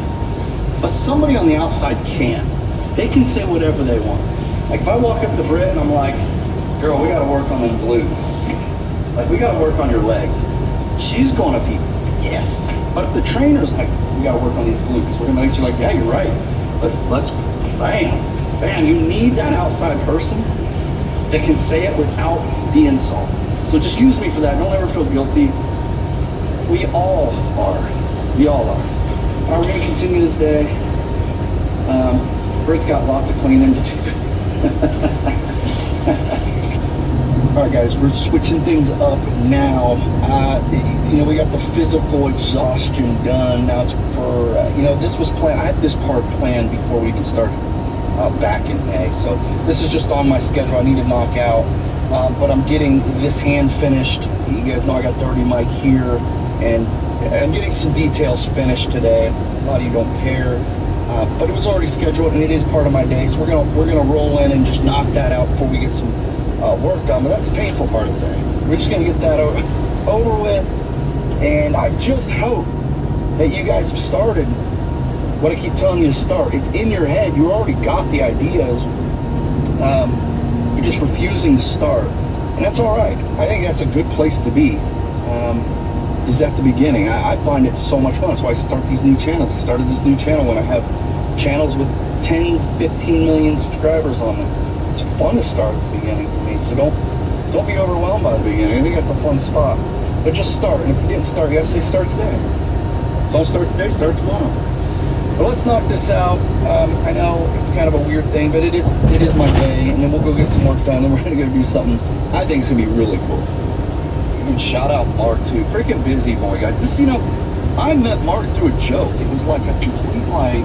But somebody on the outside can. They can say whatever they want. Like if I walk up to Britt and I'm like, girl, we gotta work on them glutes. Like we gotta work on your legs. She's gonna be pissed. But if the trainer's like, we gotta work on these glutes, we're gonna make you like, yeah, you're right. Let's bam. You need that outside person that can say it without the insult. So just use me for that. Don't ever feel guilty. We all are. We all are. All right, we're gonna continue this day. Britt's got lots of cleaning to do. All right, guys, we're switching things up now. You know, we got the physical exhaustion done. Now it's for, you know, this was planned. I had this part planned before we even started back in May. So this is just on my schedule. I need to knock out. But I'm getting this hand finished. You guys know I got 30 mic here. And I'm getting some details finished today. A lot of you don't care. But it was already scheduled and it is part of my day. So we're gonna roll in and just knock that out before we get some work done. But that's the painful part of the day. We're just gonna get that over with. And I just hope that you guys have started what I keep telling you to start. It's in your head. You already got the ideas. You're just refusing to start. And that's all right. I think that's a good place to be. Is at the beginning. I find it so much fun. That's why I start these new channels. I started this new channel when I have channels with 10, 15 million subscribers on them. It's fun to start at the beginning for me. So don't be overwhelmed by the beginning. I think that's a fun spot. But just start. And if you didn't start, you gotta say start today. Don't start today, start tomorrow. But let's knock this out. I know it's kind of a weird thing, but it is my day, and then we'll go get some work done, and we're gonna go do something I think is gonna be really cool. And shout out Mark too. Freaking busy boy, guys. This, you know, I met Mark through a joke. It was like a complete like,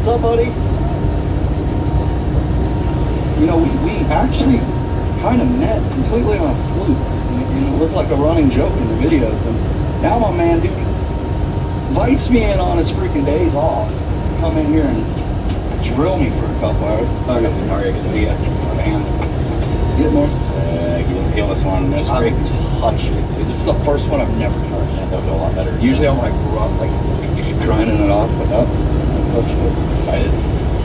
what's up, buddy? You know, we actually kind of met completely on a fluke. And it was like a running joke in the videos. And now my man, dude, invites me in on his freaking days off. Come in here and drill me for a couple hours. Sorry, I can see it. Sam. Let's get more. You didn't peel this one. This I touched it, dude. This is the first one I've never touched. Yeah, they'll go a lot better. Usually I'm like grinding it off, but no, I touched it. Excited?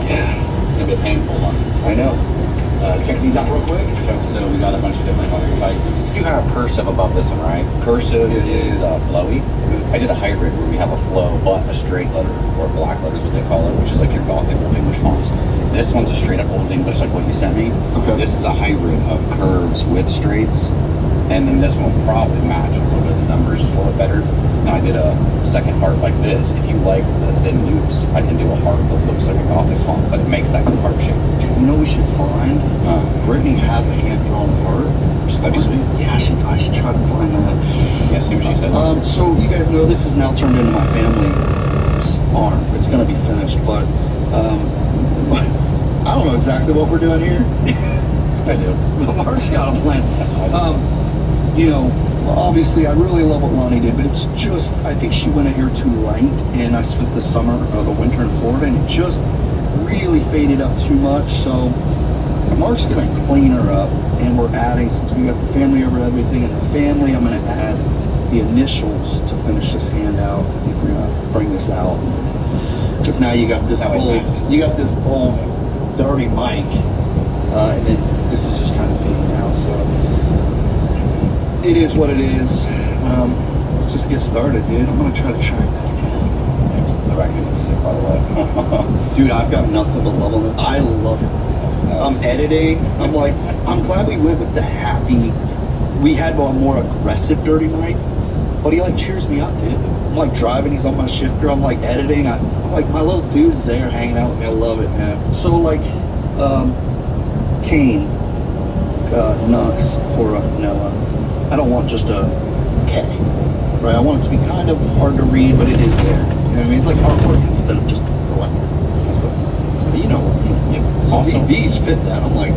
Yeah. It's gonna be a painful one. I know. Check these out real quick. So we got a bunch of different other types. Did you have cursive above this one, right? Cursive is flowy. I did a hybrid where we have a flow but a straight letter, or black letter is what they call it, which is like your Gothic Old English fonts. This one's a straight up Old English like what you sent me. Okay. This is a hybrid of curves with straights. And then this one will probably match a little bit of the numbers, just a little bit better. Now I did a second heart like this. If you like the thin loops, I can do a heart that looks like a Gothic font, but it makes that good heart shape. You know we should find? Brittany has a hand-drawn heart. That'd be sweet. Yeah, I should try to find that. Yeah, see what she said. So you guys know this is now turned into my family arm. It's going to be finished, but I don't know exactly what we're doing here. I do. But Mark's got a plan. You know, obviously I really love what Lonnie did, but it's just, I think she went a hair too light, and I spent the summer or the winter in Florida, and it just really faded up too much. So Mark's gonna clean her up, and we're adding, since we got the family over everything in the family, I'm gonna add the initials to finish this handout. I think we're gonna bring this out, because now you got this bold, dirty mic, and then this is just kind of fading out. So it is what it is. Let's just get started, dude. I'm gonna try to track that down. The record is sick, by the way. Dude, I've got nothing but love on it. I love it. I'm editing. I'm glad we went with the happy. We had a more aggressive dirty mic, but he like cheers me up, dude. I'm like driving, he's on my shifter. I'm like editing. I'm like, my little dude's there hanging out with me. I love it, man. So like, Kane, Nux for Noah. I don't want just a K, right? I want it to be kind of hard to read, but it is there. You know what I mean? It's like artwork instead of just a letter. That's good. So, you know what? It's awesome. These fit that. I'm like,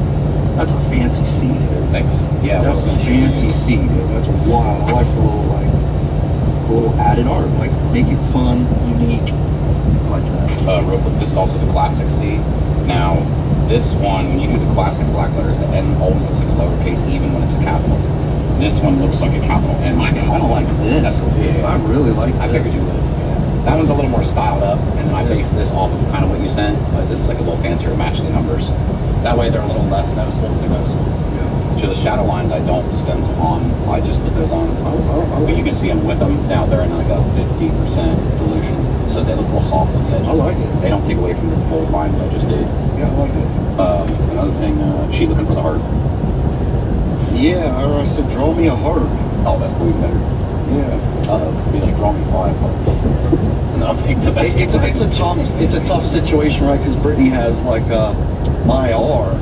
that's a fancy C, dude. Thanks. Yeah, that's a fancy C, dude. That's wild. I like the little added art, like make it fun, unique. I like that. Real quick, this is also the classic C. Now, this one, when you do the classic black letters, the N always looks like a lowercase, even when it's a capital. This one looks like a capital N. I kind of like this. I really like this. I figured you would. Yeah. That one's a little more styled up, and I based this off of kind of what you sent, but this is like a little fancier to match the numbers. That way they're a little less noticeable if they're noticeable. Yeah. So the shadow lines I don't stencil on, I just put those on. But you can see them with them. Now they're in like a 50% dilution, so they look real soft on the edges. I like it. They don't take away from this bold line that I just did. Yeah, I like it. Another thing, she looking for the heart. Yeah, or I said, draw me a heart. Oh, that's way better. Yeah. It'd be like, draw me 5 hearts. And then I'll pick the best. It's a tough situation, right? Because Brittany has like my R.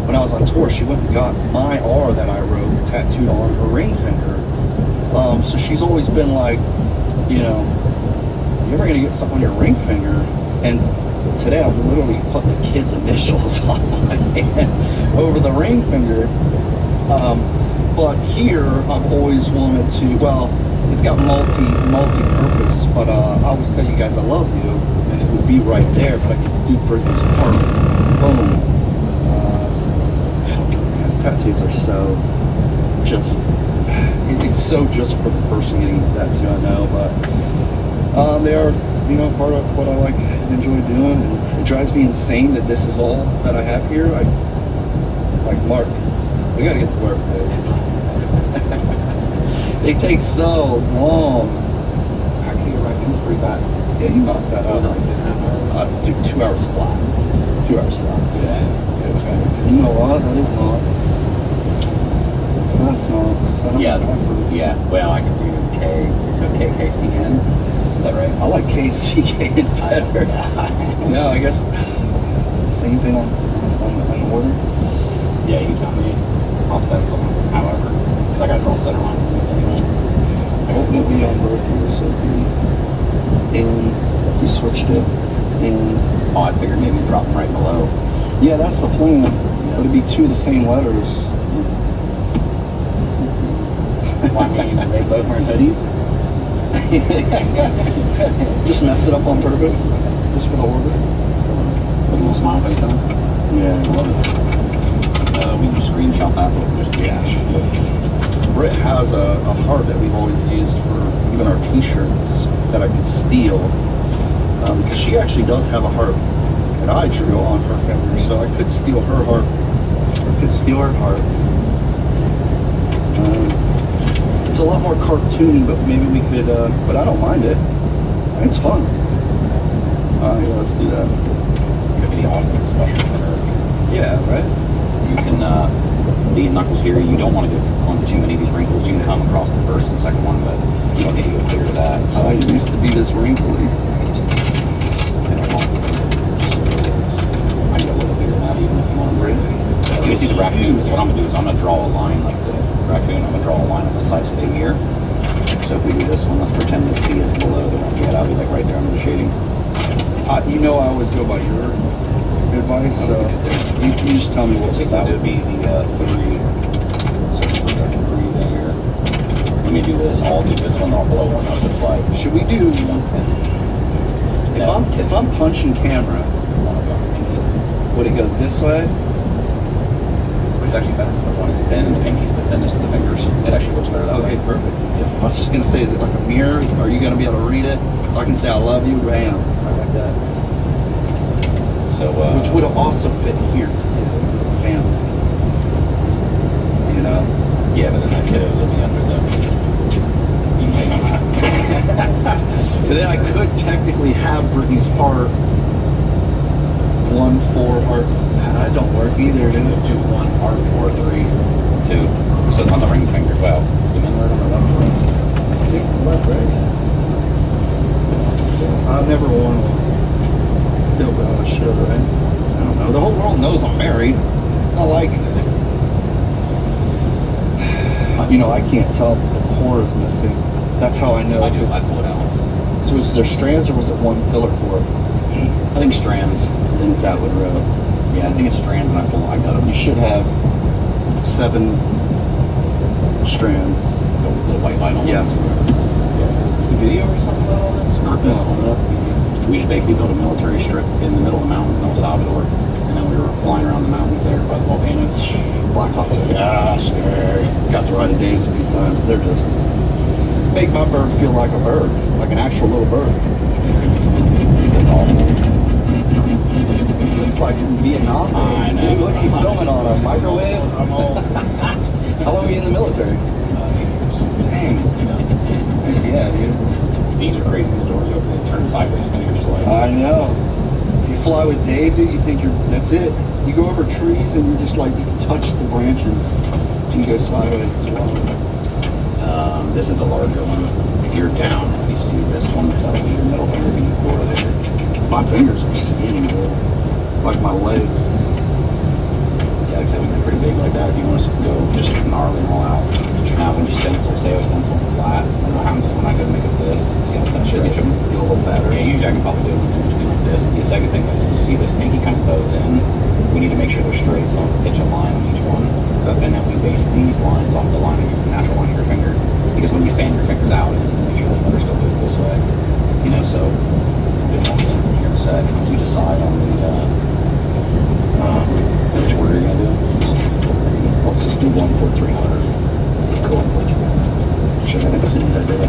When I was on tour, she went and got my R that I wrote tattooed on her ring finger. So she's always been like, you know, you're ever gonna get something on your ring finger? And today I'm literally putting the kids' initials on my hand over the ring finger. But here I've always wanted to, well, it's got multi-purpose, but I always tell you guys I love you, and it would be right there, but I could do Brittany's heart. Boom. Tattoos are so just, it's so just for the person getting the tattoo, I know, but they are, you know, part of what I like and enjoy doing, and it drives me insane that this is all that I have here. Like, Mark, we gotta get to work, dude. They take so long. Actually, you're right, it was pretty fast. Yeah, you knocked that out. Dude, 2 hours flat. 2 hours flat. Yeah, it's kind of, you know what? That is nice. That's nice. Yeah, well, I can do K, so KKCN. Is that right? I like KCN better. Yeah, I guess same thing on the order. Yeah, you tell me. I'll stencil, however, because I got to draw center line. I hope it'll be on both here, so it'll be in, if we switched it, in. Oh, I figured maybe drop them right below. Yeah, that's the plan. Yeah. It'll be 2 of the same letters. Well, I mean, are they both wearing hoodies? Just mess it up on purpose, just for the order. Put a little smile face on it. Yeah, I love it. We can screenshot that, but just Britt has a heart that we've always used for even our t-shirts that I could steal, because she actually does have a heart that I drew on her finger, so I could steal her heart. I could steal her heart. It's a lot more cartoony, but maybe we could, but I don't mind it. It's fun. Yeah, let's do that. Maybe the augment special for her. Yeah, right? You can, these knuckles here, you don't want to go on too many of these wrinkles. You can come across the first and second one, but you don't need to go clear to that. So it used to be this wrinkly. I can go a little bigger than that even if you want to. Really? If you see the raccoon, what I'm going to do is I'm going to draw a line like the raccoon. I'm going to draw a line on the sides of the ear. So if we do this one, let's pretend the C is below the one. Yeah, that'll be like right there under the shading. You know I always go by your advice. So you just tell me what So that would be the 3. So we got 3 there. Let me do this. I'll do this one. I'll blow one up. It's like, should we do? If I'm punching camera, would it go this way? Which is actually better. The one is thin and the pinky's the thinnest of the fingers. It actually looks better that way. Okay, perfect. I was just gonna say, is it like a mirror? Are you gonna be able to read it? So I can say I love you, bam, right like that. So, which would also fit here, family. You know? Yeah, but then that kiddos will be under the. You can hang on that. But then I could technically have Brittany's heart 1-4 heart. That don't work either, dude. Do 1 heart 4-3 2. So it's on the ring finger. Well, you mean right on the left ring? I think it's left, right? So I've never worn one. Feel bad I should, right? I don't know. The whole world knows I'm married. It's not like you know, I can't tell if the core is missing. That's how I know. I do. I pull it out. So was there strands or was it one filler cord? I think strands. Then it's Atwood Road. Yeah, I think it's strands, and I got them. You should have 7 strands. The white vinyl yeah. ones. The video or something about all this? Not this one. We just basically built a military strip in the middle of the mountains in El Salvador, and then we were flying around the mountains there by the volcanoes. Black Hawks. Yeah, scary. Got to ride a days a few times. They're just make my bird feel like a bird, like an actual little bird. It's awful. It's like Vietnam. I know. Look, he's filming on a microwave. I'm all. How long were you in the military? 8 years. Dang. Yeah, dude. These are crazy. The doors open and turn sideways, and you're just like. I know. You fly with Dave, dude. You think that's it. You go over trees and you're just like you can touch the branches. You go sideways as well. This is the larger one. If you're down, if you see this one, it's like your middle finger being quarter there. My fingers are skinny, bro. Like my legs. Yeah, like I said, we can pretty big like that if you want us to go just gnarly them all out. Now, when you stencil, say I stencil flat, what happens when I go to make a fist? See how it's going to stretch them? Get a little fatter. Yeah, usually I can probably do it with just like this. The second thing is, see this pinky kind of bows in. We need to make sure they're straight, so don't pitch a line on each one. And then we base these lines off the line of your natural line of your finger. Because when you fan your fingers out, and make sure this letter still goes this way. You know, so there's more things in here in a sec. Once you decide on the which order you're gonna do. Let's just do 1 4 300. Go 1 4 300. Shit, I didn't see that, did I?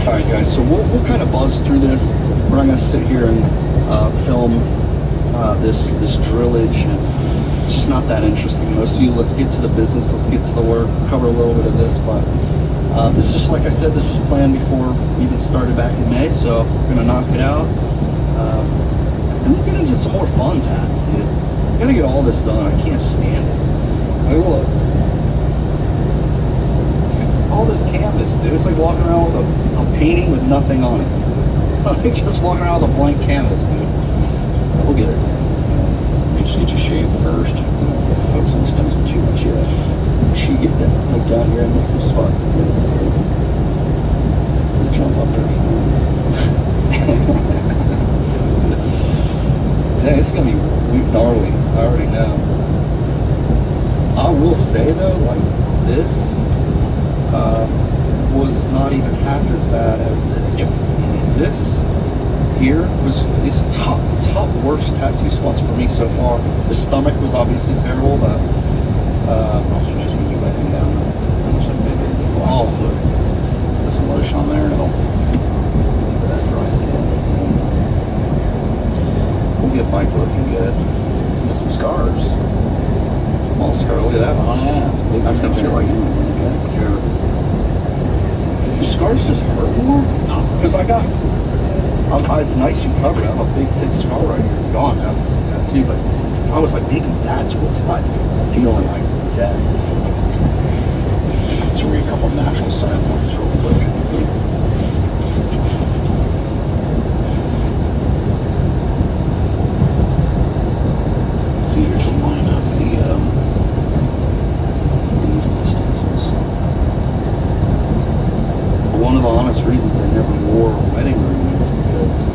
Alright guys, so we'll kind of buzz through this. We're not gonna sit here and film this drillage, and it's just not that interesting. Most of you, let's get to the business, let's get to the work, cover a little bit of this, but this is just like I said, this was planned before we even started back in May, so we're gonna knock it out. And then get into some more fun tats, dude. I'm gonna get all this done. I can't stand it. Like, look. All this canvas, dude. It's like walking around with a painting with nothing on it. Like just walking around with a blank canvas, dude. We'll get it. You just need your shape first. Focus on the stencil too much yet. She get that like down here and miss some spots. Jump up there. Dang, it's gonna be gnarly. I already know. I will say though, like this was not even half as bad as this. Yep. This here was these top worst tattoo spots for me so far. The stomach was obviously terrible, but also nice when you let him down. Oh, put some lotion on there and it'll for that dry skin. We'll get Mike looking good. Got some scars. Small scar. Look at that. Oh yeah, that's gonna feel like it. Terrible. The scars just hurt more? No. Because I got it's nice you covered it. I have a big thick scar right here. It's gone now. It's the tattoo, but I was like, maybe that's what's like feeling like death. Let's read a couple of natural side points real quick. It's easier to line up these stencils. One of the honest reasons I never wore a wedding ring is because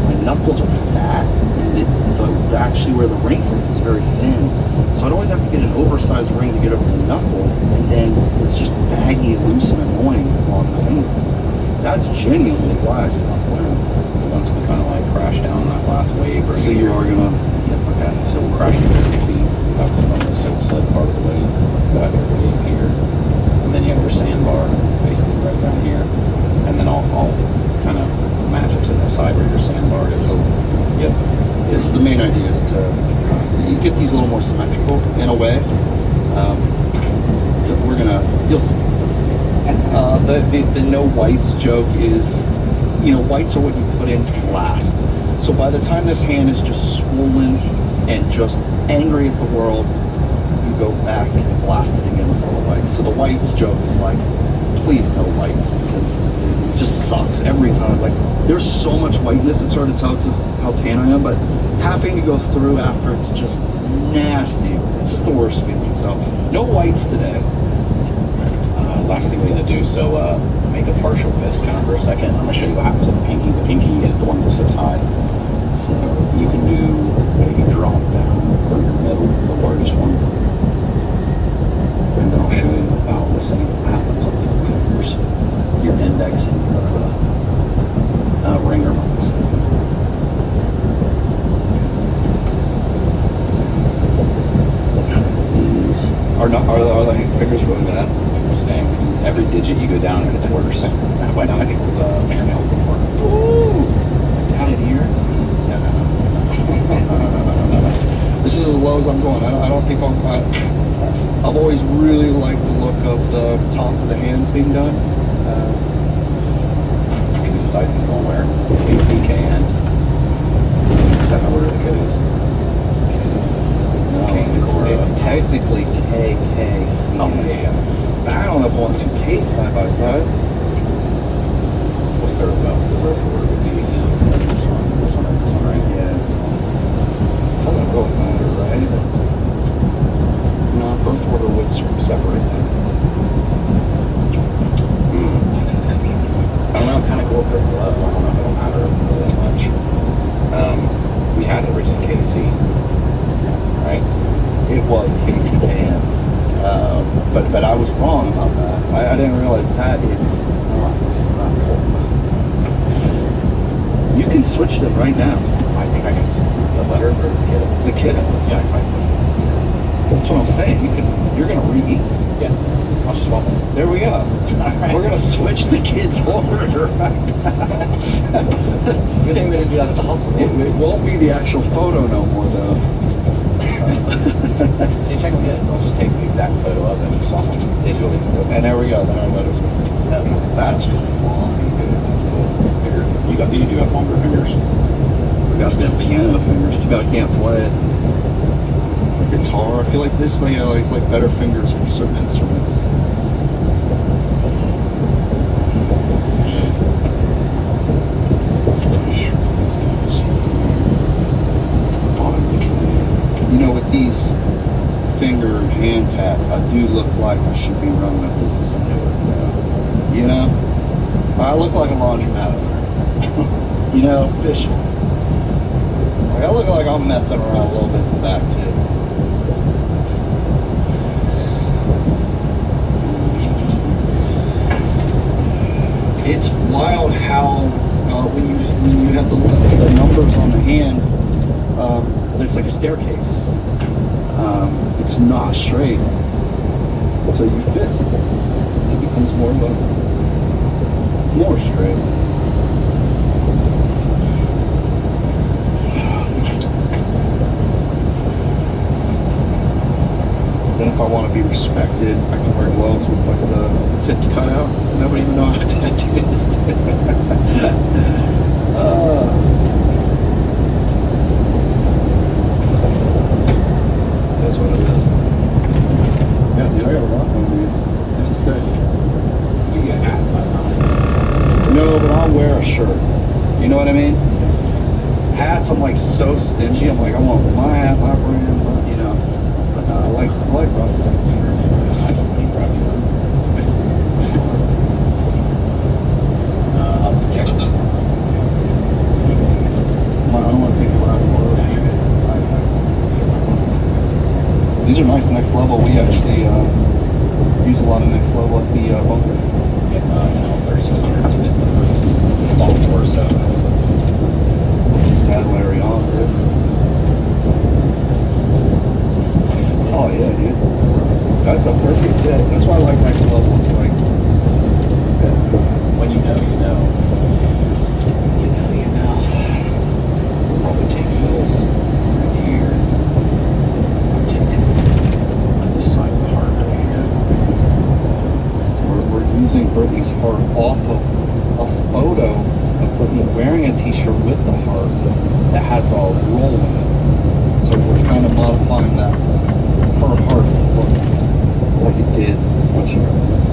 my knuckles are fat, and actually where So I'd always have to get an oversized ring to get over the knuckle, and then it's just baggy, loose, and annoying on the finger. That's genuinely why I stopped wearing it. Once we kind of like crash down that last wave. Right So you are gonna. Yeah, okay. So we'll crash into 50 up on the silk sled part of the wave, back over here, and then you have your sandbar basically right down here, and then I'll kind of match it to that side where your sandbar is. Yep. Yes, the main idea is to you get these a little more symmetrical in a way. We're gonna, you'll see. The no whites joke is, you know, whites are what you put in last. So by the time this hand is just swollen and just angry at the world, you go back and blast it again with all the whites. So the whites joke is like, please no whites, because it just sucks every time. Like, there's so much whiteness, it's hard to tell because how tan I am, but having to go through after, it's just nasty. It's just the worst feeling. So no whites today. Last thing we need to do, so make a partial fist kind of for a second. I'm going to show you what happens with the pinky. The pinky is the one that sits high. So you can do, maybe drop down from your middle, the largest one. And then I'll show you about the same happens on the other fingers. Your index and your ring are about the same. Are the fingers really bad? Interesting. Every digit you go down and it's worse. I went down people's fingernails before. Ooh! Down in here? No. This is as low as I'm going. I don't think I've always really liked the look of the top of the hands being done. You can decide who's going where. KCKN. Is that the word it is? No, it's technically KKC. Oh, yeah. But I don't know if I want two K's side by side. What's the birth order would be? This one, right? Yeah. It doesn't really matter, right? No, birth order would separate them. I don't know, it's kind of cool if they're glove. I don't know if it'll matter really much. We had originally KC, right? It was KCKN. But I was wrong about that. I didn't realize that is not cool. You can switch them right now. I think I can the letter or the kid. The kid. Yeah, I switch. That's what I'm saying. You're gonna read. Yeah. I'll just swap them. There we go. Right. We're gonna switch the kids order. Good thing we didn't do that at the hospital. It won't be the actual photo no more though. You check them in. I'll just take the exact photo of them and swap them. They do it. And there we go. Then our letters. That's fine. That's cool. You do have longer fingers. We got them piano fingers. Too bad I can't play it. Guitar. I feel like this thing has like better fingers for certain instruments. You know, with these finger and hand tats, I do look like I should be running a business and doing it. You know? I look like a laundromat owner. You know, fishing. Like, I look like I'm messing around a little bit in the back, too. It's wild how, when you have the numbers on the hand, it's like a staircase. It's not straight until you fist. It becomes more straight. Then if I want to be respected, I can wear gloves with like the tips cut out. Nobody even know I have tattoos. That's what it is. Yeah, dude, I gotta rock one of these. This is sick. You get a hat last time. No, but I'll wear a shirt. You know what I mean? Hats, I'm like so stingy. I'm like, I want my hat, my brand, you know. But I like rocking. I don't think probably. I don't want to take the last one. These are nice, next level. We actually use a lot of next level at the bunker. Yeah, 3600s fit the price. Long torso. It's bad Larry on it. Oh yeah, dude. That's a perfect fit. That's why I like next level. It's like, when you know, you know. You know. We'll probably take this right here. I'm taking this side of the heart right here. We're using Brittany's heart off of a photo of Brittany wearing a t-shirt with the heart that has a roll in it. So we're kind of modifying that her heart to look like it did when she wrote this.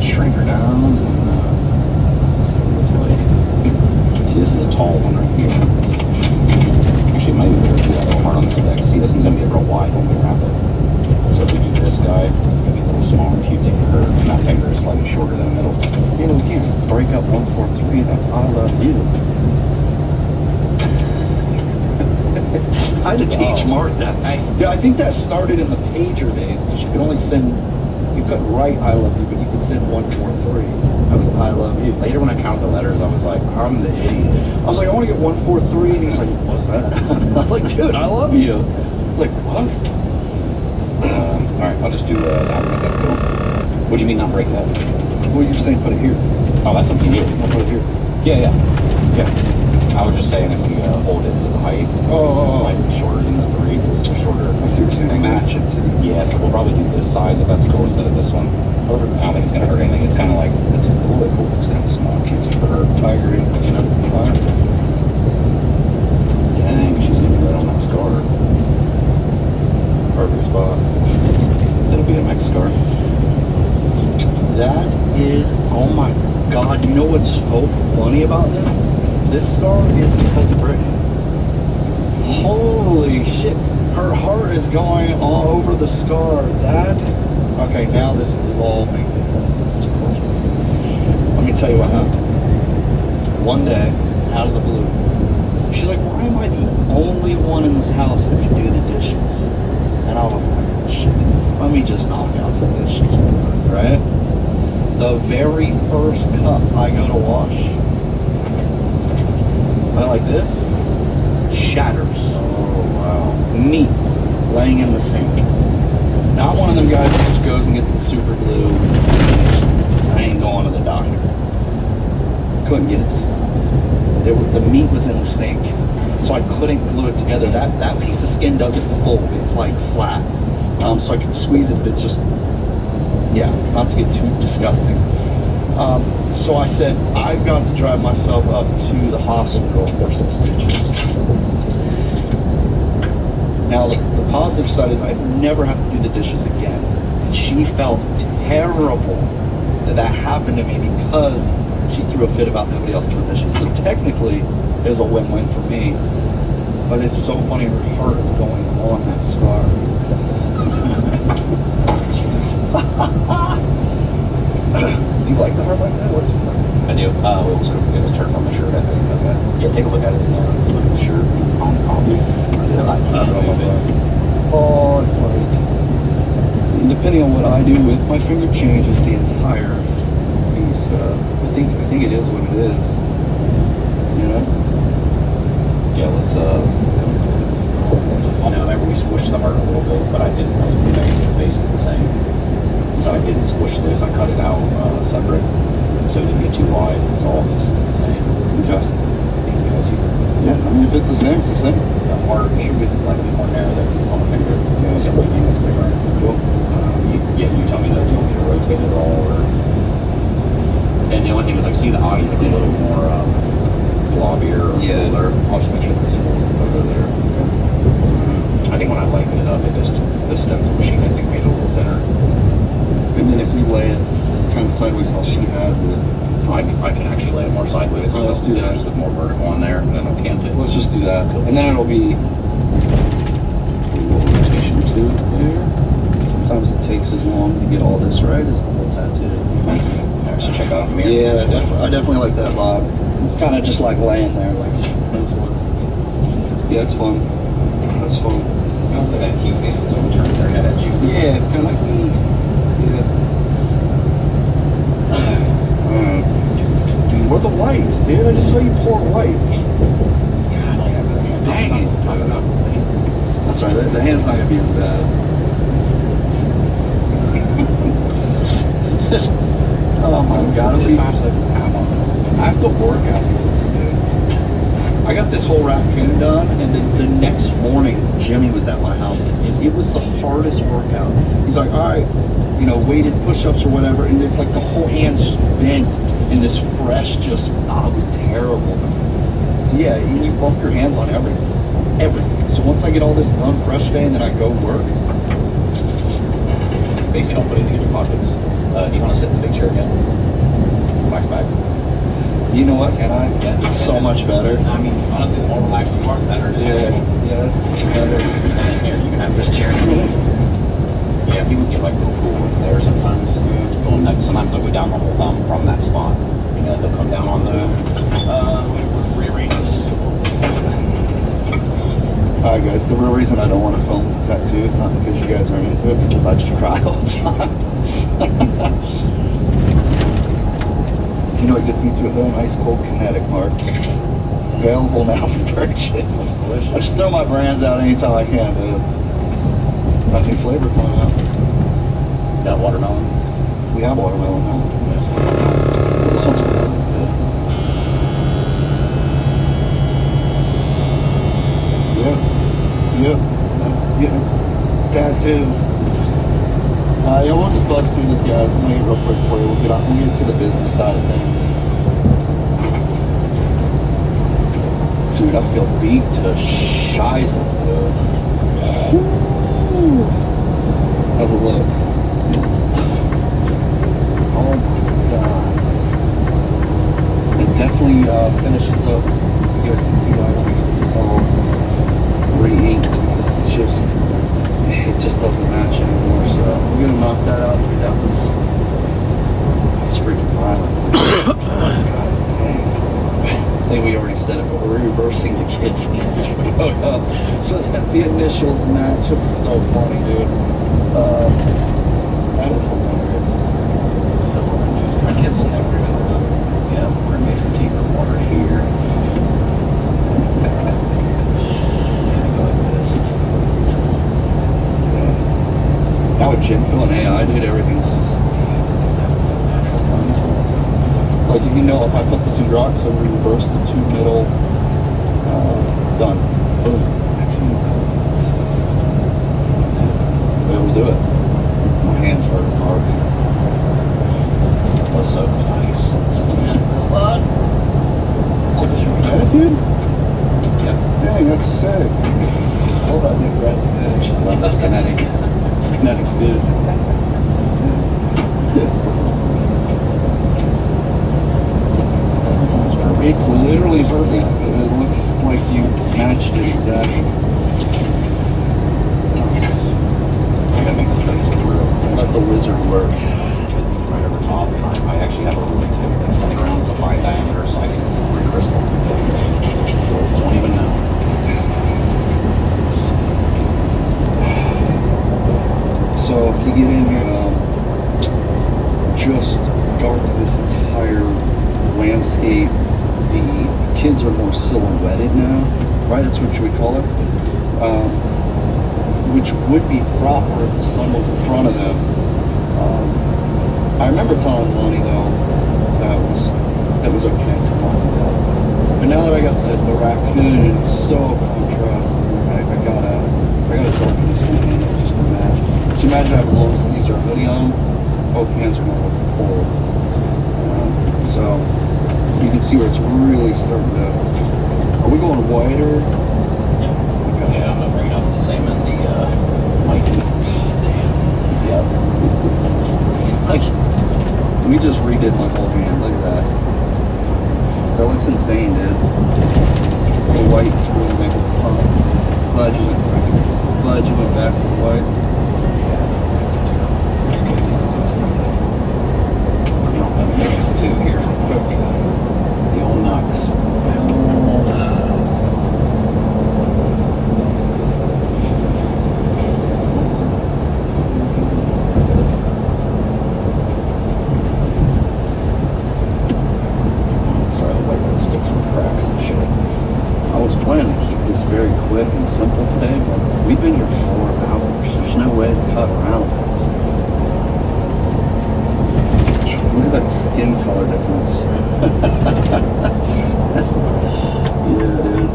Shrink her down. And, see what it looks like. See, this is a tall one right here. Actually, maybe there's a little hard on the index. See, this one's going to be real wide when we wrap it. So if we do this guy, maybe a little smaller. If you take her, and that finger is slightly shorter than the middle. You know, we can't break up 143. That's I love you. I had to teach Mark that. Dude, I think that started in the pager days because you could only send, you couldn't write I love you, but you could send 143. That was I love you. Later when I counted the letters, I was like, I'm the idiot. I was like, I want to get 143, and he's like, what is that? I was like, dude, I love you. I was like, what? All right, I'll just do that one if that's cool. What do you mean not break that? Well, you're saying put it here. Oh, that's up to you. I'll put it here. Yeah. I was just saying if we hold it to the height, slightly shorter than the 3, it's a shorter. I see what you're saying. Match it to. Yeah, so we'll probably do this size if that's cool instead of this one. I don't think it's gonna hurt anything. It's kind of like it's a little bit cool. It's kind of small. Can't see for her. I agree. You know. Dang, she's gonna be right on that scar. Perfect spot. It'll be a next scar. That is, oh my god, you know what's so funny about this? This scar is because of Brittany. Holy shit. Her heart is going all over the scar. Okay, now this is all making sense. This is cool. Let me tell you what happened. One day, out of the blue, she's like, why am I the only one in this house that can do the dishes? And I was like, shit, let me just knock out some dishes for her, right? The very first cup I go to wash, I like this, shatters. Oh, wow. Meat laying in the sink. Not one of them guys that just goes and gets the super glue. I ain't going to the doctor. Couldn't get it to stop. The meat was in the sink, so I couldn't glue it together. That piece of skin doesn't fold. It's like flat. So I could squeeze it, but it's just, yeah, not to get too disgusting. So I said, I've got to drive myself up to the hospital for some stitches. Now, the positive side is I never have to do the dishes again. And she felt terrible that happened to me because she threw a fit about nobody else threw dishes. So technically, it was a win-win for me. But it's so funny, her heart is going on that scar. Jesus. Do you like the heart like that? What's it like? I do. It was turned on the shirt, I think. Okay. Yeah, take a look at it again. Look at the shirt. Because I can't move it. Oh, it's like, depending on what I do with my finger changes the entire piece. I think it is what it is. You know? Yeah, let's I know, remember we squished the heart a little bit, but I didn't mess with the base. The base is the same. So I didn't squish this, I cut it out separate. So it didn't get too wide. So all this is the same. Just these guys here. Yeah, I mean, if it's the same, it's the same. The heart is slightly more narrow than on the finger. Yeah, it's everything is bigger. Cool. You tell me that you want me to rotate it at all, or... And the only thing is, I see the eyes look a little more globbier or fuller. I'll just make sure that this falls the photo there. I think when I lightened it up, the stencil machine, I think, made it a little thinner. And then if we lay it kind of sideways how she has it, I can actually lay it more sideways. So let's do that. Just with more vertical on there, and then I'll cant it. Let's just do that. And then it'll be rotation 2 there. Sometimes it takes as long to get all this right as the whole tattoo. I should check out the mirror. Yeah, I definitely like that vibe. It's kind of just like laying there, like those ones. Yeah, it's fun. That's fun. You almost like that cute face when someone turns their head at you. Yeah, it's kind of like me. Yeah. Where are the whites, dude? I just saw you pour white. Dang it. That's right, the hand's not going to be as bad. Oh my god. I have to work after this, dude. I got this whole raccoon done, and then the next morning, Jimmy was at my house. It was the hardest workout. He's like, all right, you know, weighted push-ups or whatever, and it's like the whole hand's just bent, and this fresh just, it was terrible. So yeah, you bump your hands on everything. So once I get all this done fresh day, and then I go work. Basically, don't put anything in your pockets. Do you want to sit in the big chair again? Wax back. You know what, can I? Yeah, it's so much better. I mean, honestly, the more relaxed you are, the better it is. Yeah, that's better. And then here, you can have this chair. Yeah, people get like little cool ones there sometimes. Sometimes they'll go down the whole thumb from that spot. And then they'll come down onto rearrange this just a little bit. Alright guys, the real reason I don't want to film tattoo is not because you guys are into it, it's because I just cry all the time. You know what gets me through it though? An ice cold Kinetic, Mark. Available now for purchase. I just throw my brands out anytime I can, dude. Got new flavor coming out. Got watermelon? We have watermelon now. Yes. This one's good. Yep, that's getting tattoo. Yeah, we'll just bust through this, guys. I'm gonna get real quick for you. We'll get to the business side of things. Dude, I feel beat to shiza, dude. How's it look? Oh my god. It definitely finishes up. You guys can see why I want to get this all re-inked because it just doesn't match anymore. So we're gonna knock that out. That's freaking violent. I think we already said it, but we're reversing the kids in this photo so that the initials match. It's so funny, dude. That is hilarious. So my kids will never even know. Yeah, we're gonna make some tea for water here. Now with Jim filling AI, dude, everything's just like, you know, if I put this in Grok, so we reverse the two middle, done. Boom. Be able to do it. My hands hurt hard. That was so nice. What? Is this your attitude? Yeah. Dang, that's sick. Hold on, dude, right? I love this Kinetic. This Kinetic's good. It's literally perfect. It looks like you matched it exactly. I gotta make this thing so real. Let the wizard work. Right over top, and I actually have a ruler too that center around is a 5 diameter, so I can recrystal until you won't even know. So if you get in here, just dark this entire landscape. The kids are more silhouetted now, right? That's what you would call it. Which would be proper if the sun was in front of them. I remember telling Lonnie though that was okay. But now that I got the raccoon, it's so contrasting. I gotta darken this one in. Just imagine. Just imagine I have long sleeves or a hoodie on. Both hands are gonna look full. So you can see where it's really starting to. Are we going whiter? Yeah. Okay. Yeah, I'm gonna bring it up to the same as the Mikey. Damn. Yeah. Like, we just redid my whole hand. Look at that. That looks insane, dude. The whites really make it pop. Glad you went back to the whites. There's two here real quick. The old Nux. day, but we've been here 4 hours. There's no way to cut around this. Look at that skin color difference. Yeah, dude.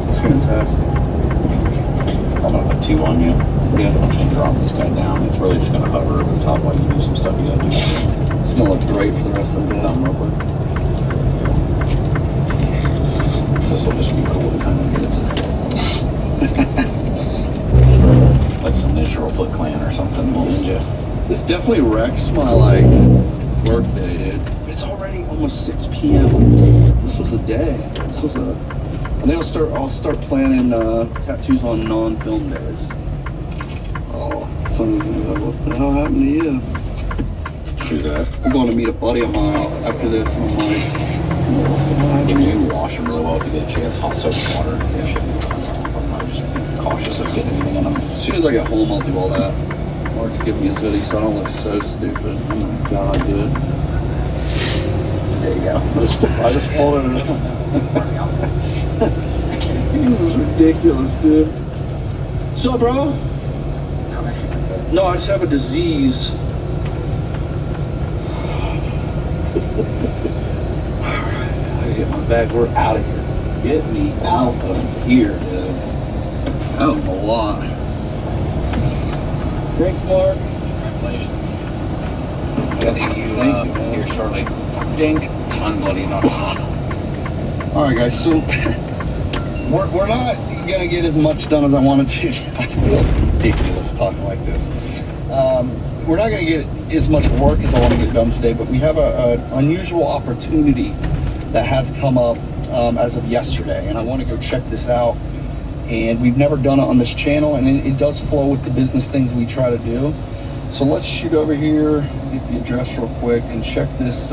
It's fantastic. I'm gonna put 2 on you. Yeah, I'm just gonna drop this guy down. It's really just gonna hover over the top while you do some stuff you gotta do. It's gonna look great for the rest of the day. Real quick. This will just be cool to kind of get like some natural Foot Clan or something. This definitely wrecks my like work day, dude. It's already almost 6 p.m. This was a day. This was a. I think I'll start planning tattoos on non-film days. Oh, someone's gonna go, what the hell happened to you? Do that. I'm going to meet a buddy of mine after this, and I'm like, if you wash them really well to get a chance, hot soap and water, yeah, should be fine. Just be cautious of getting anything in them. As soon as I get home, I'll do all that. Mark's giving me his hoodie, so I don't look so stupid. Oh my god, dude. There you go. I just folded it up. This is ridiculous, dude. So, bro? No, I just have a disease. I get my bag. We're out of here. Get me out of here, dude. That was a lot. Thanks, Mark. Congratulations. See you here shortly. Dink. Unbloody, not All right, guys. So we're not gonna get as much done as I wanted to. I feel ridiculous talking like this. We're not gonna get as much work as I want to get done today, but we have an unusual opportunity that has come up as of yesterday, and I want to go check this out. And we've never done it on this channel, and it does flow with the business things we try to do. So let's shoot over here, get the address real quick, and check this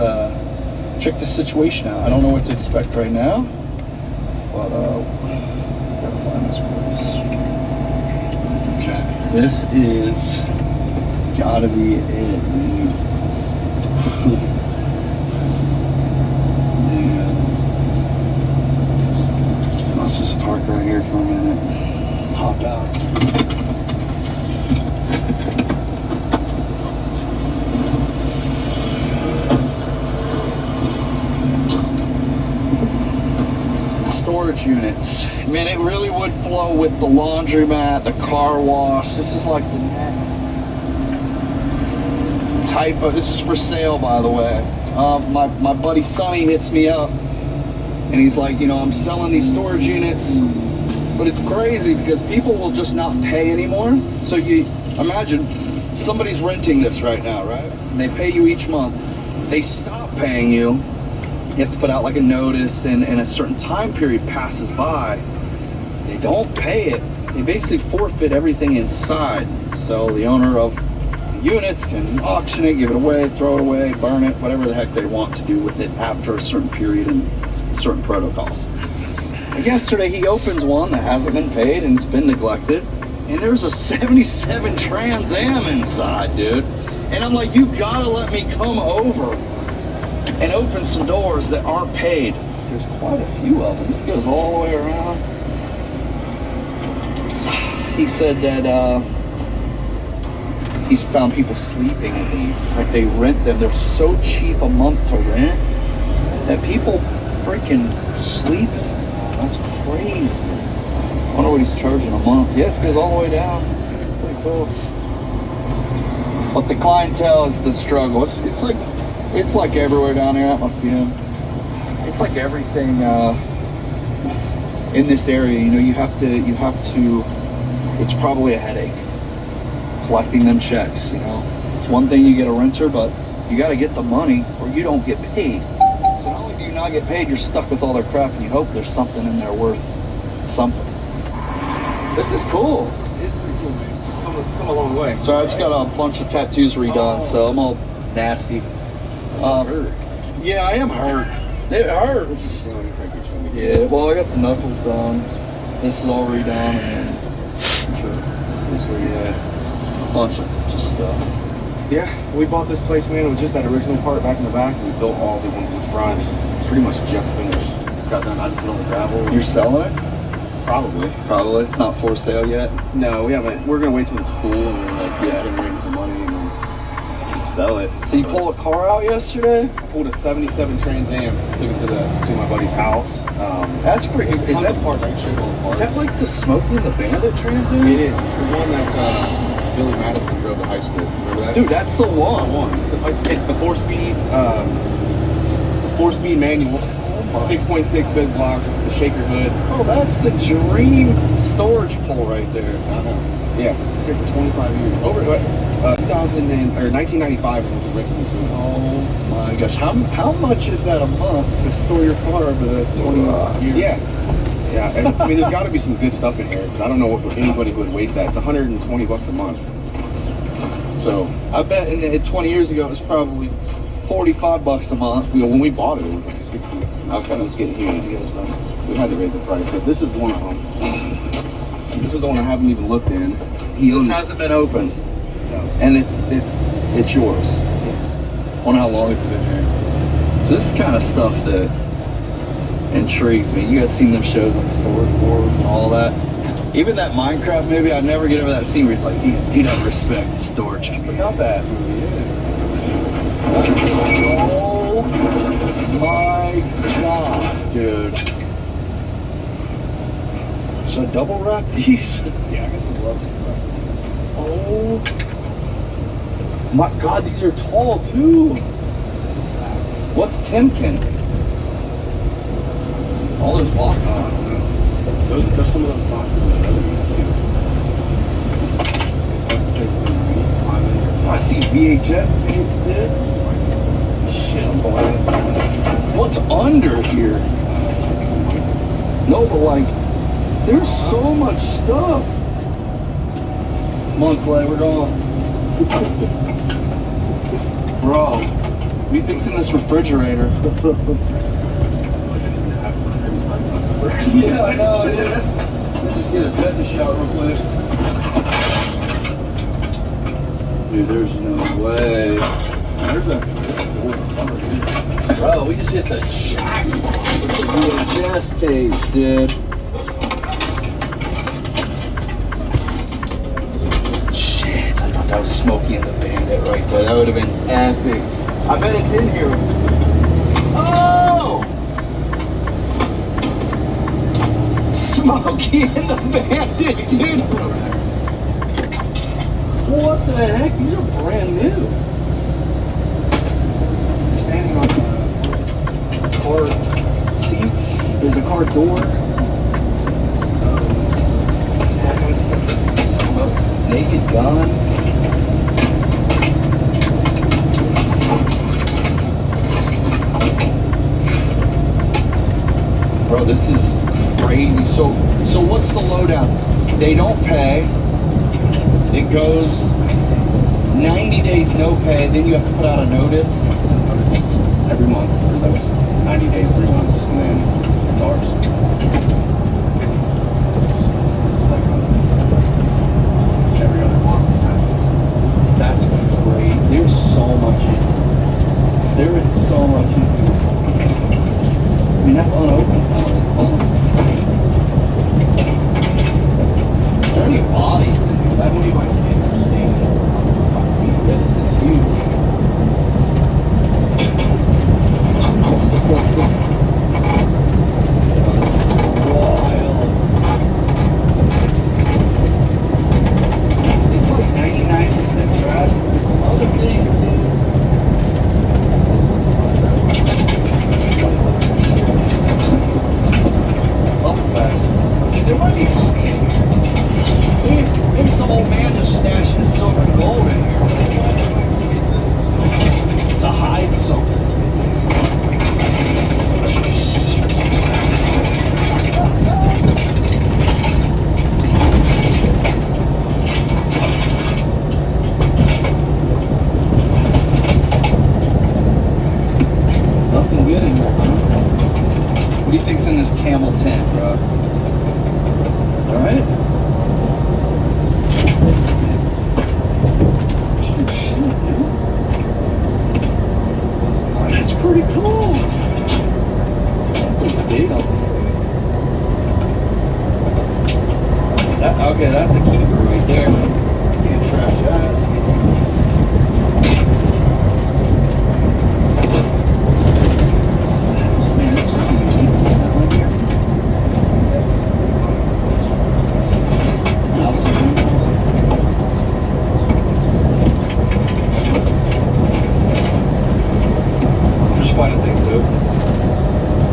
situation out. I don't know what to expect right now, but gotta find this place. Okay, this is gotta be it, man. Let's just park right here for a minute. Hop out. Storage units. Man, it really would flow with the laundromat, the car wash. This is like the next type of, this is for sale, by the way. My buddy Sonny hits me up and he's like, you know, I'm selling these storage units, but it's crazy because people will just not pay anymore. So you imagine somebody's renting this right now, right? And they pay you each month. They stop paying you. You have to put out like a notice, and a certain time period passes by. They don't pay it. They basically forfeit everything inside. So the owner of the units can auction it, give it away, throw it away, burn it, whatever the heck they want to do with it after a certain period and certain protocols. And yesterday he opens one that hasn't been paid and it's been neglected, and there's a 77 Trans Am inside, dude. And I'm like, you gotta let me come over and open some doors that aren't paid. There's quite a few of them. This goes all the way around. He said that he's found people sleeping in these. Like they rent them. They're so cheap a month to rent that people freaking sleep in them. That's crazy. I wonder what he's charging a month. Yes, it goes all the way down. It's pretty cool. But the clientele is the struggle. It's like everywhere down here. That must be him. It's like everything in this area. You know, you have to. It's probably a headache collecting them checks. You know, it's one thing you get a renter, but you got to get the money or you don't get paid. So not only do you not get paid, you're stuck with all their crap, and you hope there's something in there worth something. This is cool. It's pretty cool, man. It's come a long way. So I just got a bunch of tattoos redone, so I'm all nasty. Yeah, I am hurt. It hurts. Yeah, well, I got the knuckles done. This is all redone, and then a bunch of just stuff. Yeah, we bought this place, man. It was just that original part back in the back. We built all the ones in the front. Pretty much just finished. Just got done. I just put on the gravel. You're selling it? Probably. Probably. It's not for sale yet. No, we haven't. We're gonna wait till it's full and then generate some money and then sell it. So you pulled a car out yesterday? I pulled a '77 Trans Am. Took it to my buddy's house. That's freaking. Is that like the Smokey and the Bandit Trans Am? It is. It's the one that Billy Madison drove to high school. Remember that? Dude, that's the one. It's the 4-speed manual. 6.6 big block, the shaker hood. Oh, that's the dream storage pull right there. Yeah, here for 25 years. Over 1995 is when we rented this room. Oh my gosh, how much is that a month to store your car over the 20 years? Yeah. And, I mean, there's got to be some good stuff in here because I don't know anybody who would waste that. It's $120 a month. So I bet in 20 years ago it was probably $45 a month. When we bought it, it was like 60. Okay, it was getting huge. We had to raise the price, but this is one of them. This is the one I haven't even looked in. This hasn't been opened, and it's yours. I wonder how long it's been here. So this is kind of stuff that intrigues me. You guys seen them shows on Storyboard and all that? Even that Minecraft movie, I'd never get over that scene where it's like he doesn't respect the storage community. Not that movie. Oh my god, dude. Should I double wrap these? Yeah, I guess I'd love to. Oh my god, these are tall too. What's Timken? All those boxes. There's some of those boxes in the other unit too. It's hard to say. I see VHS tapes, dude. Shit, I'm blind. What's under here? No, but like, there's so much stuff. Come on, Clay, we're going. Bro, we fixing this refrigerator. Yeah, I know, dude. Let's get a tetanus shot real quick. Dude, there's no way. There's a bro, we just hit the jackpot with the VHS tapes, dude. Shit, I thought that was Smokey and the Bandit right there. That would have been epic. I bet it's in here. Oh! Smokey and the Bandit, dude. What the heck? These are brand new. Standing on the car seats. There's a car door. Smoke. Naked Gun. Bro, this is crazy. So what's the lowdown? They don't pay. It goes 90 days no pay, then you have to put out a notice. notices every month for those 90 days, 3 months, and then it's ours. Every other month happens. That's great. There's so much in it. There is so much in it. I mean, that's unopened. Is there any bodies in here? That's like interesting. Yeah, this is huge. Wild. It's like 99% trash, but there's some other things, dude. There might be money in here. Maybe some old man just stabbed Okay, that's a keeper right there. Can't trash that. Man, this is a unique smell in here. I'm just finding things, dude.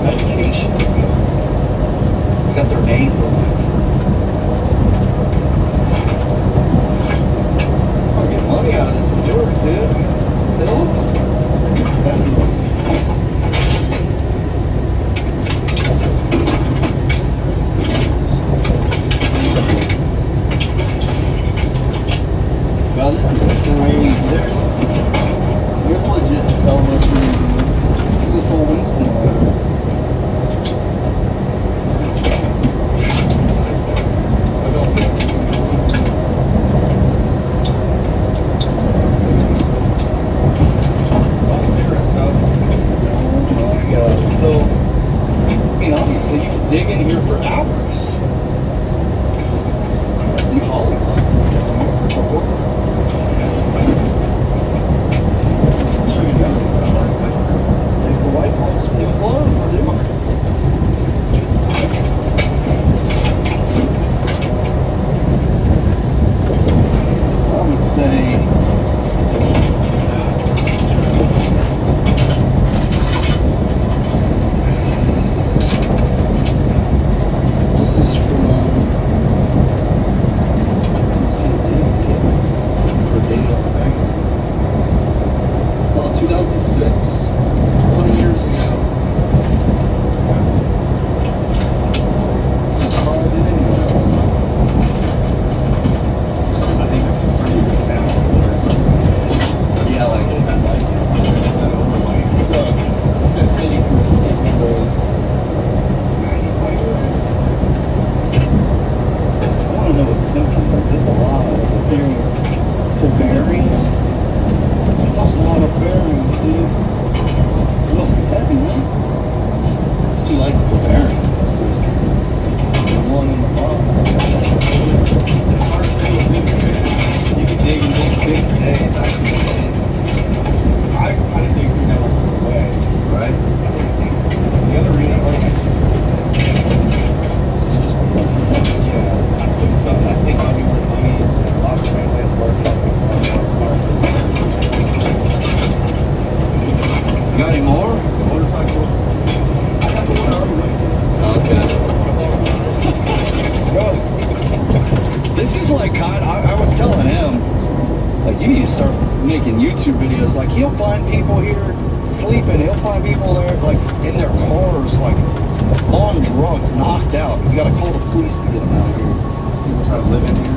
Education. It's got their names on it. I'll get money out of this enduring, dude. Some pills. Well, this is crazy. There's legit so much room. This whole instant letter. So, I mean, obviously, you can dig in here for hours. See all of them. Take the white ones, put them clothes, dude. So I would say. YouTube videos, like he'll find people here sleeping, he'll find people there like in their cars, like on drugs, knocked out. You gotta call the police to get them out of here. People try to live in here.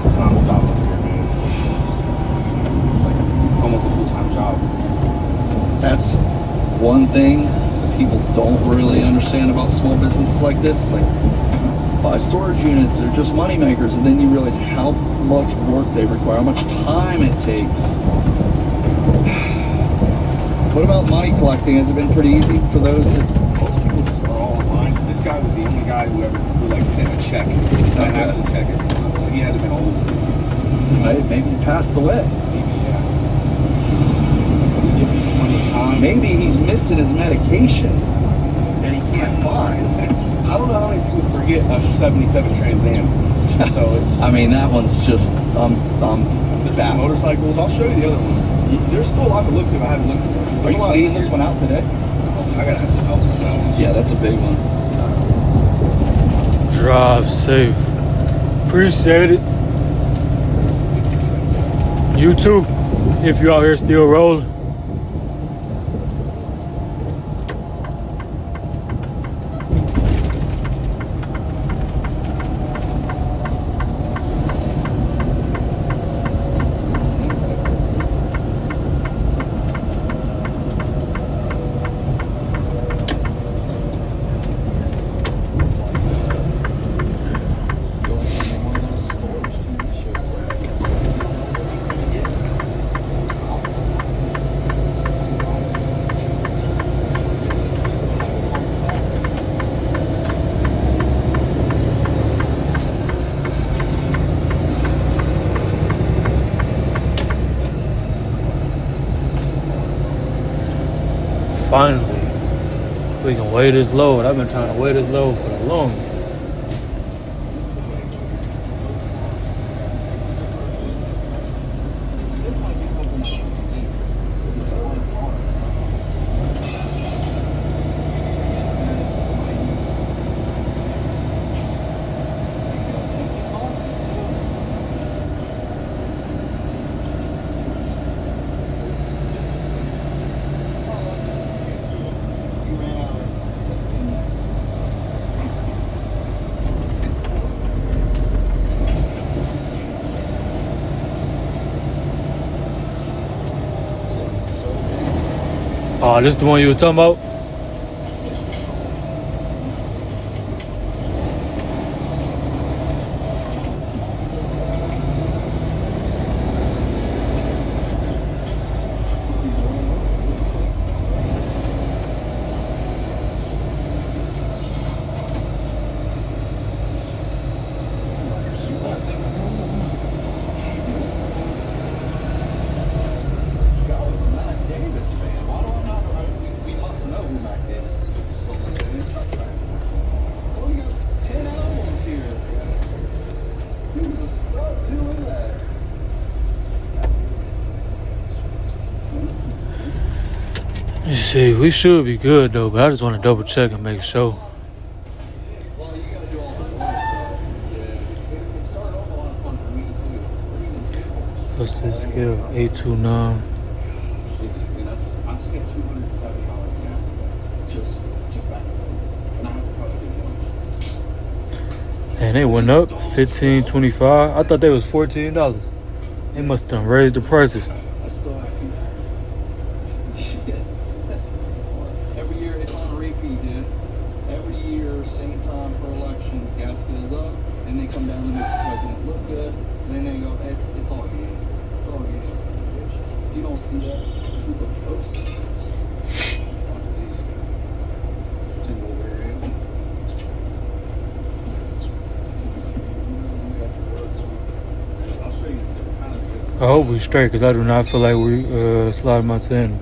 It's non-stop up here, man. It's almost a full-time job. That's one thing people don't really understand about small businesses like this. Like, buy storage units, they're just money makers, and then you realize how much work they require, how much time it takes. What about money collecting? Has it been pretty easy for those that... Most people just are all online. This guy was the only guy who like sent a check. I had to check it. So he had to been old. Maybe he passed away. Maybe, yeah. Give me plenty of time. Maybe he's missing his medication that he can't find. I don't know how many people forget a 77 Trans Am. So it's... I mean, that one's just... There's two motorcycles. I'll show you the other ones. There's still a lot to look through. I haven't looked through. Are you cleaning this one out today? I gotta have some help with that one. Yeah, that's a big one. Drive safe. Appreciate it. You too, if you're out here still rolling. Finally, we can weigh this load. I've been trying to weigh this load for the longest. Oh, this is the one you was talking about? See, we should be good though, but I just want to double check and make sure. What's this scale? 829. And they went up $15.25. I thought they was $14. They must have raised the prices. Every year it's on repeat, dude. Every year, same time for elections, gas goes up, and they come down and make the president look good, and then they go, it's all game. It's all game. If you don't see that, you look close. I hope we straight, because I do not feel like we sliding my 10.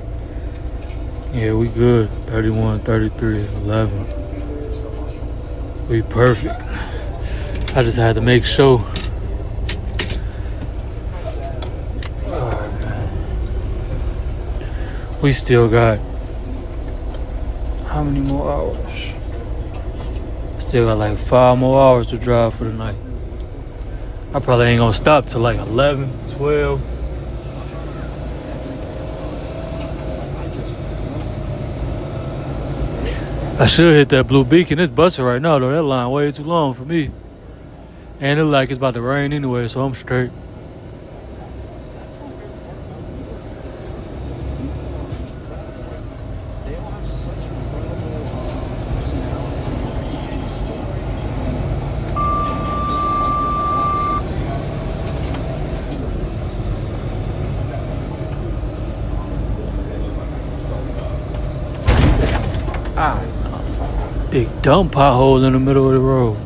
Yeah, we good. 31, 33, 11. We perfect. I just had to make sure. Alright, man. We still got how many more hours? Still got like 5 more hours to drive for the night. I probably ain't gonna stop till like 11, 12. I should hit that blue beacon. It's busting right now though. That line way too long for me. And it look like it's about to rain anyway, so I'm straight. Big dumb pothole in the middle of the road.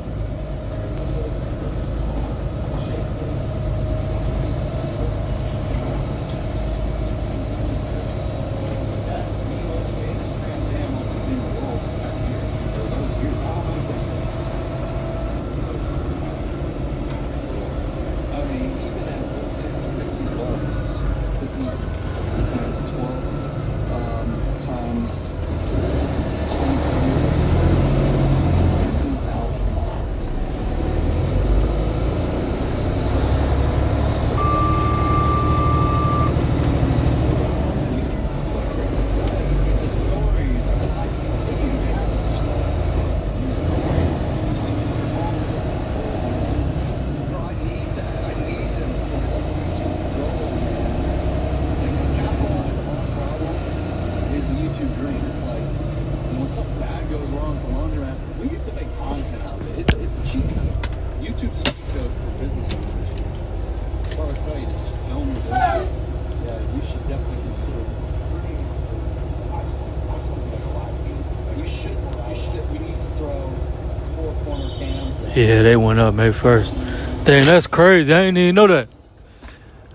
Yeah, they went up May 1st. Dang, that's crazy. I didn't even know that.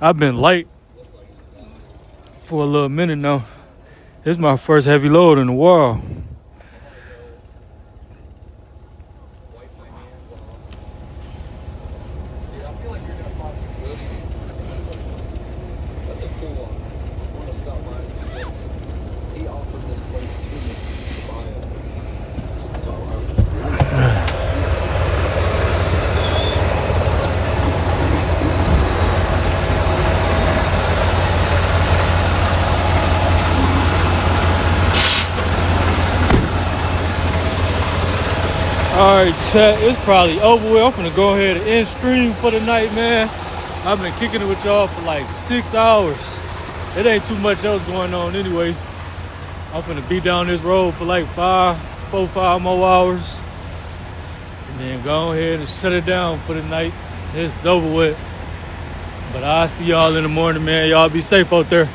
I've been light for a little minute now. This is my first heavy load in a while. That's a cool one. I want to stop by and see this. He offered this place to me to buy it. So I was Alright, chat, it's probably over with. I'm finna go ahead and end stream for the night, man. I've been kicking it with y'all for like 6 hours. It ain't too much else going on anyway. I'm finna be down this road for like 4 or 5 more hours. And then go ahead and shut it down for the night. It's over with. But I'll see y'all in the morning, man. Y'all be safe out there.